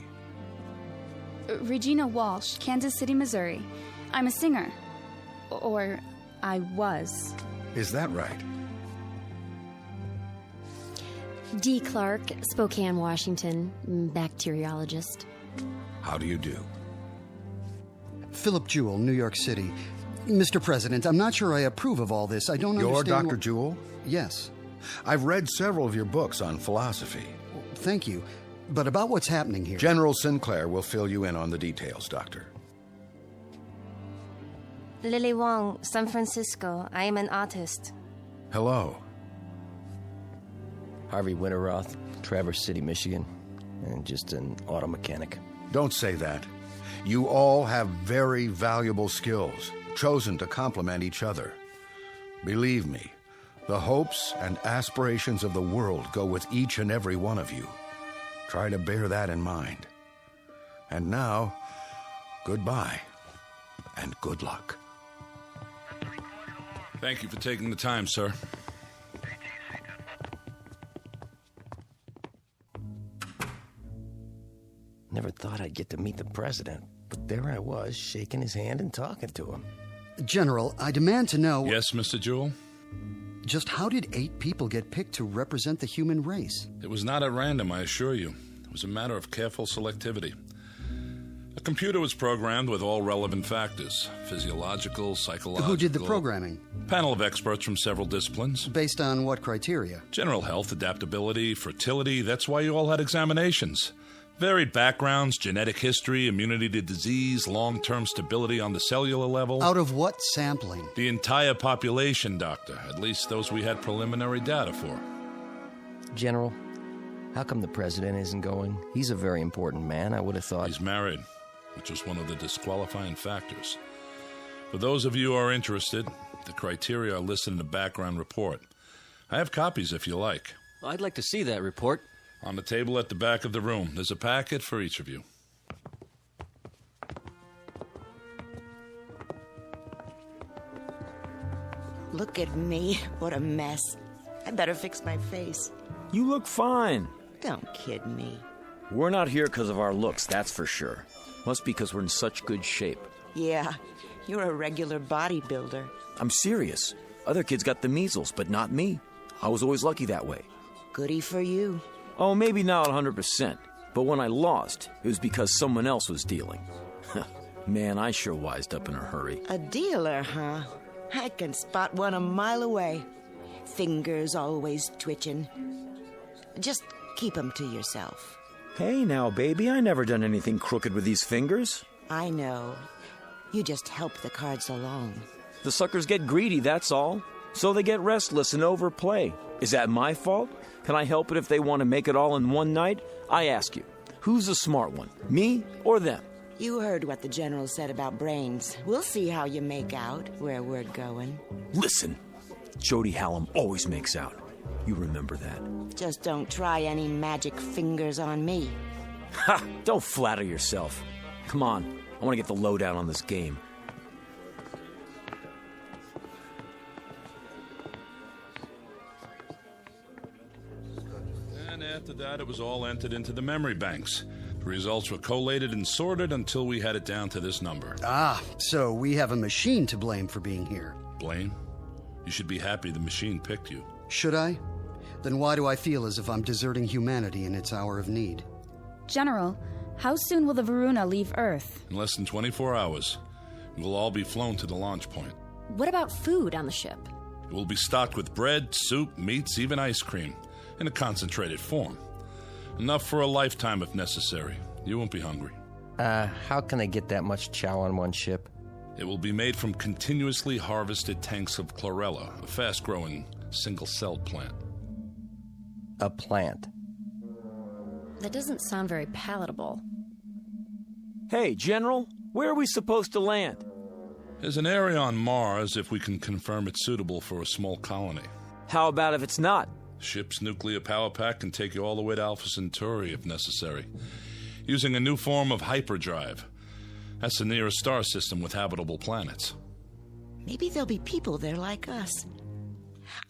Regina Walsh, Kansas City, Missouri. I'm a singer. Or I was. Is that right? Dee Clark, Spokane, Washington, bacteriologist. How do you do? Philip Jewell, New York City. Mr. President, I'm not sure I approve of all this. I don't understand... You're Dr. Jewell? Yes. I've read several of your books on philosophy. Thank you. But about what's happening here... General Sinclair will fill you in on the details, Doctor. Lily Wong, San Francisco. I am an artist. Hello. Harvey Winterroth, Traverse City, Michigan, and just an auto mechanic. Don't say that. You all have very valuable skills, chosen to complement each other. Believe me, the hopes and aspirations of the world go with each and every one of you. Try to bear that in mind. And now, goodbye, and good luck. Thank you for taking the time, sir. Never thought I'd get to meet the president, but there I was, shaking his hand and talking to him. General, I demand to know... Yes, Mr. Jewell? Just how did 8 people get picked to represent the human race? It was not at random, I assure you. It was a matter of careful selectivity. A computer was programmed with all relevant factors, physiological, psychological... Who did the programming? Panel of experts from several disciplines. Based on what criteria? General health, adaptability, fertility. That's why you all had examinations. Varied backgrounds, genetic history, immunity to disease, long-term stability on the cellular level. Out of what sampling? The entire population, Doctor. At least those we had preliminary data for. General, how come the president isn't going? He's a very important man. I would have thought... He's married, which was one of the disqualifying factors. For those of you who are interested, the criteria are listed in the background report. I have copies if you like. I'd like to see that report. On the table at the back of the room. There's a packet for each of you. Look at me. What a mess. I better fix my face. You look fine. Don't kid me. We're not here because of our looks, that's for sure. Must be because we're in such good shape. Yeah, you're a regular bodybuilder. I'm serious. Other kids got the measles, but not me. I was always lucky that way. Goody for you. Oh, maybe not 100%. But when I lost, it was because someone else was dealing. Man, I sure wised up in a hurry. A dealer, huh? I can spot one a mile away. Fingers always twitching. Just keep 'em to yourself. Hey now, baby, I never done anything crooked with these fingers. I know. You just help the cards along. The suckers get greedy, that's all. So they get restless and overplay. Is that my fault? Can I help it if they want to make it all in one night? I ask you, who's the smart one, me or them? You heard what the general said about brains. We'll see how you make out where we're going. Listen, Jody Hallam always makes out. You remember that. Just don't try any magic fingers on me. Ha! Don't flatter yourself. Come on, I want to get the lowdown on this game. After that, it was all entered into the memory banks. The results were collated and sorted until we had it down to this number. Ah, so we have a machine to blame for being here. Blame? You should be happy the machine picked you. Should I? Then why do I feel as if I'm deserting humanity in its hour of need? General, how soon will the Varuna leave Earth? In less than 24 hours. You will all be flown to the launch point. What about food on the ship? It will be stocked with bread, soup, meats, even ice cream. In a concentrated form. Enough for a lifetime if necessary. You won't be hungry. How can I get that much chow on one ship? It will be made from continuously harvested tanks of chlorella, a fast-growing, single-celled plant. A plant? That doesn't sound very palatable. Hey, General, where are we supposed to land? There's an area on Mars if we can confirm it's suitable for a small colony. How about if it's not? Ship's nuclear power pack can take you all the way to Alpha Centauri if necessary, using a new form of hyperdrive. That's the nearest star system with habitable planets. Maybe there'll be people there like us.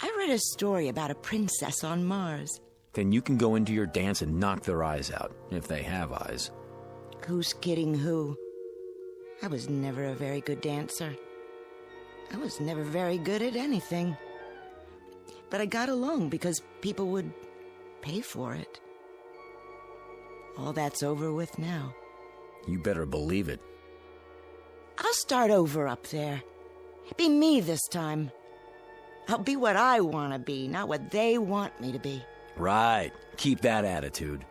I read a story about a princess on Mars. Then you can go into your dance and knock their eyes out, if they have eyes. Who's kidding who? I was never a very good dancer. I was never very good at anything. But I got along because people would pay for it. All that's over with now. You better believe it. I'll start over up there. Be me this time. I'll be what I want to be, not what they want me to be. Right. Keep that attitude.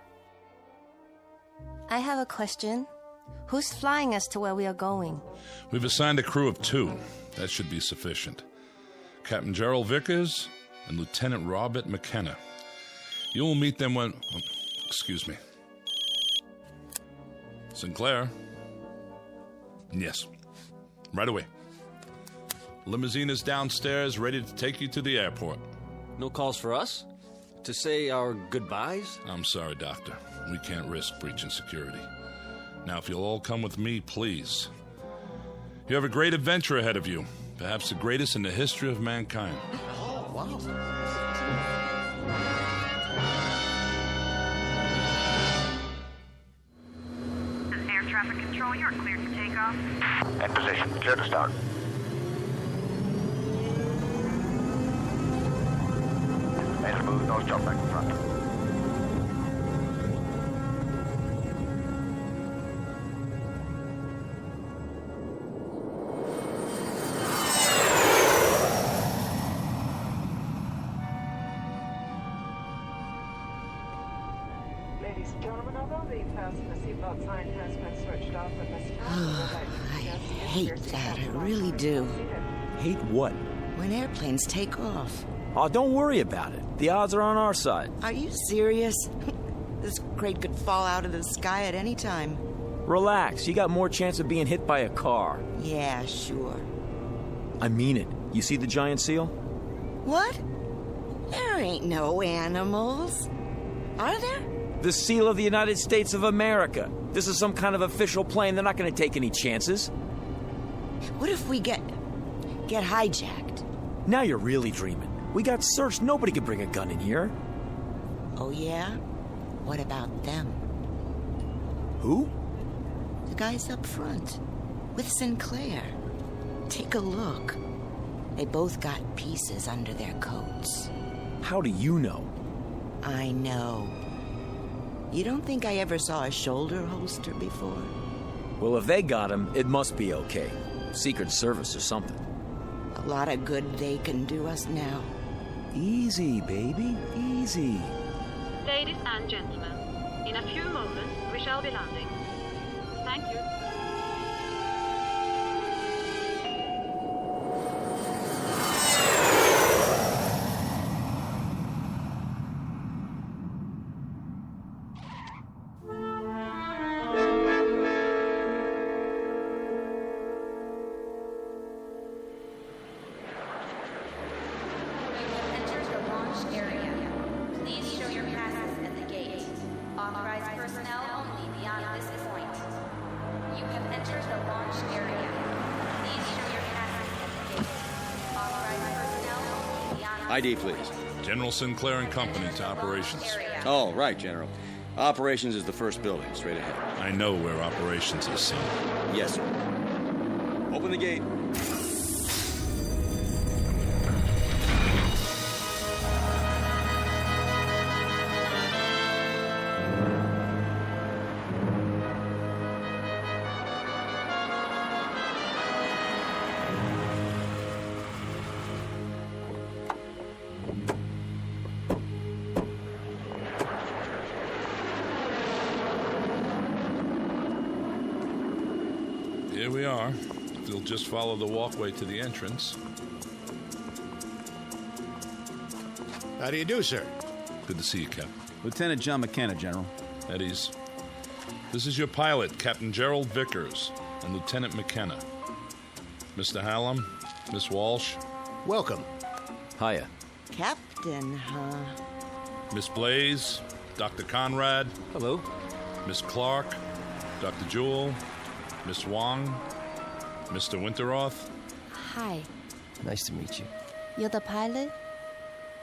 I have a question. Who's flying us to where we are going? We've assigned a crew of 2. That should be sufficient. Captain Gerald Vickers and Lieutenant Robert McKenna. You will meet them when... excuse me. Sinclair? Yes. Right away. Limousine is downstairs, ready to take you to the airport. No calls for us? To say our goodbyes? I'm sorry, Doctor. We can't risk breaching security. Now, if you'll all come with me, please. You have a great adventure ahead of you. Perhaps the greatest in the history of mankind. Oh, wow. Air traffic control, you're cleared for takeoff. In position. Clear to start. Made a move, nose job back in front. Ladies and gentlemen, although the fasten seatbelt sign has been switched off at this time, I hate that. I really do. Hate what? When airplanes take off. Oh, don't worry about it. The odds are on our side. Are you serious? This crate could fall out of the sky at any time. Relax. You got more chance of being hit by a car. Yeah, sure. I mean it. You see the giant seal? What? There ain't no animals. Are there? The seal of the United States of America. This is some kind of official plane. They're not going to take any chances. What if we get hijacked? Now you're really dreaming. We got searched. Nobody could bring a gun in here. Oh, yeah? What about them? Who? The guys up front. With Sinclair. Take a look. They both got pieces under their coats. How do you know? I know. You don't think I ever saw a shoulder holster before? Well, if they got him, it must be okay. Secret Service or something. A lot of good they can do us now. Easy, baby. Easy. Ladies and gentlemen, in a few moments we shall be landing. Thank you. ID, please. General Sinclair and Company to operations. Oh, right, General. Operations is the first building, straight ahead. I know where operations is, son. Yes, sir. Open the gate. Here we are. If you'll just follow the walkway to the entrance. How do you do, sir? Good to see you, Captain. Lieutenant John McKenna, General. At ease. This is your pilot, Captain Gerald Vickers, and Lieutenant McKenna. Mr. Hallam, Miss Walsh. Welcome. Hiya. Captain, huh? Miss Blaze, Dr. Conrad. Hello. Miss Clark, Dr. Jewell, Miss Wong, Mr. Winteroth. Hi. Nice to meet you. You're the pilot?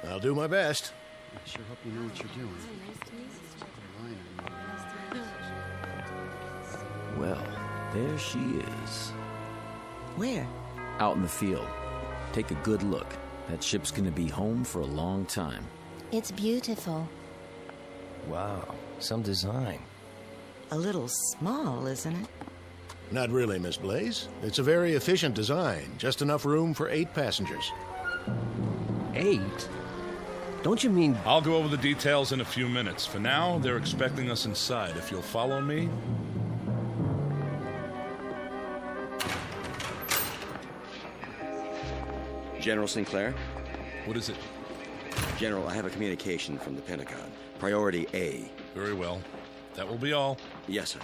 I'll do my best. I sure hope you know what you're doing. Well, there she is. Where? Out in the field. Take a good look. That ship's gonna be home for a long time. It's beautiful. Wow, some design. A little small, isn't it? Not really, Miss Blaze. It's a very efficient design. Just enough room for 8 passengers. 8? Don't you mean... I'll go over the details in a few minutes. For now, they're expecting us inside. If you'll follow me... General Sinclair? What is it? General, I have a communication from the Pentagon. Priority A. Very well. That will be all. Yes, sir.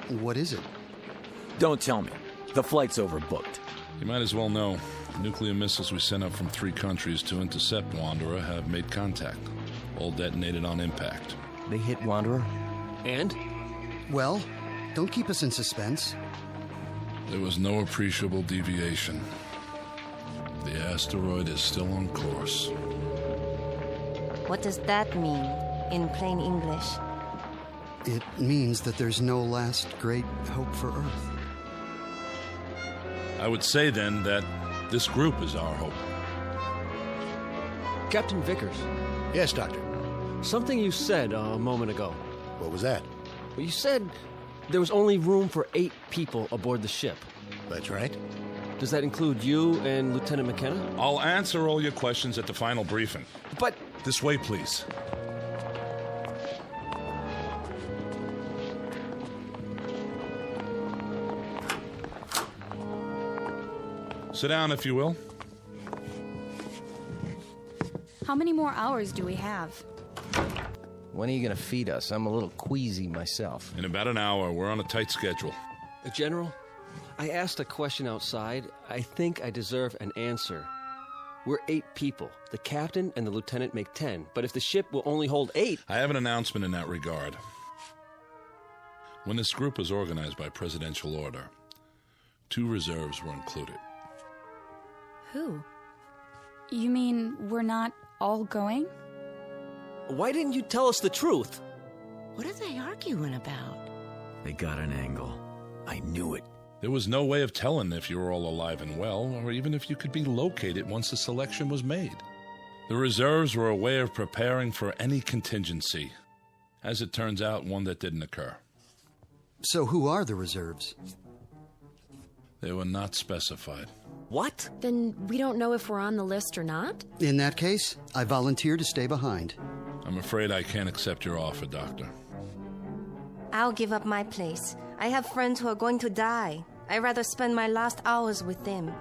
What is it? Don't tell me. The flight's overbooked. You might as well know. The nuclear missiles we sent up from 3 countries to intercept Wanderer have made contact. All detonated on impact. They hit Wanderer? And? Well, don't keep us in suspense. There was no appreciable deviation. The asteroid is still on course. What does that mean in plain English? It means that there's no last great hope for Earth. I would say, then, that this group is our hope. Captain Vickers. Yes, Doctor. Something you said a moment ago. What was that? Well, you said there was only room for 8 people aboard the ship. That's right. Does that include you and Lieutenant McKenna? I'll answer all your questions at the final briefing. But... This way, please. Sit down, if you will. How many more hours do we have? When are you going to feed us? I'm a little queasy myself. In about an hour. We're on a tight schedule. General, I asked a question outside. I think I deserve an answer. We're 8 people. The captain and the lieutenant make 10. But if the ship will only hold 8... I have an announcement in that regard. When this group was organized by presidential order, 2 reserves were included. Who? You mean we're not all going? Why didn't you tell us the truth? What are they arguing about? They got an angle. I knew it. There was no way of telling if you were all alive and well, or even if you could be located once the selection was made. The reserves were a way of preparing for any contingency. As it turns out, one that didn't occur. So who are the reserves? They were not specified. What? Then we don't know if we're on the list or not? In that case, I volunteer to stay behind. I'm afraid I can't accept your offer, Doctor. I'll give up my place. I have friends who are going to die. I'd rather spend my last hours with them.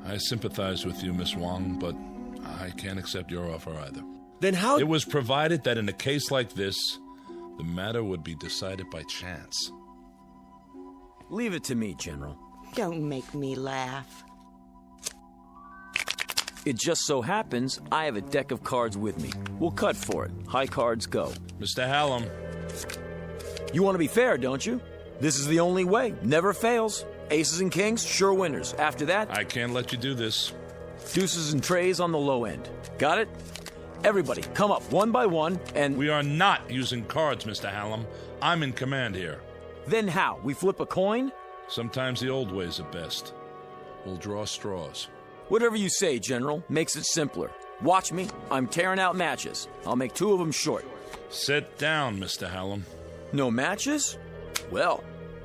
I sympathize with you, Miss Wong, but I can't accept your offer either. Then how... It was provided that in a case like this, the matter would be decided by chance. Leave it to me, General. Don't make me laugh. It just so happens I have a deck of cards with me. We'll cut for it. High cards go. Mr. Hallam. You want to be fair, don't you? This is the only way. Never fails. Aces and kings, sure winners. After that... I can't let you do this. Deuces and trays on the low end. Got it? Everybody, come up one by one and... We are not using cards, Mr. Hallam. I'm in command here. Then how? We flip a coin? Sometimes the old ways are best. We'll draw straws. Whatever you say, General. Makes it simpler. Watch me. I'm tearing out matches. I'll make 2 of them short. Sit down, Mr. Hallam. No matches? Well,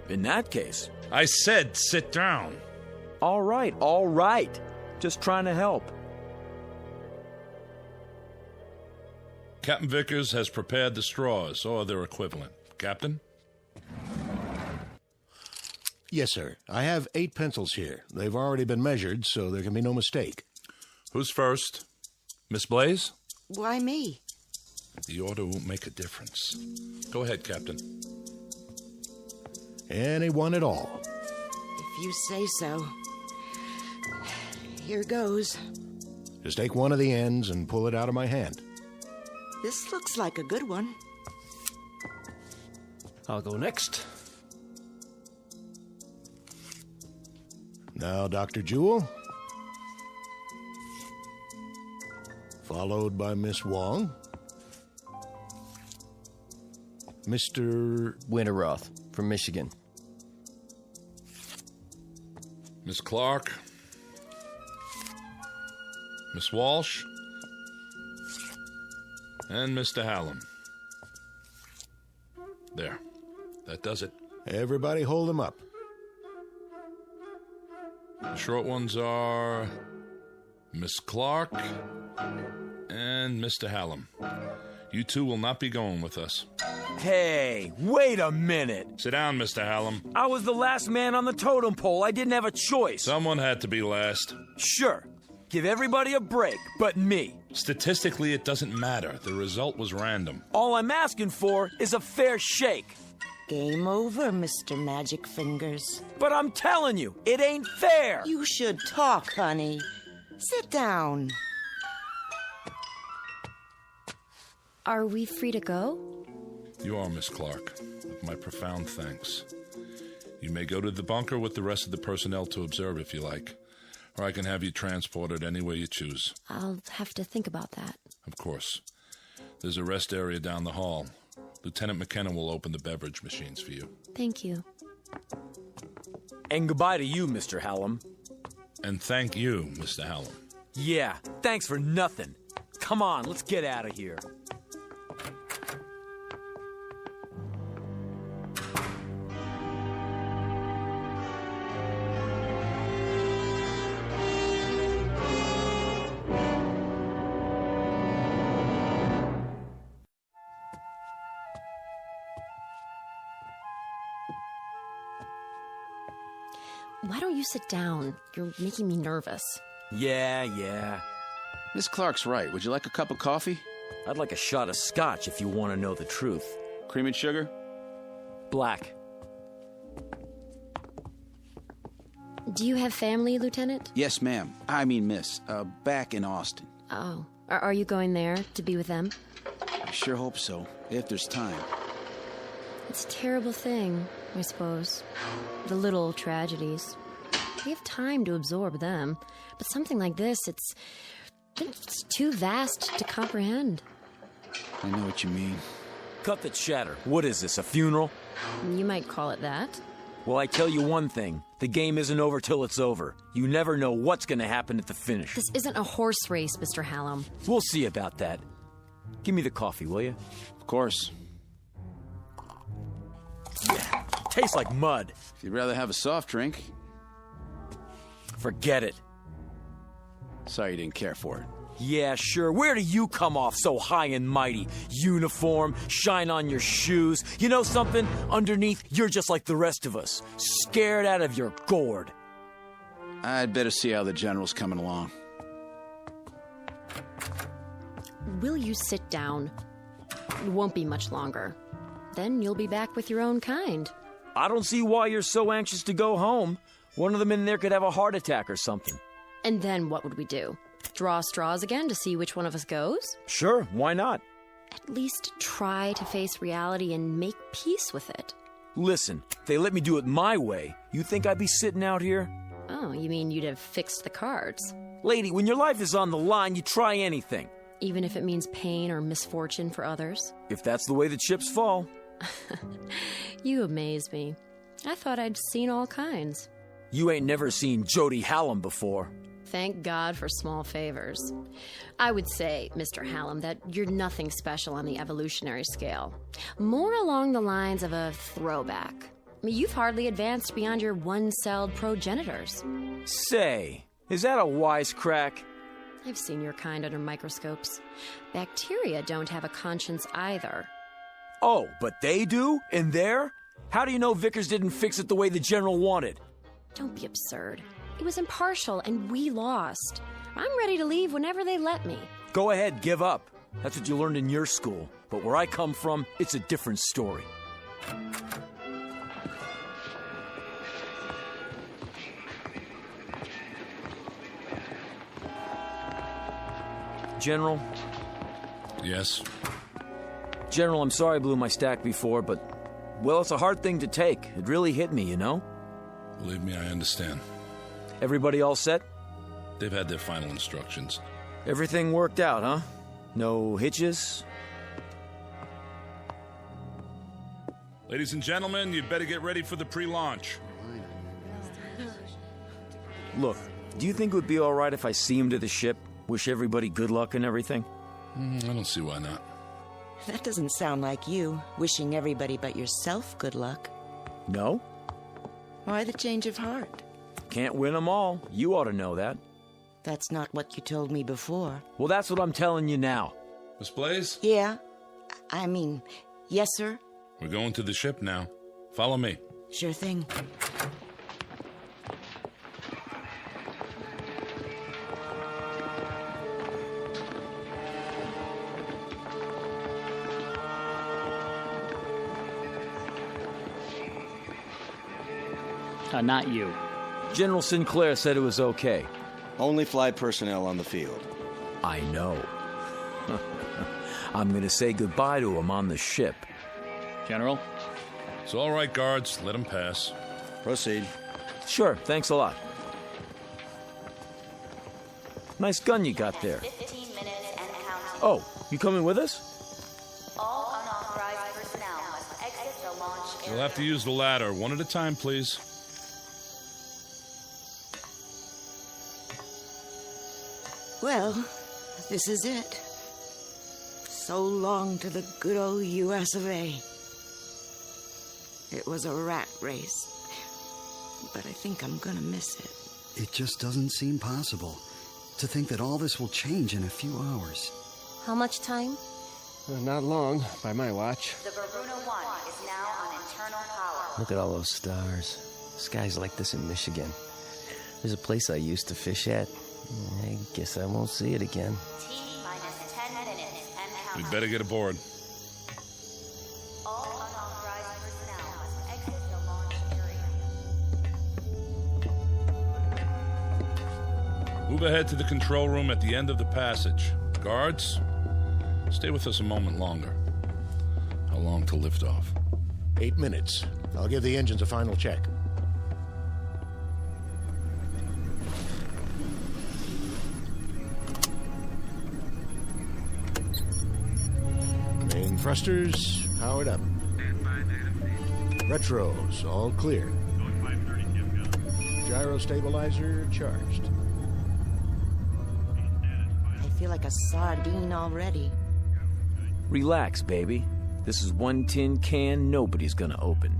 in that case... I said sit down. All right. Just trying to help. Captain Vickers has prepared the straws, or their equivalent. Captain? Yes, sir. I have 8 pencils here. They've already been measured, so there can be no mistake. Who's first? Miss Blaze? Why me? The order won't make a difference. Go ahead, Captain. Anyone at all. If you say so. Here goes. Just take one of the ends and pull it out of my hand. This looks like a good one. I'll go next. Now, Dr. Jewell. Followed by Miss Wong. Mr. Winterroth from Michigan. Miss Clark. Miss Walsh. And Mr. Hallam. There. That does it. Everybody hold them up. The short ones are Miss Clark and Mr. Hallam. You two will not be going with us. Hey, wait a minute. Sit down, Mr. Hallam. I was the last man on the totem pole. I didn't have a choice. Someone had to be last. Sure. Give everybody a break, but me. Statistically, it doesn't matter. The result was random. All I'm asking for is a fair shake. Game over, Mr. Magic Fingers. But I'm telling you, it ain't fair. You should talk, honey. Sit down. Are we free to go? You are, Miss Clark. With my profound thanks. You may go to the bunker with the rest of the personnel to observe if you like. Or I can have you transported any way you choose. I'll have to think about that. Of course. There's a rest area down the hall. Lieutenant McKenna will open the beverage machines for you. Thank you. And goodbye to you, Mr. Hallam. And thank you, Mr. Hallam. Yeah, thanks for nothing. Come on, let's get out of here. Why don't you sit down? You're making me nervous. Yeah. Miss Clark's right. Would you like a cup of coffee? I'd like a shot of scotch if you want to know the truth. Cream and sugar? Black. Do you have family, Lieutenant? Yes, ma'am. I mean, miss. Back in Austin. Oh. Are you going there to be with them? I sure hope so, if there's time. It's a terrible thing, I suppose. The little tragedies. We have time to absorb them. But something like this, it's too vast to comprehend. I know what you mean. Cut the chatter. What is this, a funeral? You might call it that. Well, I tell you one thing. The game isn't over till it's over. You never know what's going to happen at the finish. This isn't a horse race, Mr. Hallam. We'll see about that. Give me the coffee, will you? Of course. Yeah, tastes like mud. If you'd rather have a soft drink. Forget it. Sorry you didn't care for it. Yeah, sure. Where do you come off so high and mighty? Uniform, shine on your shoes. You know something? Underneath, you're just like the rest of us. Scared out of your gourd. I'd better see how the general's coming along. Will you sit down? It won't be much longer. Then you'll be back with your own kind. I don't see why you're so anxious to go home. One of them in there could have a heart attack or something. And then what would we do? Draw straws again to see which one of us goes? Sure, why not? At least try to face reality and make peace with it. Listen, if they let me do it my way, you think I'd be sitting out here? Oh, you mean you'd have fixed the cards? Lady, when your life is on the line, you try anything. Even if it means pain or misfortune for others? If that's the way the chips fall. You amaze me. I thought I'd seen all kinds. You ain't never seen Jody Hallam before. Thank God for small favors. I would say, Mr. Hallam, that you're nothing special on the evolutionary scale. More along the lines of a throwback. I mean, you've hardly advanced beyond your one-celled progenitors. Say, is that a wisecrack? I've seen your kind under microscopes. Bacteria don't have a conscience either. Oh, but they do? In there? How do you know Vickers didn't fix it the way the general wanted? Don't be absurd. It was impartial, and we lost. I'm ready to leave whenever they let me. Go ahead, give up. That's what you learned in your school. But where I come from, it's a different story. General? Yes? General, I'm sorry I blew my stack before, but, well, it's a hard thing to take. It really hit me, you know? Believe me, I understand. Everybody all set? They've had their final instructions. Everything worked out, huh? No hitches? Ladies and gentlemen, you'd better get ready for the pre-launch. Look, do you think it would be all right if I see him to the ship? Wish everybody good luck and everything? I don't see why not. That doesn't sound like you, wishing everybody but yourself good luck. No? Why the change of heart? Can't win them all. You ought to know that. That's not what you told me before. Well, that's what I'm telling you now. Miss Blaze? Yeah? Yes, sir? We're going to the ship now. Follow me. Sure thing. Not you. General Sinclair said it was okay. Only flight personnel on the field. I know. I'm going to say goodbye to him on the ship. General? It's all right, guards. Let him pass. Proceed. Sure, thanks a lot. Nice gun you got there. 15 minutes and counting. Oh, you coming with us? All unauthorized personnel must exit the launch area. You'll have to use the ladder. One at a time, please. Well, this is it. So long to the good old U.S. of A. It was a rat race, but I think I'm gonna miss it. It just doesn't seem possible to think that all this will change in a few hours. How much time? Not long, by my watch. The Bruno 1 is now on internal power. Look at all those stars. Skies like this in Michigan. There's a place I used to fish at. I guess I won't see it again. T-minus 10 minutes and counting. We'd better get aboard. All unauthorized personnel must exit the launch area. Move ahead to the control room at the end of the passage. Guards, stay with us a moment longer. How long till liftoff? 8 minutes. I'll give the engines a final check. Main thrusters powered up. Retros all clear. Gyro stabilizer charged. I feel like a sardine already. Relax, baby. This is one tin can nobody's gonna open.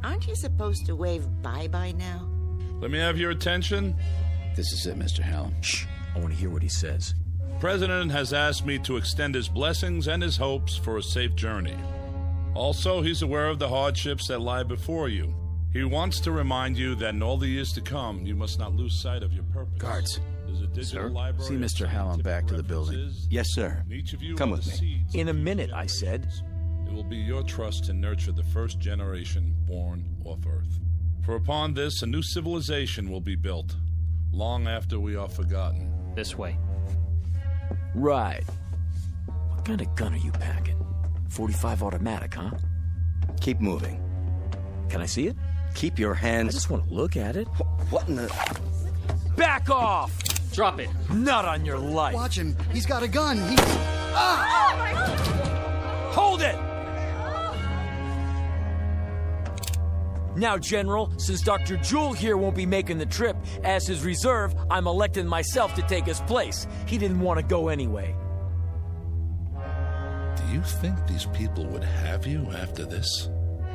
Aren't you supposed to wave bye-bye now? Let me have your attention. This is it, Mr. Hallam. Shh. I want to hear what he says. The President has asked me to extend his blessings and his hopes for a safe journey. Also, he's aware of the hardships that lie before you. He wants to remind you that in all the years to come, you must not lose sight of your purpose. Guards. There's a digital library. See Mr. Hallam back to the building. Yes, sir. Each of you Come are with the me. seeds In a of the minute, future I said. It will be your trust to nurture the first generation born off Earth. For upon this, a new civilization will be built, long after we are forgotten. This way. Right. What kind of gun are you packing? 45 automatic, huh? Keep moving. Can I see it? Keep your hands... I just want to look at it. What in the... Back off! Drop it. Not on your life. Watch him. He's got a gun. He's... Ah! Oh, my God! Hold it! Now, General, since Dr. Jewell here won't be making the trip, as his reserve, I'm electing myself to take his place. He didn't want to go anyway. Do you think these people would have you after this?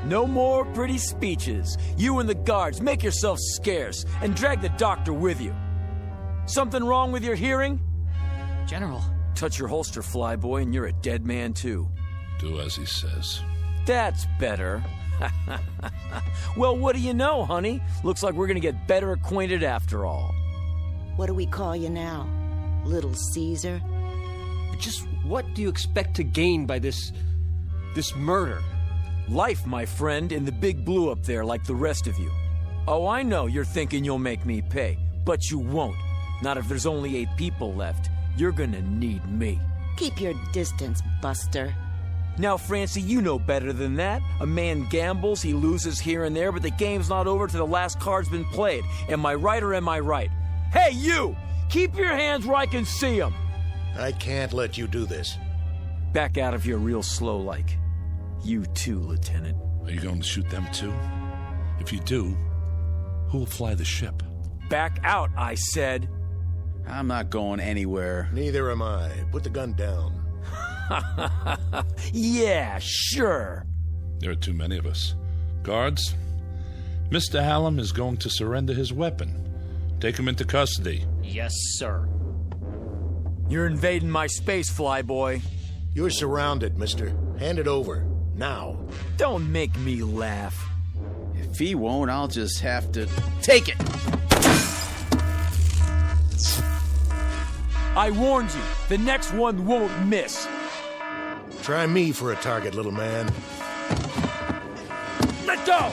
No more pretty speeches. You and the guards, make yourselves scarce, and drag the doctor with you. Something wrong with your hearing? General. Touch your holster, flyboy, and you're a dead man, too. Do as he says. That's better. Well, what do you know, honey? Looks like we're gonna get better acquainted after all. What do we call you now? Little Caesar? Just what do you expect to gain by this murder? Life, my friend, in the big blue up there like the rest of you. Oh, I know you're thinking you'll make me pay, but you won't. Not if there's only 8 people left. You're gonna need me. Keep your distance, Buster. Now, Francie, you know better than that. A man gambles, he loses here and there, but the game's not over till the last card's been played. Am I right or am I right? Hey, you! Keep your hands where I can see them! I can't let you do this. Back out of here real slow like. You too, Lieutenant. Are you going to shoot them too? If you do, who will fly the ship? Back out, I said. I'm not going anywhere. Neither am I. Put the gun down. Yeah, sure. There are too many of us. Guards, Mr. Hallam is going to surrender his weapon. Take him into custody. Yes, sir. You're invading my space, flyboy. You're surrounded, mister. Hand it over. Now. Don't make me laugh. If he won't, I'll just have to take it. I warned you. The next one won't miss. Try me for a target, little man. Let go!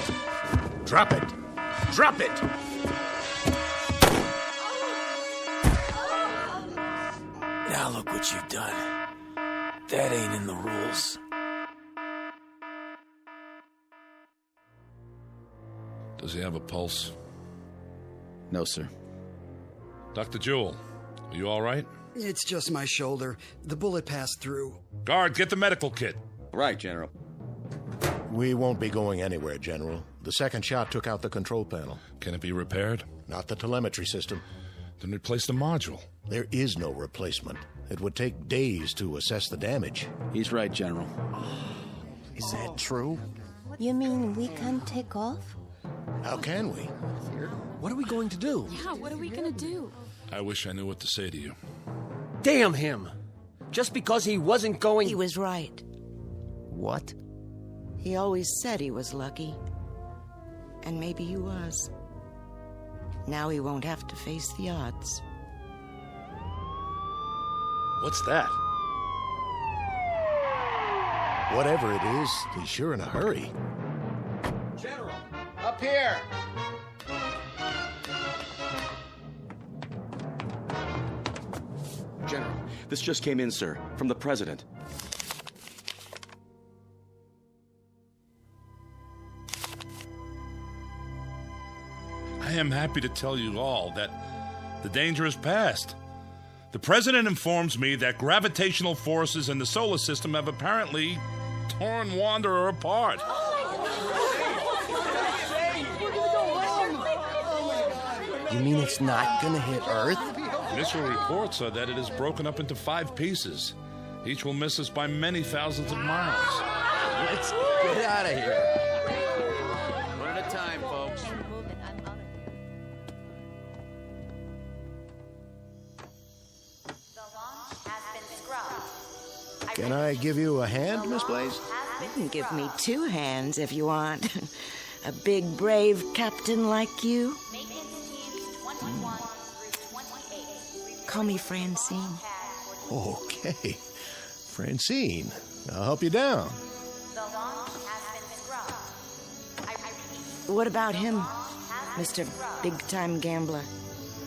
Drop it. Drop it! Now look what you've done. That ain't in the rules. Does he have a pulse? No, sir. Dr. Jewell, are you all right? It's just my shoulder. The bullet passed through. Guard, get the medical kit. Right, General. We won't be going anywhere, General. The second shot took out the control panel. Can it be repaired? Not the telemetry system. Then replace the module. There is no replacement. It would take days to assess the damage. He's right, General. Is that true? You mean we can't take off? How can we? What are we going to do? Yeah, what are we gonna do? I wish I knew what to say to you. Damn him! Just because he wasn't going... He was right. What? He always said he was lucky. And maybe he was. Now he won't have to face the odds. What's that? Whatever it is, he's sure in a hurry. General, up here! General, this just came in, sir, from the President. I am happy to tell you all that the danger is past. The President informs me that gravitational forces in the solar system have apparently torn Wanderer apart. You mean it's not gonna hit Earth? Initial reports are that it is broken up into 5 pieces. Each will miss us by many thousands of miles. Let's get out of here. One at a time, folks. Can I give you a hand, Miss Blaze? You can give me 2 hands if you want. A big, brave captain like you. Call me Francine. Okay. Francine, I'll help you down. What about him, Mr. Big-Time Gambler?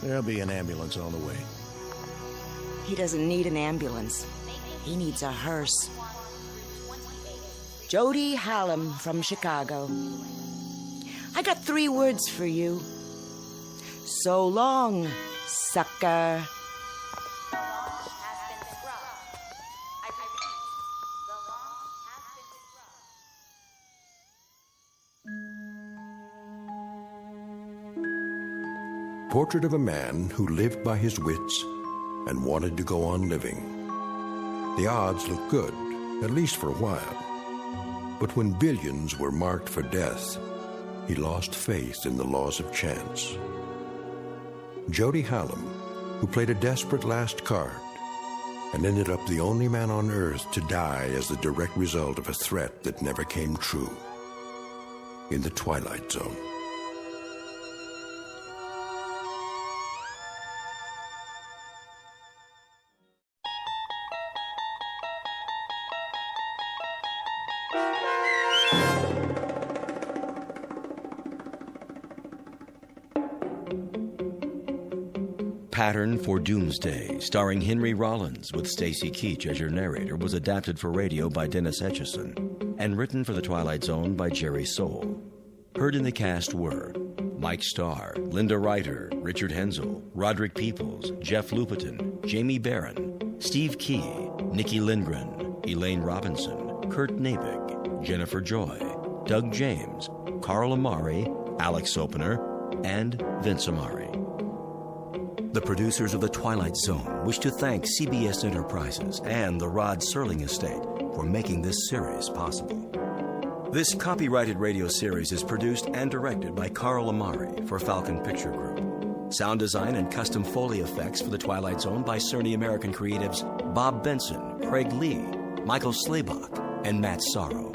There'll be an ambulance on the way. He doesn't need an ambulance. He needs a hearse. Jody Hallam from Chicago. I got 3 words for you. So long, sucker. Portrait of a man who lived by his wits and wanted to go on living. The odds looked good, at least for a while. But when billions were marked for death, he lost faith in the laws of chance. Jody Hallam, who played a desperate last card and ended up the only man on Earth to die as the direct result of a threat that never came true. In the Twilight Zone. Pattern for Doomsday, starring Henry Rollins with Stacy Keach as your narrator, was adapted for radio by Dennis Etchison and written for The Twilight Zone by Jerry Soule. Heard in the cast were Mike Starr, Linda Ryder, Richard Hensel, Roderick Peoples, Jeff Lupetin, Jamie Barron, Steve Key, Nikki Lindgren, Elaine Robinson, Kurt Nabig, Jennifer Joy, Doug James, Carl Amari, Alex Sopener, and Vince Amari. The producers of The Twilight Zone wish to thank CBS Enterprises and the Rod Serling Estate for making this series possible. This copyrighted radio series is produced and directed by Carl Amari for Falcon Picture Group. Sound design and custom Foley effects for The Twilight Zone by Cerny American creatives Bob Benson, Craig Lee, Michael Slaybach, and Matt Sorrow.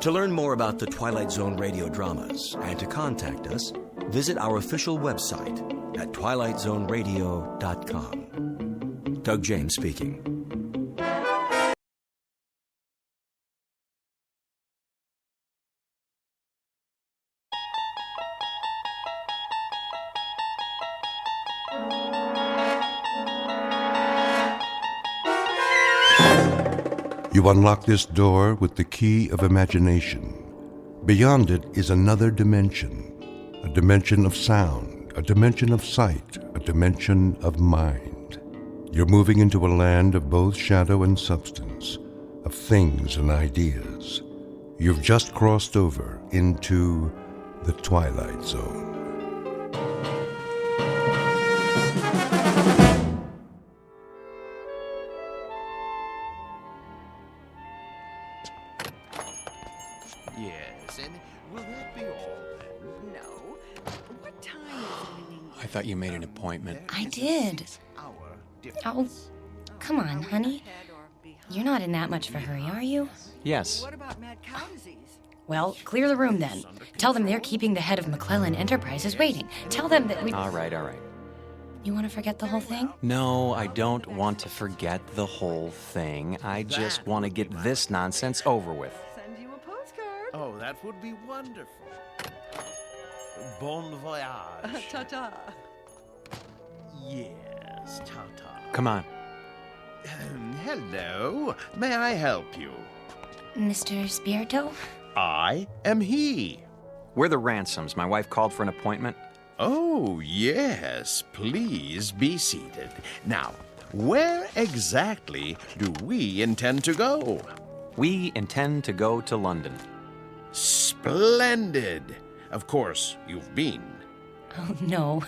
To learn more about the Twilight Zone radio dramas and to contact us, visit our official website at twilightzoneradio.com. Doug James speaking. You unlock this door with the key of imagination. Beyond it is another dimension, a dimension of sound, a dimension of sight, a dimension of mind. You're moving into a land of both shadow and substance, of things and ideas. You've just crossed over into the Twilight Zone. Yes, and will that be all then? No. What time is it? I thought you made an appointment. I did. Oh, come on, honey. You're not in that much of a hurry, are you? Yes. What about mad cow disease? Well, clear the room then. Tell them they're keeping the head of McClellan Enterprises waiting. Tell them that we... All right. You want to forget the whole thing? No, I don't want to forget the whole thing. I just want to get this nonsense over with. Send you a postcard. Oh, that would be wonderful. Bon voyage. Ta-ta. Yes, ta-ta. Come on. Hello. May I help you? Mr. Spirito? I am he. We're the Ransoms. My wife called for an appointment. Oh, yes. Please be seated. Now, where exactly do we intend to go? We intend to go to London. Splendid. Of course, you've been. Oh, no.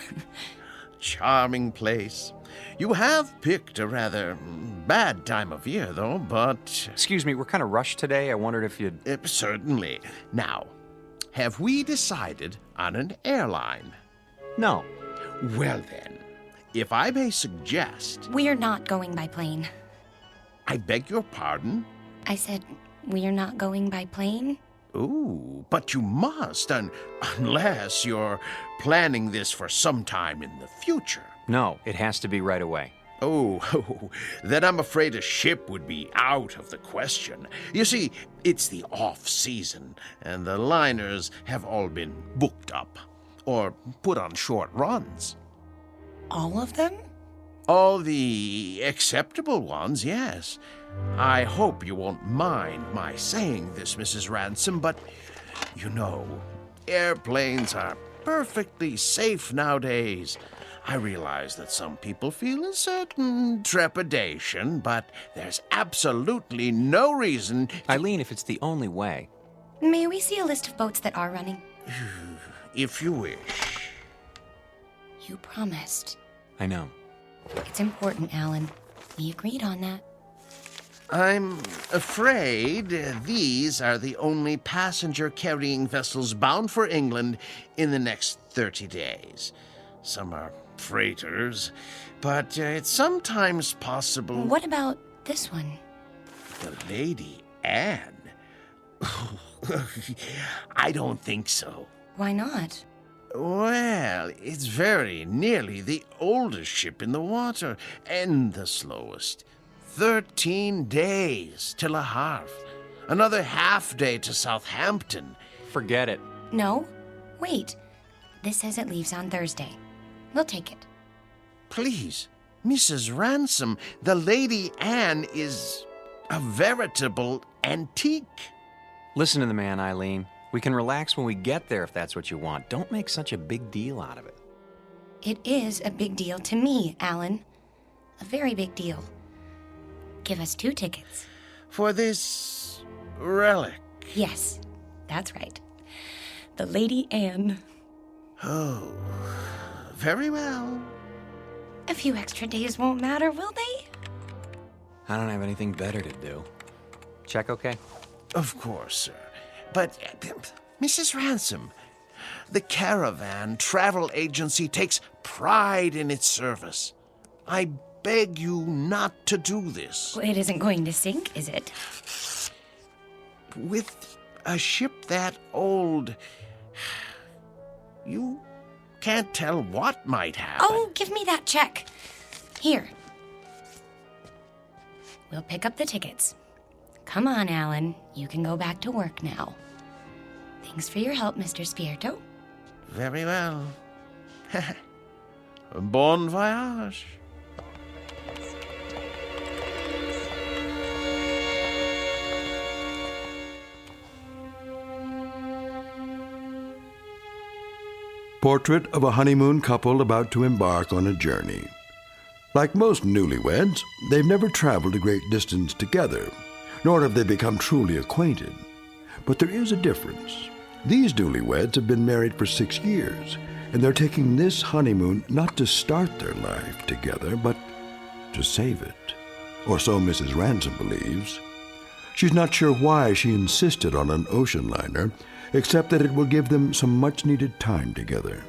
Charming place. You have picked a rather bad time of year, though, but... Excuse me, we're kind of rushed today. I wondered if you'd... Certainly. Now, have we decided on an airline? No. Well then, if I may suggest... We're not going by plane. I beg your pardon? I said, we're not going by plane? Ooh, but you must, unless you're planning this for some time in the future. No, it has to be right away. Oh, then I'm afraid a ship would be out of the question. You see, it's the off-season, and the liners have all been booked up, or put on short runs. All of them? All the acceptable ones, yes. I hope you won't mind my saying this, Mrs. Ransom, but, you know, airplanes are perfectly safe nowadays. I realize that some people feel a certain trepidation, but there's absolutely no reason... Eileen, if it's the only way... May we see a list of boats that are running? If you wish. You promised. I know. It's important, Alan. We agreed on that. I'm afraid these are the only passenger-carrying vessels bound for England in the next 30 days. Some are freighters, but it's sometimes possible... What about this one? The Ldy Anne? I don't think so. Why not? Well, it's very nearly the oldest ship in the water, and the slowest. 13 days till a half. Another half day to Southampton. Forget it. No. Wait. This says it leaves on Thursday. We'll take it. Please, Mrs. Ransom, the Ldy Anne is a veritable antique. Listen to the man, Eileen. We can relax when we get there if that's what you want. Don't make such a big deal out of it. It is a big deal to me, Alan. A very big deal. Give us 2 tickets. For this relic? Yes, that's right. The Ldy Anne. Oh, very well. A few extra days won't matter, will they? I don't have anything better to do. Check okay? Of course, sir. But, Mrs. Ransom, the Caravan Travel Agency takes pride in its service. I beg you not to do this. Well, it isn't going to sink, is it? With a ship that old, you can't tell what might happen. Oh, give me that check. Here. We'll pick up the tickets. Come on, Alan. You can go back to work now. Thanks for your help, Mr. Spirito. Very well. Bon voyage. Portrait of a honeymoon couple about to embark on a journey. Like most newlyweds, they've never traveled a great distance together, nor have they become truly acquainted. But there is a difference. These newlyweds have been married for 6 years, and they're taking this honeymoon not to start their life together, but to save it. Or so Mrs. Ransom believes. She's not sure why she insisted on an ocean liner, except that it will give them some much-needed time together,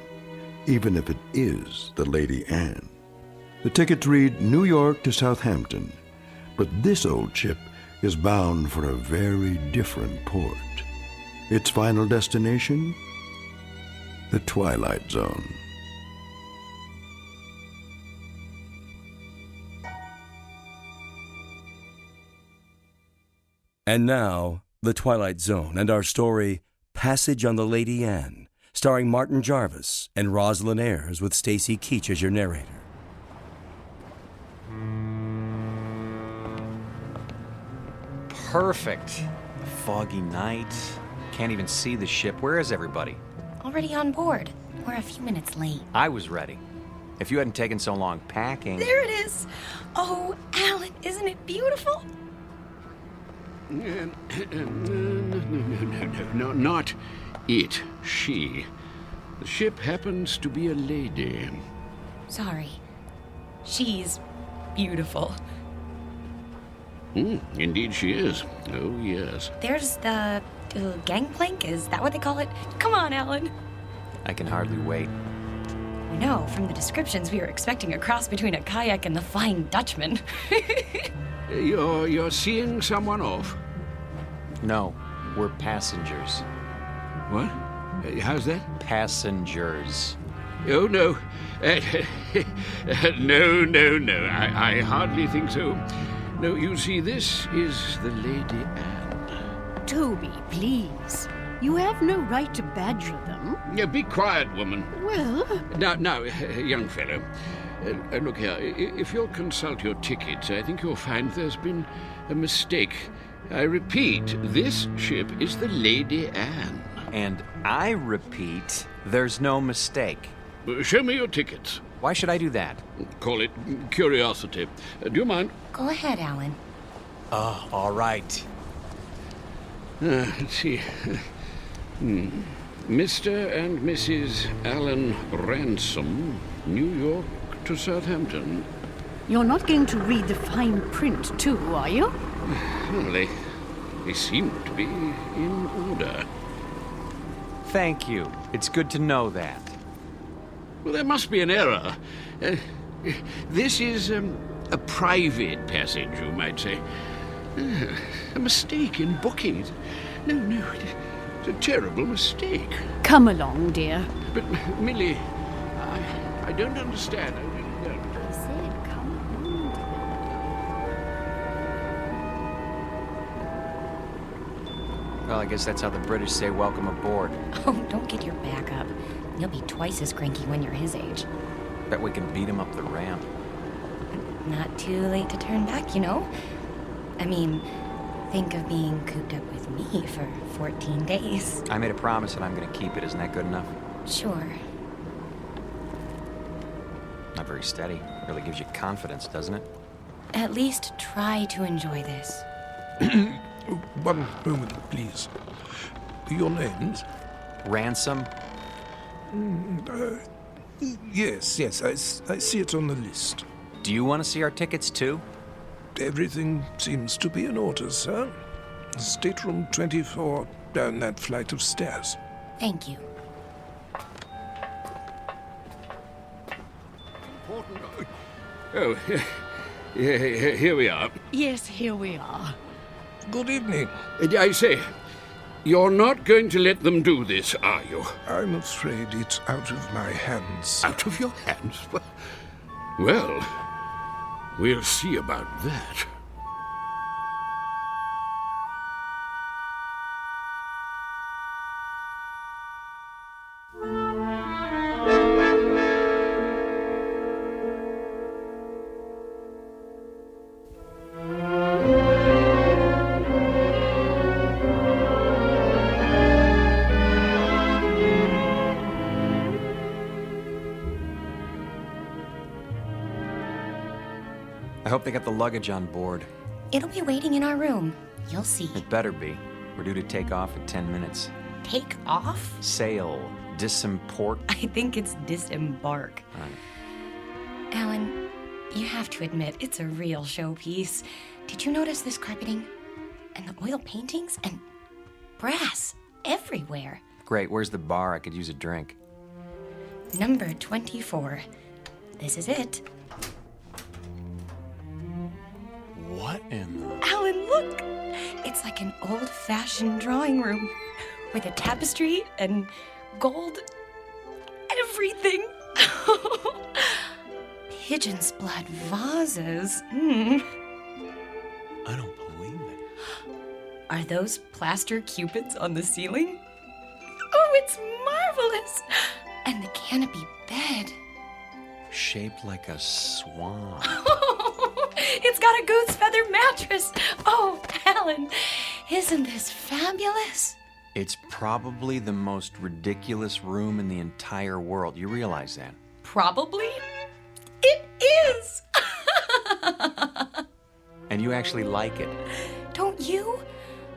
even if it is the Lady Anne. The tickets read New York to Southampton, but this old ship is bound for a very different port. Its final destination? The Twilight Zone. And now, The Twilight Zone and our story, Passage on the Ldy Anne, starring Martin Jarvis and Rosalind Ayres with Stacy Keach as your narrator. Perfect. A foggy night. Can't even see the ship. Where is everybody? Already on board. We're a few minutes late. I was ready. If you hadn't taken so long packing... There it is! Oh, Alan, isn't it beautiful? No, not it. She. The ship happens to be a lady. Sorry. She's beautiful. Indeed she is. Oh, yes. There's the gangplank, is that what they call it? Come on, Alan. I can hardly wait. We know from the descriptions we were expecting a cross between a kayak and the Flying Dutchman. You're seeing someone off? No, we're passengers. What? How's that? Passengers. Oh, no. No. I hardly think so. No, you see, this is the Lady Anne. Toby, please. You have no right to badger them. Yeah, be quiet, woman. Well... Now, young fellow. Look here, if you'll consult your tickets, I think you'll find there's been a mistake. I repeat, this ship is the Lady Anne. And I repeat, there's no mistake. Show me your tickets. Why should I do that? Call it curiosity. Do you mind? Go ahead, Alan. All right. Let's see. Mr. and Mrs. Alan Ransom, New York to Southampton. You're not going to read the fine print, too, are you? Well, they seem to be in order. Thank you. It's good to know that. Well, there must be an error. This is a private passage, you might say. A mistake in booking. No, it's a terrible mistake. Come along, dear. But, Millie, I don't understand. I really don't. I said come along, dear. Well, I guess that's how the British say welcome aboard. Oh, don't get your back up. You'll be twice as cranky when you're his age. Bet we can beat him up the ramp. Not too late to turn back, you know? I mean, think of being cooped up with me for 14 days. I made a promise and I'm going to keep it. Isn't that good enough? Sure. Not very steady. Really gives you confidence, doesn't it? At least try to enjoy this. One moment, please. Your names? Ransom. Yes, I see it on the list. Do you want to see our tickets too? Everything seems to be in order, sir. Stateroom 24 down that flight of stairs. Thank you. Oh, here we are. Yes, here we are. Good evening. I say, you're not going to let them do this, are you? I'm afraid it's out of my hands. Out of your hands? Well, we'll see about that. I hope they got the luggage on board. It'll be waiting in our room. You'll see. It better be. We're due to take off in 10 minutes. Take off? Sail. Disimport. I think it's disembark. Alan, you have to admit, it's a real showpiece. Did you notice this carpeting? And the oil paintings? And brass everywhere. Great, where's the bar? I could use a drink. Number 24. This is it. What in the... Alan, look! It's like an old-fashioned drawing room with a tapestry and gold everything. Pigeon's blood vases. I don't believe it. Are those plaster cupids on the ceiling? Oh, it's marvelous! And the canopy bed. Shaped like a swan. It's got a goose feather mattress. Oh, Alan, isn't this fabulous? It's probably the most ridiculous room in the entire world. You realize that? Probably? It is! And you actually like it. Don't you?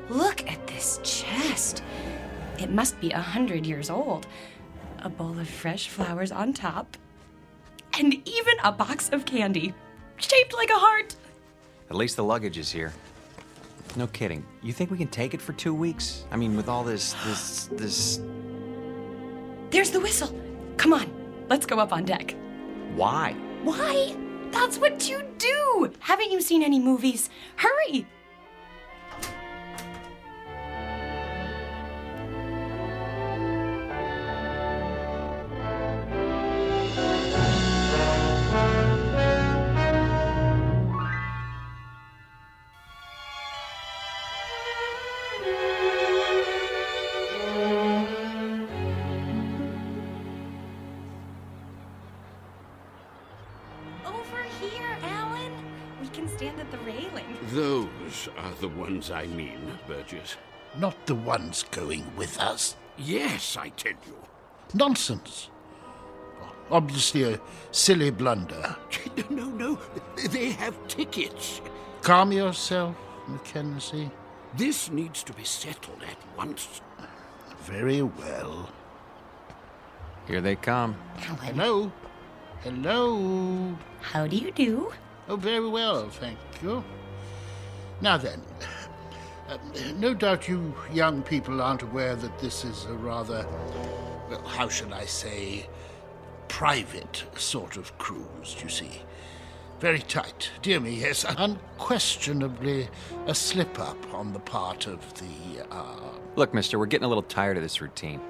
Look at this chest. It must be 100 years old. A bowl of fresh flowers on top. And even a box of candy, shaped like a heart. At least the luggage is here. No kidding. You think we can take it for 2 weeks? I mean, with all this... There's the whistle. Come on, let's go up on deck. Why? Why? That's what you do. Haven't you seen any movies? Hurry. Those are the ones I mean, Burgess. Not the ones going with us. Yes, I tell you. Nonsense. Obviously a silly blunder. No. They have tickets. Calm yourself, Mackenzie. This needs to be settled at once. Very well. Here they come. Hello. Hello. How do you do? Oh, very well, thank you. Now then, no doubt you young people aren't aware that this is a rather, well, how shall I say, private sort of cruise, you see. Very tight. Dear me, yes, unquestionably a slip-up on the part of the, Look, mister, we're getting a little tired of this routine.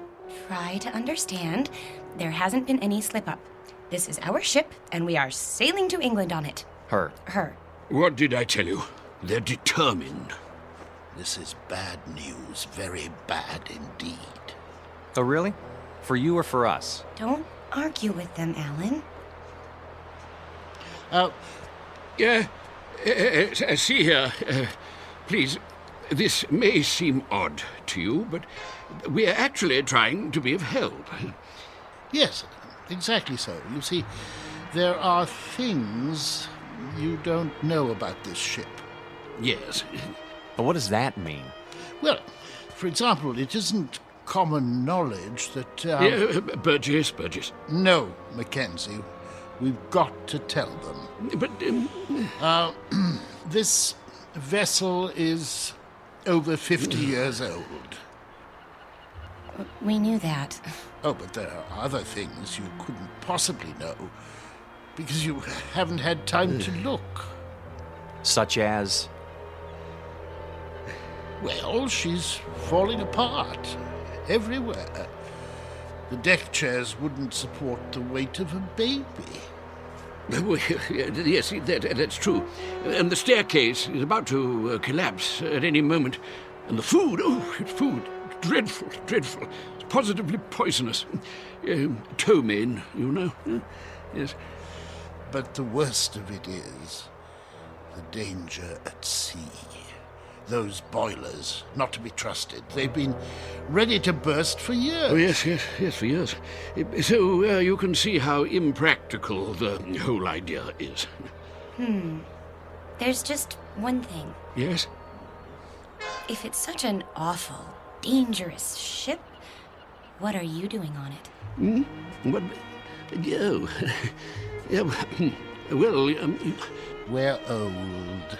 Try to understand. There hasn't been any slip-up. This is our ship, and we are sailing to England on it. Her. What did I tell you? They're determined. This is bad news. Very bad indeed. Oh, really? For you or for us? Don't argue with them, Alan. See here. Please, this may seem odd to you, but we're actually trying to be of help. Yes, exactly so. You see, there are things you don't know about this ship. Yes. But what does that mean? Well, for example, it isn't common knowledge that... Burgess. No, Mackenzie. We've got to tell them. But... this vessel is over 50 years old. We knew that. Oh, but there are other things you couldn't possibly know, because you haven't had time to look. Such as? Well, she's falling apart everywhere. The deck chairs wouldn't support the weight of a baby. Yes, that's true. And the staircase is about to collapse at any moment. And the food, food, dreadful. It's positively poisonous. Ptomaine, you know. Yes. But the worst of it is the danger at sea. Those boilers, not to be trusted. They've been ready to burst for years. Oh, yes, for years. So you can see how impractical the whole idea is. There's just one thing. Yes? If it's such an awful, dangerous ship, what are you doing on it? What? Oh. Well, we're old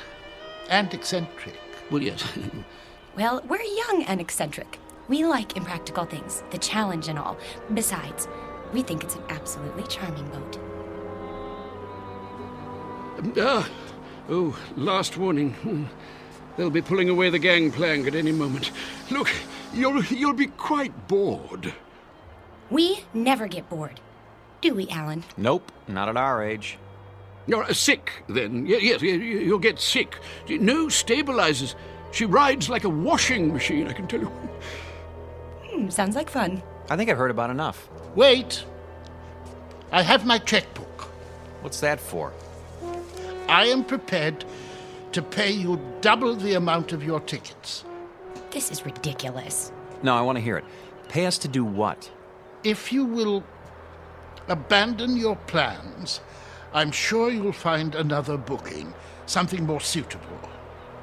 and eccentric. Well, yes. Well, we're young and eccentric. We like impractical things, the challenge and all. Besides, we think it's an absolutely charming boat. Last warning. They'll be pulling away the gangplank at any moment. Look, you'll be quite bored. We never get bored. Do we, Alan? Nope, not at our age. You're sick, then. Yes, you'll get sick. No stabilizers. She rides like a washing machine, I can tell you. Sounds like fun. I think I've heard about enough. Wait. I have my checkbook. What's that for? I am prepared to pay you double the amount of your tickets. This is ridiculous. No, I want to hear it. Pay us to do what? If you will abandon your plans, I'm sure you'll find another booking, something more suitable.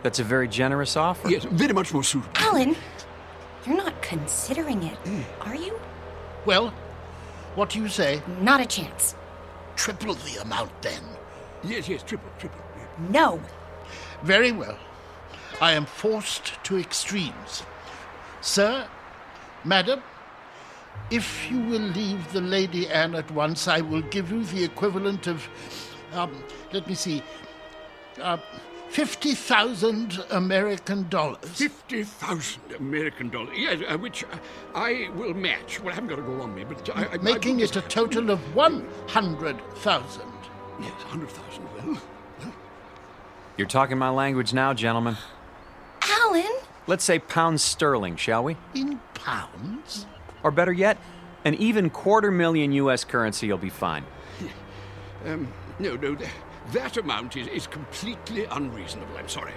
That's a very generous offer. Yes, very much more suitable. Alan, you're not considering it, are you? Well, what do you say? Not a chance. Triple the amount, then. Yes, triple. No. Very well. I am forced to extremes. Sir, madam, if you will leave the Ldy Anne at once, I will give you the equivalent of, let me see, 50,000 American dollars. 50,000 American dollars, yes, which I will match. Well, I haven't got it all on me, but Making it a total of 100,000. Yes, 100,000, well. You're talking my language now, gentlemen. Alan? Let's say pounds sterling, shall we? In pounds? Or better yet, an even $250,000 U.S. currency will be fine. No, that amount is completely unreasonable. I'm sorry.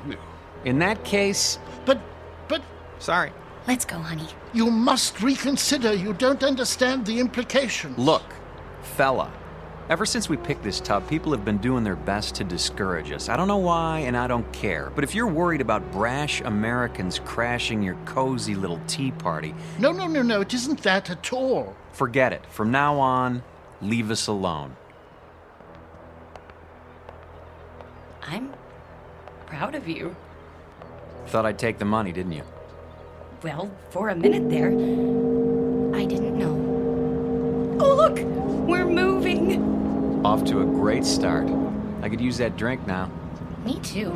No. In that case... But... Sorry. Let's go, honey. You must reconsider. You don't understand the implications. Look, fella. Ever since we picked this tub, people have been doing their best to discourage us. I don't know why, and I don't care. But if you're worried about brash Americans crashing your cozy little tea party... No, it isn't that at all. Forget it. From now on, leave us alone. I'm proud of you. Thought I'd take the money, didn't you? Well, for a minute there, I didn't know. Oh, look! We're moving! Off to a great start. I could use that drink now. Me too.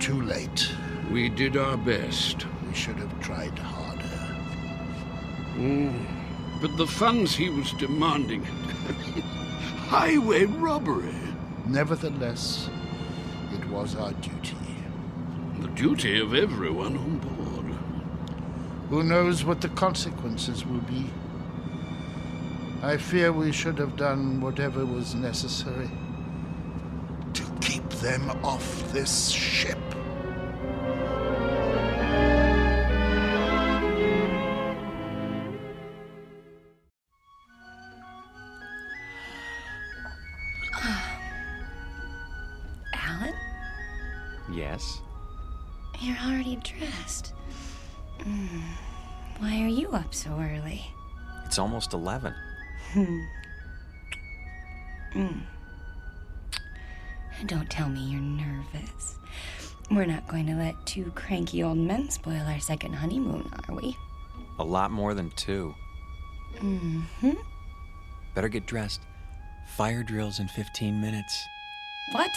Too late. We did our best. We should have tried harder. But the funds he was demanding... highway robbery. Nevertheless, it was our duty. The duty of everyone on board. Who knows what the consequences will be? I fear we should have done whatever was necessary to keep them off this ship. guess. You're already dressed. Why are you up so early? It's almost 11. Don't tell me you're nervous. We're not going to let two cranky old men spoil our second honeymoon, are we? A lot more than 2. Better get dressed. Fire drill's in 15 minutes. What?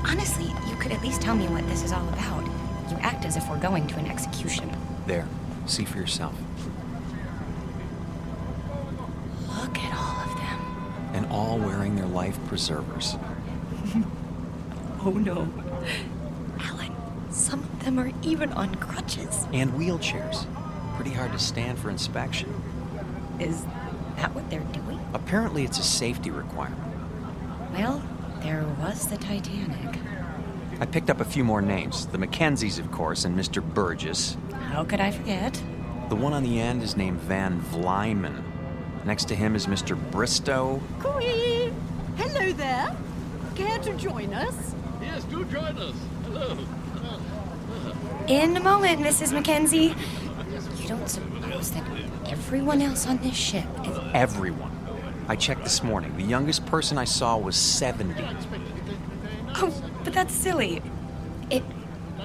Honestly, you could at least tell me what this is all about. You act as if we're going to an execution. There. See for yourself. Look at all of them. And all wearing their life preservers. Oh no. Alan, some of them are even on crutches. And wheelchairs. Pretty hard to stand for inspection. Is that what they're doing? Apparently it's a safety requirement. Well, there was the Titanic. I picked up a few more names. The Mackenzies, of course, and Mr. Burgess. How could I forget? The one on the end is named Van Vlyman. Next to him is Mr. Bristow. Cooey! Hello there. Care to join us? Yes, do join us. Hello. In a moment, Mrs. Mackenzie. You don't suppose that everyone else on this ship is... Everyone. I checked this morning. The youngest person I saw was 70. Oh, but that's silly. It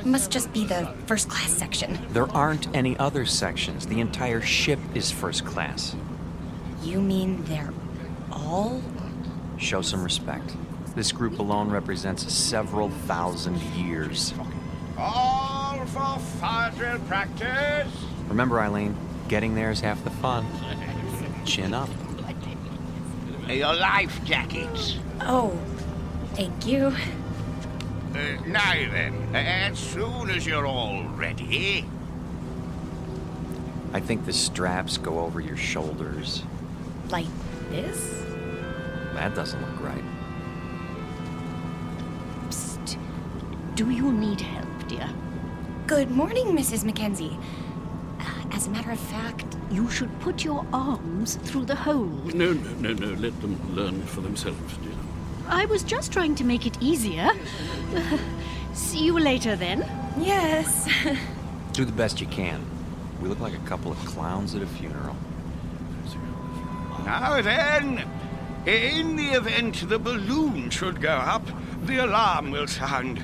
must just be the first class section. There aren't any other sections. The entire ship is first class. You mean they're all? Show some respect. This group alone represents several thousand years. All for fire drill practice. Remember, Eileen, getting there is half the fun. Chin up. Your life jackets. Oh, thank you. Now then, as soon as you're all ready... I think the straps go over your shoulders. Like this? That doesn't look right. Psst. Do you need help, dear? Good morning, Mrs. Mackenzie. As a matter of fact... You should put your arms through the hole. No. Let them learn for themselves, dear. I was just trying to make it easier. See you later, then. Yes. Do the best you can. We look like a couple of clowns at a funeral. Now then, in the event the balloon should go up, the alarm will sound.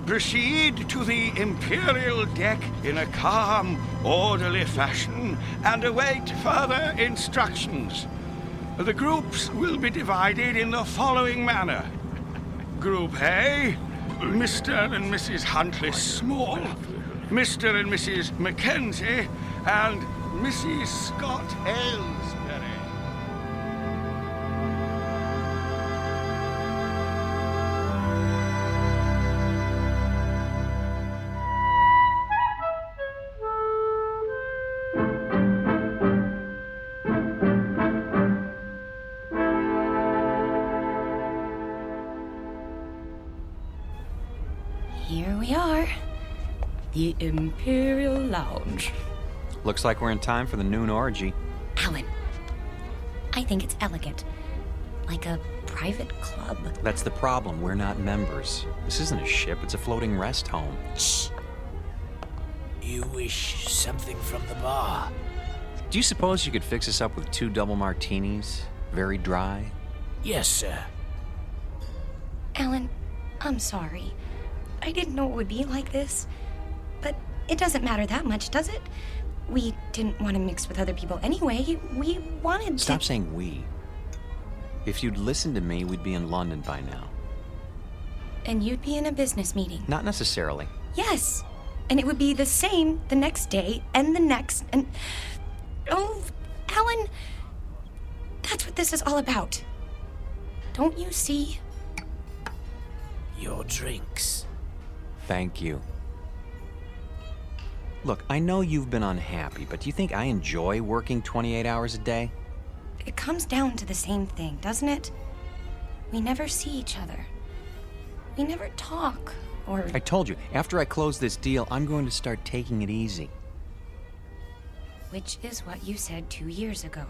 Proceed to the Imperial deck in a calm, orderly fashion and await further instructions. The groups will be divided in the following manner. Group A, Mr. and Mrs. Huntley Small, Mr. and Mrs. Mackenzie, and Mrs. Scott Aylesbury. Here we are. The Imperial Lounge. Looks like we're in time for the noon orgy. Alan, I think it's elegant. Like a private club. That's the problem. We're not members. This isn't a ship. It's a floating rest home. Shh. You wish something from the bar? Do you suppose you could fix us up with 2 double martinis? Very dry? Yes, sir. Alan, I'm sorry. I didn't know it would be like this. But it doesn't matter that much, does it? We didn't want to mix with other people anyway. We wanted to... Stop saying we. If you'd listened to me, we'd be in London by now. And you'd be in a business meeting. Not necessarily. Yes. And it would be the same the next day and the next and... Oh, Alan, that's what this is all about. Don't you see? Your drinks. Thank you. Look, I know you've been unhappy, but do you think I enjoy working 28 hours a day? It comes down to the same thing, doesn't it? We never see each other. We never talk, or... I told you, after I close this deal, I'm going to start taking it easy. Which is what you said 2 years ago.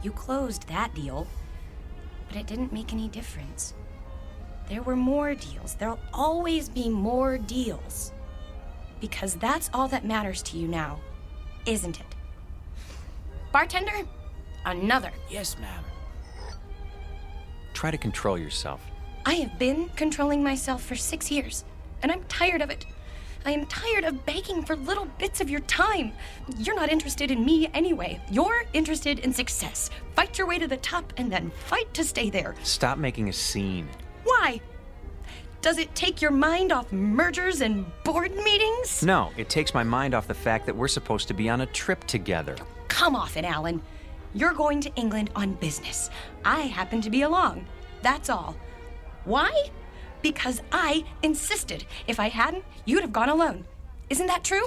You closed that deal, but it didn't make any difference. There were more deals. There'll always be more deals. Because that's all that matters to you now, isn't it? Bartender, another. Yes, ma'am. Try to control yourself. I have been controlling myself for 6 years, and I'm tired of it. I am tired of begging for little bits of your time. You're not interested in me anyway. You're interested in success. Fight your way to the top and then fight to stay there. Stop making a scene. Why? Does it take your mind off mergers and board meetings? No, it takes my mind off the fact that we're supposed to be on a trip together. Come off it, Alan. You're going to England on business. I happen to be along. That's all. Why? Because I insisted. If I hadn't, you'd have gone alone. Isn't that true?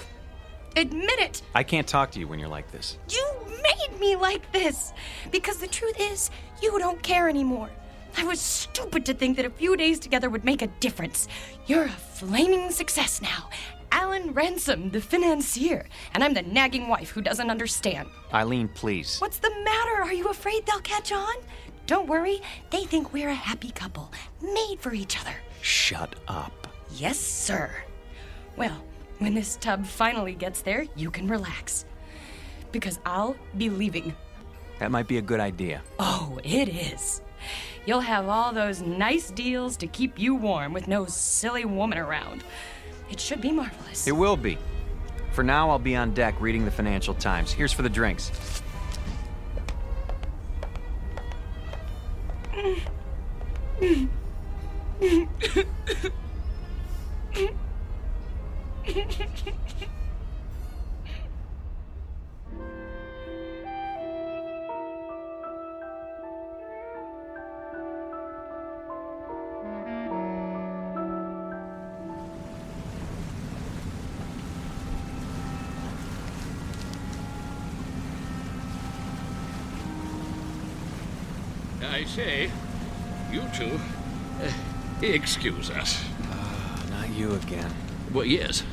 Admit it. I can't talk to you when you're like this. You made me like this. Because the truth is, you don't care anymore. I was stupid to think that a few days together would make a difference. You're a flaming success now. Alan Ransom, the financier. And I'm the nagging wife who doesn't understand. Eileen, please. What's the matter? Are you afraid they'll catch on? Don't worry. They think we're a happy couple, made for each other. Shut up. Yes, sir. Well, when this tub finally gets there, you can relax. Because I'll be leaving. That might be a good idea. Oh, it is. You'll have all those nice deals to keep you warm with no silly woman around. It should be marvelous. It will be. For now, I'll be on deck reading the Financial Times. Here's for the drinks. I say, you two, excuse us. Not you again. Well, yes.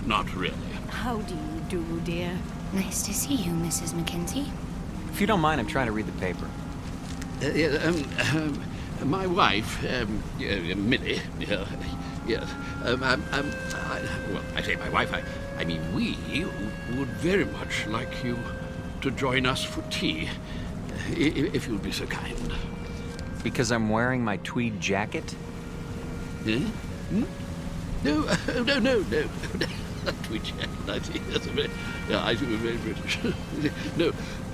Not really. How do you do, dear? Nice to see you, Mrs. Mackenzie. If you don't mind, I'm trying to read the paper. My wife, Millie, yes. I say my wife, I mean we would very much like you to join us for tea, if you'd be so kind. Because I'm wearing my tweed jacket? Eh? Hmm? No. Tweed jacket, I see. That's I see, we're very British.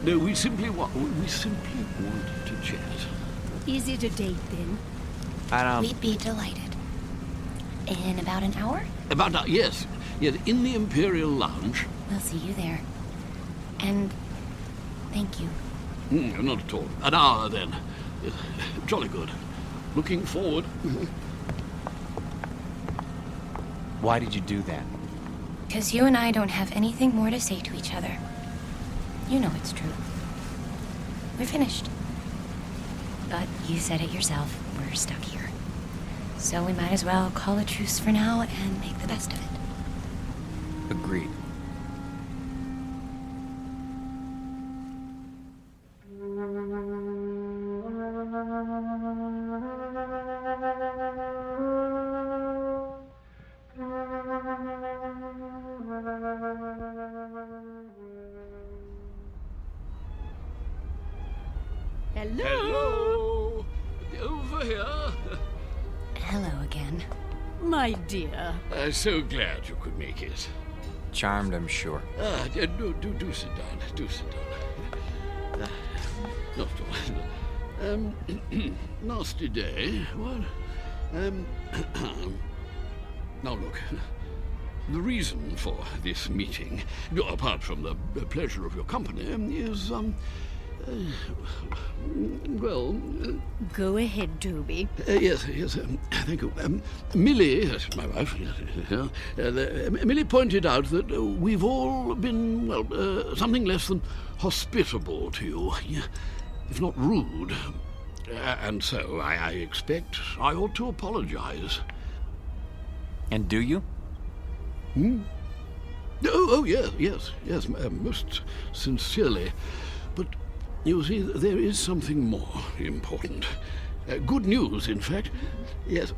No, we simply want to chat. Is it a date, then? We'd be delighted. In about an hour? Yes, in the Imperial Lounge. We'll see you there. And thank you. Not at all. An hour, then. Jolly good. Looking forward. Why did you do that? Because you and I don't have anything more to say to each other. You know it's true. We're finished. But you said it yourself, we're stuck here. So we might as well call a truce for now and make the best of it. Agreed. Hello. Over here. Hello again. My dear. So glad you could make it. Charmed, I'm sure. Do sit down. Do sit down. Not at all. Nasty day. What? Now look. The reason for this meeting, apart from the pleasure of your company, is Go ahead, Toby. Yes, thank you. Millie, yes, my wife, Millie pointed out that we've all been, something less than hospitable to you, if not rude. And so I expect I ought to apologize. And do you? Oh, yes, most sincerely. But, you see, there is something more important. Good news, in fact. Yes,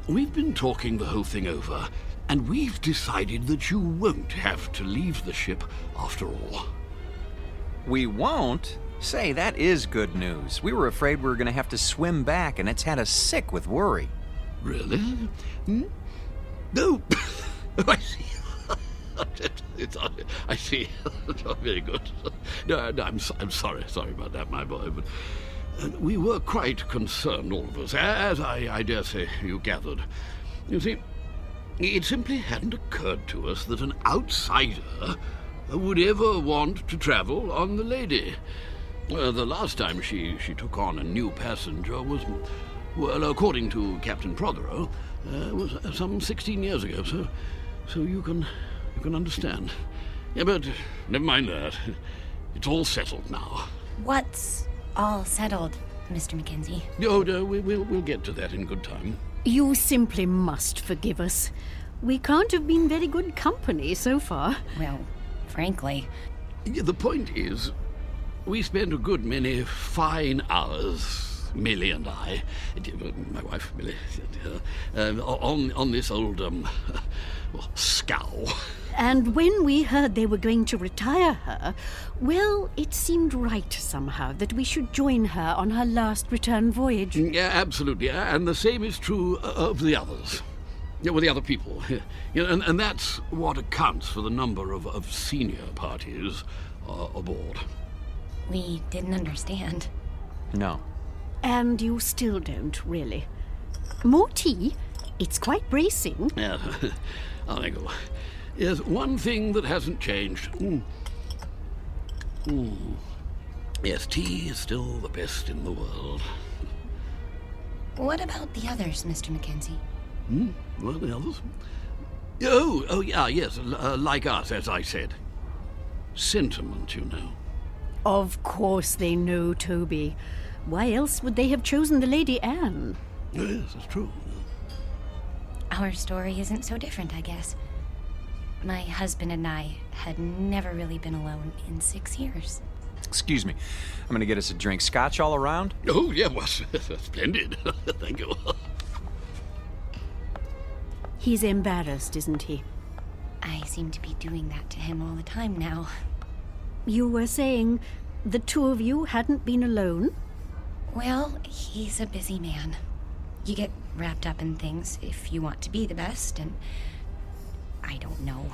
we've been talking the whole thing over, and we've decided that you won't have to leave the ship after all. We won't? Say, that is good news. We were afraid we were going to have to swim back, and it's had us sick with worry. Really? No. I see. I see. Very good. No, I'm sorry about that, my boy. But we were quite concerned, all of us, as I dare say you gathered. You see, it simply hadn't occurred to us that an outsider would ever want to travel on the Lady. The last time she took on a new passenger was, well, according to Captain Prothero, was some 16 years ago. So you can understand. Yeah, but never mind that. It's all settled now. What's all settled, Mr. Mackenzie? Oh, no, we'll get to that in good time. You simply must forgive us. We can't have been very good company so far. Well, frankly. Yeah, the point is, we spent a good many fine hours, Millie and I, my wife Millie, on this old, scow. And when we heard they were going to retire her, well, it seemed right somehow that we should join her on her last return voyage. Yeah, absolutely. And the same is true of the others. Yeah, well, the other people. Yeah, and that's what accounts for the number of senior parties aboard. We didn't understand. No. And you still don't, really. More tea? It's quite bracing. Yeah, I'll go. Yes, one thing that hasn't changed. Yes, tea is still the best in the world. What about the others, Mr. Mackenzie? What, the others? Oh, yeah, yes, like us, as I said. Sentiment, you know. Of course they know, Toby. Why else would they have chosen the Lady Anne? Yes, that's true. Our story isn't so different, I guess. My husband and I had never really been alone in 6 years. Excuse me. I'm going to get us a drink. Scotch all around? Oh, yeah, well, splendid. Thank you. He's embarrassed, isn't he? I seem to be doing that to him all the time now. You were saying the two of you hadn't been alone? Well, he's a busy man. You get wrapped up in things if you want to be the best, and I don't know.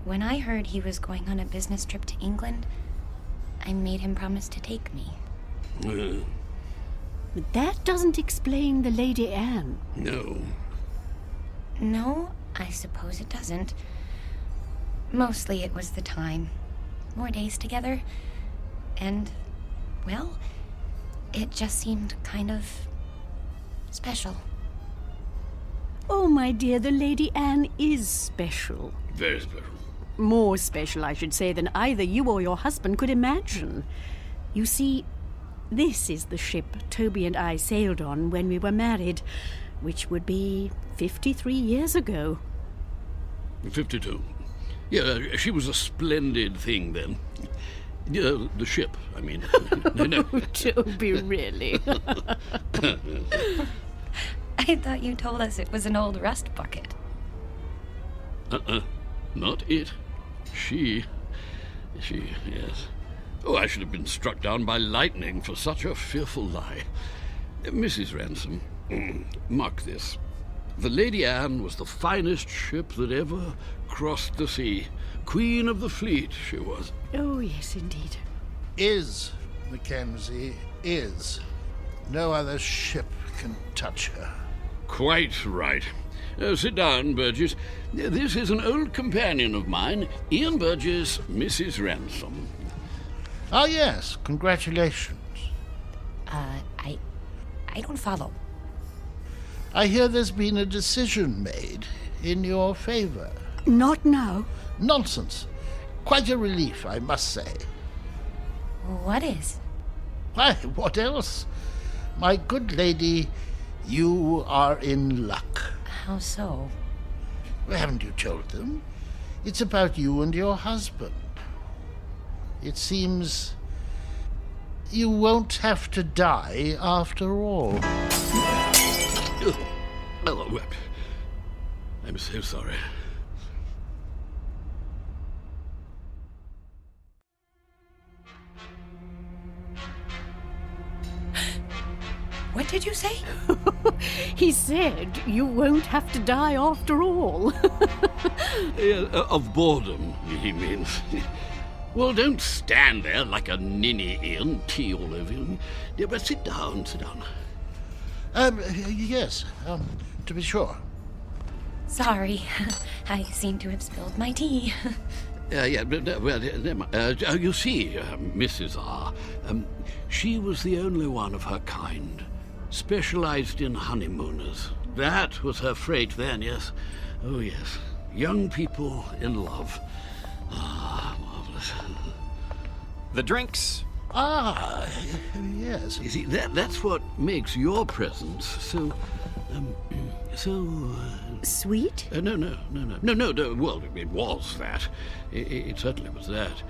When I heard he was going on a business trip to England, I made him promise to take me. But that doesn't explain the Lady Anne. No. No, I suppose it doesn't. Mostly it was the time. More days together. And, well, it just seemed kind of special. Oh, my dear, the Lady Anne is special. Very special. More special, I should say, than either you or your husband could imagine. You see, this is the ship Toby and I sailed on when we were married, which would be 53 years ago. 52. Yeah, she was a splendid thing then. Yeah, the ship, I mean. No. Oh, Toby, really? I thought you told us it was an old rust bucket. Not it. She, yes. Oh, I should have been struck down by lightning for such a fearful lie. Mrs. Ransom, mark this. The Lady Anne was the finest ship that ever crossed the sea. Queen of the fleet, she was. Oh, yes, indeed. Is, Mackenzie, is. No other ship can touch her. Quite right. Sit down, Burgess. This is an old companion of mine, Ian Burgess, Mrs. Ransom. Ah, yes. Congratulations. I don't follow. I hear there's been a decision made in your favor. Not now. Nonsense. Quite a relief, I must say. What is? Why, what else? My good lady, you are in luck. How so? Haven't you told them? It's about you and your husband. It seems you won't have to die after all. Oh, I'm so sorry. What did you say? He said you won't have to die after all. Of boredom, he means. Well, don't stand there like a ninny, Ian, tea all over you. Yeah, but sit down, sit down. Yes, to be sure. Sorry, I seem to have spilled my tea. Yeah, but, well, you see, Mrs. R., she was the only one of her kind. Specialized in honeymooners. That was her freight then, yes. Oh, yes. Young people in love. Ah, marvelous. The drinks. Ah, yes. You see, that's what makes your presence so... Sweet? No. Well, it was that. It certainly was that.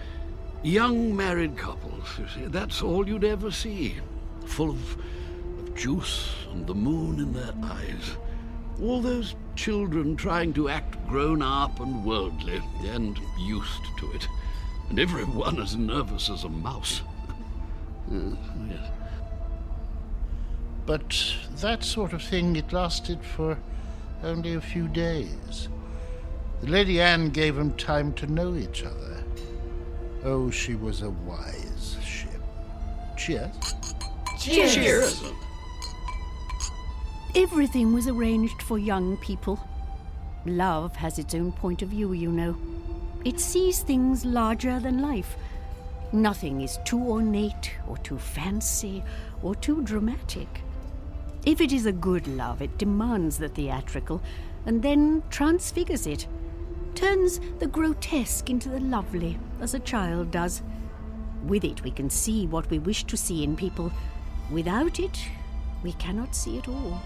Young married couples, you see, that's all you'd ever see. Full of juice and the moon in their eyes. All those children trying to act grown up and worldly and used to it. And everyone as nervous as a mouse. Yes. But that sort of thing, it lasted for only a few days. The Lady Anne gave them time to know each other. Oh, she was a wise ship. Cheers. Cheers. Cheers. Everything was arranged for young people. Love has its own point of view, you know. It sees things larger than life. Nothing is too ornate or too fancy or too dramatic. If it is a good love, it demands the theatrical and then transfigures it, turns the grotesque into the lovely, as a child does. With it, we can see what we wish to see in people. Without it, we cannot see it all.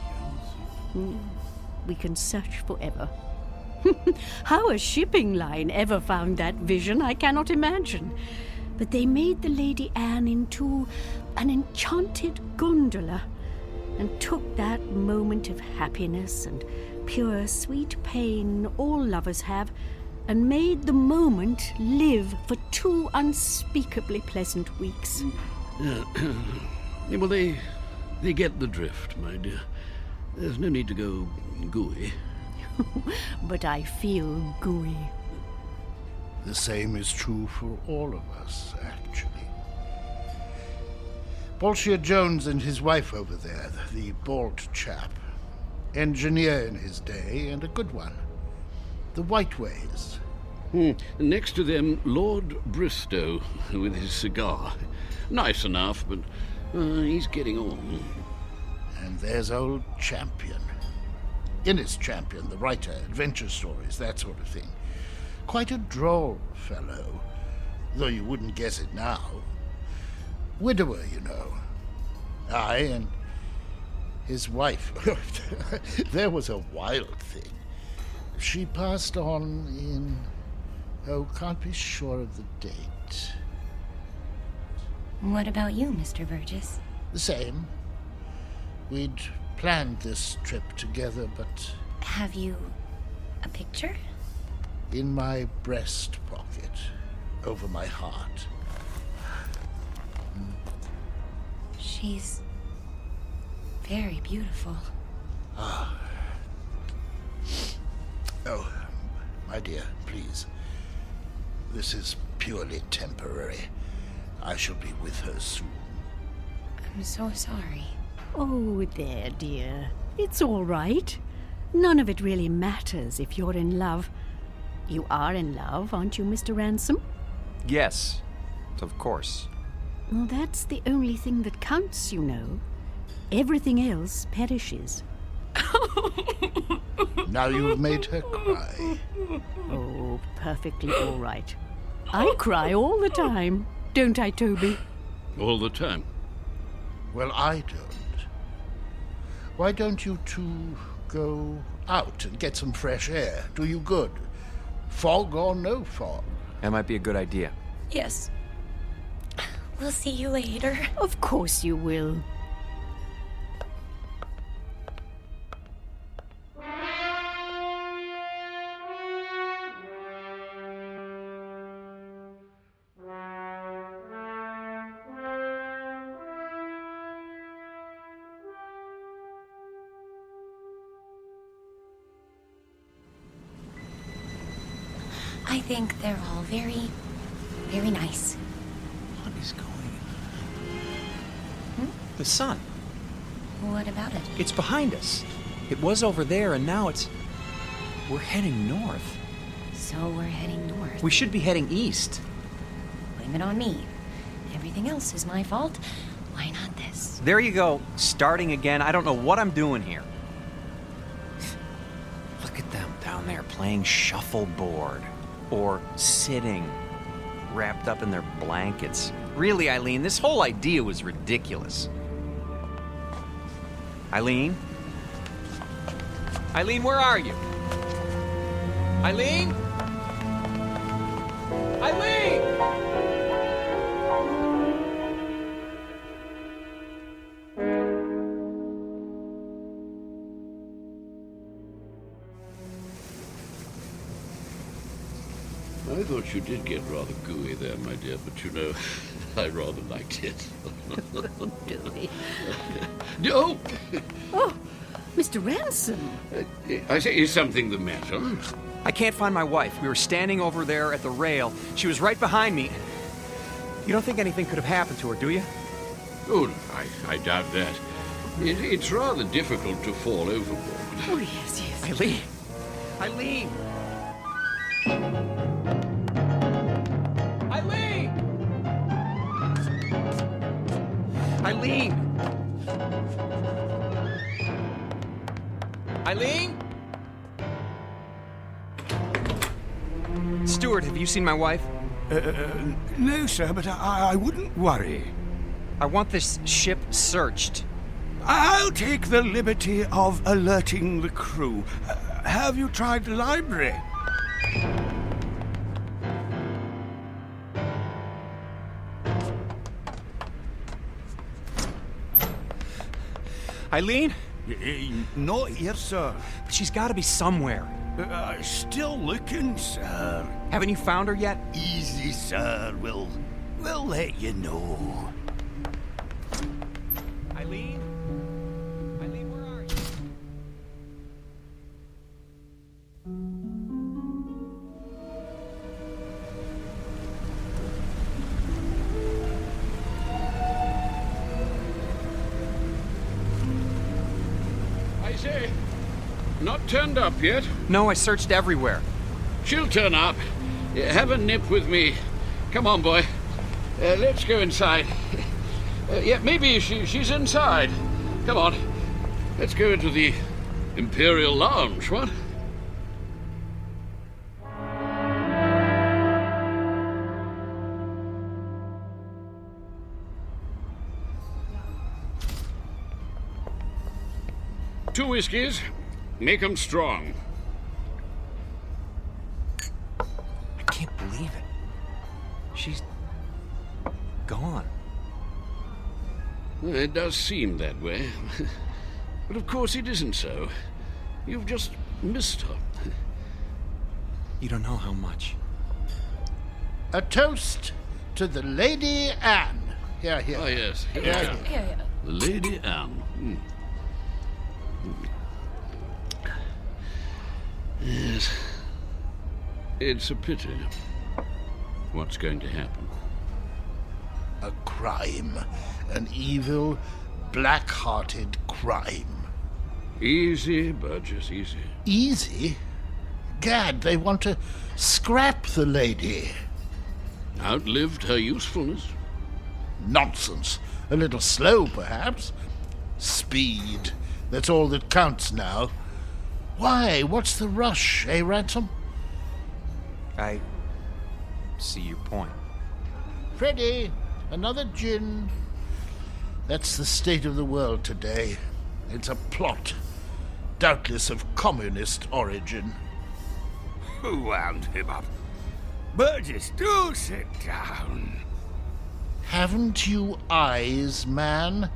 We can search forever. How a shipping line ever found that vision, I cannot imagine. But they made the Lady Anne into an enchanted gondola and took that moment of happiness and pure sweet pain all lovers have and made the moment live for 2 unspeakably pleasant weeks. Well, they get the drift, my dear. There's no need to go gooey. But I feel gooey. The same is true for all of us, actually. Bolshia Jones and his wife over there, the bald chap. Engineer in his day, and a good one. The Whiteways. Next to them, Lord Bristow, with his cigar. Nice enough, but he's getting on. And there's old Champion. Innes Champion, the writer, adventure stories, that sort of thing. Quite a droll fellow, though you wouldn't guess it now. Widower, you know. Aye, and his wife. There was a wild thing. She passed on in... Oh, can't be sure of the date. What about you, Mr. Burgess? The same. We'd planned this trip together, but... Have you a picture? In my breast pocket, over my heart. She's very beautiful. Ah. Oh, my dear, please. This is purely temporary. I shall be with her soon. I'm so sorry. Oh, there, dear. It's all right. None of it really matters if you're in love. You are in love, aren't you, Mr. Ransom? Yes, of course. Well, that's the only thing that counts, you know. Everything else perishes. Now you've made her cry. Oh, perfectly all right. I cry all the time, don't I, Toby? All the time? Well, I don't. Why don't you two go out and get some fresh air? Do you good. Fog or no fog. That might be a good idea. Yes. We'll see you later. Of course you will. I think they're all very, very nice. What is going on? The sun. What about it? It's behind us. It was over there, and now it's... We're heading north. So we're heading north. We should be heading east. Blame it on me. Everything else is my fault. Why not this? There you go. Starting again. I don't know what I'm doing here. Look at them down there playing shuffleboard. Or sitting, wrapped up in their blankets. Really, Eileen, this whole idea was ridiculous. Eileen? Eileen, where are you? Eileen? Eileen! I thought you did get rather gooey there, my dear, but you know, I rather liked it. Gooey. No! Oh, Mr. Ransom. I say, is something the matter? I can't find my wife. We were standing over there at the rail. She was right behind me. You don't think anything could have happened to her, do you? Oh, I doubt that. It's rather difficult to fall overboard. Oh, yes, yes. Eileen! Eileen! Eileen! Eileen! Eileen? Stuart, have you seen my wife? No, sir, but I wouldn't worry. I want this ship searched. I'll take the liberty of alerting the crew. Have you tried the library? Eileen? Not here, sir. But she's got to be somewhere. Still looking, sir. Haven't you found her yet? Easy, sir. We'll let you know. Eileen? Eileen, where are you? I say, not turned up yet? No, I searched everywhere. She'll turn up. Have a nip with me. Come on, boy. Let's go inside. Yeah, maybe she's inside. Come on. Let's go into the Imperial Lounge, what? Two whiskeys. Make 'em strong. I can't believe it. She's gone. Well, it does seem that way. But of course it isn't so. You've just missed her. You don't know how much. A toast to the Lady Anne. Here, here. Oh, yes. Yeah. The Lady Anne. Mm. Yes. It's a pity. What's going to happen? A crime. An evil, black-hearted crime. Easy, Burgess, easy. Easy? Gad, they want to scrap the lady. Outlived her usefulness. Nonsense. A little slow, perhaps. Speed. That's all that counts now. Why? What's the rush, eh, Ransom? I see your point. Freddie, another gin. That's the state of the world today. It's a plot, doubtless of communist origin. Who wound him up? Burgess, do sit down. Haven't you eyes, man?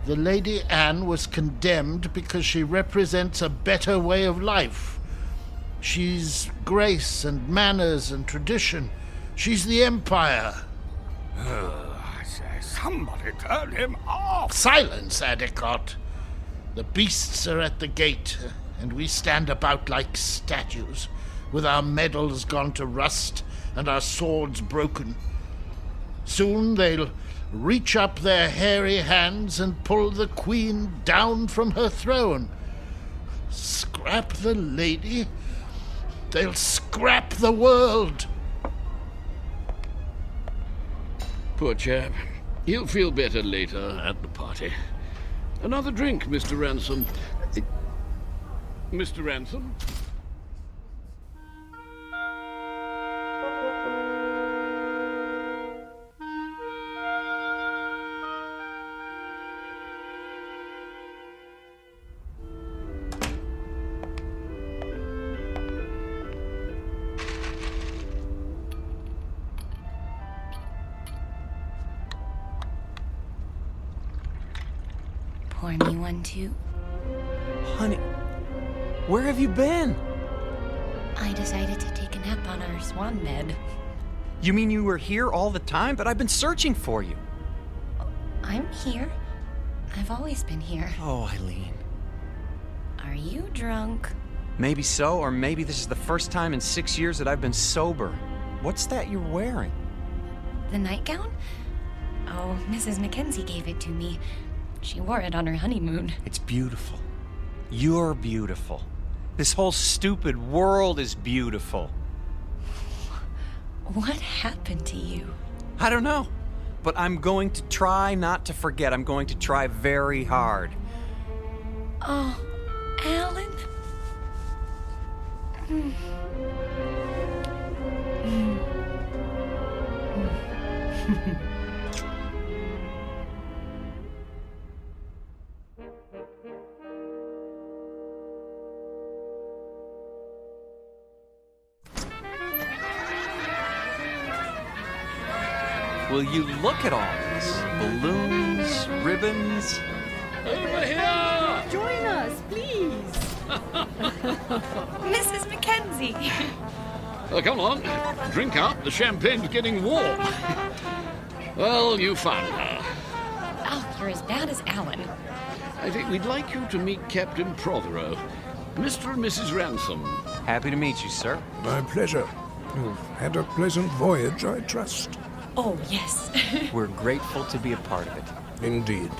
The Lady Anne was condemned because she represents a better way of life. She's grace and manners and tradition. She's the empire. I say, somebody turn him off! Silence, Adicott. The beasts are at the gate, and we stand about like statues, with our medals gone to rust and our swords broken. Soon they'll reach up their hairy hands and pull the queen down from her throne. Scrap the lady? They'll scrap the world. Poor chap. He'll feel better later at the party. Another drink, Mr. Ransom. Mr. Ransom? Pour me one, too. Honey, where have you been? I decided to take a nap on our swan bed. You mean you were here all the time? But I've been searching for you. I'm here. I've always been here. Oh, Eileen. Are you drunk? Maybe so, or maybe this is the first time in 6 years that I've been sober. What's that you're wearing? The nightgown? Oh, Mrs. Mackenzie gave it to me. She wore it on her honeymoon. It's beautiful. You're beautiful. This whole stupid world is beautiful. What happened to you? I don't know. But I'm going to try not to forget. I'm going to try very hard. Oh, Alan? Will you look at all this? Balloons, ribbons. Over here! Join us, please. Mrs. Mackenzie! Come on, drink up. The champagne's getting warm. Well, you found her. Oh, you're as bad as Alan. I think we'd like you to meet Captain Prothero. Mr. and Mrs. Ransom. Happy to meet you, sir. My pleasure. You've had a pleasant voyage, I trust. Oh, yes. We're grateful to be a part of it. Indeed.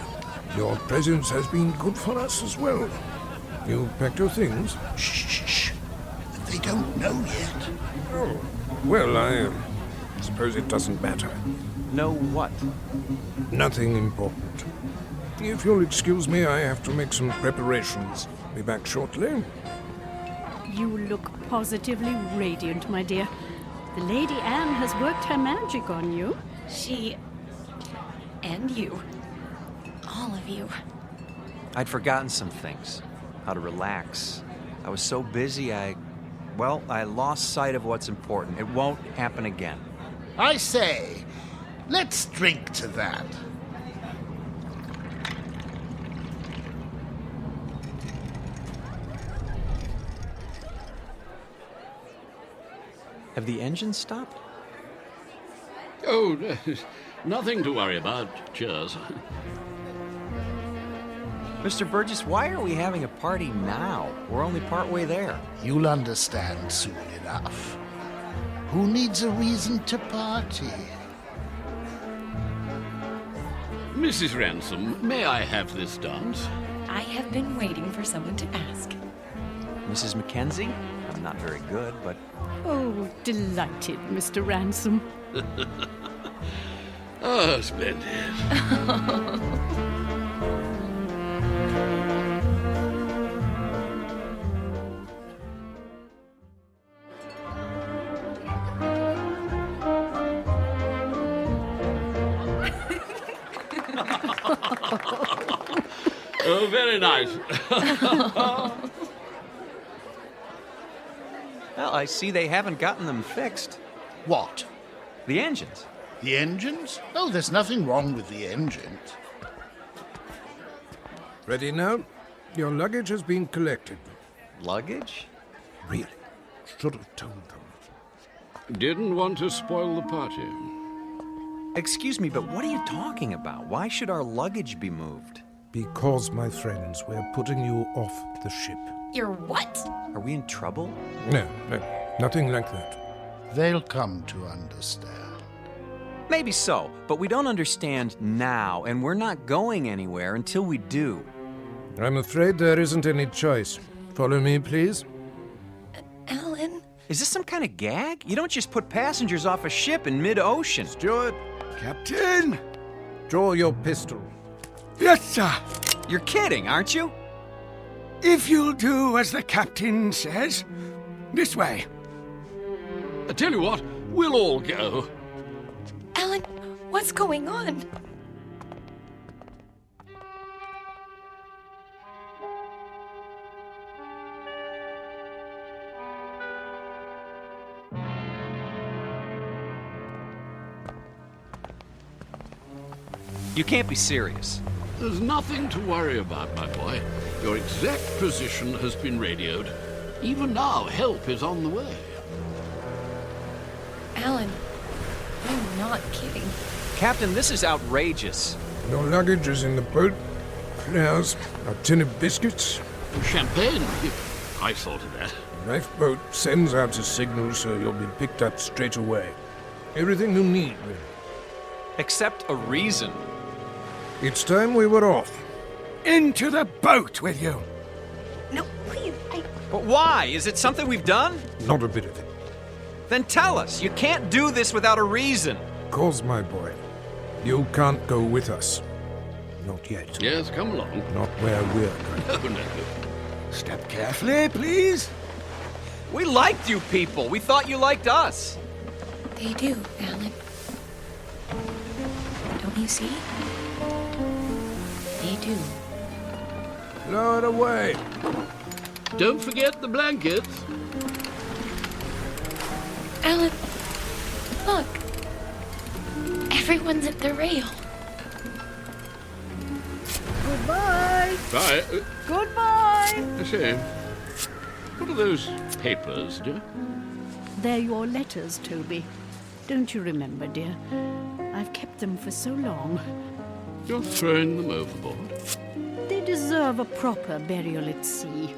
Your presence has been good for us as well. You packed your things? Shh. They don't know yet. Oh, well, I suppose it doesn't matter. Know what? Nothing important. If you'll excuse me, I have to make some preparations. Be back shortly. You look positively radiant, my dear. The Lady Anne has worked her magic on you. She... and you. All of you. I'd forgotten some things. How to relax. I was so busy, I lost sight of what's important. It won't happen again. I say, let's drink to that. Have the engines stopped? Oh, nothing to worry about. Cheers. Mr. Burgess, why are we having a party now? We're only partway there. You'll understand soon enough. Who needs a reason to party? Mrs. Ransom, may I have this dance? I have been waiting for someone to ask. Mrs. Mackenzie? I'm not very good, but... Oh, delighted, Mr. Ransom. Oh, splendid. very nice. Well, I see they haven't gotten them fixed. What? The engines. The engines? Oh, there's nothing wrong with the engines. Ready now? Your luggage has been collected. Luggage? Really? Should have told them. Didn't want to spoil the party. Excuse me, but what are you talking about? Why should our luggage be moved? Because, my friends, we're putting you off the ship. You're what? Are we in trouble? No, nothing like that. They'll come to understand. Maybe so, but we don't understand now, and we're not going anywhere until we do. I'm afraid there isn't any choice. Follow me, please. Alan? Is this some kind of gag? You don't just put passengers off a ship in mid-ocean. Steward! Captain! Draw your pistol. Yes, sir. You're kidding, aren't you? If you'll do as the captain says. This way. I tell you what, we'll all go. Alan, what's going on? You can't be serious. There's nothing to worry about, my boy. Your exact position has been radioed. Even now, help is on the way. Alan, I'm not kidding. Captain, this is outrageous. Your luggage is in the boat. Flares, a tin of biscuits. Champagne? I thought of that. The lifeboat sends out a signal so you'll be picked up straight away. Everything you need, really. Except a reason. It's time we were off. Into the boat with you. No, please, But why? Is it something we've done? Not a bit of it. Then tell us. You can't do this without a reason. Cause, my boy, you can't go with us. Not yet. Yes, come along. Not where we're going. No. Step carefully, please. We liked you people. We thought you liked us. They do, Alan. Don't you see? They do. Lower away. Don't forget the blankets. Alan, look. Everyone's at the rail. Goodbye. Bye. Goodbye. I say, what are those papers, dear? They're your letters, Toby. Don't you remember, dear? I've kept them for so long. You're throwing them overboard? They deserve a proper burial at sea.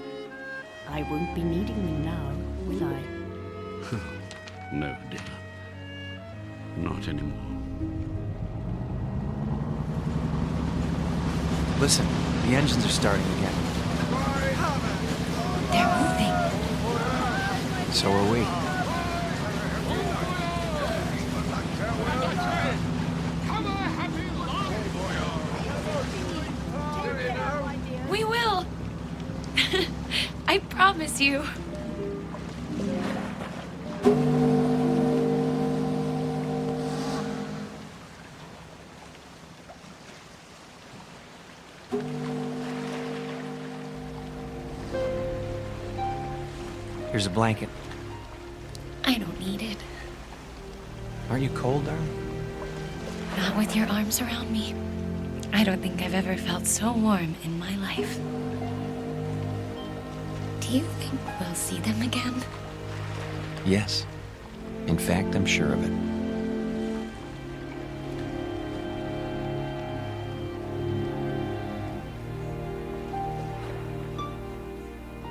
I won't be needing them now, will I? No, dear. Not anymore. Listen, the engines are starting again. They're moving. So are we. We will. I promise you. Here's a blanket. I don't need it. Aren't you cold, darling? Not with your arms around me. I don't think I've ever felt so warm in my life. Do you think we'll see them again? Yes. In fact, I'm sure of it.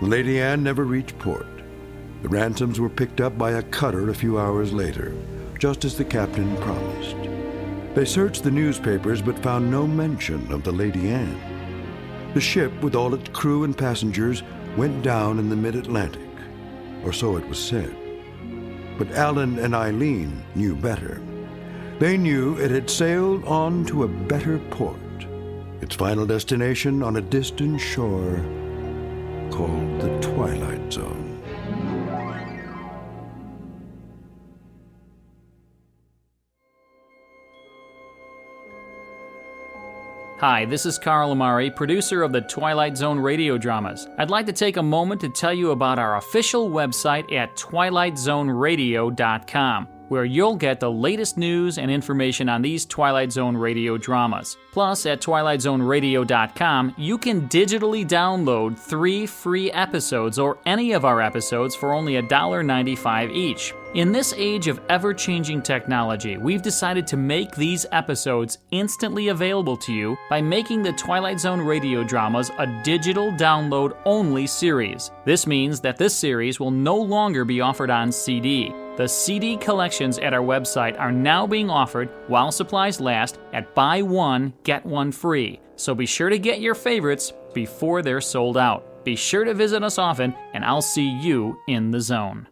Lady Anne never reached port. The ransoms were picked up by a cutter a few hours later, just as the captain promised. They searched the newspapers but found no mention of the Lady Anne. The ship, with all its crew and passengers, went down in the mid-Atlantic, or so it was said. But Alan and Eileen knew better. They knew it had sailed on to a better port, its final destination on a distant shore called the Twilight Zone. Hi, this is Carl Amari, producer of the Twilight Zone radio dramas. I'd like to take a moment to tell you about our official website at twilightzoneradio.com, where you'll get the latest news and information on these Twilight Zone radio dramas. Plus, at twilightzoneradio.com, you can digitally download 3 free episodes or any of our episodes for only $1.95 each. In this age of ever-changing technology, we've decided to make these episodes instantly available to you by making the Twilight Zone radio dramas a digital download-only series. This means that this series will no longer be offered on CD. The CD collections at our website are now being offered, while supplies last, at buy one, get one free. So be sure to get your favorites before they're sold out. Be sure to visit us often, and I'll see you in the zone.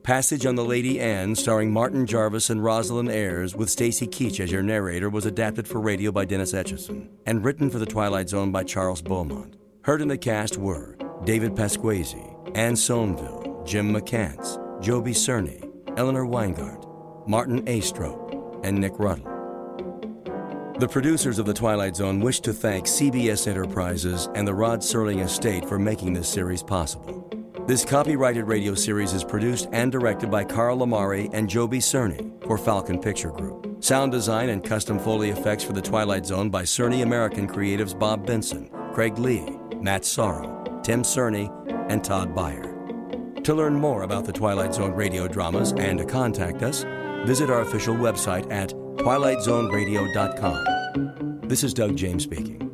Passage on the Ldy Anne, starring Martin Jarvis and Rosalind Ayres, with Stacy Keach as your narrator, was adapted for radio by Dennis Etchison and written for The Twilight Zone by Charles Beaumont. Heard in the cast were David Pasquesi, Anne Somerville, Jim McCants, Joby Cerny, Eleanor Weingart, Martin Astrop, and Nick Ruddle. The producers of The Twilight Zone wish to thank CBS Enterprises and the Rod Serling Estate for making this series possible. This copyrighted radio series is produced and directed by Carl Amari and Joby Cerny for Falcon Picture Group. Sound design and custom Foley effects for The Twilight Zone by Cerny American creatives Bob Benson, Craig Lee, Matt Sorrow, Tim Cerny, and Todd Beyer. To learn more about the Twilight Zone radio dramas and to contact us, visit our official website at twilightzoneradio.com. This is Doug James speaking.